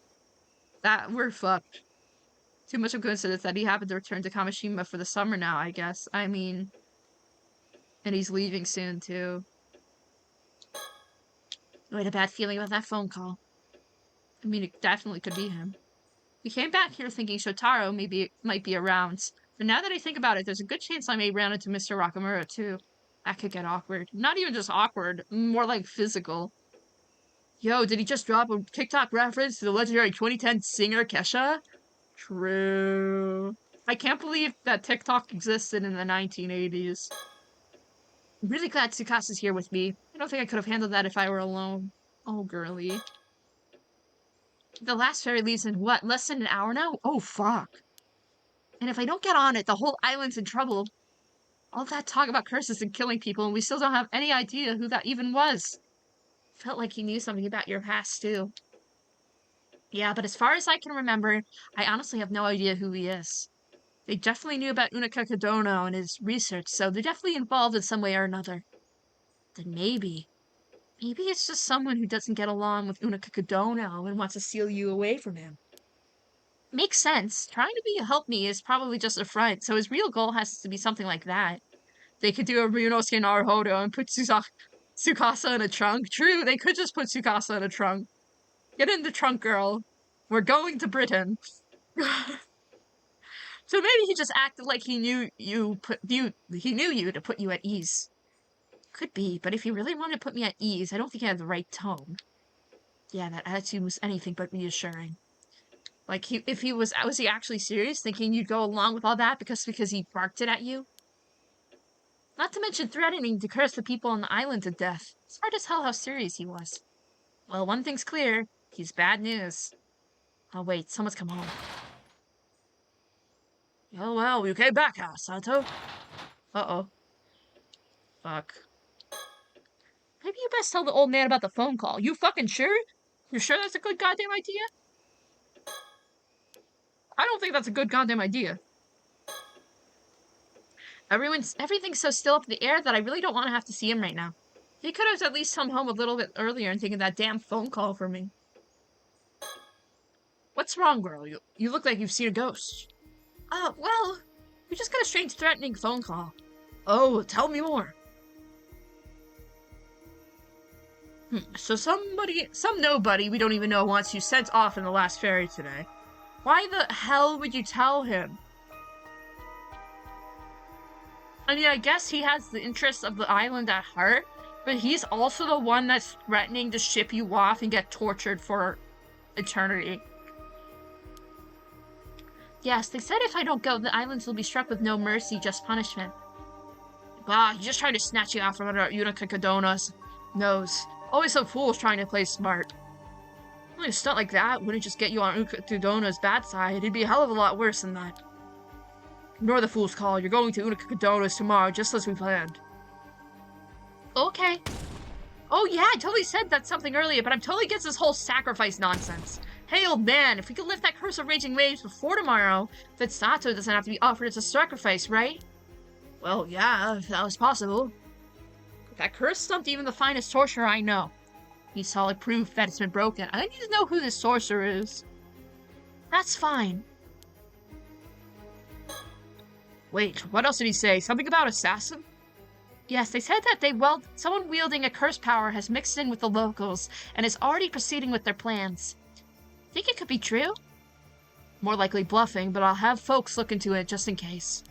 We're fucked. Too much of a coincidence that he happened to return to Kamishima for the summer now, I guess. I mean... and he's leaving soon, too. I had a bad feeling about that phone call. I mean, it definitely could be him. We came back here thinking Shotaro might be around. But now that I think about it, there's a good chance I may run into Mr. Rakamura, too. That could get awkward. Not even just awkward, more like physical. Yo, did he just drop a TikTok reference to the legendary 2010 singer Kesha? True. I can't believe that TikTok existed in the 1980s. I'm really glad Tsukasa's here with me. I don't think I could have handled that if I were alone. Oh, girly. The last ferry leaves in, what, less than an hour now? Oh, fuck. And if I don't get on it, the whole island's in trouble. All that talk about curses and killing people, and we still don't have any idea who that even was. Felt like he knew something about your past, too. Yeah, but as far as I can remember, I honestly have no idea who he is. They definitely knew about Unika Kadono and his research, so they're definitely involved in some way or another. Then maybe it's just someone who doesn't get along with Unika Kadono and wants to steal you away from him. Makes sense. Trying to be a help me is probably just a front, so his real goal has to be something like that. They could do a Ryunosuke Naruhodo and put Tsukasa in a trunk. True, they could just put Tsukasa in a trunk. Get in the trunk, girl. We're going to Britain. So maybe he just acted like he knew you to put you at ease. Could be, but if he really wanted to put me at ease, I don't think he had the right tone. Yeah, that attitude was anything but reassuring. Like, was he actually serious, thinking you'd go along with all that because he barked it at you? Not to mention threatening to curse the people on the island to death. It's hard to tell how serious he was. Well, one thing's clear. He's bad news. Oh wait, someone's come home. Oh well, we came back, huh, Sato? Uh-oh. Fuck. Maybe you best tell the old man about the phone call. You fucking sure? You sure that's a good goddamn idea? I don't think that's a good goddamn idea. Everything's so still up in the air that I really don't want to have to see him right now. He could have at least come home a little bit earlier and taken that damn phone call for me. What's wrong, girl? You look like you've seen a ghost. Well... We just got a strange threatening phone call. Oh, tell me more. So some nobody we don't even know wants you sent off in the last ferry today. Why the hell would you tell him? I mean, I guess he has the interests of the island at heart, but he's also the one that's threatening to ship you off and get tortured for eternity. Yes, they said if I don't go, the islands will be struck with no mercy, just punishment. Ah, he's just trying to snatch you out from under Unica Cadona's nose. Always some fools trying to play smart. Only a stunt like that wouldn't just get you on Unica Cadona's bad side. It'd be a hell of a lot worse than that. Ignore the fool's call. You're going to Unica Cadona's tomorrow, just as we planned. Okay. Oh yeah, I totally said that something earlier, but I'm totally against this whole sacrifice nonsense. Hey, old man, if we could lift that curse of raging waves before tomorrow, then Sato doesn't have to be offered as a sacrifice, right? Well, yeah, if that was possible. That curse stumped even the finest sorcerer I know. Needs solid proof that it's been broken. I need to know who this sorcerer is. That's fine. Wait, what else did he say? Something about assassin? Yes, they said that someone wielding a curse power has mixed in with the locals and is already proceeding with their plans. Think it could be true? More likely bluffing, but I'll have folks look into it just in case.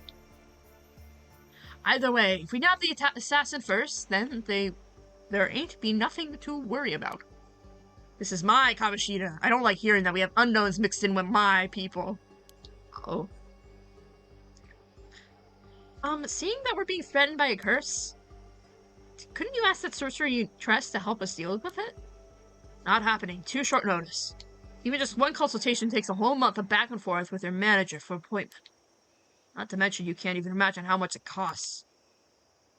Either way, if we nab the assassin first, then there ain't be nothing to worry about. This is my Kamoshida. I don't like hearing that we have unknowns mixed in with my people. Oh. Seeing that we're being threatened by a curse, couldn't you ask that sorcerer you trust to help us deal with it? Not happening. Too short notice. Even just one consultation takes a whole month of back and forth with your manager for appointment. Not to mention you can't even imagine how much it costs.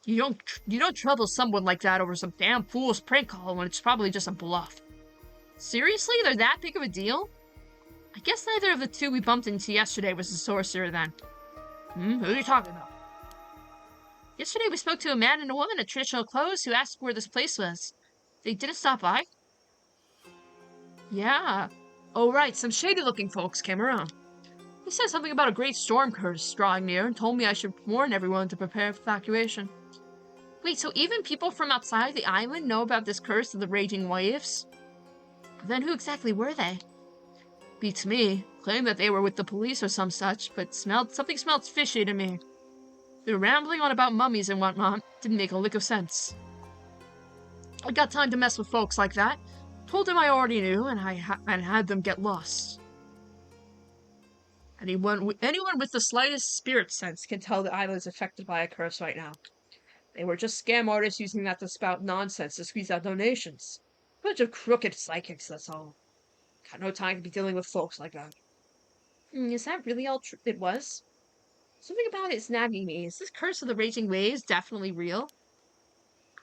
You don't trouble someone like that over some damn fool's prank call when it's probably just a bluff. Seriously? They're that big of a deal? I guess neither of the two we bumped into yesterday was a sorcerer then. Who are you talking about? Yesterday we spoke to a man and a woman in traditional clothes who asked where this place was. They didn't stop by? Yeah. Oh right, some shady-looking folks came around. He said something about a great storm curse drawing near and told me I should warn everyone to prepare for evacuation. Wait, so even people from outside the island know about this curse of the raging waves? Then who exactly were they? Beats me. Claimed that they were with the police or some such, but something smelled fishy to me. They were rambling on about mummies and whatnot. Didn't make a lick of sense. I got time to mess with folks like that. Told them I already knew, and had them get lost. Anyone with the slightest spirit sense can tell the island is affected by a curse right now. They were just scam artists using that to spout nonsense to squeeze out donations. Bunch of crooked psychics, that's all. Got no time to be dealing with folks like that. Is that really all it was? Something about it's nagging me. Is this curse of the raging waves definitely real?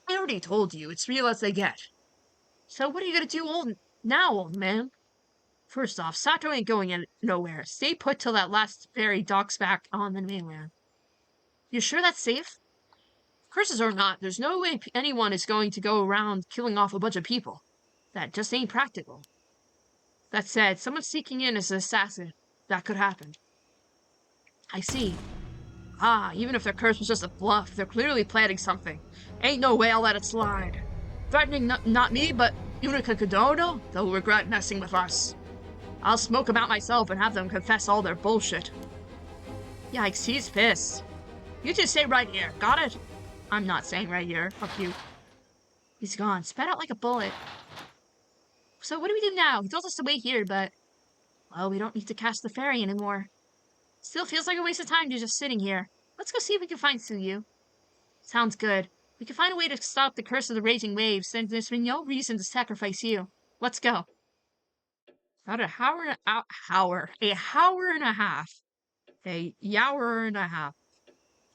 I already told you, it's real as they get. So what are you gonna do old man? First off, Sato ain't going nowhere. Stay put till that last ferry docks back on the mainland. You sure that's safe? Curses or not, there's no way anyone is going to go around killing off a bunch of people. That just ain't practical. That said, someone sneaking in as an assassin. That could happen. I see. Ah, even if their curse was just a bluff, they're clearly planning something. Ain't no way I'll let it slide. Threatening not me, but Unica Cadona, they'll regret messing with us. I'll smoke them out myself and have them confess all their bullshit. Yikes, he's pissed. You two stay right here, got it? I'm not staying right here, fuck you. He's gone, spat out like a bullet. So what do we do now? He told us to wait here, but... well, we don't need to catch the ferry anymore. Still feels like a waste of time just sitting here. Let's go see if we can find Suyu. Sounds good. We can find a way to stop the curse of the raging waves, and there's been no reason to sacrifice you. Let's go. About a hour and a half. A yower and a half.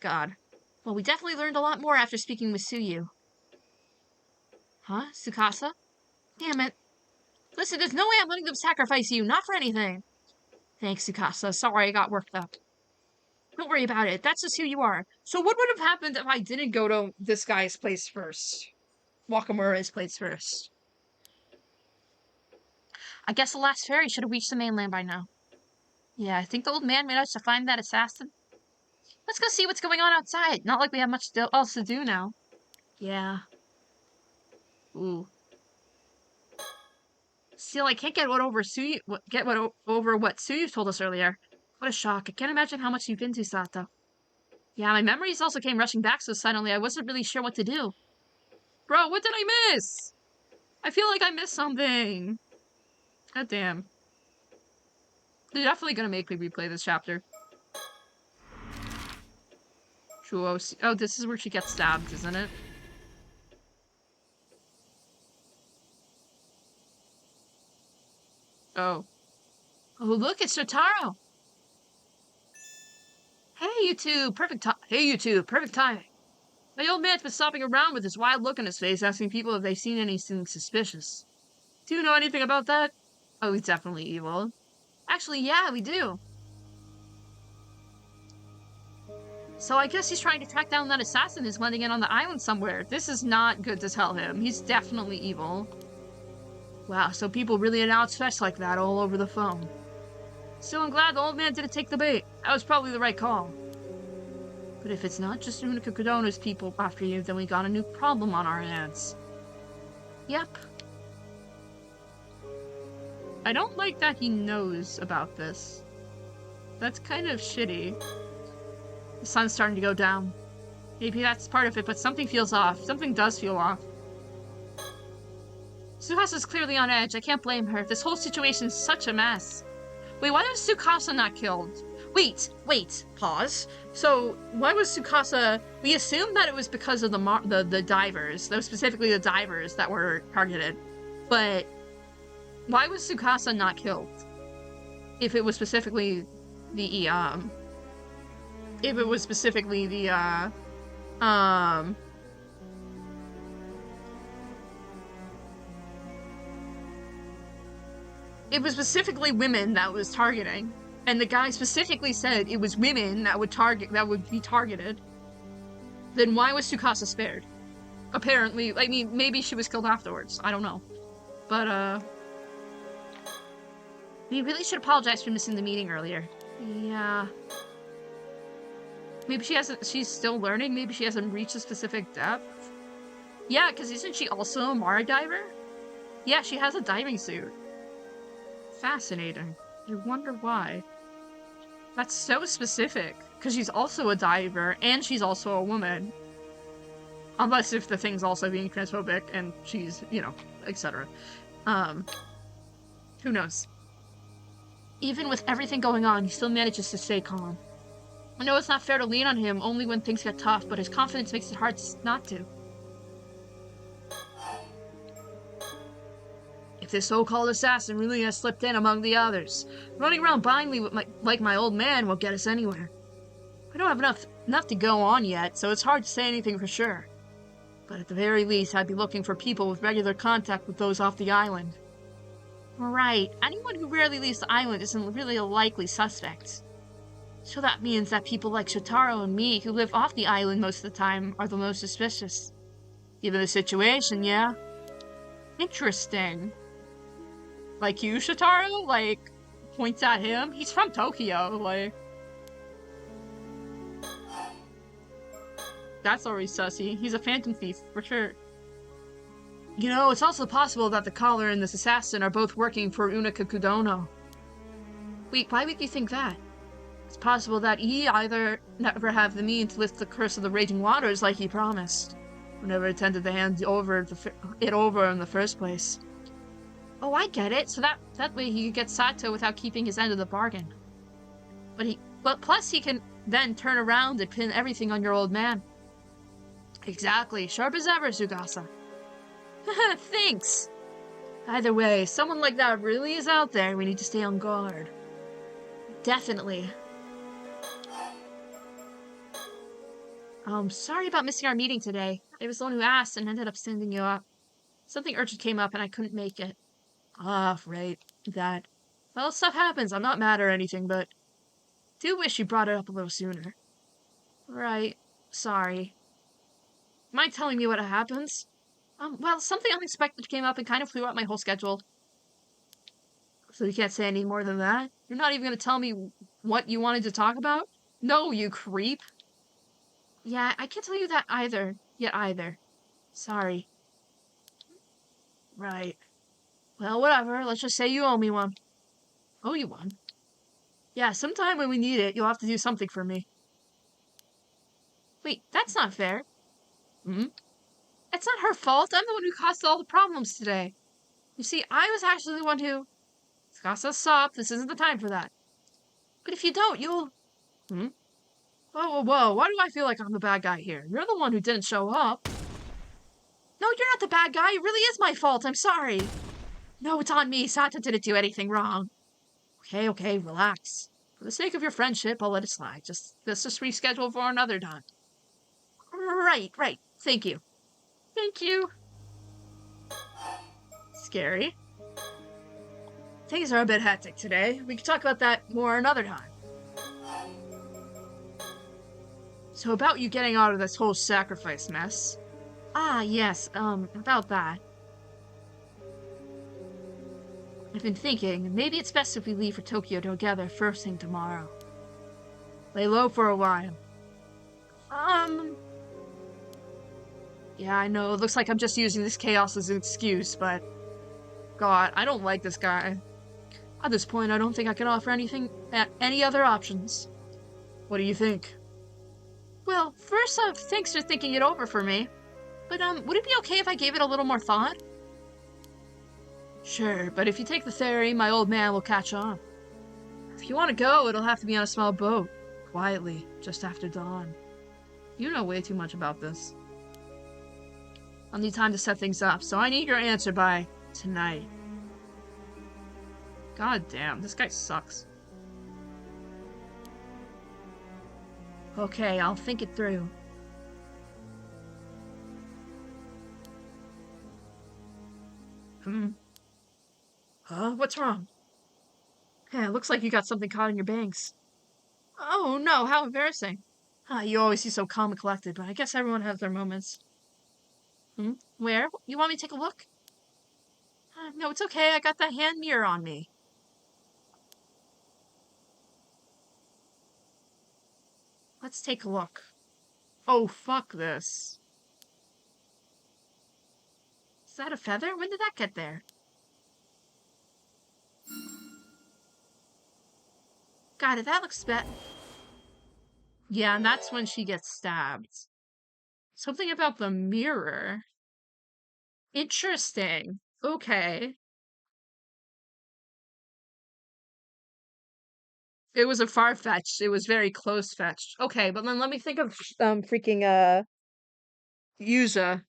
God. Well, we definitely learned a lot more after speaking with Suyu. Huh? Tsukasa? Damn it. Listen, there's no way I'm letting them sacrifice you, not for anything. Thanks, Tsukasa. Sorry I got worked up. Don't worry about it. That's just who you are. So what would have happened if I didn't go to this guy's place first? Wakamura's place first. I guess the last ferry should have reached the mainland by now. Yeah, I think the old man managed to find that assassin. Let's go see what's going on outside. Not like we have much else to do now. Yeah. Ooh. Still, I can't get over what Suyu told us earlier. What a shock. I can't imagine how much you've been to, Sato. Yeah, my memories also came rushing back so suddenly I wasn't really sure what to do. Bro, what did I miss? I feel like I missed something. God damn. They're definitely gonna make me replay this chapter. Oh, this is where she gets stabbed, isn't it? Oh. Oh, look, it's Shotaro! Hey, you two! Perfect timing. My old man's been stopping around with this wild look on his face, asking people if they've seen anything suspicious. Do you know anything about that? Oh, he's definitely evil. Actually, yeah, we do. So I guess he's trying to track down that assassin who's blending in on the island somewhere. This is not good to tell him. He's definitely evil. Wow, so people really announce fest like that all over the phone. Still, I'm glad the old man didn't take the bait. That was probably the right call. But if it's not just Unica Cordona's people after you, then we got a new problem on our hands. Yep. I don't like that he knows about this. That's kind of shitty. The sun's starting to go down. Maybe that's part of it, but something feels off. Something does feel off. Tsukasa's clearly on edge. I can't blame her. This whole situation is such a mess. Wait, why was Tsukasa not killed? Wait, pause. So, why was Tsukasa... We assumed that it was because of the divers. Those specifically the divers that were targeted. But, why was Tsukasa not killed? If it was specifically the, If it was specifically the, It was specifically women that was targeting. And the guy specifically said it was women that would be targeted. Then why was Tsukasa spared? Apparently, I mean, maybe she was killed afterwards. I don't know. But, we really should apologize for missing the meeting earlier. Yeah. Maybe she's still learning? Maybe she hasn't reached a specific depth? Yeah, because isn't she also a Mara diver? Yeah, she has a diving suit. Fascinating. I wonder why. That's so specific, because she's also a diver, and she's also a woman. Unless if the thing's also being transphobic, and she's, you know, etc. Who knows? Even with everything going on, he still manages to stay calm. I know it's not fair to lean on him only when things get tough, but his confidence makes it hard not to. If this so-called assassin really has slipped in among the others, running around blindly with like my old man won't get us anywhere. I don't have enough to go on yet, so it's hard to say anything for sure. But at the very least, I'd be looking for people with regular contact with those off the island. Right, anyone who rarely leaves the island isn't really a likely suspect. So that means that people like Shotaro and me, who live off the island most of the time, are the most suspicious. Given the situation, yeah? Interesting. Like you, Shotaro? Like, points at him? He's from Tokyo, like... That's already sussy. He's a phantom thief, for sure. You know, it's also possible that the caller and this assassin are both working for Unica Kudono. Wait, why would you think that? It's possible that he either never have the means to lift the curse of the raging waters like he promised, or never intended to hand it over in the first place. Oh, I get it. So that way he could get Sato without keeping his end of the bargain. But plus he can then turn around and pin everything on your old man. Exactly. Sharp as ever, Tsukasa. Thanks. Either way, someone like that really is out there. We need to stay on guard. Definitely. Sorry about missing our meeting today. I was the one who asked and ended up sending you up. Something urgent came up and I couldn't make it. Ah, right. That. Well, stuff happens. I'm not mad or anything, but do wish you brought it up a little sooner. Right. Sorry. Mind telling me what happens? Well, something unexpected came up and kind of threw out my whole schedule. So you can't say any more than that? You're not even going to tell me what you wanted to talk about? No, you creep. Yeah, I can't tell you that either. Sorry. Right. Well, whatever. Let's just say you owe me one. Owe you one? Yeah, sometime when we need it, you'll have to do something for me. Wait, that's not fair. Hmm? It's not her fault. I'm the one who caused all the problems today. You see, I was actually the one who... Skasa, stop. This isn't the time for that. But if you don't, you'll... Hmm? Whoa. Why do I feel like I'm the bad guy here? You're the one who didn't show up. No, you're not the bad guy. It really is my fault. I'm sorry. No, it's on me. Sata didn't do anything wrong. Okay, relax. For the sake of your friendship, I'll let it slide. Let's just reschedule for another time. Right. Thank you. Thank you. Scary. Things are a bit hectic today. We can talk about that more another time. So about you getting out of this whole sacrifice mess. Ah, yes, about that. I've been thinking, maybe it's best if we leave for Tokyo together first thing tomorrow. Lay low for a while. Yeah, I know, it looks like I'm just using this chaos as an excuse, but... God, I don't like this guy. At this point, I don't think I can offer any other options. What do you think? Well, first off, thanks for thinking it over for me. But, would it be okay if I gave it a little more thought? Sure, but if you take the ferry, my old man will catch on. If you want to go, it'll have to be on a small boat. Quietly, just after dawn. You know way too much about this. I'll need time to set things up, so I need your answer by tonight. God damn, this guy sucks. Okay, I'll think it through. Huh? What's wrong? Yeah, it looks like you got something caught in your bangs. Oh no, how embarrassing. You always seem so calm and collected, but I guess everyone has their moments. Where? You want me to take a look? No, it's okay. I got that hand mirror on me. Let's take a look. Oh, fuck this. Is that a feather? When did that get there? Got it, that looks bad. Yeah, and that's when she gets stabbed. Something about the mirror. Interesting. Okay. It was a far-fetched. It was very close-fetched. Okay, but then let me think of freaking Yuza.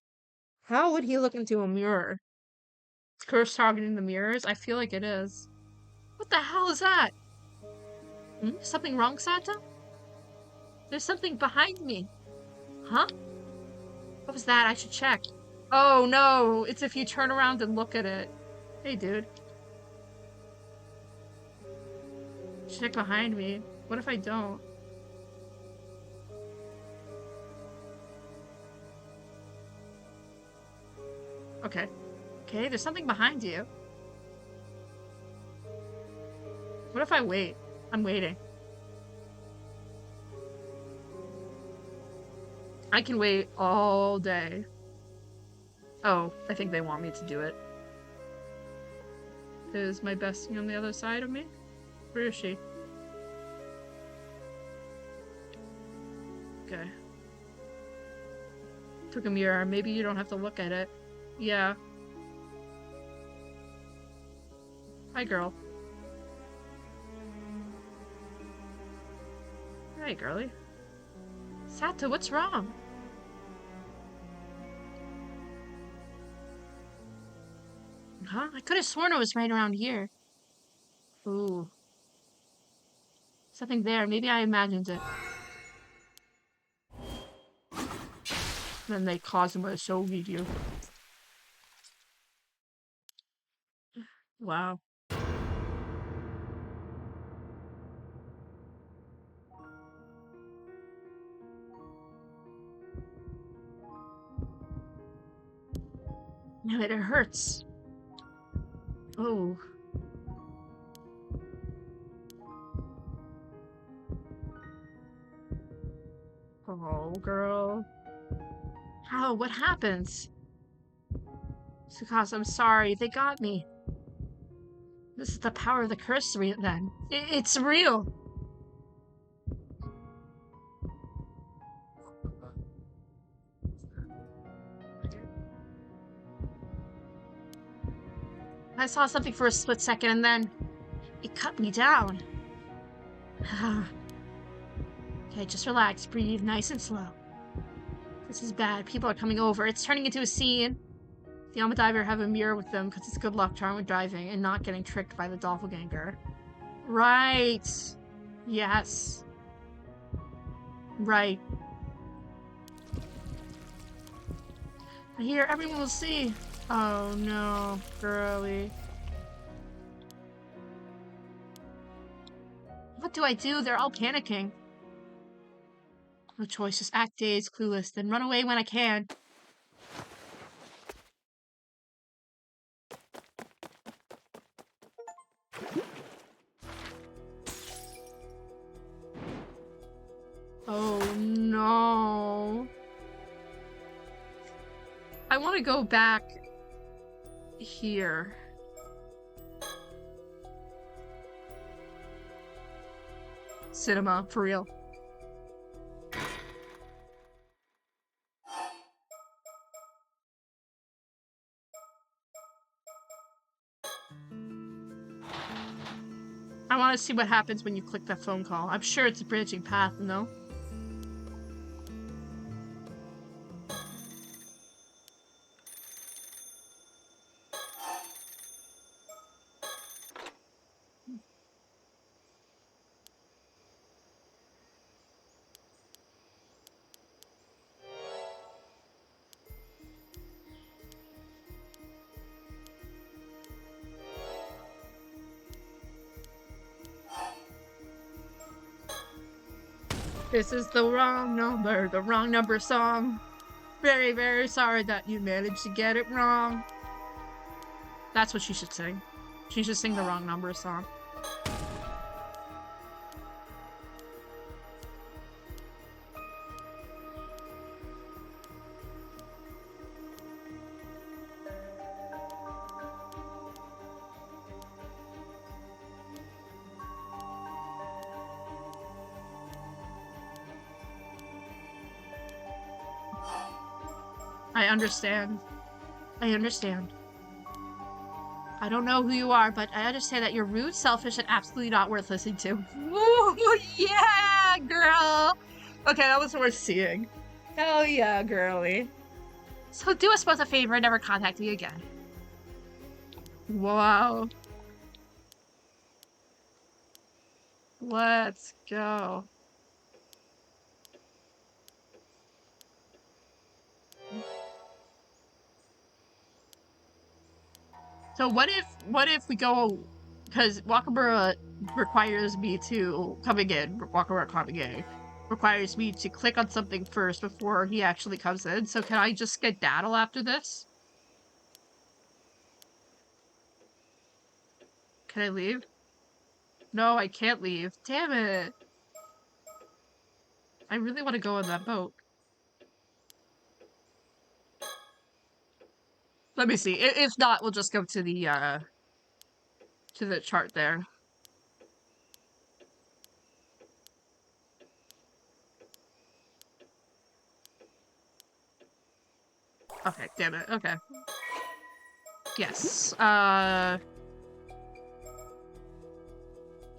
How would he look into a mirror? Curse targeting the mirrors? I feel like it is. What the hell is that? Something wrong, Sata? There's something behind me. Huh? What was that? I should check. Oh no, it's if you turn around and look at it. Hey dude. Check behind me. What if I don't? Okay. Okay, there's something behind you. What if I wait? I'm waiting. I can wait all day. Oh, I think they want me to do it. Is my bestie on the other side of me? Where is she? Okay. Took a mirror. Maybe you don't have to look at it. Yeah. Hi, girl. Hi, girly. Sata, what's wrong? Huh? I could have sworn it was right around here. Ooh. Something there. Maybe I imagined it. Then they cause him a show video. Wow. No, it hurts. Oh. Oh, girl. How? What happens? Tsukasa, I'm sorry. They got me. This is the power of the curse then. It's real. I saw something for a split second and then it cut me down. Okay, just relax. Breathe nice and slow. This is bad. People are coming over. It's turning into a scene. The Almadiver have a mirror with them because it's good luck charm with driving and not getting tricked by the doppelganger. Right. Yes. Right. Here, everyone will see. Oh no, girly. What do I do? They're all panicking. No choice, just act dazed, clueless, then run away when I can. Oh no. I want to go back here. Cinema, for real. I want to see what happens when you click that phone call. I'm sure it's a branching path, no? This is the wrong number song. Very, very sorry that you managed to get it wrong. That's what she should sing. She should sing the wrong number song. I understand. I understand. I don't know who you are, but I understand that you're rude, selfish, and absolutely not worth listening to. Ooh, yeah, girl! Okay, that was worth seeing. Hell yeah, girly. So do us both a favor and never contact me again. Wow. Let's go. So what if we go, because Wakamura requires me to, Wakamura coming in, requires me to click on something first before he actually comes in, so can I just skedaddle after this? Can I leave? No, I can't leave. Damn it. I really want to go on that boat. Let me see. If not, we'll just go to the chart there. Okay, damn it. Okay. Yes.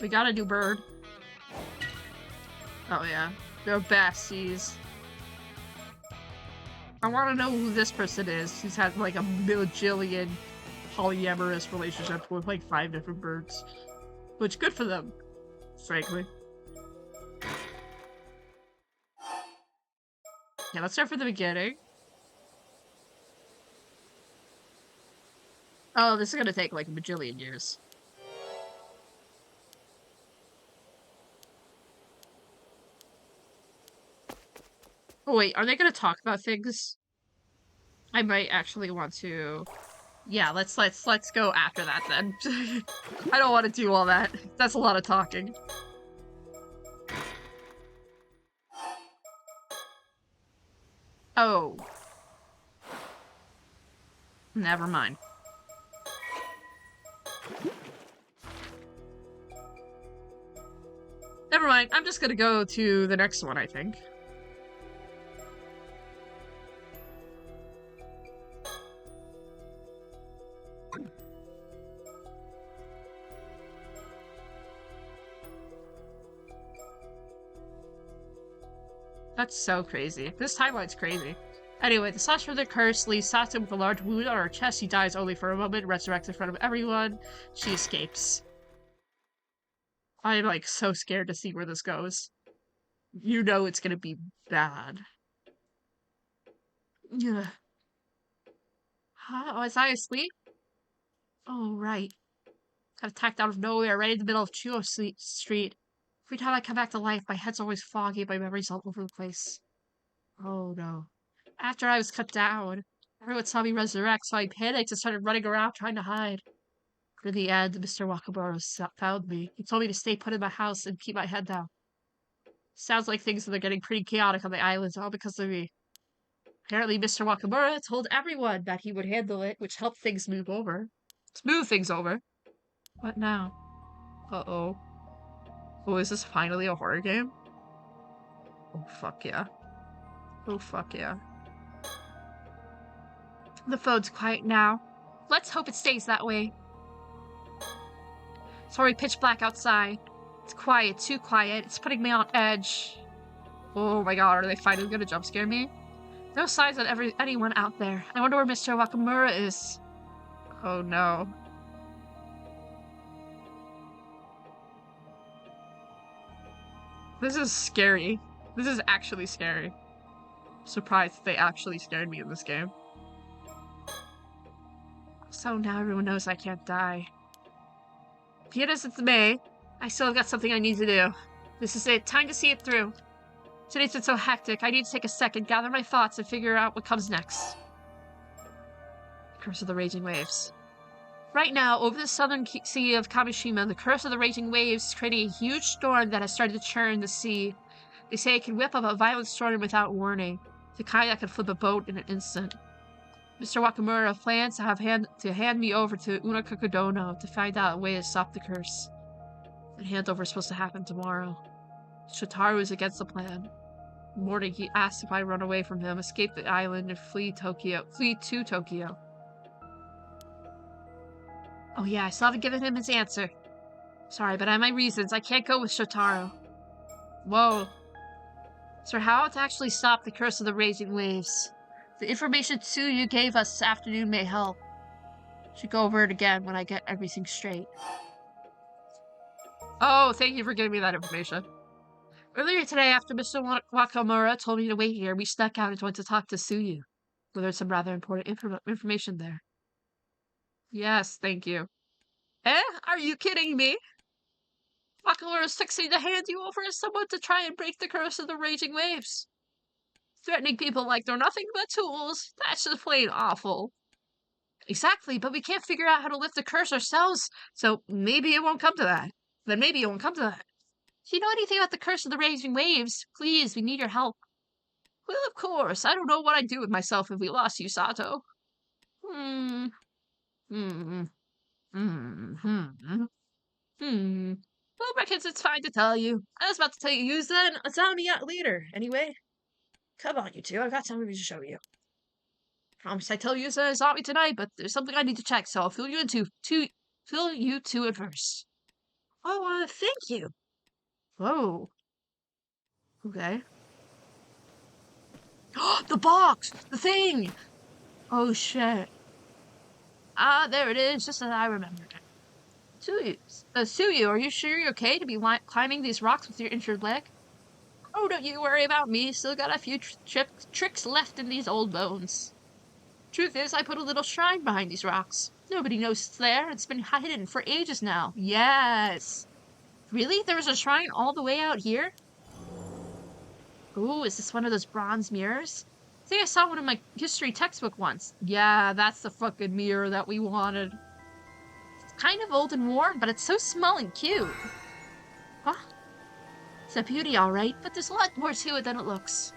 We got a new bird. Oh yeah. They're besties. I want to know who this person is. He's had like a bajillion polyamorous relationships with like 5 different birds. Which, good for them, frankly. Yeah, let's start from the beginning. Oh, this is gonna take like a bajillion years. Oh wait, are they gonna talk about things? I might actually want to... Yeah, let's go after that then. I don't want to do all that. That's a lot of talking. Oh. Never mind. Never mind. I'm just gonna go to the next one, I think. That's so crazy. This timeline's crazy. Anyway, the slash for the curse leaves Sata with a large wound on her chest. She dies only for a moment, resurrects in front of everyone. She escapes. I'm like so scared to see where this goes. You know it's gonna be bad. Yeah. Huh? Was I asleep? Oh, right. Got attacked out of nowhere, right in the middle of Chuo Street. Every time I come back to life, my head's always foggy, my memories all over the place. Oh no. After I was cut down, everyone saw me resurrect, so I panicked and started running around trying to hide. But in the end, Mr. Wakamura found me. He told me to stay put in my house and keep my head down. Sounds like things are getting pretty chaotic on the island, all because of me. Apparently, Mr. Wakamura told everyone that he would handle it, which helped things move over. Smooth things over. What now? Uh-oh. Oh, is this finally a horror game? Oh, fuck yeah. Oh, fuck yeah. The phone's quiet now. Let's hope it stays that way. It's already pitch black outside. It's quiet, too quiet. It's putting me on edge. Oh my god, are they finally gonna jump scare me? No signs of anyone out there. I wonder where Mr. Wakamura is. Oh no. This is scary. This is actually scary. I'm surprised they actually scared me in this game. So now everyone knows I can't die. Be it as it's May, I still have got something I need to do. This is it. Time to see it through. Today's been so hectic. I need to take a second, gather my thoughts, and figure out what comes next. Curse of the Raging Waves. Right now, over the southern sea of Kamishima, the Curse of the Raging Waves is creating a huge storm that has started to churn the sea. They say it can whip up a violent storm without warning, the kind that can flip a boat in an instant. Mr. Wakamura plans to hand me over to Unakokodono to find out a way to stop the curse. The handover is supposed to happen tomorrow. Shotaro is against the plan. In the morning, he asks if I run away from him, escape the island, and flee to Tokyo. Oh yeah, I still haven't given him his answer. Sorry, but I have my reasons. I can't go with Shotaro. Whoa. Sir, how to actually stop the curse of the raging waves? The information Tsuyu gave us this afternoon may help. Should go over it again when I get everything straight. Oh, thank you for giving me that information. Earlier today, after Mr. Wakamura told me to wait here, we snuck out and went to talk to Tsuyu. We learned some rather important information there. Yes, thank you. Eh? Are you kidding me? Wakamura is fixing to hand you over as someone to try and break the curse of the raging waves. Threatening people like they're nothing but tools, that's just plain awful. Exactly, but we can't figure out how to lift the curse ourselves, so maybe it won't come to that. Then maybe it won't come to that. Do you know anything about the curse of the raging waves? Please, we need your help. Well, of course. I don't know what I'd do with myself if we lost you, Sato. Well, reckons it's fine to tell you. I was about to tell you then. Tell me out later. Anyway, come on, you two. I've got something to show you. Promise I tell you it's not me tonight, but there's something I need to check, so I'll fill you to it first. Oh, thank you. Whoa. Okay. The box! The thing! Oh, shit. Ah, there it is, just as I remembered. Suyu, are you sure you're okay to be climbing these rocks with your injured leg? Oh, don't you worry about me. Still got a few tricks left in these old bones. Truth is, I put a little shrine behind these rocks. Nobody knows it's there. It's been hidden for ages now. Yes. Really? There was a shrine all the way out here? Ooh, is this one of those bronze mirrors? I think I saw one in my history textbook once. Yeah, that's the fucking mirror that we wanted. It's kind of old and worn, but it's so small and cute. Huh? It's a beauty, alright, but there's a lot more to it than it looks.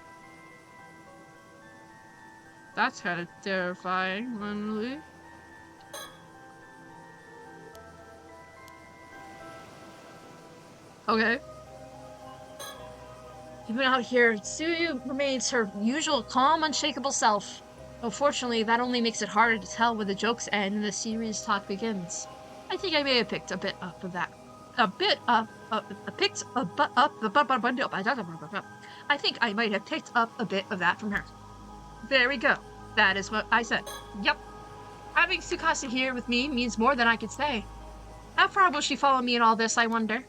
That's kind of terrifying, honestly. Okay. Even out here, Tsuyu remains her usual calm, unshakable self. Unfortunately, that only makes it harder to tell where the jokes end and the serious talk begins. I think I may have picked a bit up of that. I think I might have picked up a bit of that from her. There we go. That is what I said. Yep. Having Tsukasa here with me means more than I could say. How far will she follow me in all this, I wonder?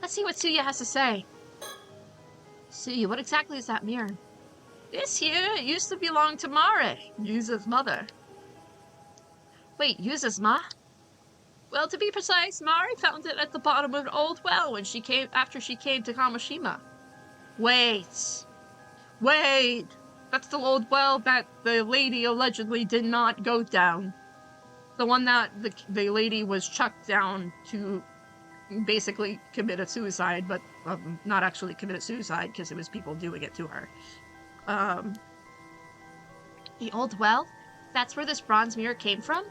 Let's see what Tsuya has to say. Tsuya, what exactly is that mirror? This here used to belong to Mare, Yuza's mother. Wait, Yuza's ma? Well, to be precise, Mare found it at the bottom of an old well when after she came to Kamishima. Wait. That's the old well that the lady allegedly did not go down. The one that the lady was chucked down to basically committed suicide, but not actually committed suicide because it was people doing it to her. The old well? That's where this bronze mirror came from?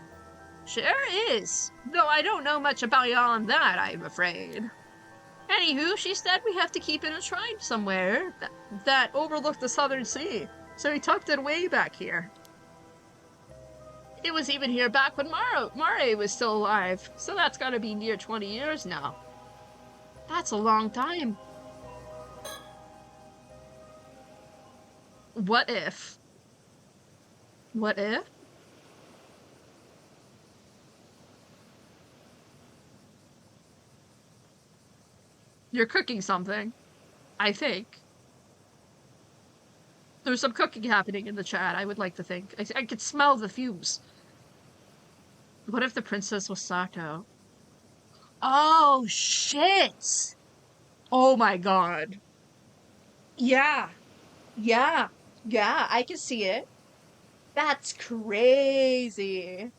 Sure is. Though I don't know much about beyond that, I'm afraid. Anywho, she said we have to keep it enshrined somewhere that overlooked the southern sea, so we tucked it way back here. It was even here back when Mare was still alive, so that's gotta be near 20 years now. That's a long time. What if? What if? You're cooking something, I think. There's some cooking happening in the chat, I would like to think. I could smell the fumes. What if the princess was Sato? Oh, shit! Oh my god. Yeah. Yeah. Yeah, I can see it. That's crazy.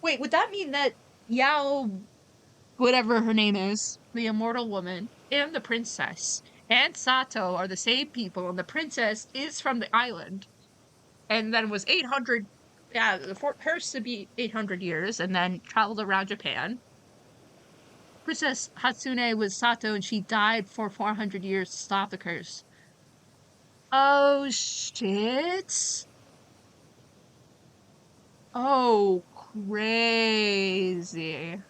Wait, would that mean that Yao, whatever her name is, the immortal woman, and the princess, and Sato are the same people, and the princess is from the island, and then was 800, for hers to be 800 years, and then traveled around Japan. Princess Hatsune was Sato, and she died for 400 years to stop the curse. Oh, shit. Oh, crazy.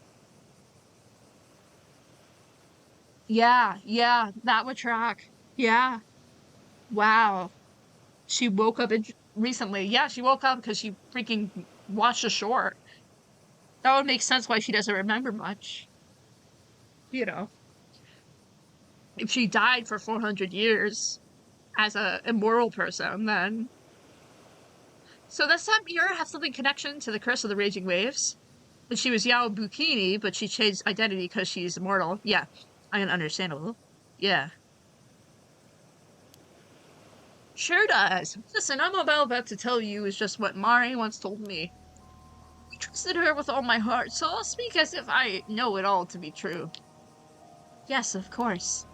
Yeah, that would track. Yeah. Wow. She woke up recently. Yeah, she woke up because she freaking washed ashore. That would make sense why she doesn't remember much. You know. If she died for 400 years as a immoral person, then... So does that mirror have something connection to the Curse of the Raging Waves? And she was Yao Bukini, but she changed identity because she's immortal. Yeah, understandable. Yeah. Sure does. Listen, I'm about to tell you is just what Mari once told me. I trusted her with all my heart, so I'll speak as if I know it all to be true. Yes, of course.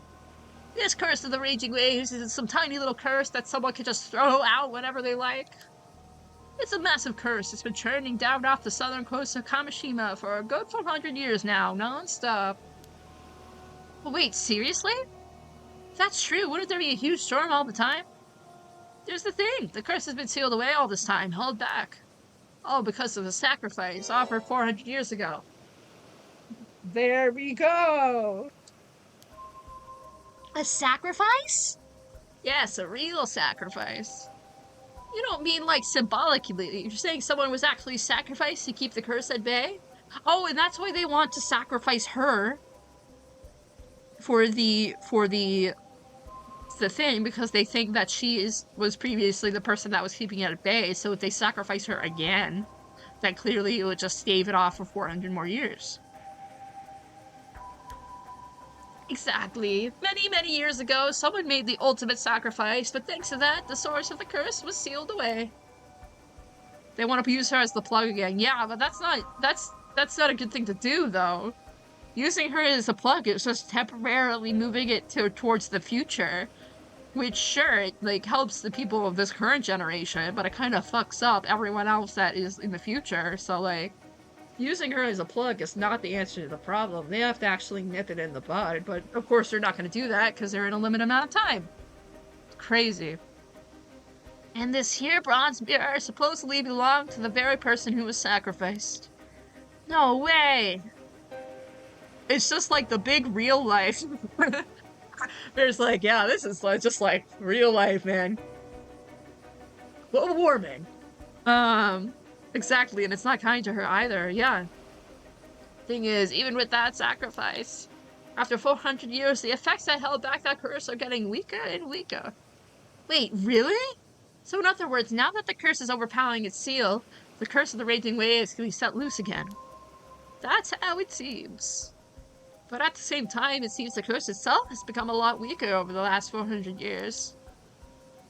This Curse of the Raging Waves isn't some tiny little curse that someone can just throw out whenever they like. It's a massive curse. It's been churning down off the southern coast of Kamishima for a good 400 years now, non-stop. But wait, seriously? If that's true, wouldn't there be a huge storm all the time? There's the thing. The curse has been sealed away all this time, held back. All because of a sacrifice offered 400 years ago. There we go! A sacrifice? Yes, a real sacrifice. You don't mean like symbolically. You're saying someone was actually sacrificed to keep the curse at bay? Oh, and that's why they want to sacrifice her for the thing, because they think that she was previously the person that was keeping it at bay, so if they sacrifice her again, then clearly it would just stave it off for 400 more years. Exactly. Many, many years ago, someone made the ultimate sacrifice, but thanks to that, the source of the curse was sealed away. They want to use her as the plug again. Yeah, but that's not a good thing to do, though. Using her as a plug is just temporarily moving it towards the future. Which, sure, it, like, helps the people of this current generation, but it kind of fucks up everyone else that is in the future, so, like, using her as a plug is not the answer to the problem. They have to actually nip it in the bud, but of course they're not going to do that because they're in a limited amount of time. Crazy. And this here bronze mirror supposedly belonged to the very person who was sacrificed. No way! It's just like the big real life. There's like, yeah, this is like, just like real life, man. Global warming. Exactly, and it's not kind to her either, yeah. Thing is, even with that sacrifice, after 400 years, the effects that held back that curse are getting weaker and weaker. Wait, really? So in other words, now that the curse is overpowering its seal, the curse of the raging waves can be set loose again. That's how it seems. But at the same time, it seems the curse itself has become a lot weaker over the last 400 years.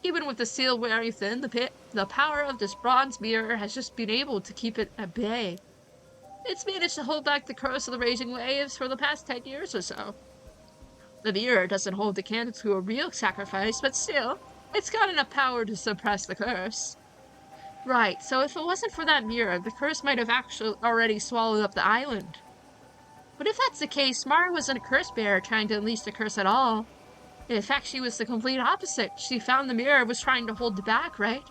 Even with the seal wearing thin, the power of this bronze mirror has just been able to keep it at bay. It's managed to hold back the curse of the raging waves for the past 10 years or so. The mirror doesn't hold the candle to a real sacrifice, but still, it's got enough power to suppress the curse. Right, so if it wasn't for that mirror, the curse might have actually already swallowed up the island. But if that's the case, Mara wasn't a curse bearer trying to unleash the curse at all. In fact, she was the complete opposite. She found the mirror was trying to hold it back, right?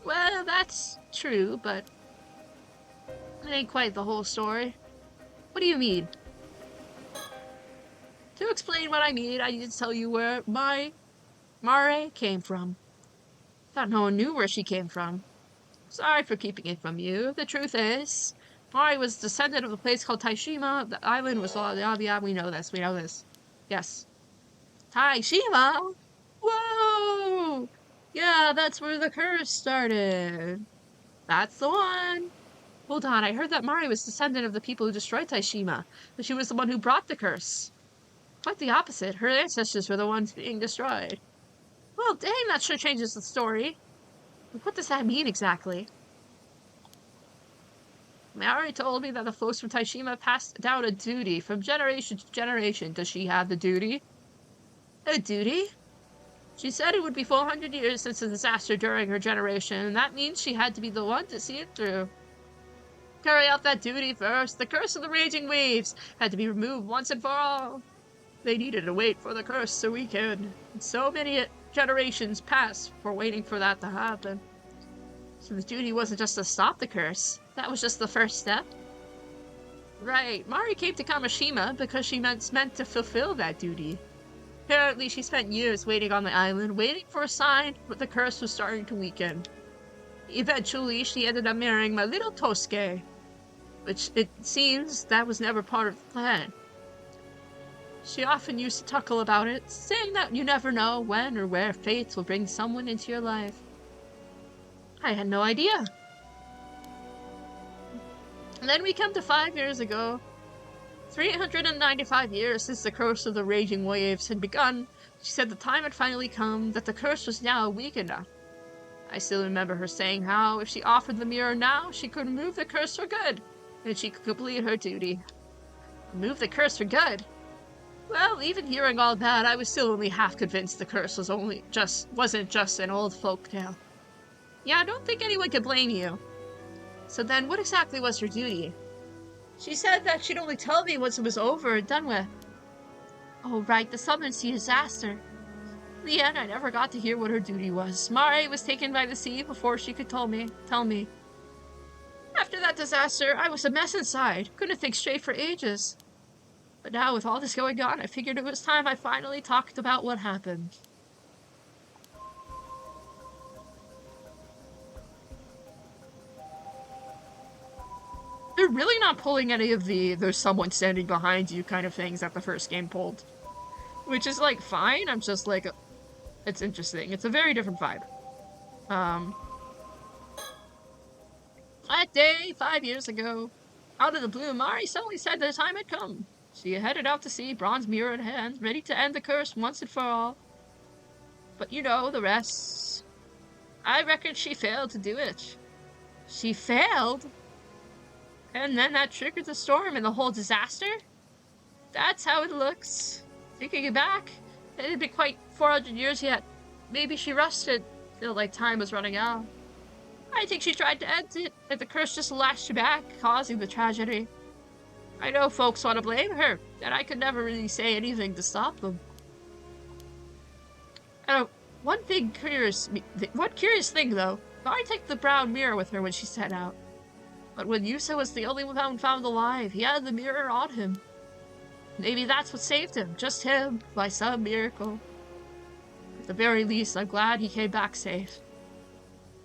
Well, that's true, but it ain't quite the whole story. What do you mean? To explain what I mean, I need to tell you where my Mare came from. Thought no one knew where she came from. Sorry for keeping it from you. The truth is, Mari was descendant of a place called Taishima. The island was all, yeah, we know this. Yes. Taishima? Whoa! Yeah, that's where the curse started. That's the one. Hold on, I heard that Mari was descendant of the people who destroyed Taishima, but she was the one who brought the curse. Quite the opposite. Her ancestors were the ones being destroyed. Well, dang, that sure changes the story. But what does that mean exactly? Mary told me that the folks from Taishima passed down a duty from generation to generation. Does she have the duty? A duty? She said it would be 400 years since the disaster during her generation, and that means she had to be the one to see it through. Carry out that duty first. The curse of the raging waves had to be removed once and for all. They needed to wait for the curse to weaken. And so many generations passed for waiting for that to happen. So the duty wasn't just to stop the curse. That was just the first step. Right, Mari came to Kamishima because she meant to fulfill that duty. Apparently she spent years waiting on the island, waiting for a sign that the curse was starting to weaken. Eventually, she ended up marrying my little Tosuke, which it seems that was never part of the plan. She often used to chuckle about it, saying that you never know when or where fate will bring someone into your life. I had no idea. And then we come to 5 years ago. 395 years since the curse of the raging waves had begun, she said the time had finally come, that the curse was now weak enough. I still remember her saying how, if she offered the mirror now, she could remove the curse for good, and she could complete her duty. Remove the curse for good? Well, even hearing all that, I was still only half convinced the curse wasn't just an old folktale. Yeah, I don't think anyone could blame you. So then, what exactly was her duty? She said that she'd only tell me once it was over and done with. Oh right, the Southern Sea disaster. In the end, I never got to hear what her duty was. Mare was taken by the sea before she could tell me. After that disaster, I was a mess inside. Couldn't think straight for ages. But now, with all this going on, I figured it was time I finally talked about what happened. They're really not pulling any of the "there's someone standing behind you" kind of things that the first game pulled. Which is, like, fine. I'm just like, it's interesting. It's a very different vibe. That day, 5 years ago, out of the blue, Mari suddenly said the time had come. She headed out to sea, bronze mirror in hand, ready to end the curse once and for all. But you know the rest. I reckon she failed to do it. She failed? And then that triggered the storm and the whole disaster? That's how it looks. Thinking it back, It had been quite 400 years yet. Maybe she rushed it. Felt like time was running out. I think she tried to end it, and the curse just lashed back, causing the tragedy. I know folks want to blame her, and I could never really say anything to stop them. One curious thing though, Mari took the brown mirror with her when she set out. But when Yusa was the only one found alive, he had the mirror on him. Maybe that's what saved him, just him, by some miracle. At the very least, I'm glad he came back safe.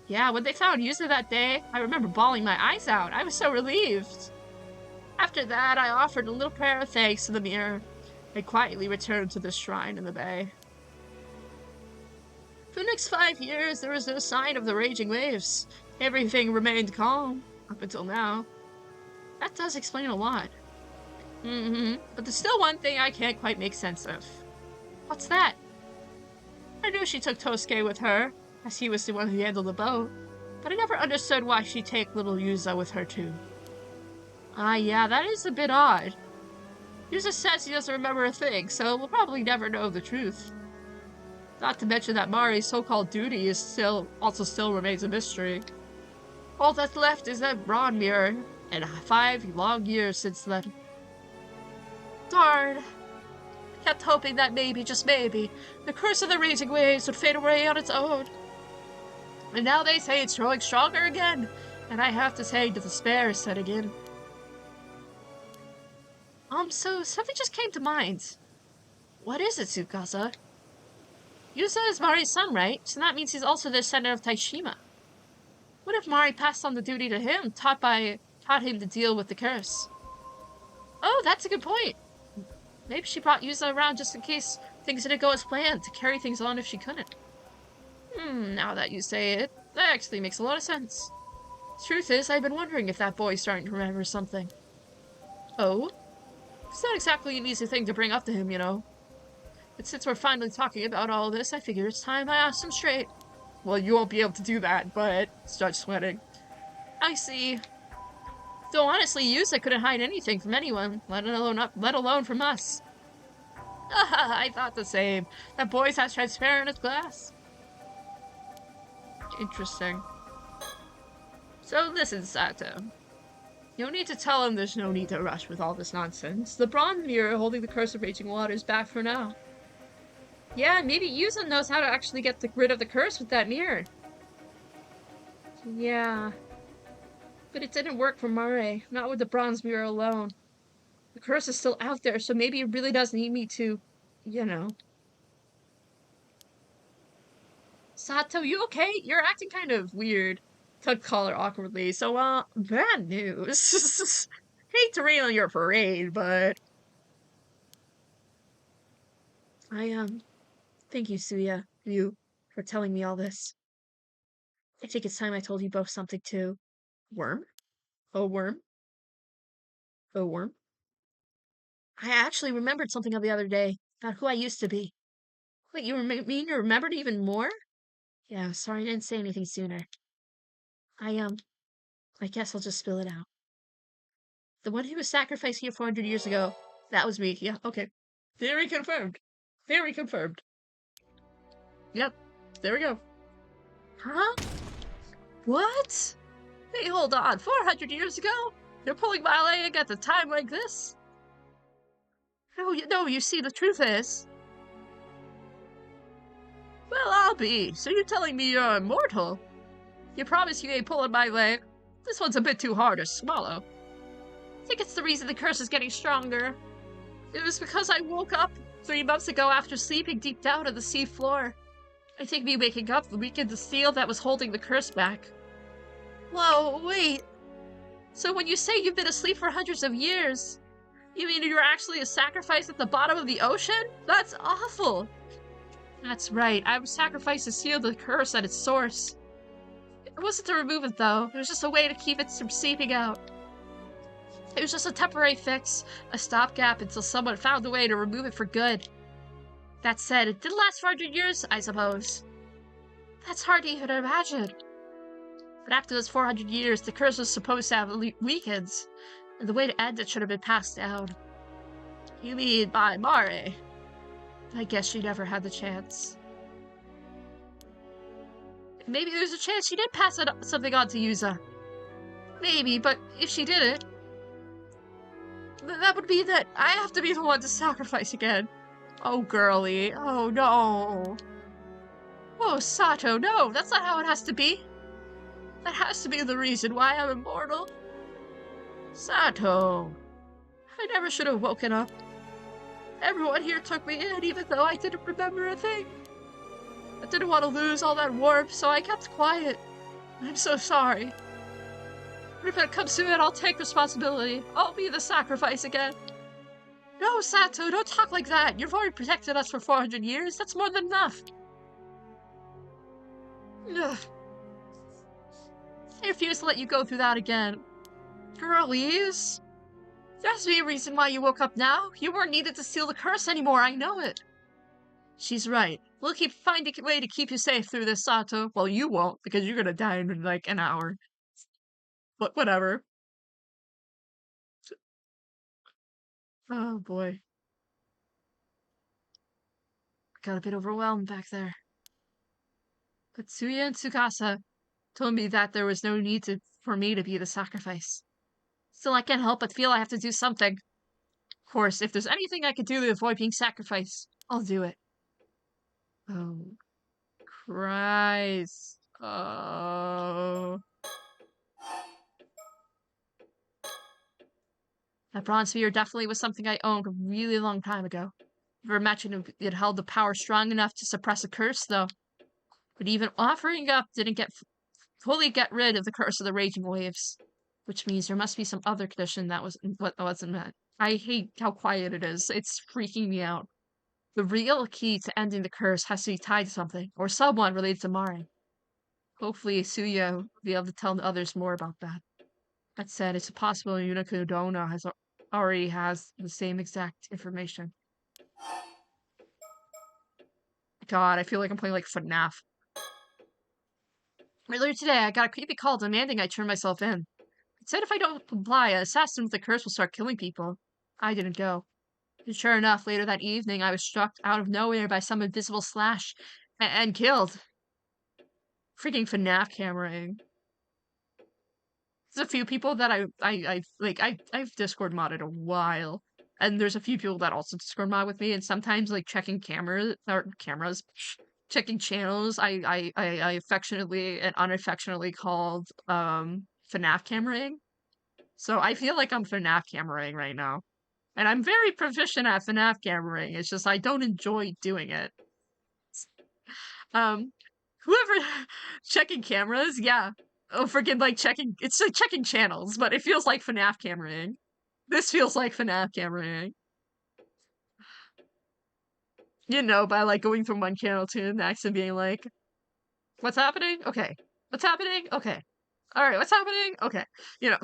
Yeah, when they found Yusa that day, I remember bawling my eyes out. I was so relieved. After that, I offered a little prayer of thanks to the mirror and quietly returned to the shrine in the bay. For the next 5 years, there was no sign of the raging waves. Everything remained calm, up until now. That does explain a lot. But there's still one thing I can't quite make sense of. What's that? I knew she took Tosuke with her, as he was the one who handled the boat, but I never understood why she'd take little Yusa with her too. Yeah, that is a bit odd. Yusa says he doesn't remember a thing, so we'll probably never know the truth. Not to mention that Mari's so-called duty is still remains a mystery. All that's left is that bronze mirror, and 5 long years since then. Darn. I kept hoping that maybe, just maybe, the curse of the raging waves would fade away on its own. And now they say it's growing stronger again, and I have to say the despair is setting in. So something just came to mind. What is it, Tsukasa? Yusa is Mari's son, right? So that means he's also the descendant of Taishima. What if Mari passed on the duty to him, taught him to deal with the curse? Oh, that's a good point. Maybe she brought Yusa around just in case things didn't go as planned, to carry things on if she couldn't. Now that you say it, that actually makes a lot of sense. Truth is, I've been wondering if that boy's starting to remember something. Oh? It's not exactly an easy thing to bring up to him, you know. But since we're finally talking about all this, I figure it's time I ask him straight. Well, you won't be able to do that, but start sweating. I see. Though honestly, Yusa couldn't hide anything from anyone, let alone from us. I thought the same. That boy's as transparent as glass. Interesting. So listen, Sato. You don't need to tell him there's no need to rush with all this nonsense. The bronze mirror holding the curse of raging water is back for now. Yeah, maybe Yusa knows how to actually get rid of the curse with that mirror. Yeah. But it didn't work for Mare, not with the bronze mirror alone. The curse is still out there, so maybe it really does need me to, you know. Sato, you okay? You're acting kind of weird. Tugged collar awkwardly. So, bad news. Hate to rain on your parade, but... Thank you, Suya, for telling me all this. I think it's time I told you both something too. Worm? Oh, worm? Oh, worm? I actually remembered something the other day about who I used to be. Wait, mean you remembered even more? Yeah, sorry I didn't say anything sooner. I guess I'll just spill it out. The one who was sacrificed here 400 years ago, that was me. Yeah, okay. Theory confirmed. Theory confirmed. Yep, there we go. Huh? What? Hey, hold on. 400 years ago? You're pulling my leg at a time like this? No, you see, the truth is... Well, I'll be. So you're telling me you're immortal? You promise you ain't pulling my leg? This one's a bit too hard to swallow. I think it's the reason the curse is getting stronger. It was because I woke up 3 months ago after sleeping deep down on the sea floor. I think me waking up weakened the seal that was holding the curse back. Whoa, wait. So when you say you've been asleep for hundreds of years, you mean you're actually a sacrifice at the bottom of the ocean? That's awful. That's right, I was sacrificed to seal the curse at its source. It wasn't to remove it though, it was just a way to keep it from seeping out. It was just a temporary fix, a stopgap until someone found a way to remove it for good. That said, it did last 400 years, I suppose. That's hard to even imagine. But after those 400 years, the curse was supposed to have weakened, and the way to end it should have been passed down. You mean by Mare? I guess she never had the chance. Maybe there's a chance she did pass something on to Yuza. Maybe, but if she didn't, that would mean that I have to be the one to sacrifice again. Oh, girlie. Oh, no. Oh, Sato, no, that's not how it has to be. That has to be the reason why I'm immortal. Sato. I never should have woken up. Everyone here took me in, even though I didn't remember a thing. I didn't want to lose all that warmth, so I kept quiet. I'm so sorry. But if it comes to it, I'll take responsibility. I'll be the sacrifice again. No, Sato, don't talk like that. You've already protected us for 400 years. That's more than enough. Ugh. I refuse to let you go through that again. Girlies. There has to be a reason why you woke up now. You weren't needed to seal the curse anymore, I know it. She's right. We'll keep finding a way to keep you safe through this, Sato. Well, you won't, because you're gonna die in like an hour. But whatever. Oh boy. Got a bit overwhelmed back there. But Tsuya and Tsukasa told me that there was no need for me to be the sacrifice. Still, I can't help but feel I have to do something. Of course, if there's anything I could do to avoid being sacrificed, I'll do it. Oh, Christ. Oh. That bronze sphere definitely was something I owned a really long time ago. Never imagined it held the power strong enough to suppress a curse, though. But even offering up didn't fully get rid of the curse of the raging waves. Which means there must be some other condition that wasn't met. I hate how quiet it is. It's freaking me out. The real key to ending the curse has to be tied to something, or someone related to Mari. Hopefully Suya will be able to tell the others more about that. That said, it's possible Yuniko Dona already has the same exact information. God, I feel like I'm playing like FNAF. Earlier today, I got a creepy call demanding I turn myself in. It said if I don't comply, an assassin with the curse will start killing people. I didn't go. And sure enough, later that evening, I was struck out of nowhere by some invisible slash and killed. Freaking FNAF cameraing. There's a few people that I've Discord modded a while, and there's a few people that also Discord mod with me, and sometimes like checking checking channels, I affectionately and unaffectionately called FNAF cameraing. So I feel like I'm FNAF cameraing right now. And I'm very proficient at FNAF cameraing. It's just I don't enjoy doing it. Whoever checking cameras, yeah. Oh, freaking like it's like checking channels, but it feels like FNAF cameraing. This feels like FNAF cameraing. You know, by like going from one channel to the next and being like, what's happening? Okay. What's happening? Okay. Alright, what's happening? Okay. You know,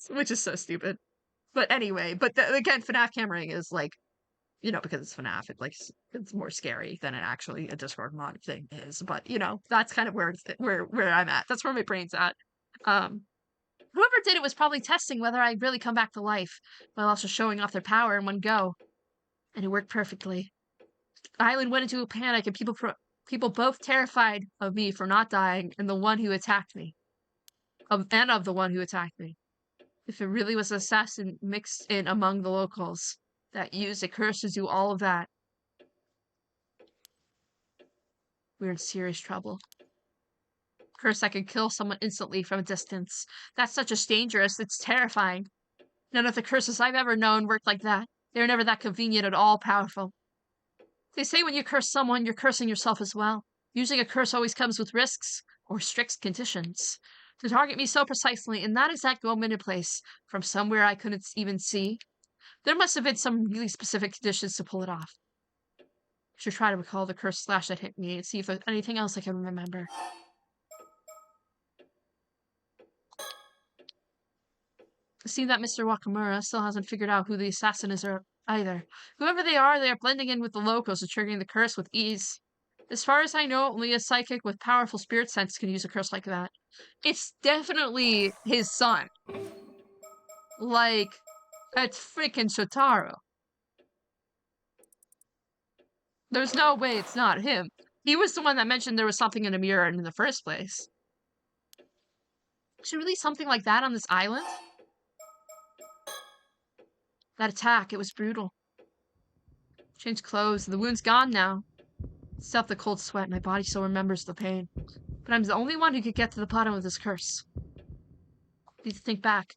which is so stupid. But anyway, again, FNAF cameraing is like, you know, because it's FNAF, it's more scary than it actually a Discord mod thing is. But you know, that's kind of where I'm at. That's where my brain's at. Whoever did it was probably testing whether I'd really come back to life, while also showing off their power in one go. And it worked perfectly. The island went into a panic, and people both terrified of me for not dying, and the one who attacked me, of the one who attacked me. If it really was an assassin mixed in among the locals that used a curse to do all of that, we're in serious trouble. Curse that could kill someone instantly from a distance. That's such as dangerous, it's terrifying. None of the curses I've ever known worked like that. They were never that convenient at all powerful. They say when you curse someone, you're cursing yourself as well. Using a curse always comes with risks, or strict conditions. To target me so precisely in that exact moment and place, from somewhere I couldn't even see, there must have been some really specific conditions to pull it off. I should try to recall the curse slash that hit me and see if there's anything else I can remember. It seems that Mr. Wakamura still hasn't figured out who the assassin is either. Whoever they are blending in with the locals and triggering the curse with ease. As far as I know, only a psychic with powerful spirit sense can use a curse like that. It's definitely his son. Like, it's freaking Shotaro. There's no way it's not him. He was the one that mentioned there was something in the mirror in the first place. Is there really something like that on this island? That attack, it was brutal. Changed clothes, the wound's gone now. Still the cold sweat, my body still remembers the pain. But I'm the only one who could get to the bottom of this curse. Need to think back.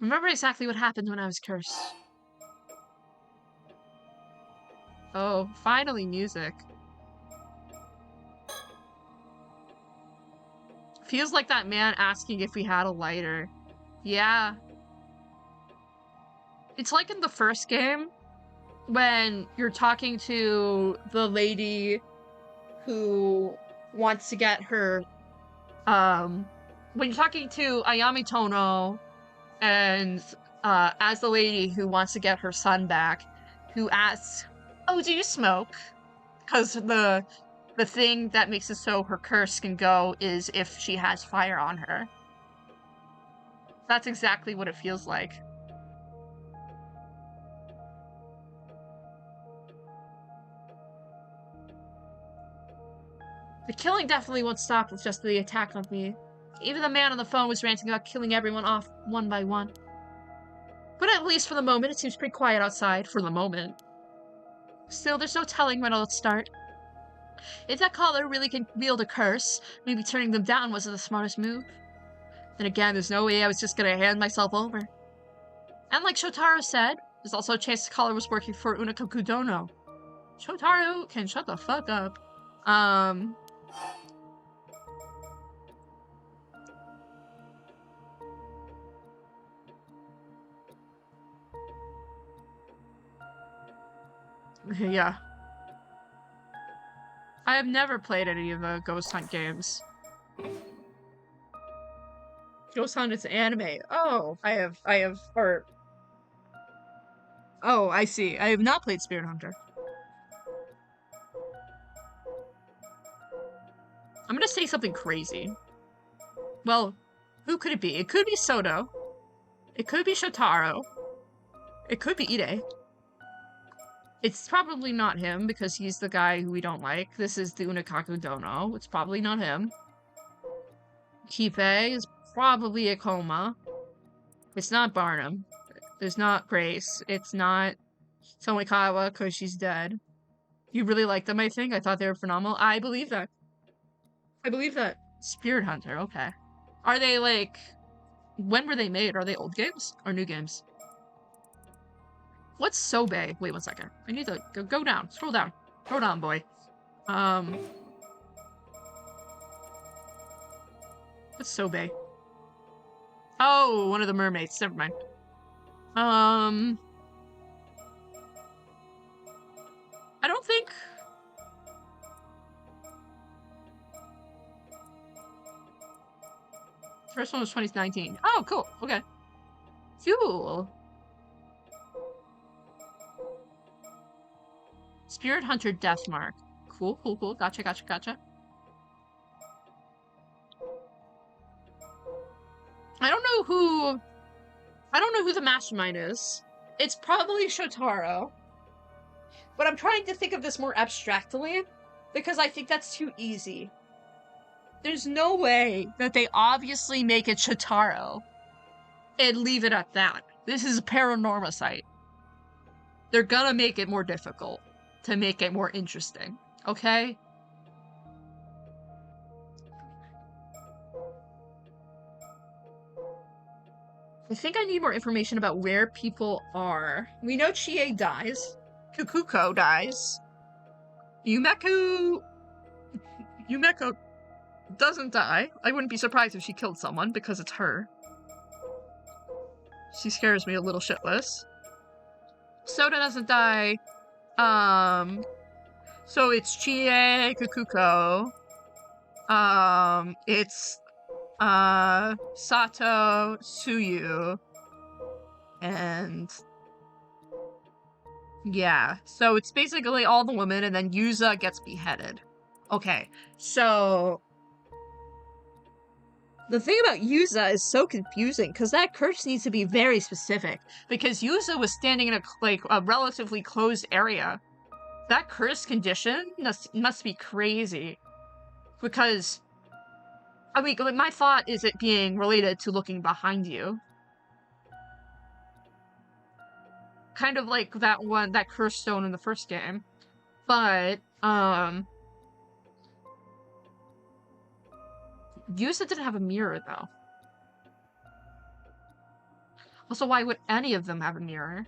Remember exactly what happened when I was cursed. Oh, finally music. Feels like that man asking if we had a lighter. Yeah. It's like in the first game, when you're talking to the lady who wants to get her, when you're talking to Ayami Tono, and, as the lady who wants to get her son back, who asks, oh, do you smoke? Because the thing that makes it so her curse can go is if she has fire on her. That's exactly what it feels like. The killing definitely won't stop with just the attack on me. Even the man on the phone was ranting about killing everyone off one by one. But at least for the moment, it seems pretty quiet outside, for the moment. Still, there's no telling when it'll start. If that caller really can wield a curse, maybe turning them down wasn't the smartest move. Then again, there's no way I was just gonna hand myself over. And like Shotaro said, there's also a chance the caller was working for Unakaku Dono. Shotaro can shut the fuck up. Yeah. I have never played any of the Ghost Hunt games. Ghost Hunt is anime. Oh, oh, I see. I have not played Spirit Hunter. I'm gonna say something crazy. Well, who could it be? It could be Soto. It could be Shotaro. It could be Ide. It's probably not him, because he's the guy who we don't like. This is the Unakaku Dono. It's probably not him. Kipe is probably a coma. It's not Barnum. It's not Grace. It's not Tomikawa, because she's dead. You really like them, I think? I thought they were phenomenal. I believe that. I believe that. Spirit Hunter, okay. Are they, like... When were they made? Are they old games? Or new games? What's Sobe? Wait one second. I need to go down. Scroll down. Scroll down, boy. What's Sobe? Oh, one of the mermaids. Never mind. I don't think... First one was 2019. Oh, cool. Okay. Fuel. Spirit Hunter Deathmark. Cool, cool, cool. Gotcha, gotcha, gotcha. I don't know who the mastermind is. It's probably Shotaro. But I'm trying to think of this more abstractly, because I think that's too easy. There's no way that they obviously make it Shotaro and leave it at that. This is a Paranormasight. They're gonna make it more difficult to make it more interesting, okay? I think I need more information about where people are. We know Chie dies. Kukuko dies. Yumeko doesn't die. I wouldn't be surprised if she killed someone, because it's her. She scares me a little shitless. Soda doesn't die. So it's Chie, Kukuko. It's, Sato, Tsuyu, and... yeah, so it's basically all the women, and then Yuza gets beheaded. Okay, so... the thing about Yuza is so confusing, because that curse needs to be very specific, because Yuza was standing in a relatively closed area, That curse condition must be crazy. Because, I mean, my thought is it being related to looking behind you. Kind of like that curse stone in the first game. But, Yusa didn't have a mirror, though. Also, why would any of them have a mirror?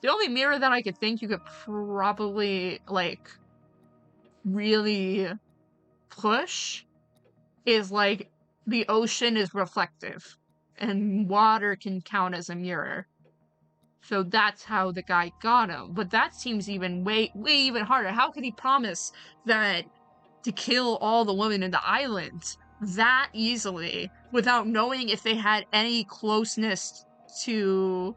The only mirror that I could think you could probably, like, really push is, like, the ocean is reflective, and water can count as a mirror. So that's how the guy got him. But that seems even way even harder. How could he promise that to kill all the women in the island that easily without knowing if they had any closeness to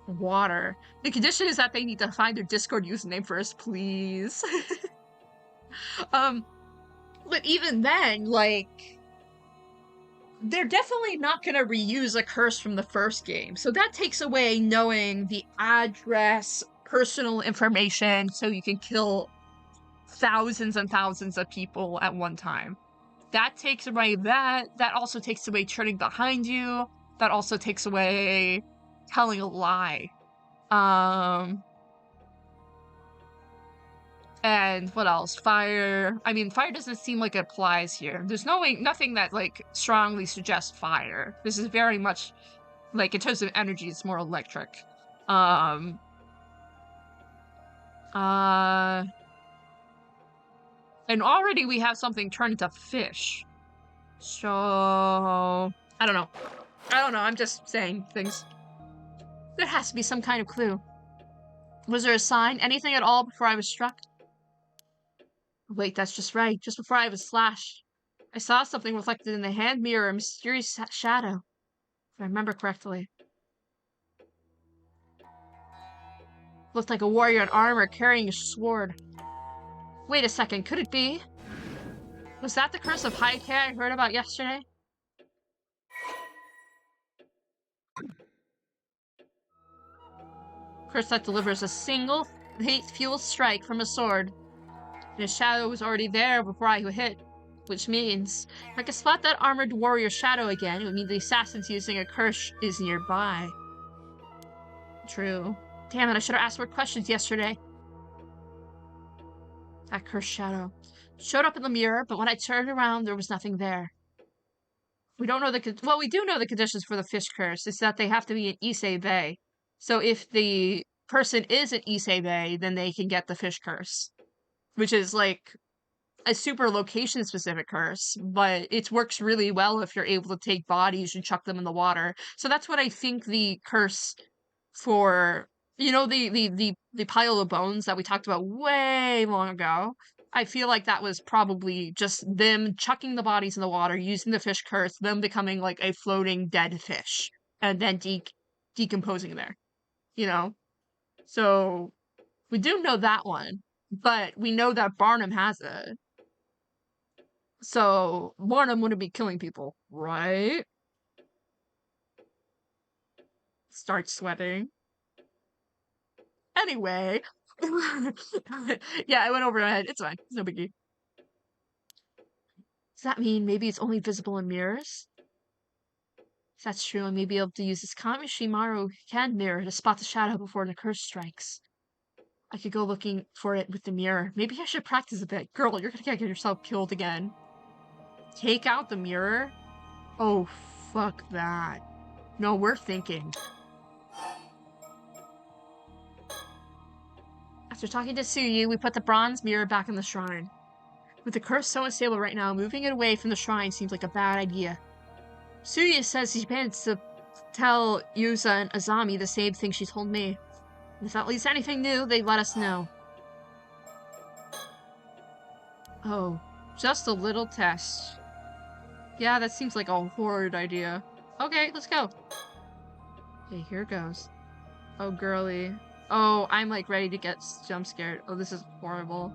water? The condition is that they need to find their Discord username first, please. But even then, like, they're definitely not going to reuse a curse from the first game. So that takes away knowing the address, personal information, so you can kill thousands and thousands of people at one time. That takes away that. That also takes away turning behind you. That also takes away telling a lie. And what else? Fire. I mean, fire doesn't seem like it applies here. There's nothing that, like, strongly suggests fire. This is very much, like, in terms of energy, it's more electric. And already we have something turned into fish. So, I don't know. I'm just saying things. There has to be some kind of clue. Was there a sign? Anything at all before I was struck? Wait, that's just right. Just before I was slashed, I saw something reflected in the hand mirror, a mysterious shadow. If I remember correctly. Looked like a warrior in armor carrying a sword. Wait a second, could it be? Was that the curse of Heike I heard about yesterday? Curse that delivers a single hate-fueled strike from a sword. And his shadow was already there before I hit. Which means, if I can spot that armored warrior shadow again, it would mean the assassin's using a curse is nearby. True. Damn it, I should have asked more questions yesterday. That cursed shadow showed up in the mirror, but when I turned around, there was nothing there. We don't know well, we do know the conditions for the fish curse. It's that they have to be in Issei Bay. So if the person is in Issei Bay, then they can get the fish curse. Which is, like, a super location-specific curse, but it works really well if you're able to take bodies and chuck them in the water. So that's what I think the curse for, you know, the pile of bones that we talked about way long ago. I feel like that was probably just them chucking the bodies in the water, using the fish curse, them becoming like a floating dead fish, and then decomposing there, you know? So we do know that one, but we know that Barnum has it. So Barnum wouldn't be killing people, right? Start sweating. Anyway. Yeah, I went over my head. It's fine. It's no biggie. Does that mean maybe it's only visible in mirrors? If that's true, I may be able to use this Kami Shimaru hand mirror to spot the shadow before the curse strikes. I could go looking for it with the mirror. Maybe I should practice a bit. Girl, you're gonna get yourself killed again. Take out the mirror? Oh, fuck that. No, we're thinking. After talking to Suyu, we put the bronze mirror back in the shrine. With the curse so unstable right now, moving it away from the shrine seems like a bad idea. Suyu says she plans to tell Yusa and Azami the same thing she told me. And if that leads to anything new, they let us know. Oh, just a little test. Yeah, that seems like a horrid idea. Okay, let's go. Okay, here goes. Oh, girly. Oh, I'm like ready to get jump scared. Oh, this is horrible.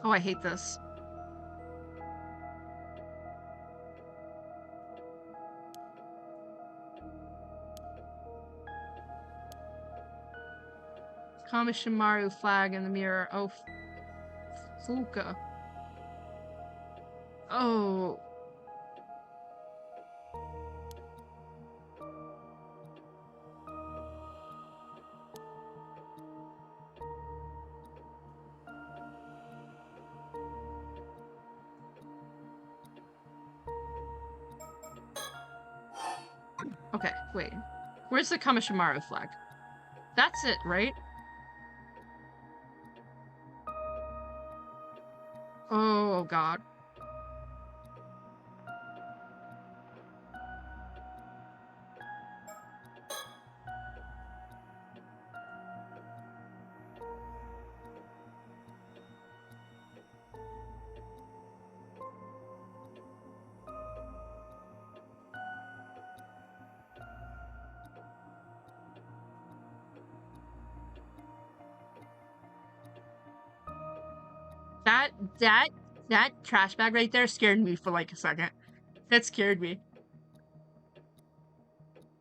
Oh, I hate this. Kamishimaru flag in the mirror. Oh, Fuka. Oh. Okay, wait. Where's the Kamishimaru flag? That's it, right? Oh, God. That, that, that trash bag right there scared me for like a second. That scared me.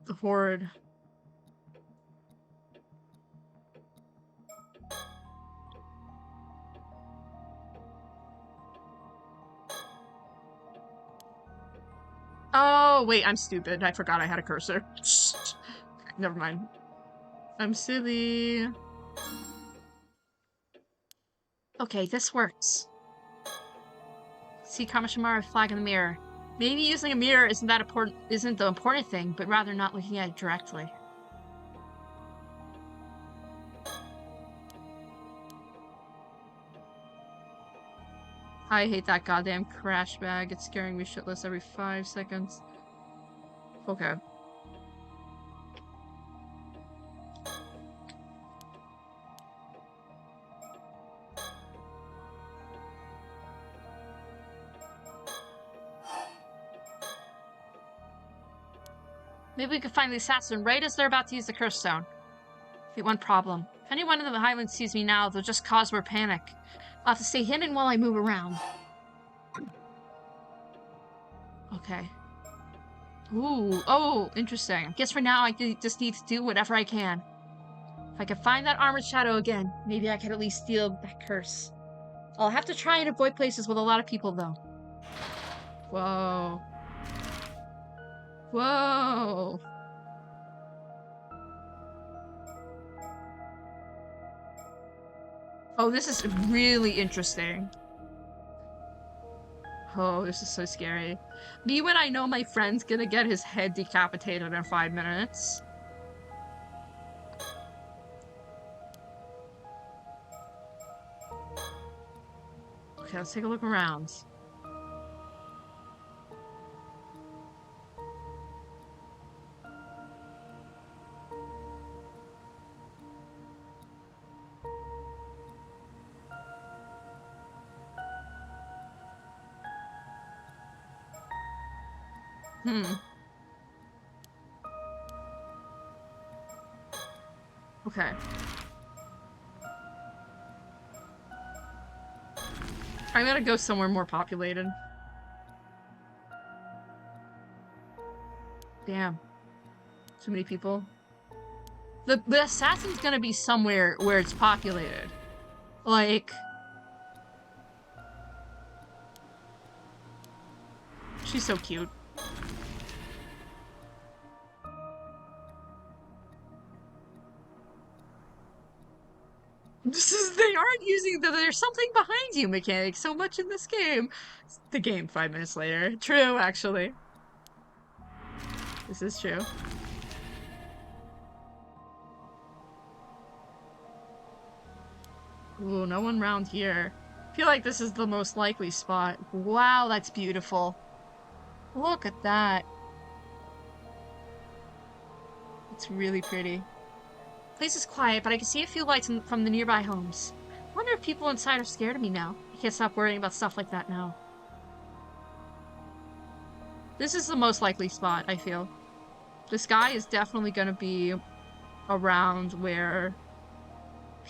The horde. Oh, wait, I'm stupid. I forgot I had a cursor. Never mind. I'm silly. Okay, this works. See Kamishimaru flag in the mirror. Maybe using a mirror isn't the important thing, but rather not looking at it directly. I hate that goddamn crash bag. It's scaring me shitless every 5 seconds. Okay. Maybe we could find the assassin right as they're about to use the curse stone. Wait, one problem. If anyone in the Highlands sees me now, they'll just cause more panic. I'll have to stay hidden while I move around. Okay. Ooh, oh, interesting. I guess for now I just need to do whatever I can. If I can find that armored shadow again, maybe I can at least steal that curse. I'll have to try and avoid places with a lot of people, though. Whoa. Whoa. Oh, this is really interesting. Oh, this is so scary. Me when I know my friend's gonna get his head decapitated in 5 minutes. Okay, let's take a look around. Okay. I'm gonna go somewhere more populated. Damn. Too many people. The assassin's gonna be somewhere where it's populated. Like... She's so cute. They aren't using there's something behind you mechanic so much in this game. The game 5 minutes later. True, actually. This is true. Ooh, no one around here. I feel like this is the most likely spot. Wow, that's beautiful. Look at that. It's really pretty. The place is quiet, but I can see a few lights from the nearby homes. I wonder if people inside are scared of me now. I can't stop worrying about stuff like that now. This is the most likely spot, I feel. This guy is definitely gonna be around where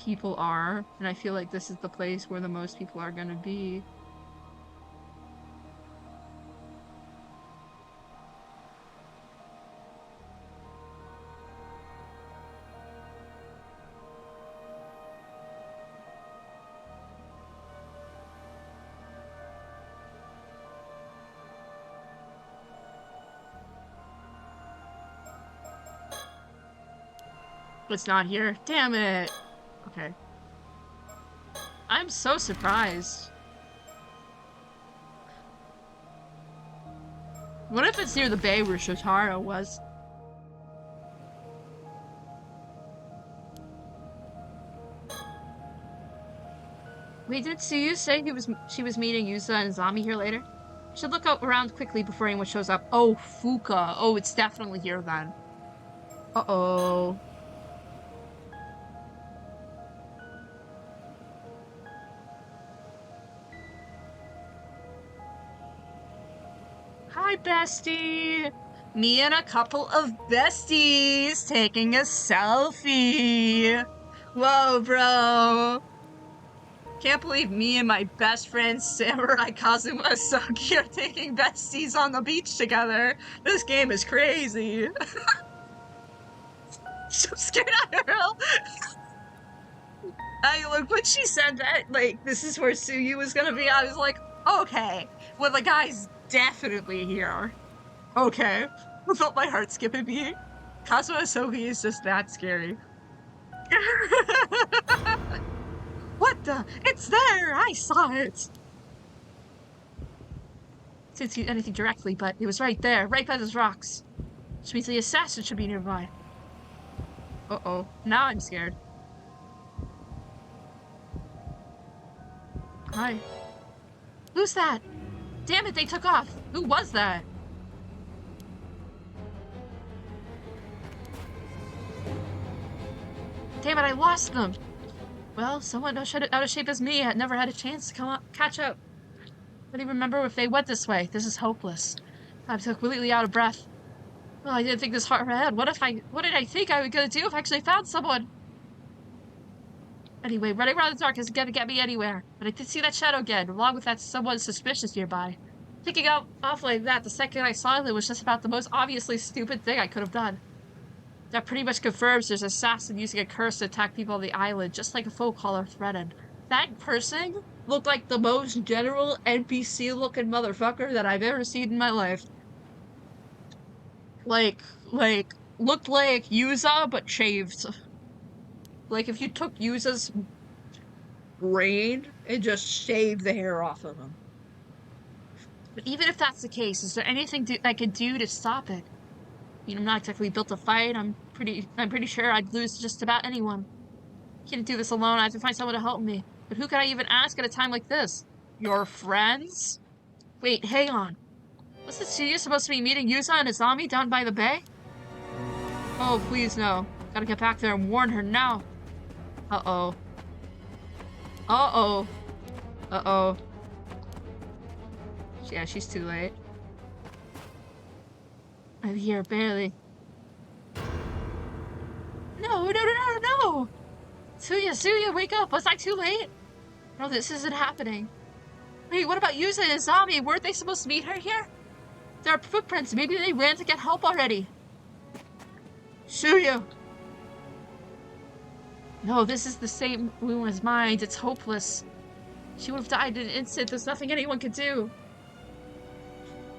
people are, and I feel like this is the place where the most people are gonna be. It's not here. Damn it. Okay. I'm so surprised. What if it's near the bay where Shotaro was? Wait, did Tsuyu say she was meeting Yusa and Zami here later? Should look up around quickly before anyone shows up. Oh, Fuka. Oh, it's definitely here then. Uh-oh. Hi, bestie! Me and a couple of besties taking a selfie! Whoa, bro! Can't believe me and my best friend Samurai Kazuma Saki are taking besties on the beach together! This game is crazy! So scared of her! Look, when she said that, like, this is where Tsuyu was gonna be, I was like, okay, well, the guy's definitely here. Okay. I felt my heart skip a beat. Kazuma Sogi is just that scary. What the? It's there! I saw it! Didn't see anything directly, but it was right there, right by those rocks. Which means the assassin should be nearby. Uh-oh. Now I'm scared. Hi. Who's that? Damn it, they took off! Who was that? Damn it, I lost them! Well, someone out of shape as me had never had a chance to catch up. I don't even remember if they went this way. This is hopeless. I'm so completely out of breath. Well, I didn't think this far ahead. What did I think I was gonna do if I actually found someone? Anyway, running around the dark isn't gonna get me anywhere. But I did see that shadow again, along with that someone suspicious nearby. Thinking off like that the second I saw it was just about the most obviously stupid thing I could have done. That pretty much confirms there's an assassin using a curse to attack people on the island, just like a folk caller threatened. That person looked like the most general NPC-looking motherfucker that I've ever seen in my life. Like, looked like Yuza, but shaved. Like, if you took Yuza's brain and just shaved the hair off of him. But even if that's the case, is there anything I could do to stop it? I mean, I'm not exactly built to fight. I'm pretty sure I'd lose to just about anyone. Can't do this alone. I have to find someone to help me. But who could I even ask at a time like this? Your friends? Wait, hang on. Wasn't Tsuyu supposed to be meeting Yusa and Izami down by the bay? Oh, please no. Gotta get back there and warn her now. Uh-oh. Uh-oh. Uh-oh. Yeah, she's too late. I'm here, barely. No! Suya, wake up! Was I too late? No, this isn't happening. Wait, what about Yusa and Izami? Weren't they supposed to meet her here? There are footprints. Maybe they ran to get help already. Suya! No, this is the same woman's mind. It's hopeless. She would have died in an instant. There's nothing anyone could do.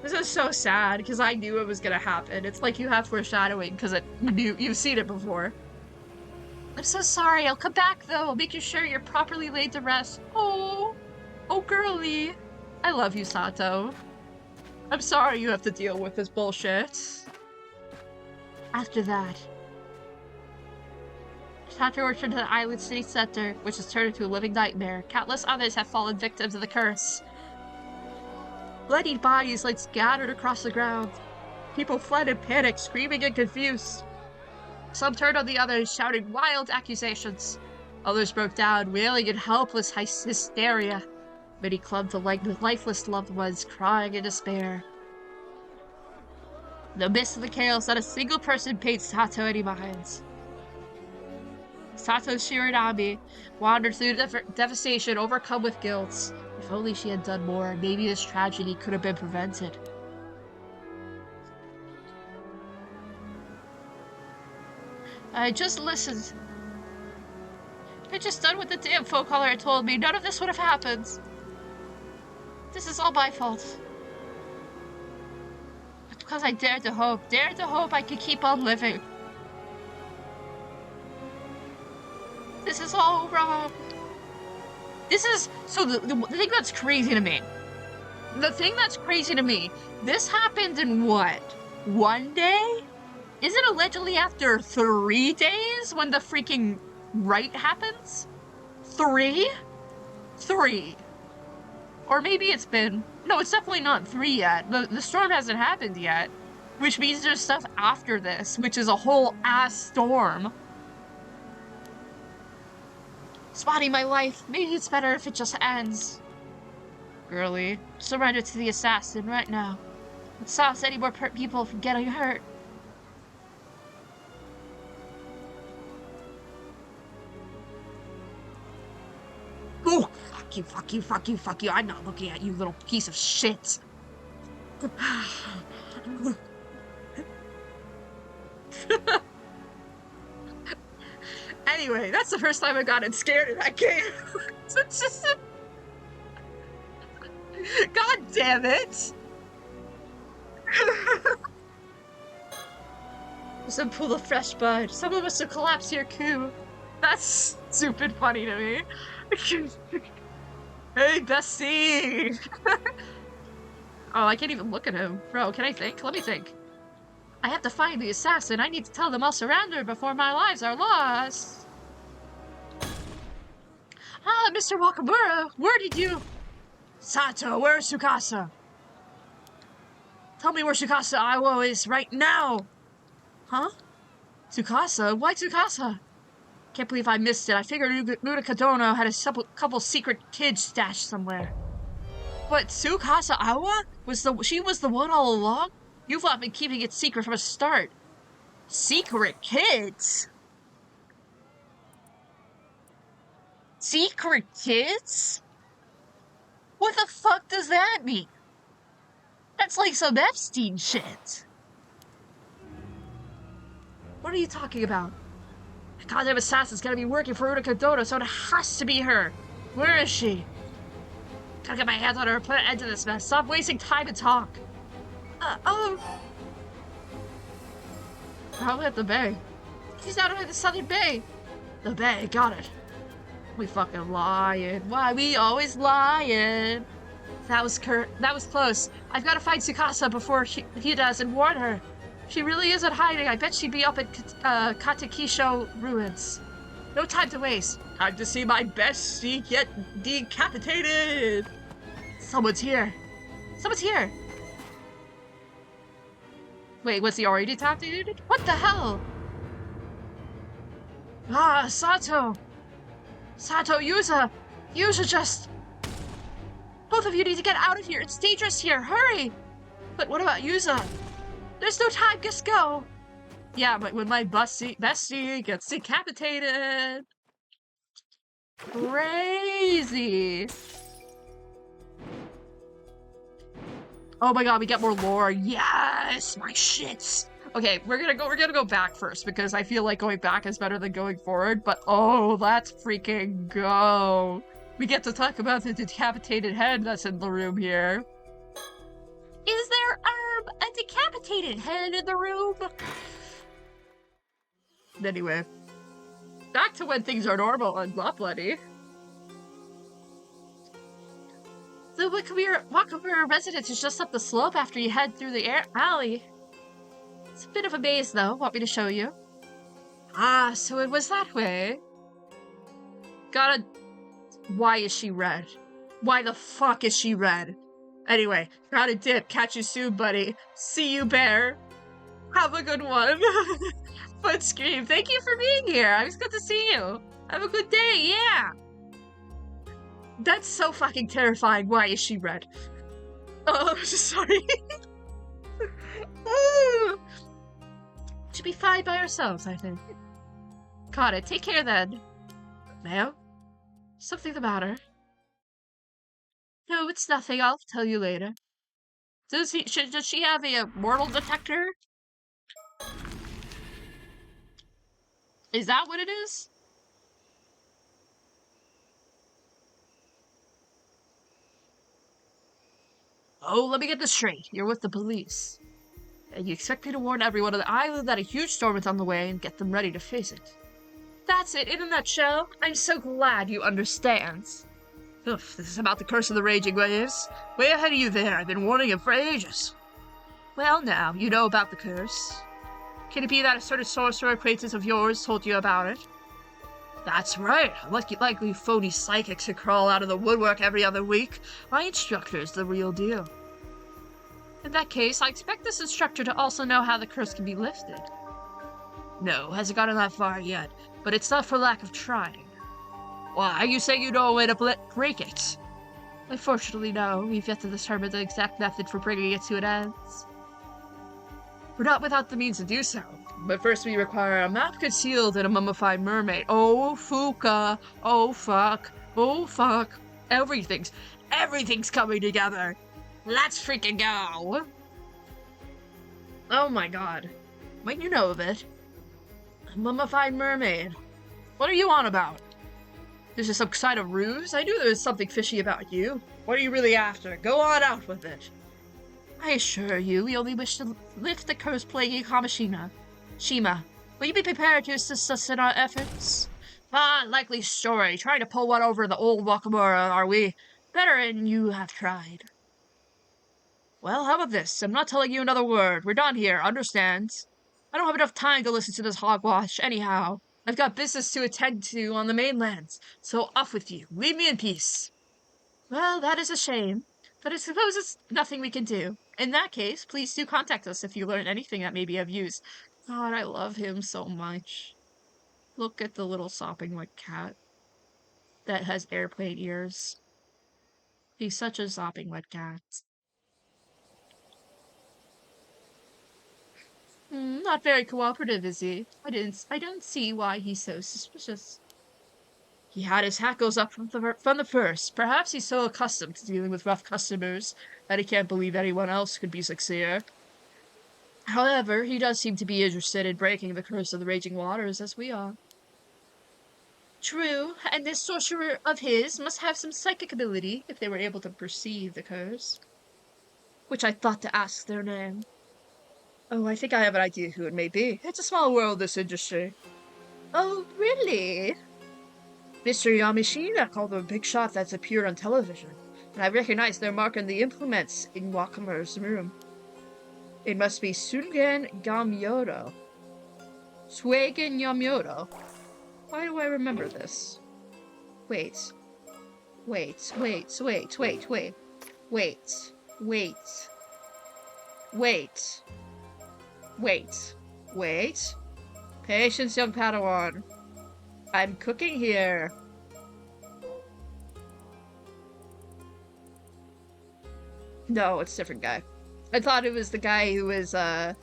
This is so sad, because I knew it was gonna happen. It's like you have foreshadowing, because you've seen it before. I'm so sorry. I'll come back, though. I'll make sure you're properly laid to rest. Oh, girly. I love you, Sato. I'm sorry you have to deal with this bullshit. After that, Sato returned to the island city center, which has turned into a living nightmare. Countless others have fallen victims of the curse. Bloodied bodies lay scattered across the ground. People fled in panic, screaming and confused. Some turned on the others, shouting wild accusations. Others broke down, wailing in helpless hysteria. Many clung to lifeless loved ones, crying in despair. In the midst of the chaos, not a single person paid Sato any minds. Sato Shiranami wandered through devastation, overcome with guilt. If only she had done more, maybe this tragedy could have been prevented. I just listened. If I just done what the damn folk caller had told me, none of this would have happened. This is all my fault. But because I dared to hope I could keep on living. This is all wrong. This is, so the thing that's crazy to me. The thing that's crazy to me, this happened in what? 1 day? Is it allegedly after 3 days when the freaking rite happens? 3? 3. Or maybe it's been... No, it's definitely not 3 yet. The storm hasn't happened yet. Which means there's stuff after this, which is a whole ass storm. Spotting my life. Maybe it's better if it just ends. Girlie, surrender to the assassin right now. It stops any more people from getting hurt. Oh, fuck you, fuck you, fuck you, fuck you. I'm not looking at you, little piece of shit. Anyway, that's the first time I got scared in that game. It's just... God damn it! Some pool of fresh blood. Someone must have collapsed here, Koo. That's stupid funny to me. Hey, Bessie! Oh, I can't even look at him. Bro, can I think? Let me think. I have to find the assassin. I need to tell them I'll surrender before my lives are lost. Ah, Mr. Wakamura, where did you... Sato, where's Tsukasa? Tell me where Tsukasa Iwo is right now! Huh? Tsukasa? Why Tsukasa? Can't believe I missed it. I figured Murakadono had a couple secret kids stashed somewhere. But Tsukasa Awa? She was the one all along? You've not been keeping it secret from the start. Secret kids? Secret kids? What the fuck does that mean? That's like some Epstein shit. What are you talking about? The goddamn assassin's gonna be working for Uruka Dono, so it has to be her. Where is she? Gotta get my hands on her and put an end to this mess. Stop wasting time and talk. Probably at the bay. She's out of the southern bay. The bay, got it. We fucking lying. Why we always lying? That was close. I've got to find Tsukasa before he does and warn her. She really isn't hiding. I bet she'd be up at Katekisho ruins. No time to waste. Time to see my bestie get decapitated. Someone's here. Someone's here. Wait, was he already decapitated? What the hell? Ah, Sato. Sato, Yuza. Yuza just... Both of you need to get out of here. It's dangerous here. Hurry. But what about Yuza? There's no time. Just go. Yeah, but when my bestie gets decapitated. Crazy. Oh my god, we get more lore. Yes, my shits. Okay, we're gonna go back first because I feel like going back is better than going forward, but oh, let's freaking go. We get to talk about the decapitated head that's in the room here. Is there, a decapitated head in the room? Anyway. Back to when things are normal and not bloody. The Wakamura residence is just up the slope after you head through the alley. It's a bit of a maze, though. Want me to show you? Ah, so it was that way. Why is she red? Why the fuck is she red? Anyway, gotta dip. Catch you soon, buddy. See you, bear. Have a good one. Foot Scream, thank you for being here. It was good to see you. Have a good day, yeah. That's so fucking terrifying. Why is she red? Oh, sorry. Should be fine by ourselves, I think. Got it. Take care then. Ma'am? Something the matter? No, it's nothing. I'll tell you later. Does she have a mortal detector? Is that what it is? Oh, let me get this straight. You're with the police. And you expect me to warn everyone on the island that a huge storm is on the way and get them ready to face it. That's it, in a nutshell. I'm so glad you understand. Oof, this is about the curse of the raging waves. Way ahead of you there. I've been warning you for ages. Well, now, you know about the curse. Can it be that a certain sorcerer acquaintance of yours told you about it? That's right. Likely phony psychics who crawl out of the woodwork every other week. My instructor's the real deal. In that case, I expect this instructor to also know how the curse can be lifted. No, hasn't gotten that far yet, but it's not for lack of trying. Why, you say you know a way to break it? Unfortunately, no. We've yet to determine the exact method for bringing it to an end. We're not without the means to do so, but first we require a map concealed in a mummified mermaid. Oh, Fuka! Oh, fuck! Oh, fuck! Everything's coming together! Let's freaking go! Oh my god. Might you know of it? A mummified mermaid. What are you on about? This is some kind of ruse? I knew there was something fishy about you. What are you really after? Go on out with it. I assure you, we only wish to lift the curse plaguing Kamishima. Shima, will you be prepared to assist us in our efforts? Ah, likely story. Trying to pull one over the old Wakamura, are we? Better and you have tried. Well, how about this? I'm not telling you another word. We're done here, understand? I don't have enough time to listen to this hogwash, anyhow. I've got business to attend to on the mainland, so off with you. Leave me in peace. Well, that is a shame, but I suppose it's nothing we can do. In that case, please do contact us if you learn anything that may be of use. God, I love him so much. Look at the little sopping wet cat that has airplane ears. He's such a sopping wet cat. Not very cooperative, is he? I don't see why he's so suspicious. He had his hackles up from the first. Perhaps he's so accustomed to dealing with rough customers that he can't believe anyone else could be sincere. However, he does seem to be interested in breaking the curse of the raging waters as we are. True, and this sorcerer of his must have some psychic ability if they were able to perceive the curse. Which I thought to ask their name. Oh, I think I have an idea who it may be. It's a small world, this industry. Oh, really? Mr. Yamashina called them a big shot that's appeared on television, and I recognize their mark on the implements in Wakamura's room. It must be Sugen Gamyodo. Suegen Yamyodo. Why do I remember this? Wait. Wait. Patience, young Padawan. I'm cooking here. No, it's a different guy. I thought it was the guy who was, I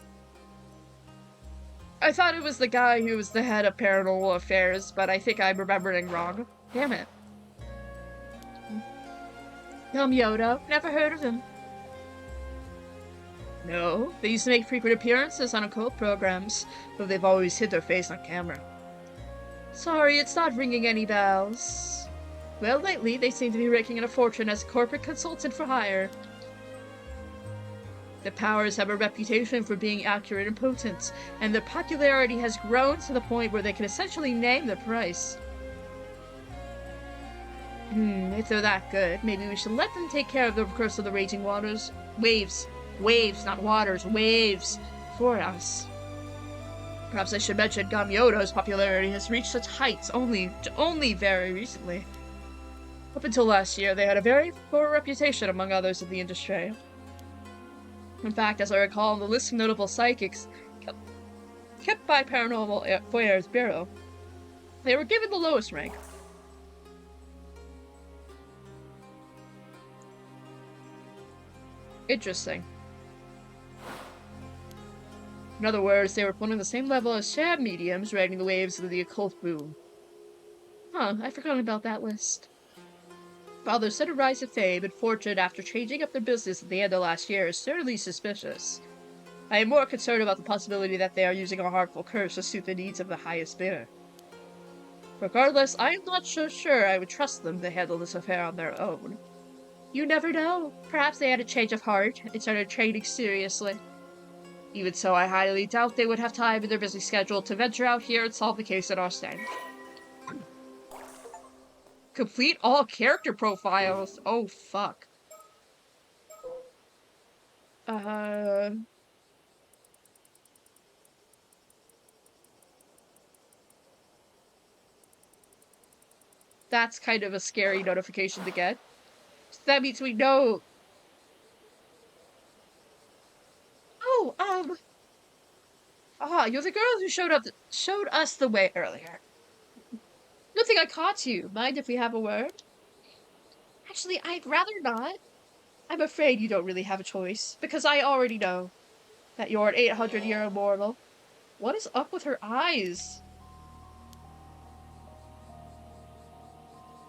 thought it was the guy who was the head of Paranormal Affairs, but I think I'm remembering wrong. Damn it. Yodo, never heard of him. No, they used to make frequent appearances on occult programs, though they've always hid their face on camera. Sorry, it's not ringing any bells. Well, lately, they seem to be raking in a fortune as a corporate consultant for hire. The Powers have a reputation for being accurate and potent, and their popularity has grown to the point where they can essentially name the price. If they're that good, maybe we should let them take care of the curse of the raging waters. Waves, not waters, waves, for us. Perhaps I should mention Gamyodo's popularity has reached such heights only very recently. Up until last year, they had a very poor reputation among others in the industry. In fact, as I recall, on the list of notable psychics kept by Paranormal Affairs Bureau, they were given the lowest rank. Interesting. In other words, they were put on the same level as sham mediums riding the waves of the occult boom. Huh, I forgot about that list. While their sudden rise of fame and fortune after changing up their business at the end of last year is certainly suspicious, I am more concerned about the possibility that they are using a harmful curse to suit the needs of the highest bidder. Regardless, I am not so sure I would trust them to handle this affair on their own. You never know. Perhaps they had a change of heart and started trading seriously. Even so, I highly doubt they would have time in their busy schedule to venture out here and solve the case in our stand. Complete all character profiles. Oh, fuck. That's kind of a scary notification to get. So that means we know. Oh, you're the girl who showed us the way earlier. Good thing I caught you. Mind if we have a word? Actually, I'd rather not. I'm afraid you don't really have a choice, because I already know that you're an 800-year immortal. What is up with her eyes?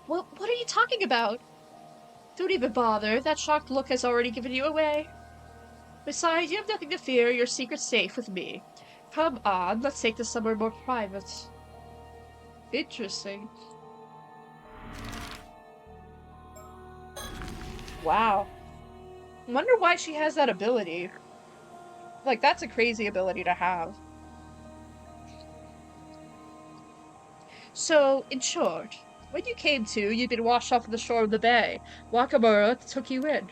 What are you talking about? Don't even bother. That shocked look has already given you away. Besides, you have nothing to fear. Your secret's safe with me. Come on, let's take this somewhere more private. Interesting. Wow. I wonder why she has that ability. Like, that's a crazy ability to have. So, in short, when you came to, you'd been washed off on the shore of the bay. Wakamura took you in.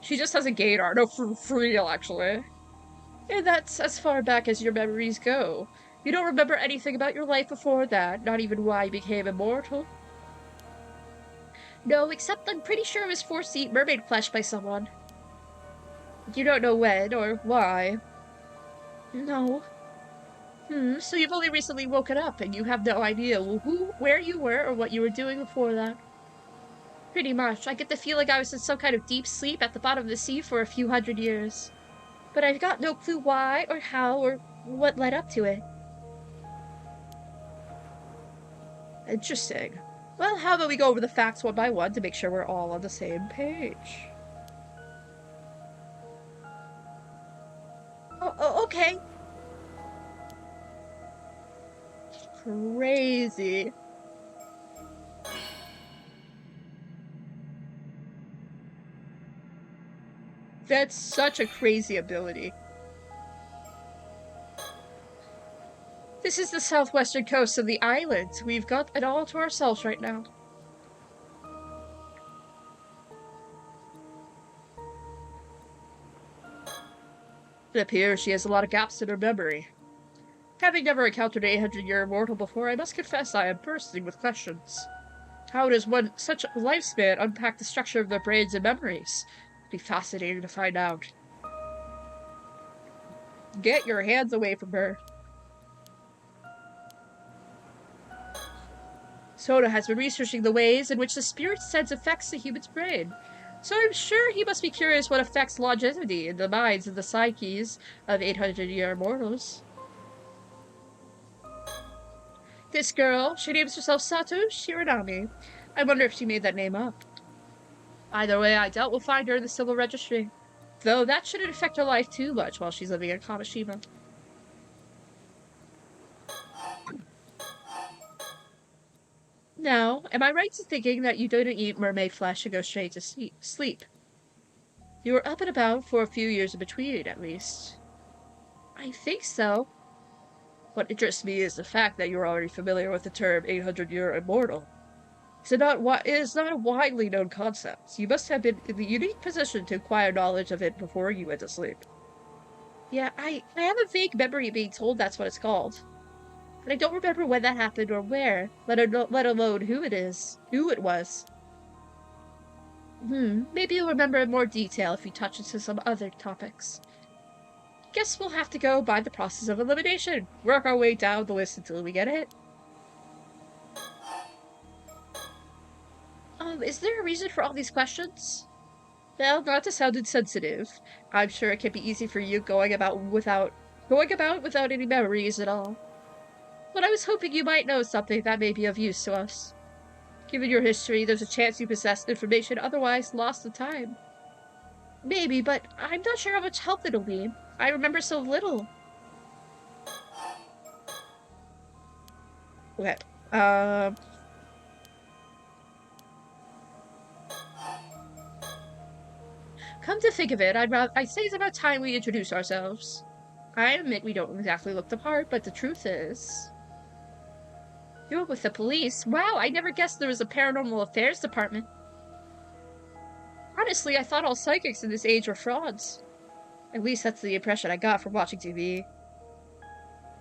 She just has a gaydar. No, for real, actually. And that's as far back as your memories go. You don't remember anything about your life before that, not even why you became immortal. No, except I'm pretty sure it was forced to eat mermaid flesh by someone. You don't know when or why. No. So you've only recently woken up and you have no idea where you were or what you were doing before that. Pretty much. I get the feeling I was in some kind of deep sleep at the bottom of the sea for a few hundred years. But I've got no clue why or how or what led up to it. Interesting. Well, how about we go over the facts one by one to make sure we're all on the same page? Oh, okay. Crazy. That's such a crazy ability. This is the southwestern coast of the island. We've got it all to ourselves right now. It appears she has a lot of gaps in her memory. Having never encountered an 800-year immortal before, I must confess I am bursting with questions. How does one such a lifespan unpack the structure of their brains and memories? It'd be fascinating to find out. Get your hands away from her. Soda has been researching the ways in which the spirit sense affects the human's brain. So I'm sure he must be curious what affects longevity in the minds of the psyches of 800-year immortals. This girl, she names herself Sato Shiranami. I wonder if she made that name up. Either way, I doubt we'll find her in the civil registry. Though that shouldn't affect her life too much while she's living in Kamishima. Now, am I right in thinking that you didn't eat mermaid flesh and go straight to sleep? You were up and about for a few years in between, at least. I think so. What interests me is the fact that you're already familiar with the term 800-year immortal. It is not a widely known concept. You must have been in the unique position to acquire knowledge of it before you went to sleep. Yeah, I have a vague memory of being told that's what it's called. But I don't remember when that happened or where, let alone who it was. Maybe you'll remember in more detail if you touch into some other topics. Guess we'll have to go by the process of elimination. Work our way down the list until we get it. Is there a reason for all these questions? Well, not to sound insensitive. I'm sure it can be easy for you going about without going about without any memories at all. But I was hoping you might know something that may be of use to us. Given your history, there's a chance you possess information otherwise lost to time. Maybe, but I'm not sure how much help it'll be. I remember so little. Okay. Come to think of it, I'd say it's about time we introduce ourselves. I admit we don't exactly look the part, but the truth is... You're with the police? Wow, I never guessed there was a paranormal affairs department. Honestly, I thought all psychics in this age were frauds. At least that's the impression I got from watching TV.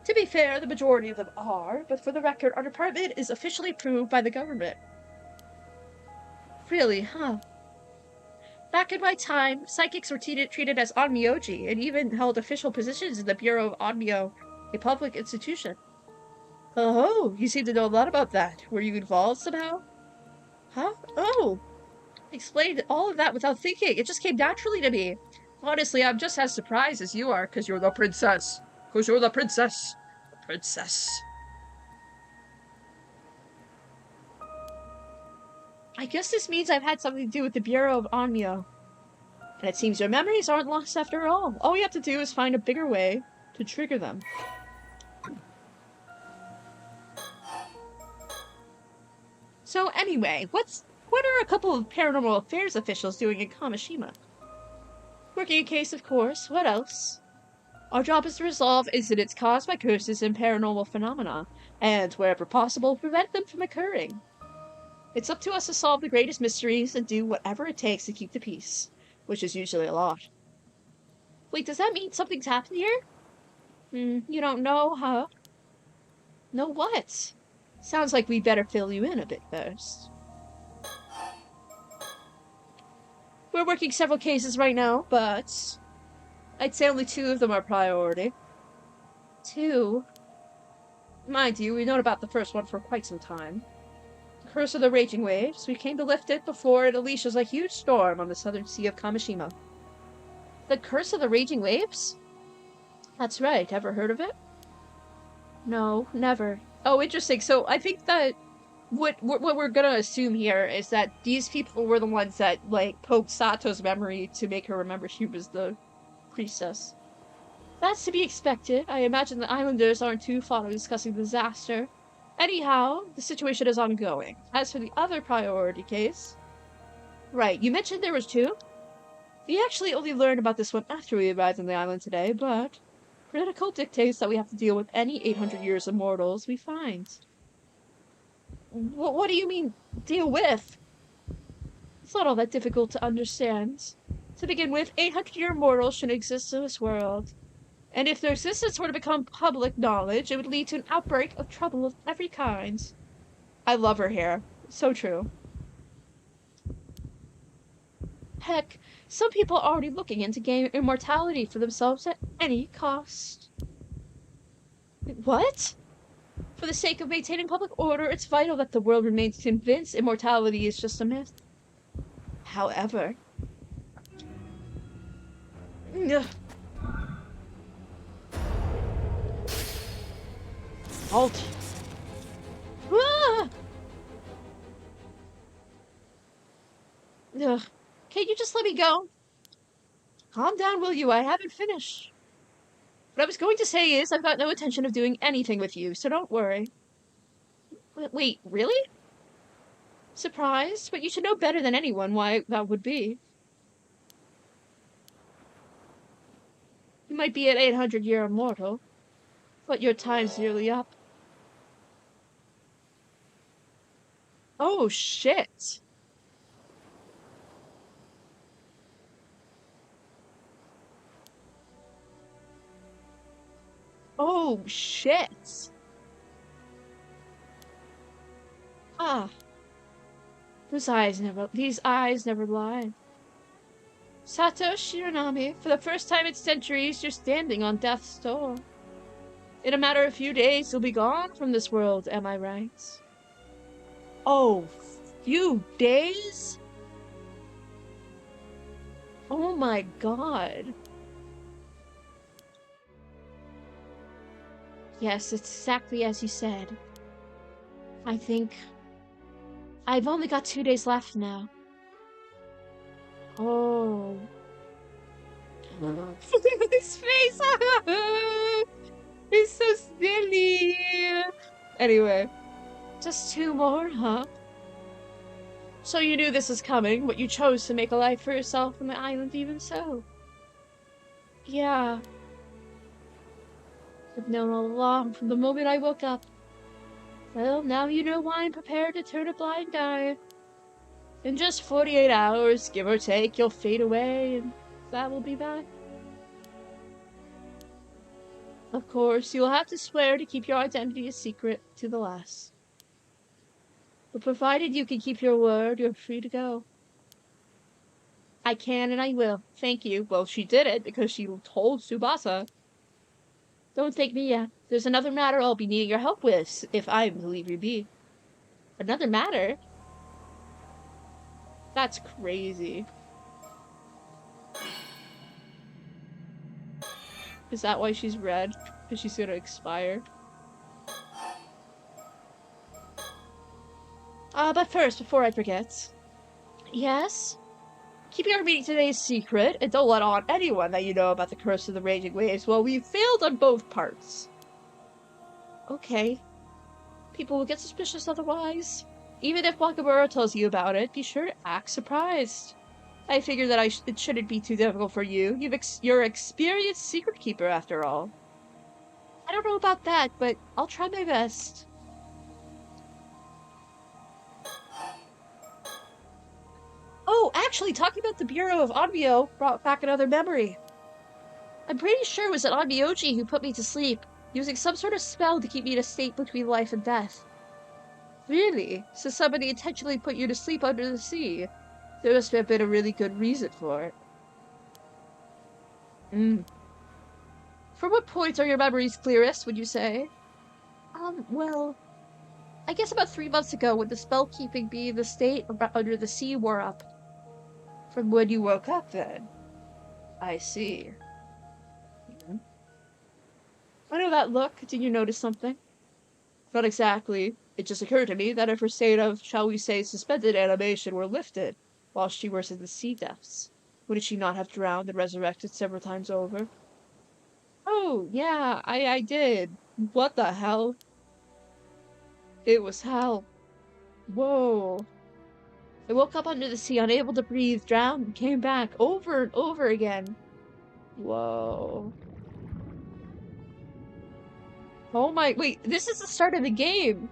To be fair, the majority of them are, but for the record, our department is officially approved by the government. Really, huh? Back in my time, psychics were treated as onmyoji and even held official positions in the Bureau of Onmyo, a public institution. Oh, you seem to know a lot about that. Were you involved somehow? Huh? Oh! Explained all of that without thinking. It just came naturally to me. Honestly, I'm just as surprised as you are, because you're the princess. Because you're the princess. The princess. I guess this means I've had something to do with the Bureau of Onmyo. And it seems your memories aren't lost after all. All we have to do is find a bigger way to trigger them. So anyway, what are a couple of paranormal affairs officials doing in Kamishima? Working a case, of course. What else? Our job is to resolve incidents caused by curses and paranormal phenomena, and, wherever possible, prevent them from occurring. It's up to us to solve the greatest mysteries and do whatever it takes to keep the peace, which is usually a lot. Wait, does that mean something's happened here? You don't know, huh? Know what? Sounds like we'd better fill you in a bit first. We're working several cases right now, but I'd say only 2 of them are priority. 2? Mind you, we've known about the first one for quite some time. The Curse of the Raging Waves. We came to lift it before it unleashes a huge storm on the southern sea of Kamishima. The Curse of the Raging Waves? That's right. Ever heard of it? No, never. Oh, interesting. So I think that what we're gonna assume here is that these people were the ones that, like, poked Sato's memory to make her remember she was the priestess. That's to be expected. I imagine the islanders aren't too fond of discussing the disaster. Anyhow, the situation is ongoing. As for the other priority case... Right, you mentioned there was 2? We actually only learned about this one after we arrived on the island today, but... Protocol dictates that we have to deal with any 800 years of mortals we find. What do you mean, deal with? It's not all that difficult to understand. To begin with, 800-year mortals shouldn't exist in this world. And if their existence were to become public knowledge, it would lead to an outbreak of trouble of every kind. I love her hair. So true. Heck, some people are already looking into gaining immortality for themselves at any cost. What? For the sake of maintaining public order, it's vital that the world remains convinced immortality is just a myth. However... Halt! Ah! Ugh. Can't you just let me go? Calm down, will you? I haven't finished. What I was going to say is, I've got no intention of doing anything with you, so don't worry. Wait, really? Surprised? But you should know better than anyone why that would be. You might be an 800-year immortal, but your time's nearly up. Oh, shit. Oh, shit. Ah. These eyes never lie. Sato Shiranami, for the first time in centuries, you're standing on death's door. In a matter of few days, you'll be gone from this world, am I right? Oh, few days? Oh my god. Yes, it's exactly as you said. I think I've only got 2 days left now. Oh. His face! He's so silly! Anyway. Just 2 more, huh? So you knew this was coming, but you chose to make a life for yourself on the island even so. Yeah. I've known all along from the moment I woke up. Well, now you know why I'm prepared to turn a blind eye. In just 48 hours, give or take, you'll fade away, and that will be that. Of course, you'll have to swear to keep your identity a secret to the last. But provided you can keep your word, you're free to go. I can and I will. Thank you. Well, she did it because she told Tsubasa. Don't thank me yet. There's another matter I'll be needing your help with, if I'm to leave you be. Another matter? That's crazy. Is that why she's red? Because she's gonna expire? But first, before I forget. Yes? Keep our meeting today a secret, and don't let on anyone that you know about the curse of the raging waves. Well, we failed on both parts. Okay. People will get suspicious otherwise. Even if Wakamura tells you about it, be sure to act surprised. I figure that it shouldn't be too difficult for you. You're an experienced secret keeper, after all. I don't know about that, but I'll try my best. Oh, actually, talking about the Bureau of Onmyo brought back another memory. I'm pretty sure it was an Onmyoji who put me to sleep, using some sort of spell to keep me in a state between life and death. Really? So somebody intentionally put you to sleep under the sea? There must have been a really good reason for it. For what point are your memories clearest, would you say? Well, I guess about 3 months ago when the spell keeping me in the state under the sea wore up. From when you woke up, then? I see. I know that look. Did you notice something? Not exactly. It just occurred to me that if her state of, shall we say, suspended animation were lifted while she was in the sea depths, wouldn't she not have drowned and resurrected several times over? Oh, yeah, I did. What the hell? It was hell. Whoa. I woke up under the sea, unable to breathe, drowned, and came back over and over again. Whoa. Oh my, wait, this is the start of the game.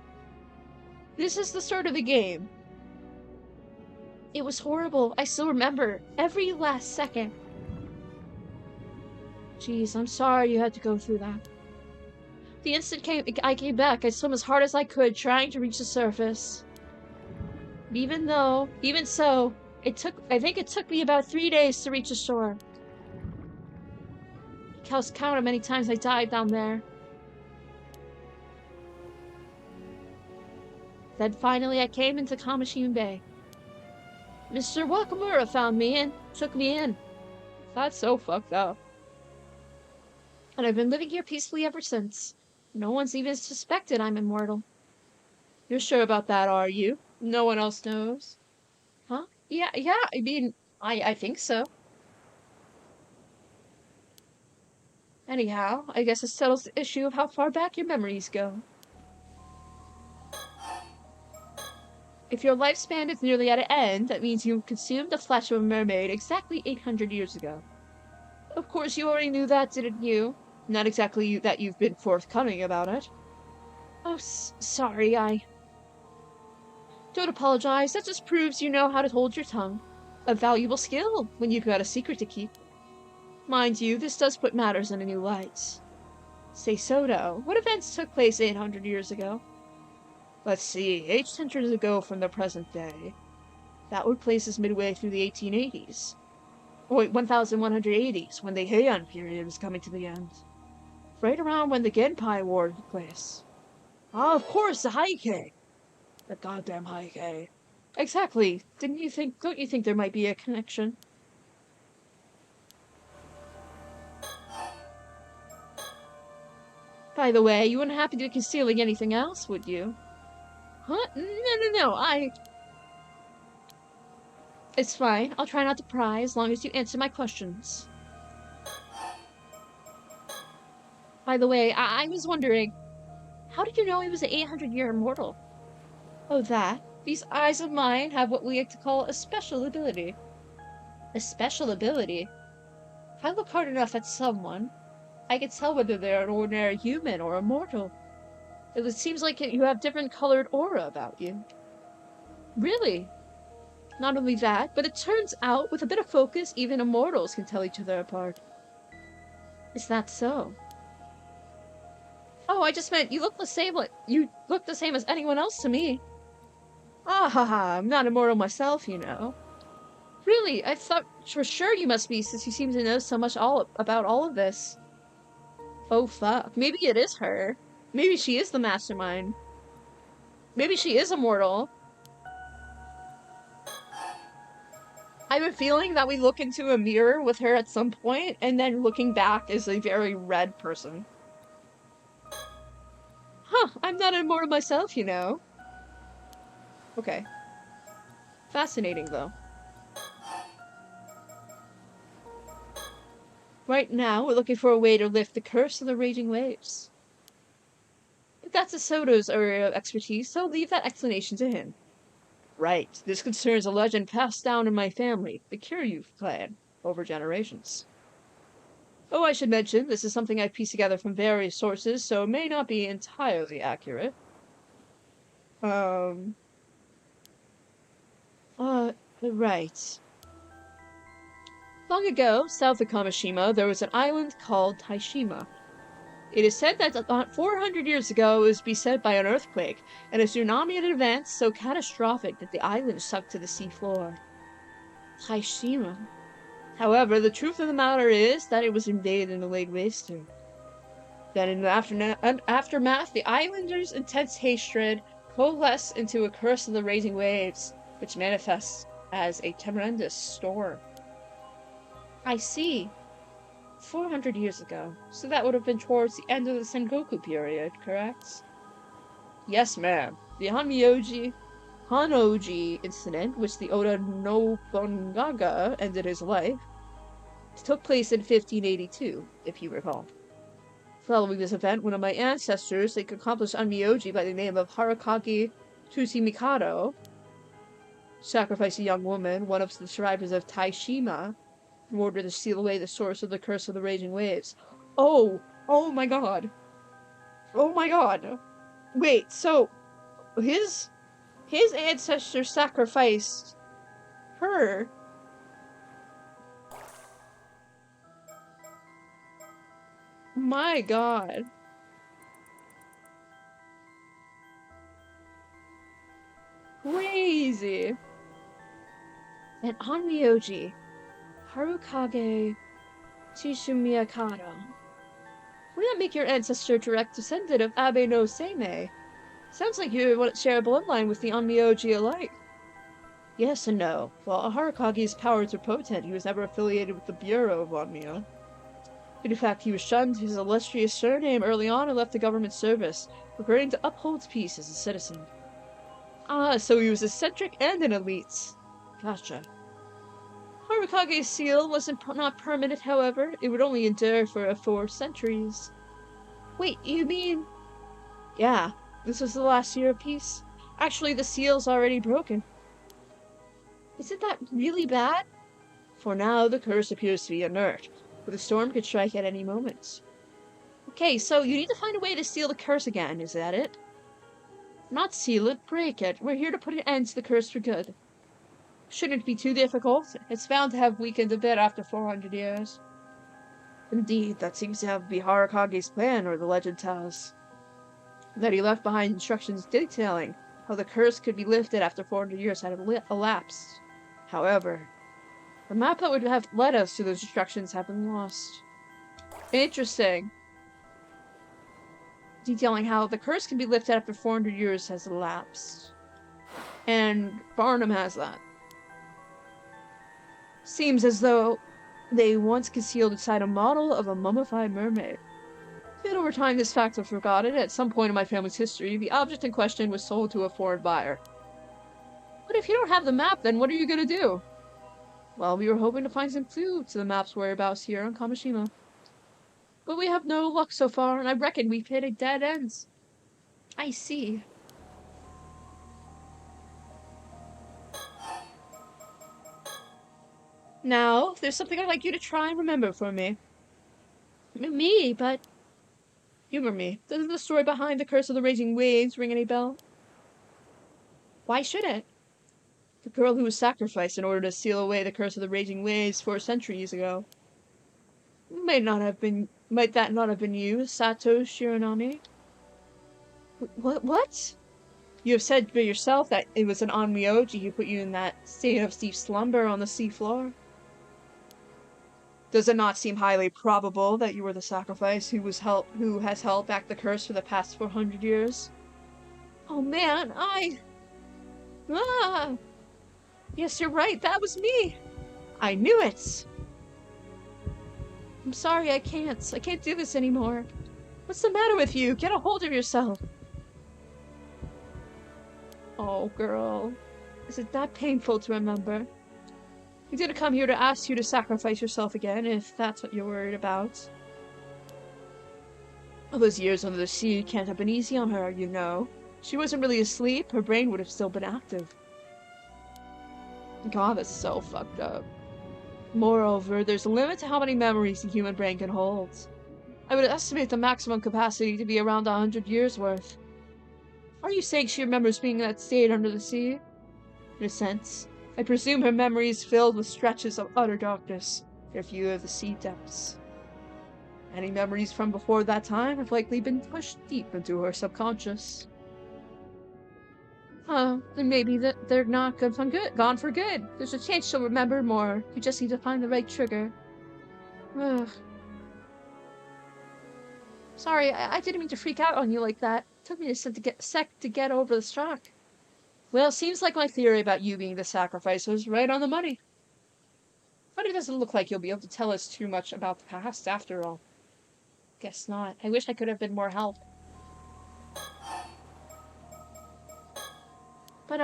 This is the start of the game. It was horrible. I still remember every last second. Jeez, I'm sorry you had to go through that. The instant I came back, I swam as hard as I could, trying to reach the surface. Even so, I think it took me about 3 days to reach the shore. I can't count how many times I died down there. Then finally I came into Kamishima Bay. Mr. Wakamura found me and took me in. That's so fucked up. And I've been living here peacefully ever since. No one's even suspected I'm immortal. You're sure about that, are you? No one else knows? Huh? Yeah, I mean, I think so. Anyhow, I guess it settles the issue of how far back your memories go. If your lifespan is nearly at an end, that means you consumed the flesh of a mermaid exactly 800 years ago. Of course, you already knew that, didn't you? Not exactly that you've been forthcoming about it. Oh, sorry, Don't apologize, that just proves you know how to hold your tongue. A valuable skill when you've got a secret to keep. Mind you, this does put matters in a new light. Say so, though. What events took place 800 years ago? Let's see, 800 years ago from the present day. That would place us midway through the 1880s. Oh, wait, 1180s, when the Heian period was coming to the end. Right around when the Genpei War took place. Ah, of course, the Heike. The goddamn Heike. Exactly. Don't you think there might be a connection? By the way, you wouldn't happen to be concealing anything else, would you? Huh? No, It's fine. I'll try not to pry as long as you answer my questions. By the way, I was wondering, how did you know he was an 800-year immortal? Oh, that. These eyes of mine have what we like to call a special ability. A special ability? If I look hard enough at someone, I can tell whether they're an ordinary human or immortal. It seems like you have different colored aura about you. Really? Not only that, but it turns out, with a bit of focus, even immortals can tell each other apart. Is that so? Oh, I just meant you look the same as anyone else to me. Ah ha ha, I'm not immortal myself, you know. Really, I thought for sure you must be, since you seem to know so much about all of this. Oh fuck, maybe it is her. Maybe she is the mastermind. Maybe she is immortal. I have a feeling that we look into a mirror with her at some point, and then looking back is a very red person. Huh, I'm not immortal myself, you know. Okay. Fascinating, though. Right now, we're looking for a way to lift the curse of the raging waves. But that's Asoto's area of expertise, so leave that explanation to him. Right, this concerns a legend passed down in my family, the Kiryu clan, over generations. Oh, I should mention, this is something I've pieced together from various sources, so it may not be entirely accurate. Right. Long ago, south of Kamishima, there was an island called Taishima. It is said that about 400 years ago it was beset by an earthquake, and a tsunami had advanced so catastrophic that the island sunk to the seafloor. Taishima. However, the truth of the matter is that it was invaded and laid waste to. Then in the aftermath, the islanders' intense hatred coalesced into a curse of the raging waves, which manifests as a tremendous storm. I see. 400 years ago, so that would have been towards the end of the Sengoku period, correct? Yes, ma'am. The Hanoji incident, which the Oda Nobunaga ended his life, took place in 1582, if you recall. Following this event, one of my ancestors, an accomplished Onmyoji by the name of Harakagi Tsuchimikado, sacrificed a young woman, one of the survivors of Taishima, in order to seal away the source of the curse of the raging waves. Oh my god. Oh my god. Wait, so his ancestor sacrificed her. My god. Crazy. And Onmyoji, Harukage Tsuchimikado. Wouldn't that make your ancestor a direct descendant of Abe no Seimei? Sounds like you share a bloodline with the Onmyoji alike. Yes and no. While Harakage's powers were potent, he was never affiliated with the Bureau of Onmyo. In fact, he was shunned his illustrious surname early on and left the government service, preferring to uphold peace as a citizen. Ah, so he was eccentric and an elite. Gotcha. Harukage's seal wasn't not permanent, however. It would only endure for 4 centuries. Wait, you mean... Yeah, this was the last year of peace. Actually, the seal's already broken. Isn't that really bad? For now, the curse appears to be inert, but the storm could strike at any moment. Okay, so you need to find a way to seal the curse again, is that it? Not seal it, break it. We're here to put an end to the curse for good. Shouldn't be too difficult. It's bound to have weakened a bit after 400 years. Indeed, that seems to be Harakage's plan, or the legend tells. That he left behind instructions detailing how the curse could be lifted after 400 years had elapsed. However, the map that would have led us to those instructions have been lost. Interesting. Detailing how the curse can be lifted after 400 years has elapsed. And Barnum has that. Seems as though they once concealed inside a model of a mummified mermaid. Yet over time, this fact was forgotten. At some point in my family's history, the object in question was sold to a foreign buyer. But if you don't have the map, then what are you gonna do? Well, we were hoping to find some clue to the map's whereabouts here on Kamishima. But we have no luck so far, and I reckon we've hit a dead end. I see. Now, there's something I'd like you to try and remember for me. Me, but... Humor me. Doesn't the story behind the Curse of the Raging Waves ring any bell? Why should it? The girl who was sacrificed in order to seal away the Curse of the Raging Waves 4 centuries ago. Might that not have been you, Sato Shiranami? What? You have said for yourself that it was an onmyoji who put you in that state of deep slumber on the seafloor. Does it not seem highly probable that you were the sacrifice who has held back the curse for the past 400 years? Oh man, Yes, you're right, that was me! I knew it! I'm sorry, I can't do this anymore. What's the matter with you? Get a hold of yourself! Oh, girl. Is it that painful to remember? I didn't come here to ask you to sacrifice yourself again, if that's what you're worried about. All those years under the sea can't have been easy on her, you know. She wasn't really asleep, her brain would have still been active. God, that's so fucked up. Moreover, there's a limit to how many memories the human brain can hold. I would estimate the maximum capacity to be around 100 years worth. Are you saying she remembers being in that state under the sea? In a sense. I presume her memory is filled with stretches of utter darkness, their view of the sea depths. Any memories from before that time have likely been pushed deep into her subconscious. Then maybe they're not gone for good. There's a chance she'll remember more. You just need to find the right trigger. Ugh. Sorry, I didn't mean to freak out on you like that. It took me a sec to get over the shock. Well, seems like my theory about you being the sacrifice was right on the money. But it doesn't look like you'll be able to tell us too much about the past after all. Guess not. I wish I could have been more help. But,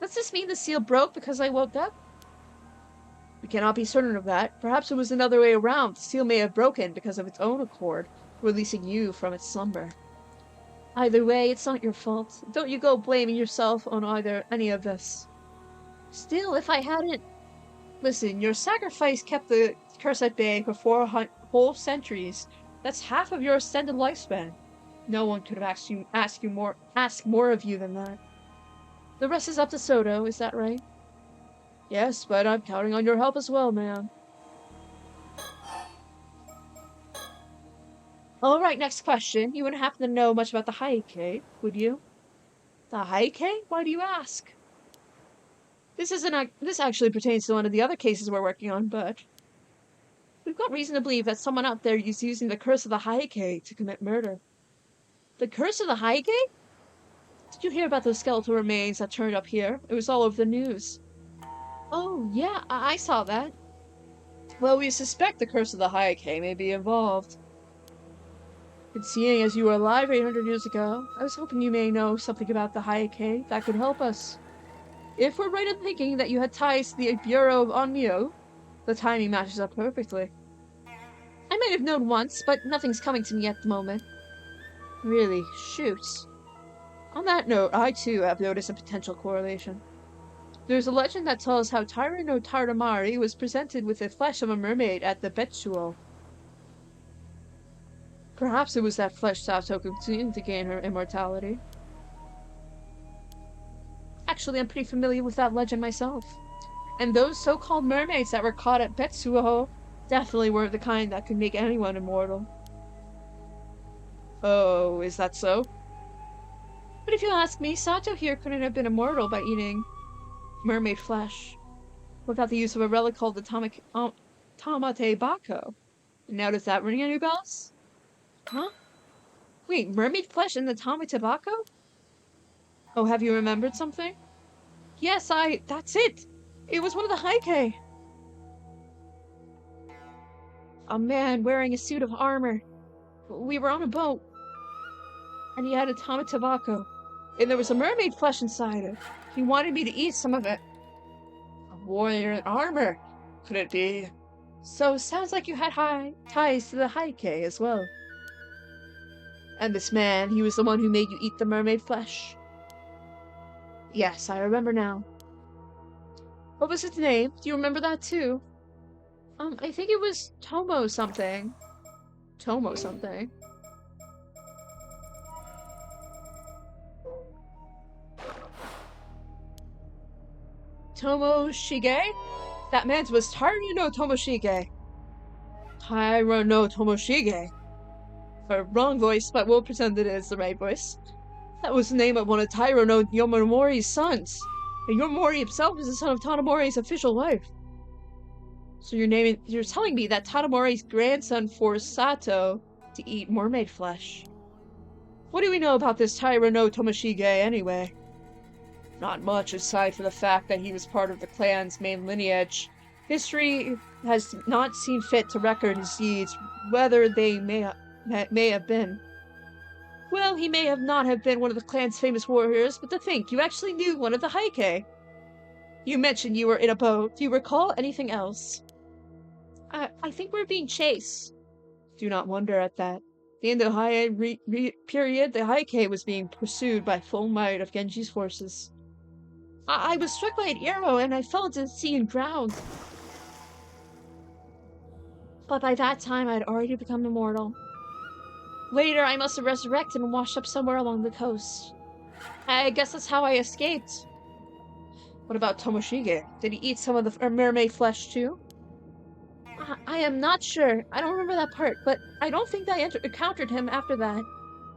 does this mean the seal broke because I woke up? We cannot be certain of that. Perhaps it was another way around. The seal may have broken because of its own accord, releasing you from its slumber. Either way, it's not your fault. Don't you go blaming yourself on any of this. Still, if I hadn't... Listen, your sacrifice kept the curse at bay for 4 whole centuries. That's half of your extended lifespan. No one could have asked more of you than that. The rest is up to Soto, is that right? Yes, but I'm counting on your help as well, ma'am. Alright, next question. You wouldn't happen to know much about the Heike, would you? The Heike? Why do you ask? This actually pertains to one of the other cases we're working on, but... We've got reason to believe that someone out there is using the Curse of the Heike to commit murder. The Curse of the Heike? Did you hear about those skeletal remains that turned up here? It was all over the news. Oh, yeah, I saw that. Well, we suspect the Curse of the Heike may be involved. And seeing as you were alive 800 years ago, I was hoping you may know something about the Heike that could help us. If we're right in thinking that you had ties to the Bureau of Onmyo, the timing matches up perfectly. I might have known once, but nothing's coming to me at the moment. Really, shoot. On that note, I too have noticed a potential correlation. There's a legend that tells how Taira no Taramari was presented with the flesh of a mermaid at the Betsuo. Perhaps it was that flesh Sato consumed to gain her immortality. Actually, I'm pretty familiar with that legend myself. And those so-called mermaids that were caught at Betsuo definitely weren't the kind that could make anyone immortal. Oh, is that so? But if you ask me, Sato here couldn't have been immortal by eating mermaid flesh without the use of a relic called the Tamate Bako. Now does that ring any bells? Huh? Wait, mermaid flesh in the Tamate Bako? Oh, have you remembered something? Yes, that's it! It was one of the Heike! A man wearing a suit of armor. We were on a boat, and he had a tama tobacco, and there was a mermaid flesh inside it. He wanted me to eat some of it. A warrior in armor, could it be? So, sounds like you had high ties to the Heike as well. And this man, he was the one who made you eat the mermaid flesh. Yes, I remember now. What was his name? Do you remember that too? I think it was Tomo something. Tomo something. Tomoshige? That man's was Taira no Tomoshige. Taira no Tomoshige. A wrong voice, but we'll pretend it is the right voice. That was the name of one of Taira no Yomamori's sons. And Yomamori himself is the son of Tanomori's official wife. So you're telling me that Tanomori's grandson forced Sato to eat mermaid flesh. What do we know about this Taira no Tomoshige anyway? Not much, aside from the fact that he was part of the clan's main lineage. History has not seen fit to record his deeds, whether they may have been. Well, he may not have been one of the clan's famous warriors, but to think, you actually knew one of the Heike. You mentioned you were in a boat. Do you recall anything else? I think we're being chased. Do not wonder at that. In the Heian period, the Heike was being pursued by full might of Genji's forces. I was struck by an arrow and I fell into the sea and drowned. But by that time, I had already become immortal. Later, I must have resurrected and washed up somewhere along the coast. I guess that's how I escaped. What about Tomoshige? Did he eat some of the mermaid flesh too? I am not sure. I don't remember that part, but I don't think I encountered him after that.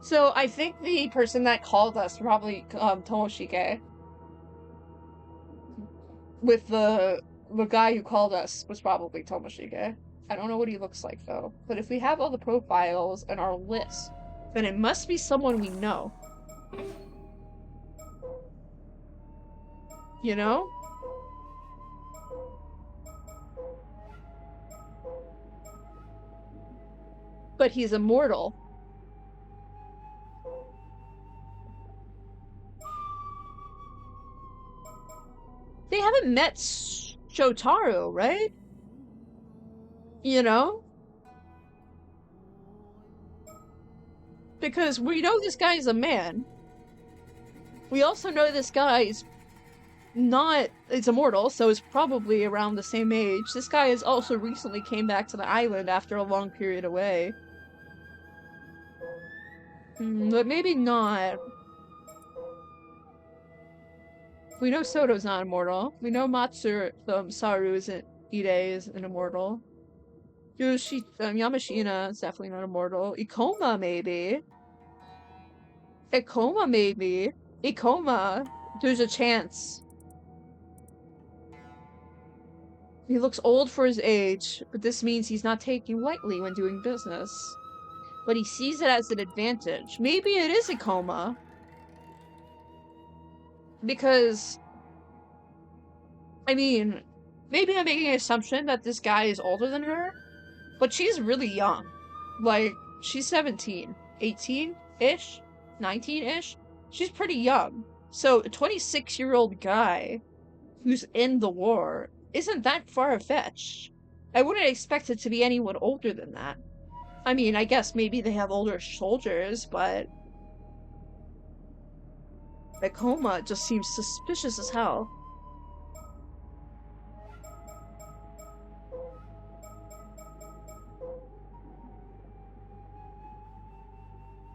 So I think the person that called us probably Tomoshige. With the guy who called us was probably Tomoshige. I don't know what he looks like though. But if we have all the profiles in our list, then it must be someone we know. You know? But he's immortal. They haven't met Shotaro, right? You know? Because we know this guy is a man. We also know this guy is it's immortal, so it's probably around the same age. This guy has also recently came back to the island after a long period away. But maybe not. We know Soto's not immortal. We know Saru isn't. Ide is an immortal. Yamashina is definitely not immortal. Ikoma, maybe. Ikoma. There's a chance. He looks old for his age, but this means he's not taking lightly when doing business. But he sees it as an advantage. Maybe it is Ikoma. Because, I mean, maybe I'm making an assumption that this guy is older than her, but she's really young. Like, she's 17, 18-ish, 19-ish. She's pretty young. So, a 26-year-old guy who's in the war isn't that far-fetched. I wouldn't expect it to be anyone older than that. I mean, I guess maybe they have older soldiers, but Ikoma just seems suspicious as hell.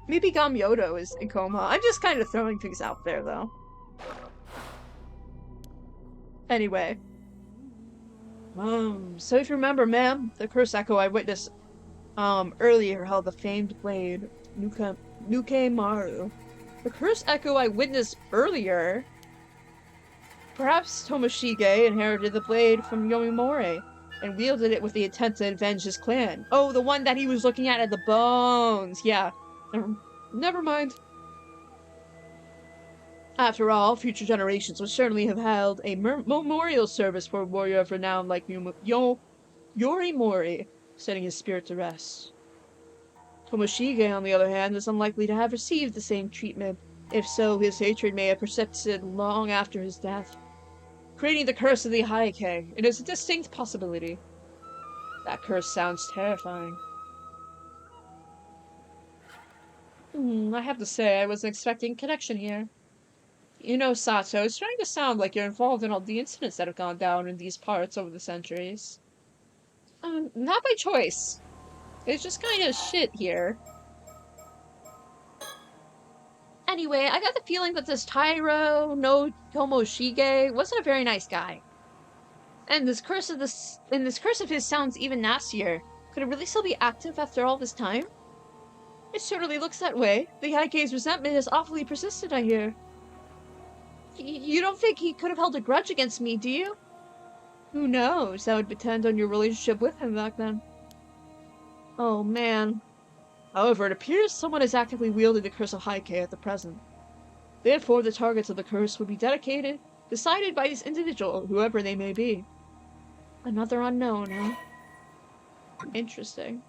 Maybe Gamyoto is Ikoma. I'm just kind of throwing things out there, though. Anyway. So if you remember, ma'am, the curse echo I witnessed earlier held the famed blade Nukemaru. The curse echo I witnessed earlier. Perhaps Tomoshige inherited the blade from Yomimori and wielded it with the intent to avenge his clan. Oh, the one that he was looking at the bones. Yeah. Never mind. After all, future generations would certainly have held a memorial service for a warrior of renown like Yorimori, setting his spirit to rest. Tomoshige, on the other hand, is unlikely to have received the same treatment. If so, his hatred may have persisted long after his death, creating the curse of the Heike. It is a distinct possibility. That curse sounds terrifying. I have to say, I wasn't expecting a connection here. You know, Sato, it's trying to sound like you're involved in all the incidents that have gone down in these parts over the centuries. Not by choice. It's just kind of shit here. Anyway, I got the feeling that this Tairo no Tomoshige wasn't a very nice guy. And this curse of his sounds even nastier. Could it really still be active after all this time? It certainly looks that way. The Heike's resentment is awfully persistent, I hear. You don't think he could have held a grudge against me, do you? Who knows? That would depend on your relationship with him back then. Oh, man. However, it appears someone is actively wielding the Curse of Heike at the present. Therefore, the targets of the curse would be decided by this individual, whoever they may be. Another unknown, huh? Interesting.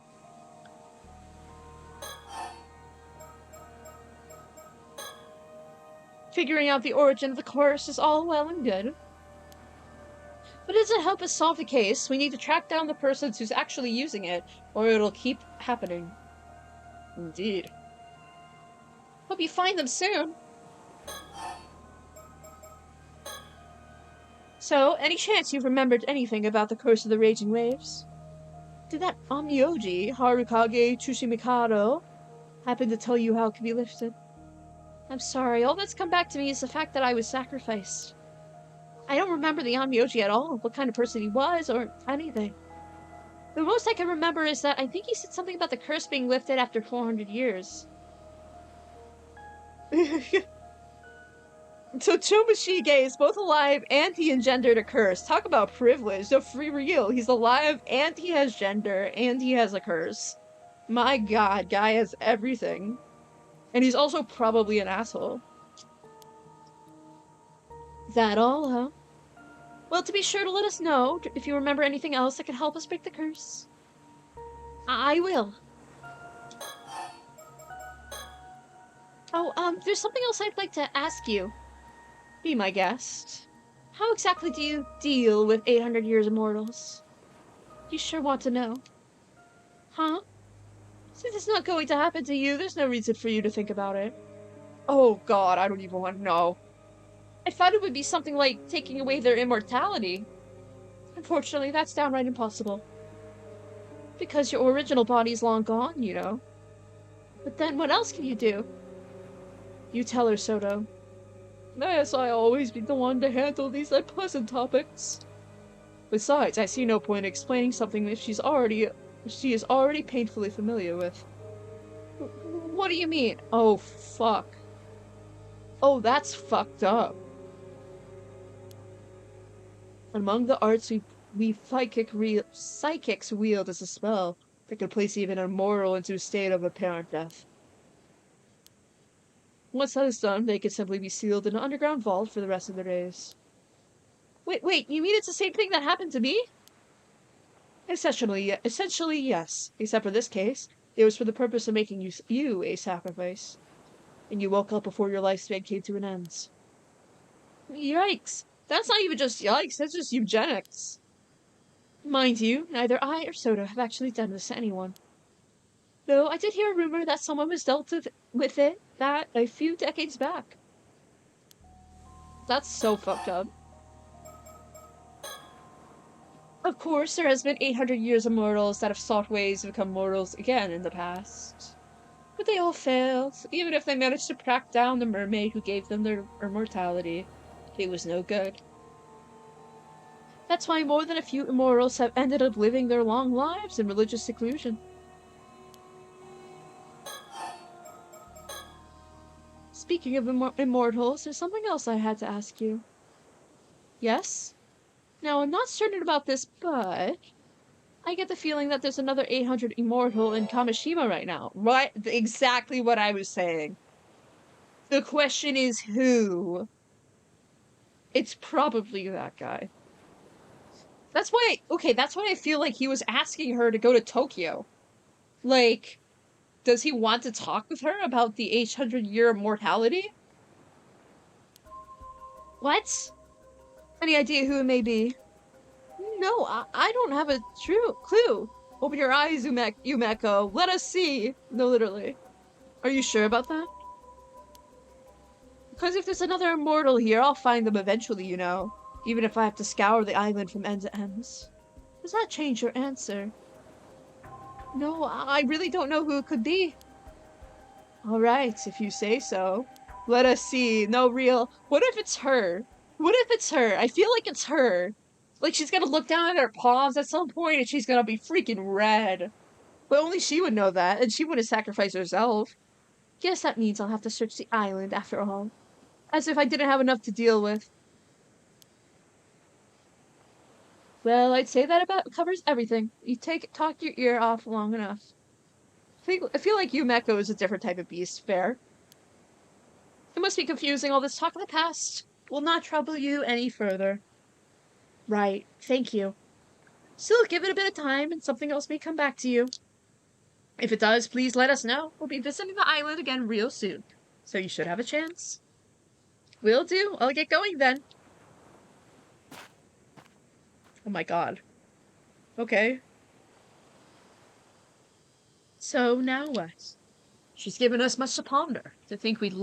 Figuring out the origin of the curse is all well and good. But it doesn't help us solve the case. We need to track down the person who's actually using it, or it'll keep happening. Indeed. Hope you find them soon. So, any chance you've remembered anything about the Curse of the Raging Waves? Did that Onmyoji, Harukage Tsushimikado, happen to tell you how it can be lifted? I'm sorry, all that's come back to me is the fact that I was sacrificed. I don't remember the Onmyoji at all, what kind of person he was, or anything. The most I can remember is that I think he said something about the curse being lifted after 400 years. So Tomoshige is both alive and he engendered a curse. Talk about privilege. So for real, he's alive and he has gender and he has a curse. My god, guy has everything. And he's also probably an asshole. That all, huh? Well, to be sure to let us know if you remember anything else that could help us break the curse. I will. Oh, there's something else I'd like to ask you. Be my guest. How exactly do you deal with 800 years immortals? You sure want to know. Huh? Since it's not going to happen to you, there's no reason for you to think about it. Oh god, I don't even want to know. I thought it would be something like taking away their immortality. Unfortunately, that's downright impossible. Because your original body's long gone, you know. But then what else can you do? You tell her, Soto. Yes, I always be the one to handle these unpleasant topics. Besides, I see no point in explaining something that she is already painfully familiar with. What do you mean? Oh, fuck. Oh, that's fucked up. Among the arts psychics wield as a spell that can place even an immortal into a state of apparent death. Once that is done, they can simply be sealed in an underground vault for the rest of their days. Wait, you mean it's the same thing that happened to me? Essentially, yes. Except for this case, it was for the purpose of making you a sacrifice. And you woke up before your lifespan came to an end. Yikes. That's not even just yikes, that's just eugenics. Mind you, neither I or Soda have actually done this to anyone. Though I did hear a rumor that someone was dealt with it that a few decades back. That's so fucked up. Of course, there has been 800 years of mortals that have sought ways to become mortals again in the past. But they all failed. Even if they managed to track down the mermaid who gave them their immortality, it was no good. That's why more than a few immortals have ended up living their long lives in religious seclusion. Speaking of immortals, there's something else I had to ask you. Yes? Now, I'm not certain about this, but I get the feeling that there's another 800 immortal in Kamishima right now. Right? Exactly what I was saying. The question is who? It's probably that guy. That's why I feel like he was asking her to go to Tokyo. Like, Does he want to talk with her about the 800-year immortality? What? Any idea who it may be? No, I don't have a true clue. Open your eyes, Umeko. Let us see. No, literally. Are you sure about that? Because if there's another immortal here, I'll find them eventually, you know. Even if I have to scour the island from end to end. Does that change your answer? No, I really don't know who it could be. Alright, if you say so. Let us see. No real. What if it's her? What if it's her? I feel like it's her. Like she's gonna look down at her palms at some point and she's gonna be freaking red. But only she would know that, and she wouldn't sacrifice herself. Guess that means I'll have to search the island after all. As if I didn't have enough to deal with. Well, I'd say that about covers everything. You talk your ear off long enough. I feel like Yumeko is a different type of beast, fair. It must be confusing, all this talk of the past. Will not trouble you any further. Right, thank you. Still, give it a bit of time, and something else may come back to you. If it does, please let us know. We'll be visiting the island again real soon, so you should have a chance. Will do. I'll get going then. Oh my god. Okay. So now what? She's given us much to ponder. To think we'd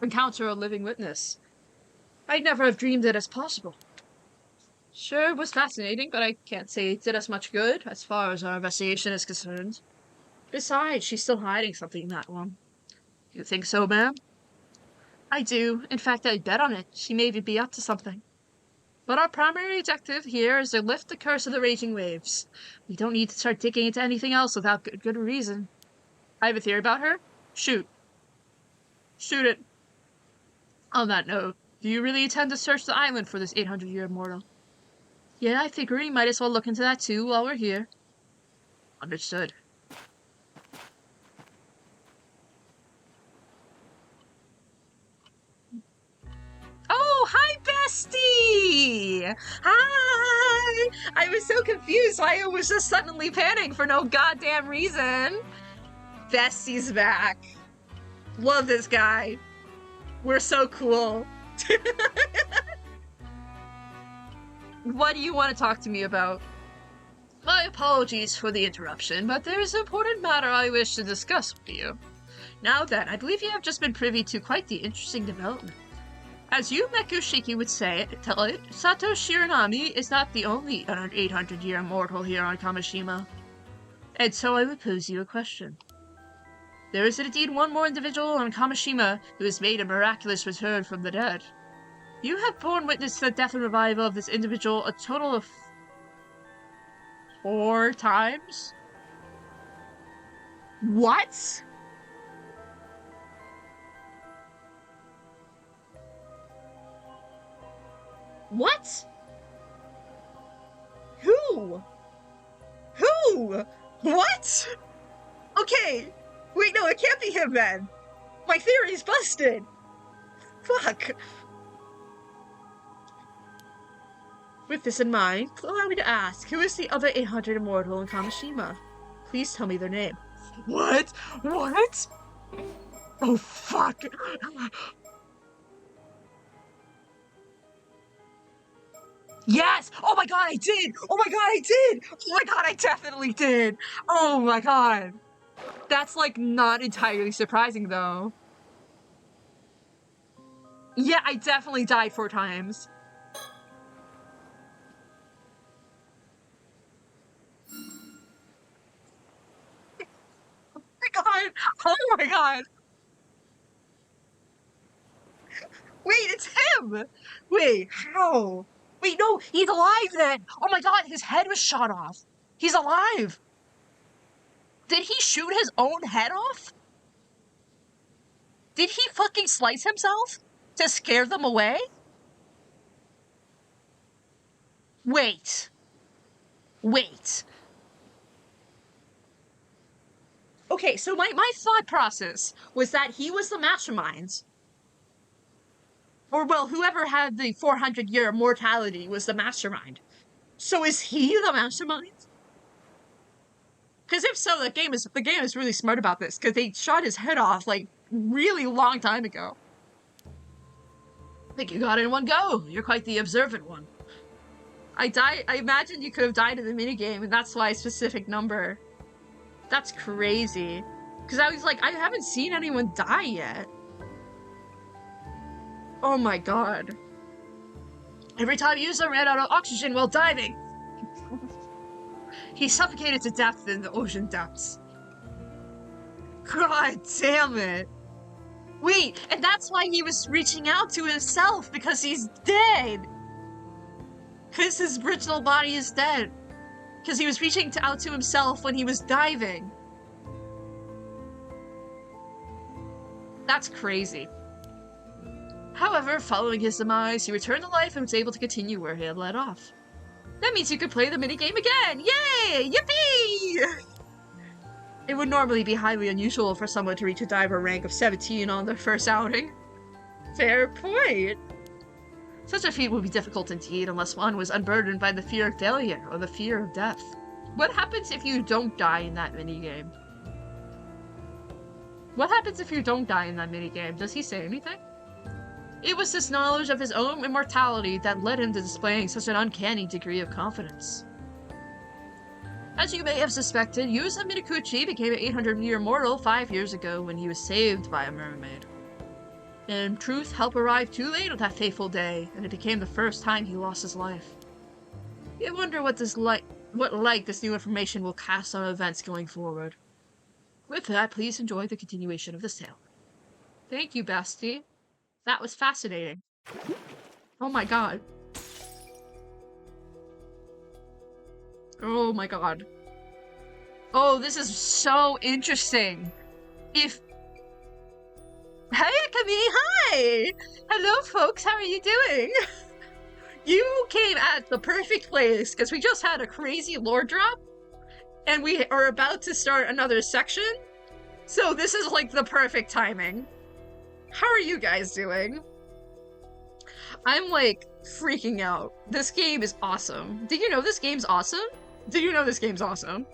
encounter a living witness. I'd never have dreamed it as possible. Sure, it was fascinating, but I can't say it did us much good as far as our investigation is concerned. Besides, she's still hiding something in that one. You think so, ma'am? I do. In fact, I'd bet on it. She may even be up to something. But our primary objective here is to lift the curse of the raging waves. We don't need to start digging into anything else without good reason. I have a theory about her. Shoot. Shoot it. On that note, do you really intend to search the island for this 800-year immortal? Yeah, I figure we might as well look into that too while we're here. Understood. Oh, hi, bestie! Hi! I was so confused why I was just suddenly panning for no goddamn reason. Bestie's back. Love this guy. We're so cool. What do you want to talk to me about? My apologies for the interruption, but there is an important matter I wish to discuss with you. Now then, I believe you have just been privy to quite the interesting development. As you Mekushiki would tell it, Sato Shiranami is not the only 800-year immortal here on Kamishima. And so I would pose you a question. There is indeed one more individual on Kamishima who has made a miraculous return from the dead. You have borne witness to the death and revival of this individual a total of 4 times? What? What? Who? Who? What? Okay. Wait, no, it can't be him then. My theory's busted. Fuck. With this in mind, allow me to ask, who is the other 800 immortal in Kamishima? Please tell me their name. What? What? Oh, fuck. Yes! Oh my god, I did! Oh my god, I did! Oh my god, I definitely did! Oh my god. That's, like, not entirely surprising, though. Yeah, I definitely died 4 times. Oh my god! Oh my god! Wait, it's him! Wait, how? Wait, no, he's alive then! Oh my god, his head was shot off! He's alive! Did he shoot his own head off? Did he fucking slice himself? To scare them away? Wait. Wait. Okay, so my thought process was that he was the mastermind. Or, well, whoever had the 400-year immortality was the mastermind. So is he the mastermind? Because if so, the game is really smart about this, because they shot his head off, like, really long time ago. I think you got it in one go. You're quite the observant one. I imagine you could have died in the minigame, and that's why a specific number. That's crazy. Because I was like, I haven't seen anyone die yet. Oh my god. Every time user ran out of oxygen while diving, he suffocated to death in the ocean depths. God damn it. Wait, and that's why he was reaching out to himself, because he's dead. Because his original body is dead. Because he was reaching out to himself when he was diving. That's crazy. However, following his demise, he returned to life and was able to continue where he had led off. That means you could play the minigame again! Yay! Yippee! It would normally be highly unusual for someone to reach a diver rank of 17 on their first outing. Fair point. Such a feat would be difficult indeed unless one was unburdened by the fear of failure or the fear of death. What happens if you don't die in that minigame? What happens if you don't die in that minigame? Does he say anything? It was this knowledge of his own immortality that led him to displaying such an uncanny degree of confidence. As you may have suspected, Yusa Minakuchi became an 800-year mortal 5 years ago when he was saved by a mermaid. In truth, help arrived too late on that fateful day, and it became the first time he lost his life. You wonder what light this new information will cast on events going forward. With that, please enjoy the continuation of this tale. Thank you, Basti. That was fascinating. Oh my god. Oh my god. Oh, this is so interesting. Hey, Camille, hi! Hello, folks, how are you doing? You came at the perfect place, because we just had a crazy lore drop, and we are about to start another section, so this is like the perfect timing. How are you guys doing? I'm like freaking out. This game is awesome. Did you know this game's awesome? Did you know this game's awesome?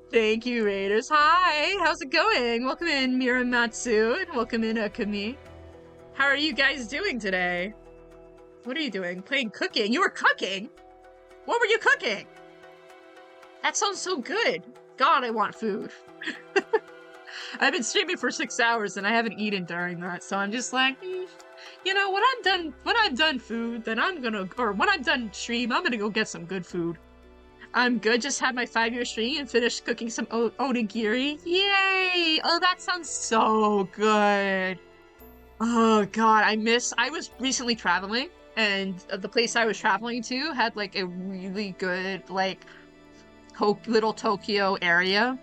Thank you, Raiders. Hi, how's it going? Welcome in, Miramatsu, and welcome in, Akami. How are you guys doing today? What are you doing? Playing cooking? You were cooking? What were you cooking? That sounds so good. God, I want food. I've been streaming for 6 hours and I haven't eaten during that, so I'm just like, you know, when I'm done food, then when I'm done stream, I'm gonna go get some good food. I'm good, just had my 5-year stream and finished cooking some onigiri. Yay! Oh, that sounds so good. Oh god, I was recently traveling, and the place I was traveling to had like a really good, like, little Tokyo area.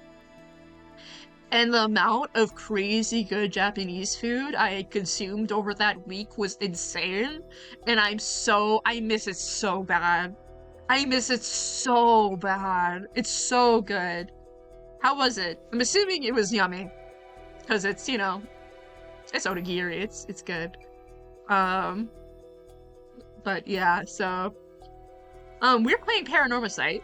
And the amount of crazy good Japanese food I had consumed over that week was insane. And I miss it so bad. I miss it so bad. It's so good. How was it? I'm assuming it was yummy. Because it's, you know, it's onigiri. It's good. But yeah, so we're playing Paranormasight.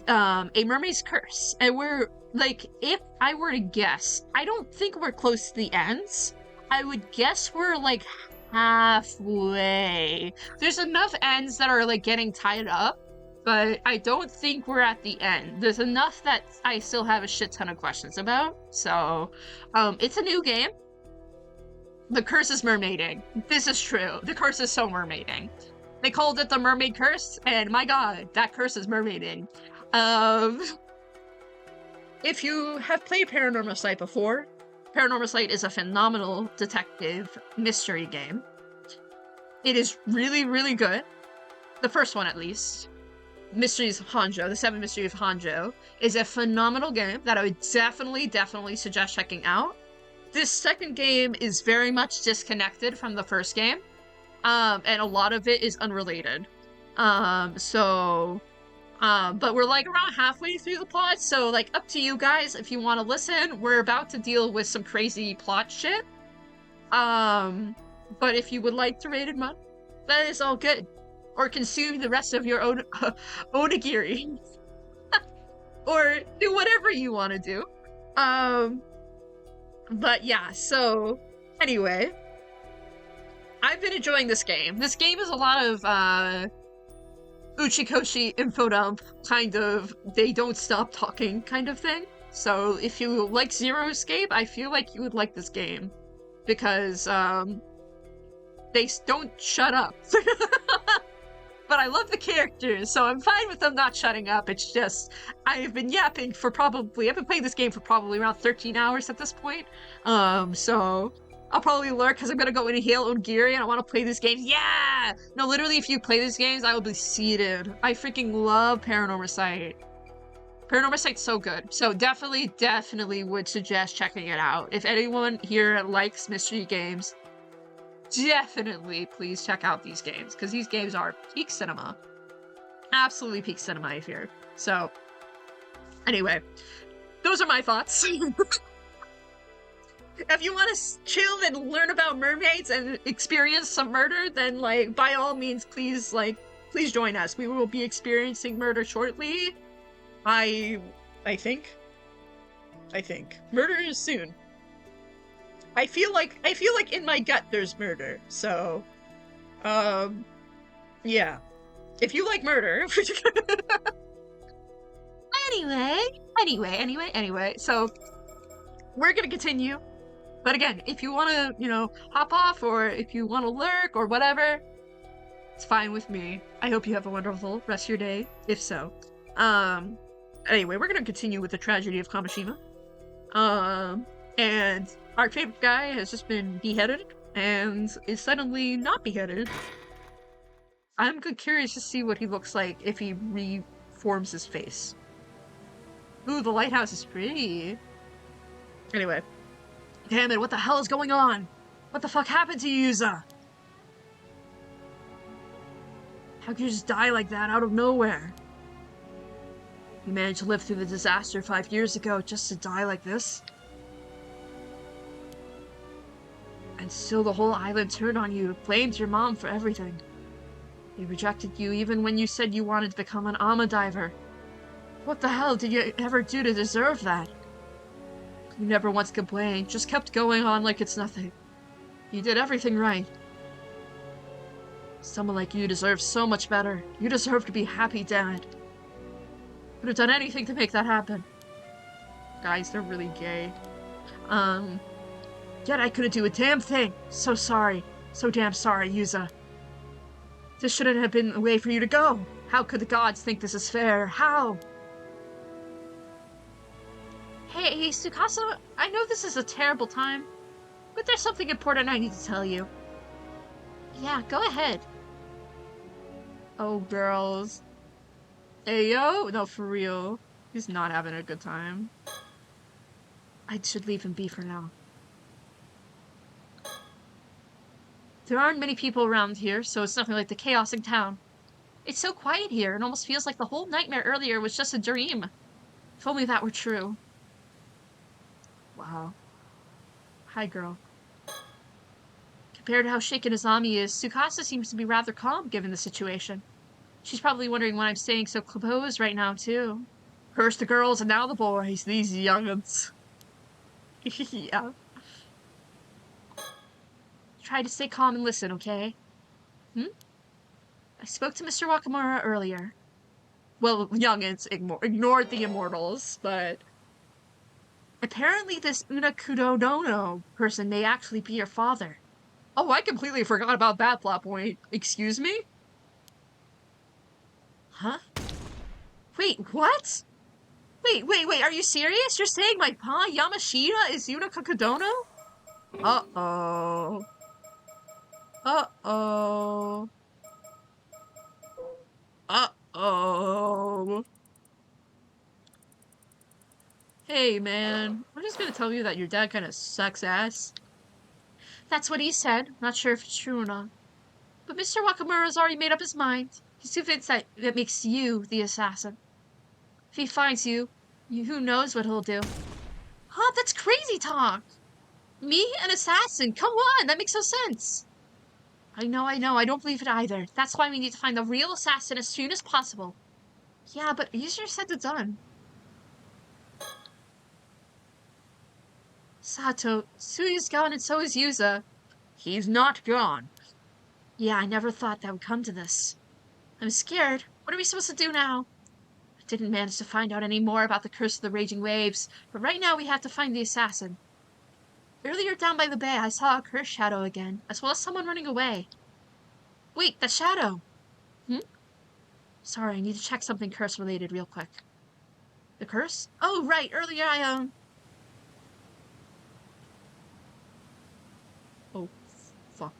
A Mermaid's Curse. And we're, like, if I were to guess, I don't think we're close to the ends. I would guess we're, like, halfway. There's enough ends that are, like, getting tied up, but I don't think we're at the end. There's enough that I still have a shit ton of questions about, so, it's a new game. The curse is mermaiding. This is true. The curse is so mermaiding. They called it the Mermaid Curse, and my god, that curse is mermaiding. If you have played Paranormasight before, Paranormasight is a phenomenal detective mystery game. It is really, really good. The first one, at least. Mysteries of Hanjo, the 7 Mysteries of Hanjo, is a phenomenal game that I would definitely suggest checking out. This second game is very much disconnected from the first game, and a lot of it is unrelated. But we're like around halfway through the plot, so like up to you guys if you want to listen. We're about to deal with some crazy plot shit. But if you would like to rated mod, that is all good. Or consume the rest of your own onigiri. or do whatever you want to do. But yeah, so anyway, I've been enjoying this game. This game is a lot of Uchikoshi info dump, kind of they don't stop talking kind of thing. So if you like Zero Escape, I feel like you would like this game because they don't shut up. But I love the characters, so I'm fine with them not shutting up. It's just, I've been yapping for I've been playing this game for probably around 13 hours at this point. So I'll probably lurk because I'm gonna go into Halo and Geary and I want to play this game. Yeah! No, literally, if you play these games, I will be seated. I freaking love Paranormasight. Paranormasight's so good. So definitely would suggest checking it out. If anyone here likes mystery games, definitely please check out these games, because these games are peak cinema. Absolutely peak cinema, I fear. So, anyway, those are my thoughts. If you want to chill and learn about mermaids and experience some murder, then, like, by all means, please join us. We will be experiencing murder shortly. I think. Murder is soon. I feel like in my gut there's murder, so, yeah. If you like murder. Anyway, so, we're gonna continue. But again, if you wanna, hop off, or if you wanna lurk, or whatever, it's fine with me. I hope you have a wonderful rest of your day, if so. Anyway, we're gonna continue with the tragedy of Kamishima. And our favorite guy has just been beheaded, and is suddenly not beheaded. I'm curious to see what he looks like if he reforms his face. Ooh, the lighthouse is pretty. Anyway. Damn it, what the hell is going on? What the fuck happened to you, Yuza? How could you just die like that out of nowhere? You managed to live through the disaster 5 years ago just to die like this? And still the whole island turned on you, blamed your mom for everything. They rejected you even when you said you wanted to become an Ama diver. What the hell did you ever do to deserve that? You never once complained, just kept going on like it's nothing. You did everything right. Someone like you deserves so much better. You deserve to be happy, damn it. Would have done anything to make that happen. Guys, they're really gay. Yet I couldn't do a damn thing. So sorry. So damn sorry, Yuza. This shouldn't have been the way for you to go. How could the gods think this is fair? How? Hey, Tsukasa, I know this is a terrible time, but there's something important I need to tell you. Yeah, go ahead. Oh, girls. Ayo? No, for real. He's not having a good time. I should leave him be for now. There aren't many people around here, so it's nothing like the chaos in town. It's so quiet here, it almost feels like the whole nightmare earlier was just a dream. If only that were true. Wow. Hi, girl. Compared to how shaken Azami is, Tsukasa seems to be rather calm given the situation. She's probably wondering why I'm staying so composed right now, too. First the girls and now the boys, these young'uns. Yeah. Try to stay calm and listen, okay? I spoke to Mr. Wakamura earlier. Well, young'uns ignored the immortals, but... Apparently this Unakudodono person may actually be your father. Oh, I completely forgot about that plot point. Excuse me? Huh? Wait, what? Wait, are you serious? You're saying my pa, Yamashita, is Unakudodono? Uh-oh. Uh-oh. Uh-oh. Hey, man. I'm just gonna tell you that your dad kinda sucks ass. That's what he said. Not sure if it's true or not. But Mr. Wakamura's already made up his mind. He's convinced that it makes you the assassin. If he finds you, who knows what he'll do. Huh? That's crazy talk! Me? An assassin? Come on! That makes no sense! I know. I don't believe it either. That's why we need to find the real assassin as soon as possible. Yeah, but easier said than done. Sato, Suyu's gone and so is Yuza. He's not gone. Yeah, I never thought that would come to this. I'm scared. What are we supposed to do now? I didn't manage to find out any more about the curse of the raging waves, but right now we have to find the assassin. Earlier down by the bay, I saw a cursed shadow again, as well as someone running away. Wait, the shadow! Sorry, I need to check something curse-related real quick. The curse? Oh, right, earlier Oh, fuck.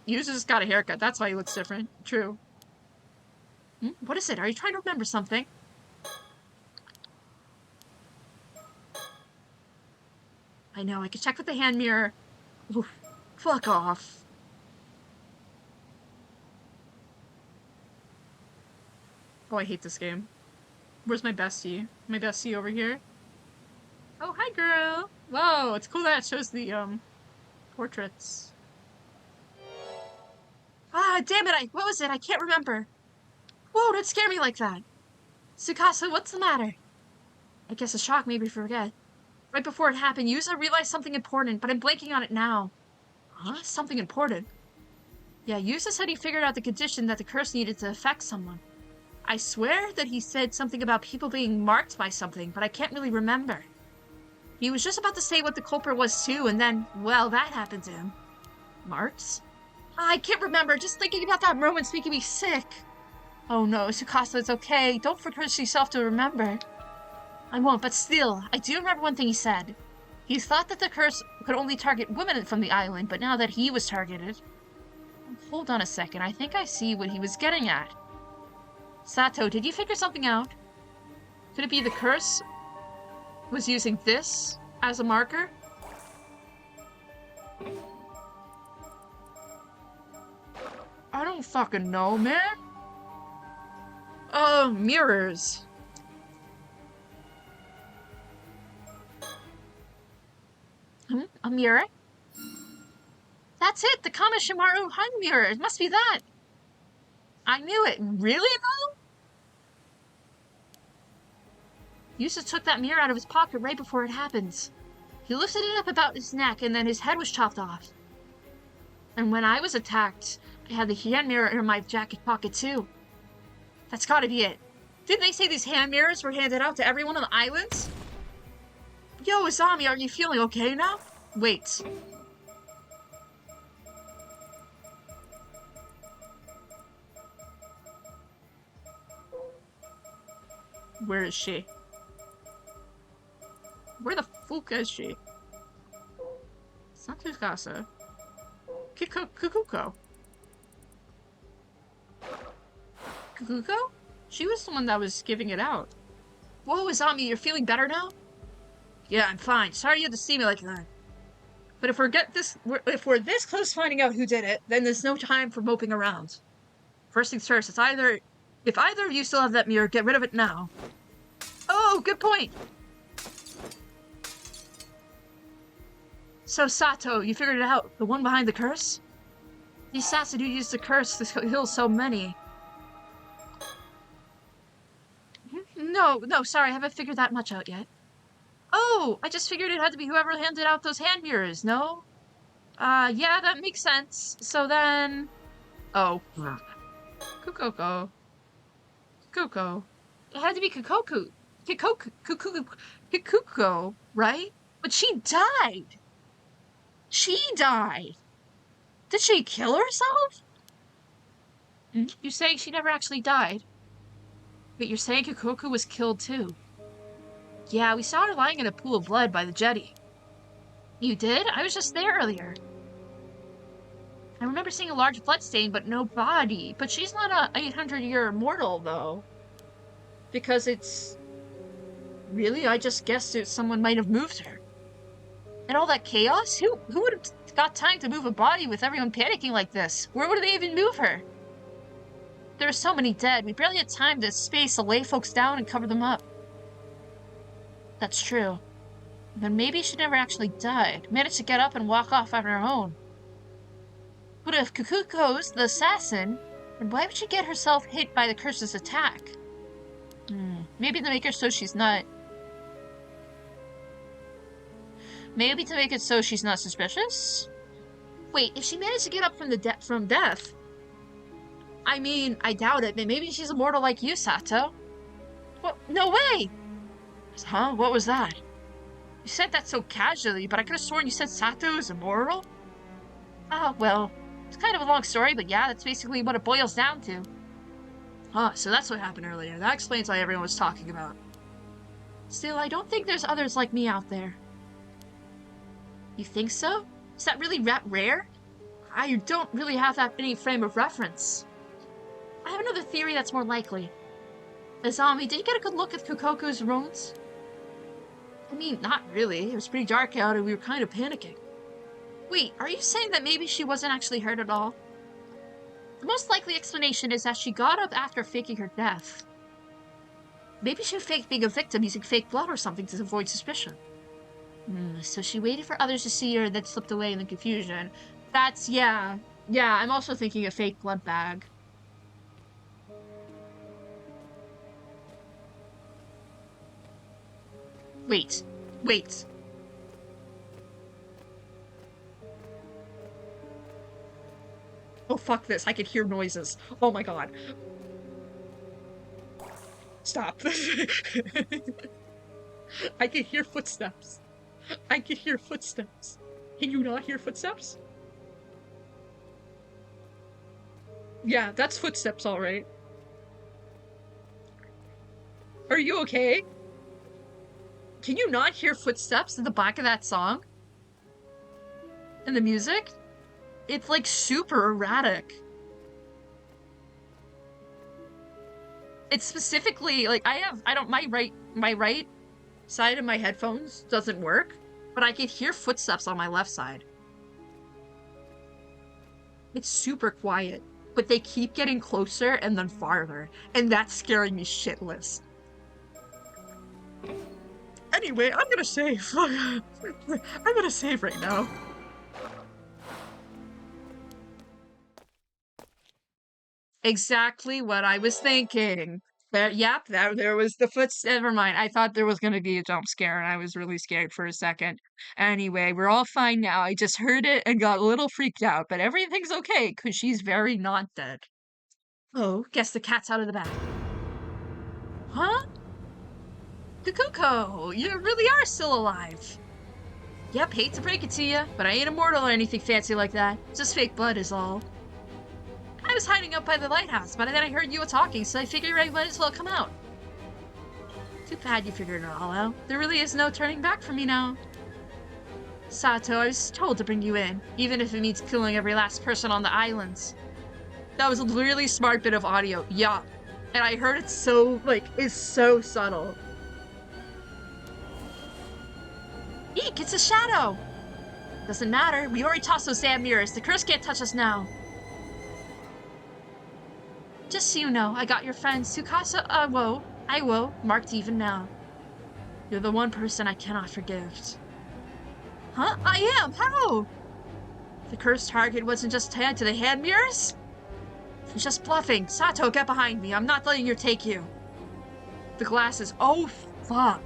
Yuza just got a haircut, that's why he looks different. True. What is it? Are you trying to remember something? I know, I can check with the hand mirror. Oof, fuck off. Oh, I hate this game. Where's my bestie? My bestie over here? Oh, hi, girl! Whoa, it's cool that it shows the, portraits. Ah, damn it, what was it? I can't remember. Whoa, don't scare me like that. Tsukasa, what's the matter? I guess a shock made me forget. Right before it happened, Yuza realized something important, but I'm blanking on it now. Huh? Something important? Yeah, Yuza said he figured out the condition that the curse needed to affect someone. I swear that he said something about people being marked by something, but I can't really remember. He was just about to say what the culprit was too, and then, well, that happened to him. Marks? I can't remember, just thinking about that moment's making me sick. Oh no, Tsukasa, it's okay. Don't force yourself to remember. I won't, but still, I do remember one thing he said. He thought that the curse could only target women from the island, but now that he was targeted... Hold on a second, I think I see what he was getting at. Sato, did you figure something out? Could it be the curse was using this as a marker? I don't fucking know, man. Oh, mirrors. A mirror? That's it, the Kameshimaru Hun mirror. It must be that. I knew it. Really, though? Yusa took that mirror out of his pocket right before it happens. He lifted it up about his neck, and then his head was chopped off. And when I was attacked, I had the hand mirror in my jacket pocket, too. That's gotta be it. Didn't they say these hand mirrors were handed out to everyone on the islands? Yo, Izami, are you feeling okay now? Wait. Where is she? Where the fuck is she? It's not Tsukasa. Kukuko. Kukuko? She was the one that was giving it out. Whoa, Izami, you're feeling better now? Yeah, I'm fine. Sorry you had to see me like that. But if we're this close to finding out who did it, then there's no time for moping around. First things first, if either of you still have that mirror, get rid of it now. Oh, good point! So, Sato, you figured it out. The one behind the curse? The assassin who used the curse to kill so many. No, sorry, I haven't figured that much out yet. Oh, I just figured it had to be whoever handed out those hand mirrors, no? Yeah, that makes sense. So then... Oh. Kukoko. It had to be Kikuko, right? But she died! Did she kill herself? You're saying she never actually died? But you're saying Kikoku was killed too? Yeah, we saw her lying in a pool of blood by the jetty. You did? I was just there earlier. I remember seeing a large blood stain, but no body. But she's not a 800-year mortal, though. Because it's... Really? I just guessed that someone might have moved her. And all that chaos? Who would have got time to move a body with everyone panicking like this? Where would they even move her? There are so many dead, we barely had time to space to lay folks down and cover them up. That's true. Then maybe she never actually died, managed to get up and walk off on her own. But if Kukuko's the assassin, then why would she get herself hit by the curse's attack? Maybe to make her so she's not... Maybe to make it so she's not suspicious? Wait, if she managed to get up from from death... I mean, I doubt it, but maybe she's immortal like you, Sato. What? No way! Huh? What was that? You said that so casually, but I could have sworn you said Sato is immortal? Oh, well, it's kind of a long story, but yeah, that's basically what it boils down to. Huh, so that's what happened earlier. That explains why everyone was talking about. Still, I don't think there's others like me out there. You think so? Is that really rare? I don't really have that any frame of reference. I have another theory that's more likely. Azami, did you get a good look at Kukoku's runes? I mean, not really. It was pretty dark out and we were kind of panicking. Wait, are you saying that maybe she wasn't actually hurt at all? The most likely explanation is that she got up after faking her death. Maybe she faked being a victim using fake blood or something to avoid suspicion. So she waited for others to see her and then slipped away in the confusion. That's, yeah. Yeah, I'm also thinking a fake blood bag. Wait. Oh, fuck this. I can hear noises. Oh my god. Stop. I can hear footsteps. I can hear footsteps. Can you not hear footsteps? Yeah, that's footsteps, alright. Are you okay? Can you not hear footsteps in the back of that song? And the music? It's like super erratic. It's specifically like my right side of my headphones doesn't work, but I can hear footsteps on my left side. It's super quiet, but they keep getting closer and then farther, and that's scaring me shitless. Anyway, I'm gonna save. I'm gonna save right now. Exactly what I was thinking. There was the footsteps. Never mind. I thought there was gonna be a jump scare, and I was really scared for a second. Anyway, we're all fine now. I just heard it and got a little freaked out, but everything's okay, because she's very not dead. Oh, guess the cat's out of the bag. Huh? Kukuko, you really are still alive. Yep, hate to break it to you, but I ain't immortal or anything fancy like that. Just fake blood is all. I was hiding up by the lighthouse, but then I heard you were talking, so I figured I might as well come out. Too bad you figured it all out. There really is no turning back for me now. Sato, I was told to bring you in, even if it means killing every last person on the islands. That was a really smart bit of audio, yeah. And I heard it so, it's so subtle. Eek, it's a shadow! Doesn't matter, we already tossed those damn mirrors. The curse can't touch us now. Just so you know, I got your friend Tsukasa Iwo marked even now. You're the one person I cannot forgive. Huh? I am? How? The cursed target wasn't just tied to the hand mirrors? She's just bluffing. Sato, get behind me. I'm not letting her take you. The glasses. Oh, fuck.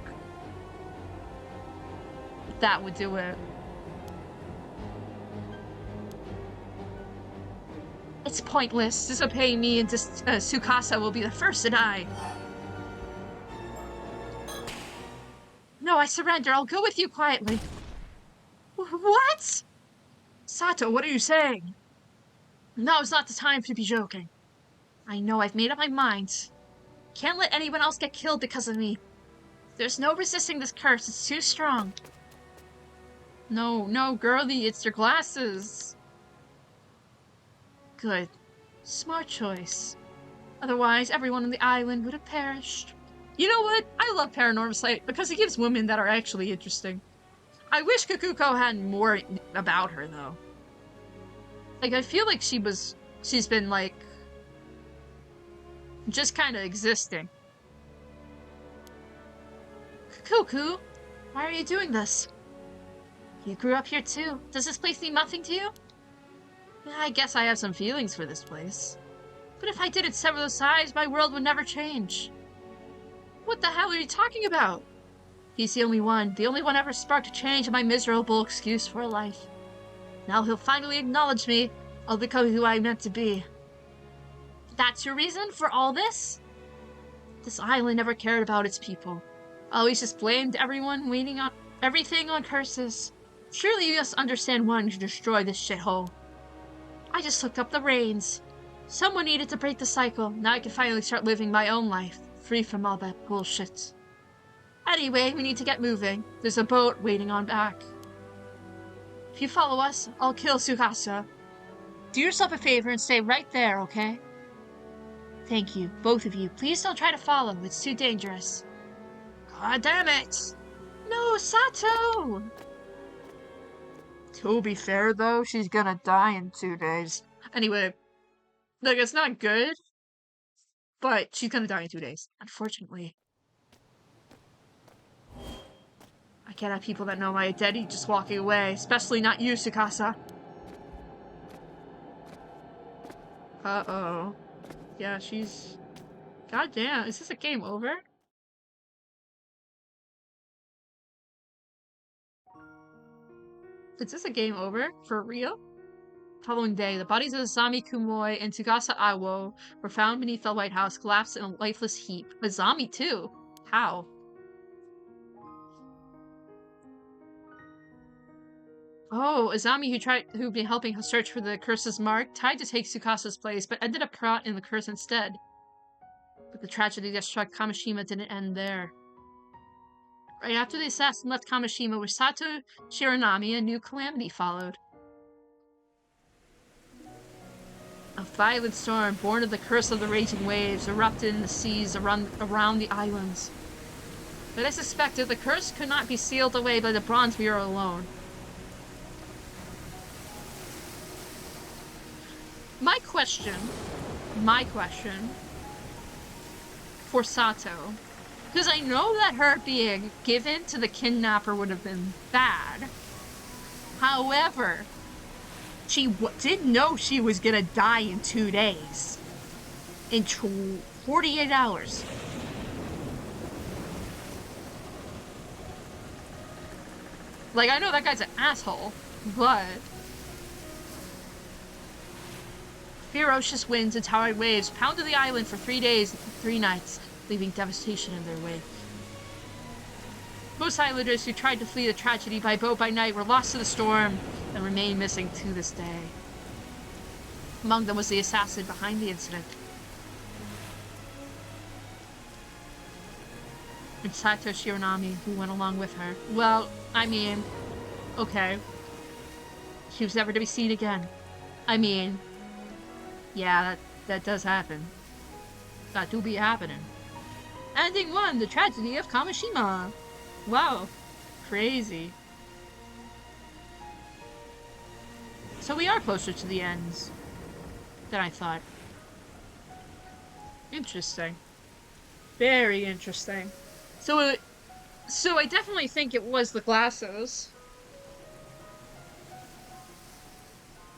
That would do it. It's pointless. Disobeying me and Tsukasa will be the first to die. No, I surrender. I'll go with you quietly. What? Sato, what are you saying? Now's not the time to be joking. I know I've made up my mind. Can't let anyone else get killed because of me. There's no resisting this curse. It's too strong. No, girlie, it's your glasses. Good. Smart choice. Otherwise, everyone on the island would have perished. You know what? I love Paranormasight because it gives women that are actually interesting. I wish Kukuko had more about her, though. Like, I feel like she's been, like, just kind of existing. Kukuko, why are you doing this? You grew up here too. Does this place mean nothing to you? I guess I have some feelings for this place. But if I didn't sever those ties, my world would never change. What the hell are you talking about? He's the only one ever sparked a change in my miserable excuse for life. Now he'll finally acknowledge me. I'll become who I'm meant to be. That's your reason for all this? This island never cared about its people. Always just blamed everything on curses. Surely you must understand wanting to destroy this shithole. I just took up the reins. Someone needed to break the cycle. Now I can finally start living my own life, free from all that bullshit. Anyway, we need to get moving. There's a boat waiting on back. If you follow us, I'll kill Tsukasa. Do yourself a favor and stay right there, okay? Thank you, both of you. Please don't try to follow. It's too dangerous. God damn it! No, Sato! To be fair, though, she's gonna die in 2 days. Anyway, like, it's not good, but she's gonna die in 2 days, unfortunately. I can't have people that know my identity just walking away, especially not you, Tsukasa. Uh-oh. Yeah, she's... God damn, is this a game over? Is this a game over? For real? Following day, the bodies of Azami Kumoi and Tsugasa Awo were found beneath the lighthouse, collapsed in a lifeless heap. Azami too? How? Oh, Azami, who'd been helping her search for the curse's mark, tried to take Tsukasa's place, but ended up caught in the curse instead. But the tragedy that struck Kamishima didn't end there. Right after the assassin left Kamishima with Sato Shiranami, a new calamity followed. A violent storm, born of the curse of the raging waves, erupted in the seas around the islands. But as suspected, the curse could not be sealed away by the Bronze Mirror alone. My question for Sato, because I know that her being given to the kidnapper would have been bad. However, she didn't know she was gonna die in 2 days. In 48 hours. Like, I know that guy's an asshole, but... Ferocious winds and towering waves pounded the island for 3 days and 3 nights, leaving devastation in their wake. Most islanders who tried to flee the tragedy by boat by night were lost to the storm and remain missing to this day. Among them was the assassin behind the incident. And Sato Shiranami, who went along with her. Well, I mean, okay. She was never to be seen again. I mean, yeah, that does happen. That do be happening. Ending 1, the tragedy of Kamishima. Wow. Crazy. So we are closer to the ends than I thought. Interesting. Very interesting. So I definitely think it was the glasses.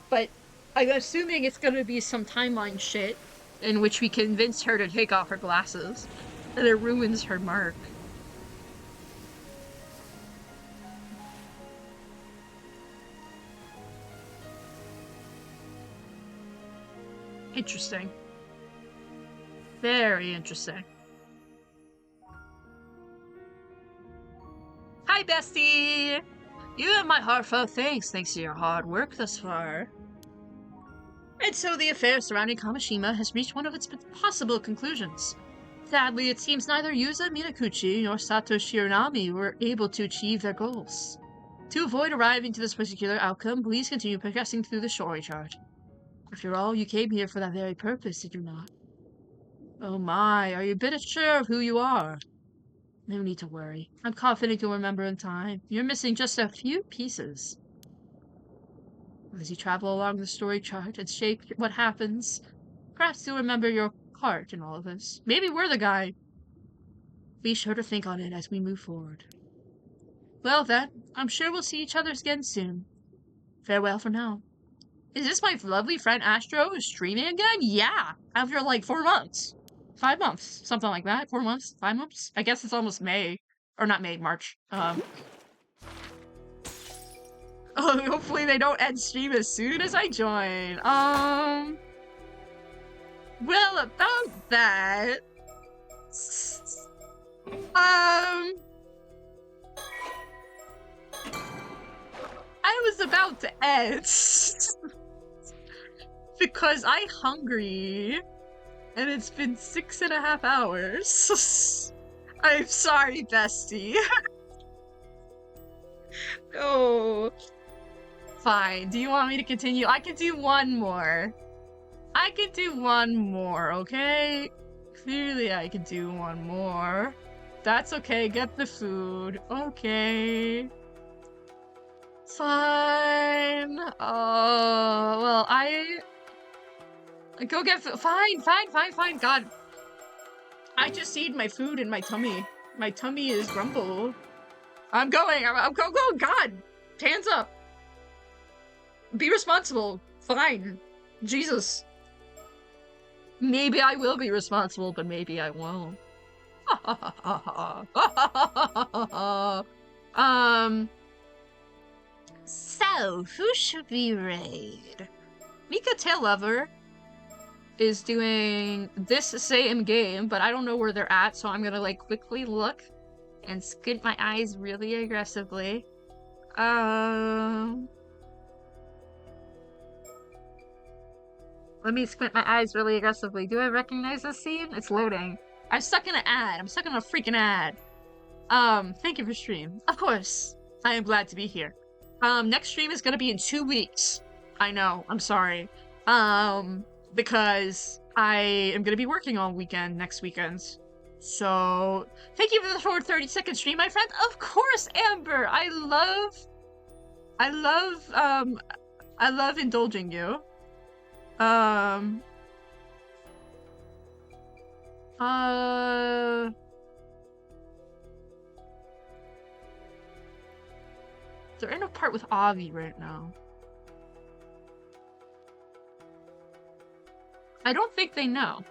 But I'm assuming it's gonna be some timeline shit in which we convince her to take off her glasses. And it ruins her mark. Interesting. Very interesting. Hi, bestie! You have my heartfelt thanks to your hard work thus far. And so the affair surrounding Kamishima has reached one of its possible conclusions. Sadly, it seems neither Yuza Minakuchi nor Sato Shiranami were able to achieve their goals. To avoid arriving to this particular outcome, please continue progressing through the story chart. After all, you came here for that very purpose, did you not? Oh my, are you a bit unsure of who you are? No need to worry. I'm confident you'll remember in time. You're missing just a few pieces. As you travel along the story chart and shape what happens, perhaps you'll remember your part in all of this. Maybe we're the guy. Be sure to think on it as we move forward. Well then, I'm sure we'll see each other again soon. Farewell for now. Is this my lovely friend Astro streaming again? Yeah, after like 4 months. 5 months, something like that. 4 months, 5 months. I guess it's almost May, or not May, March. Oh, hopefully they don't end stream as soon as I join. Well, about that. I was about to end because I'm hungry, and it's been 6.5 hours. I'm sorry, bestie. No. Fine. Do you want me to continue? I can do one more. I can do one more, okay? Clearly I can do one more. That's okay, get the food. Okay. Fine. Oh, well, I... Go get food. Fine. God. I just need my food in my tummy. My tummy is grumbled. I'm going. I'm go. God. Hands up. Be responsible. Fine. Jesus. Maybe I will be responsible, but maybe I won't. So, who should we raid? Mika Taillover is doing this same game, but I don't know where they're at, so I'm gonna like quickly look and squint my eyes really aggressively. Let me squint my eyes really aggressively. Do I recognize this scene? It's loading. I'm stuck in an ad. I'm stuck in a freaking ad. Thank you for stream. Of course. I am glad to be here. Next stream is gonna be in 2 weeks. I know, I'm sorry. Because I am gonna be working all weekend, next weekend. So, thank you for the short 30-second stream, my friend. Of course, Amber! I love indulging you. They're in a part with Avi right now. I don't think they know.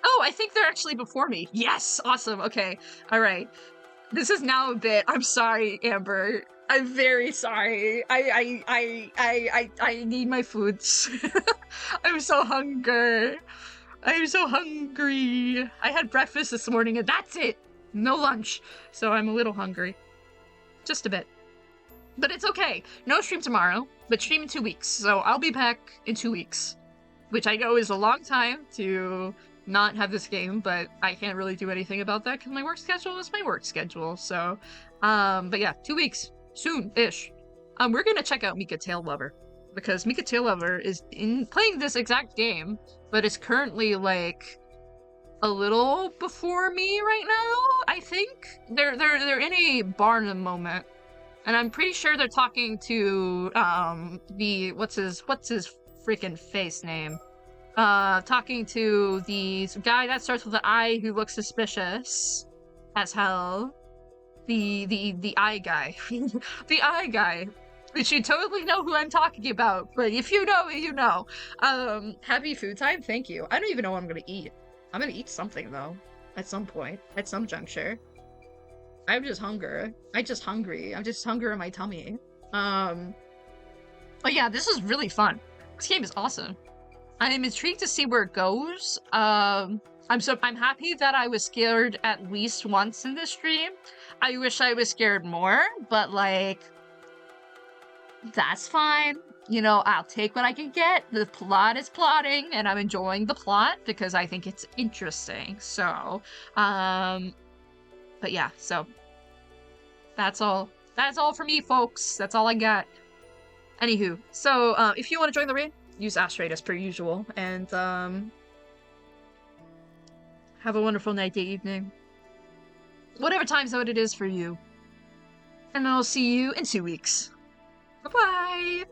Oh, I think they're actually before me. Yes! Awesome. Okay. Alright. This is now a bit. I'm sorry, Amber. I'm very sorry. I need my food. I'm so hungry. I'm so hungry. I had breakfast this morning and that's it. No lunch. So I'm a little hungry. Just a bit. But it's okay. No stream tomorrow, but stream in 2 weeks. So I'll be back in 2 weeks. Which I know is a long time to not have this game, but I can't really do anything about that because my work schedule is my work schedule. So, but yeah, 2 weeks. Soon-ish. We're gonna check out Mika Taillover. Because Mika Taillover is playing this exact game, but it's currently, like, a little before me right now, I think. They're in a barn moment. And I'm pretty sure they're talking to, what's his freaking face name? Talking to the guy that starts with an I who looks suspicious as hell. The eye guy. The eye guy. Which you totally know who I'm talking about, but if you know, you know. Happy food time? Thank you. I don't even know what I'm gonna eat. I'm gonna eat something, though. At some point. At some juncture. I'm just hungry. I'm just hungry in my tummy. But yeah, this is really fun. This game is awesome. I am intrigued to see where it goes. I'm happy that I was scared at least once in this stream. I wish I was scared more, but like, that's fine. You know, I'll take what I can get. The plot is plotting, and I'm enjoying the plot because I think it's interesting. So, but yeah, so that's all. That's all for me, folks. That's all I got. Anywho, so if you want to join the raid, use Astrate as per usual, and have a wonderful night, day, evening. Whatever time zone it is for you. And I'll see you in 2 weeks. Bye-bye!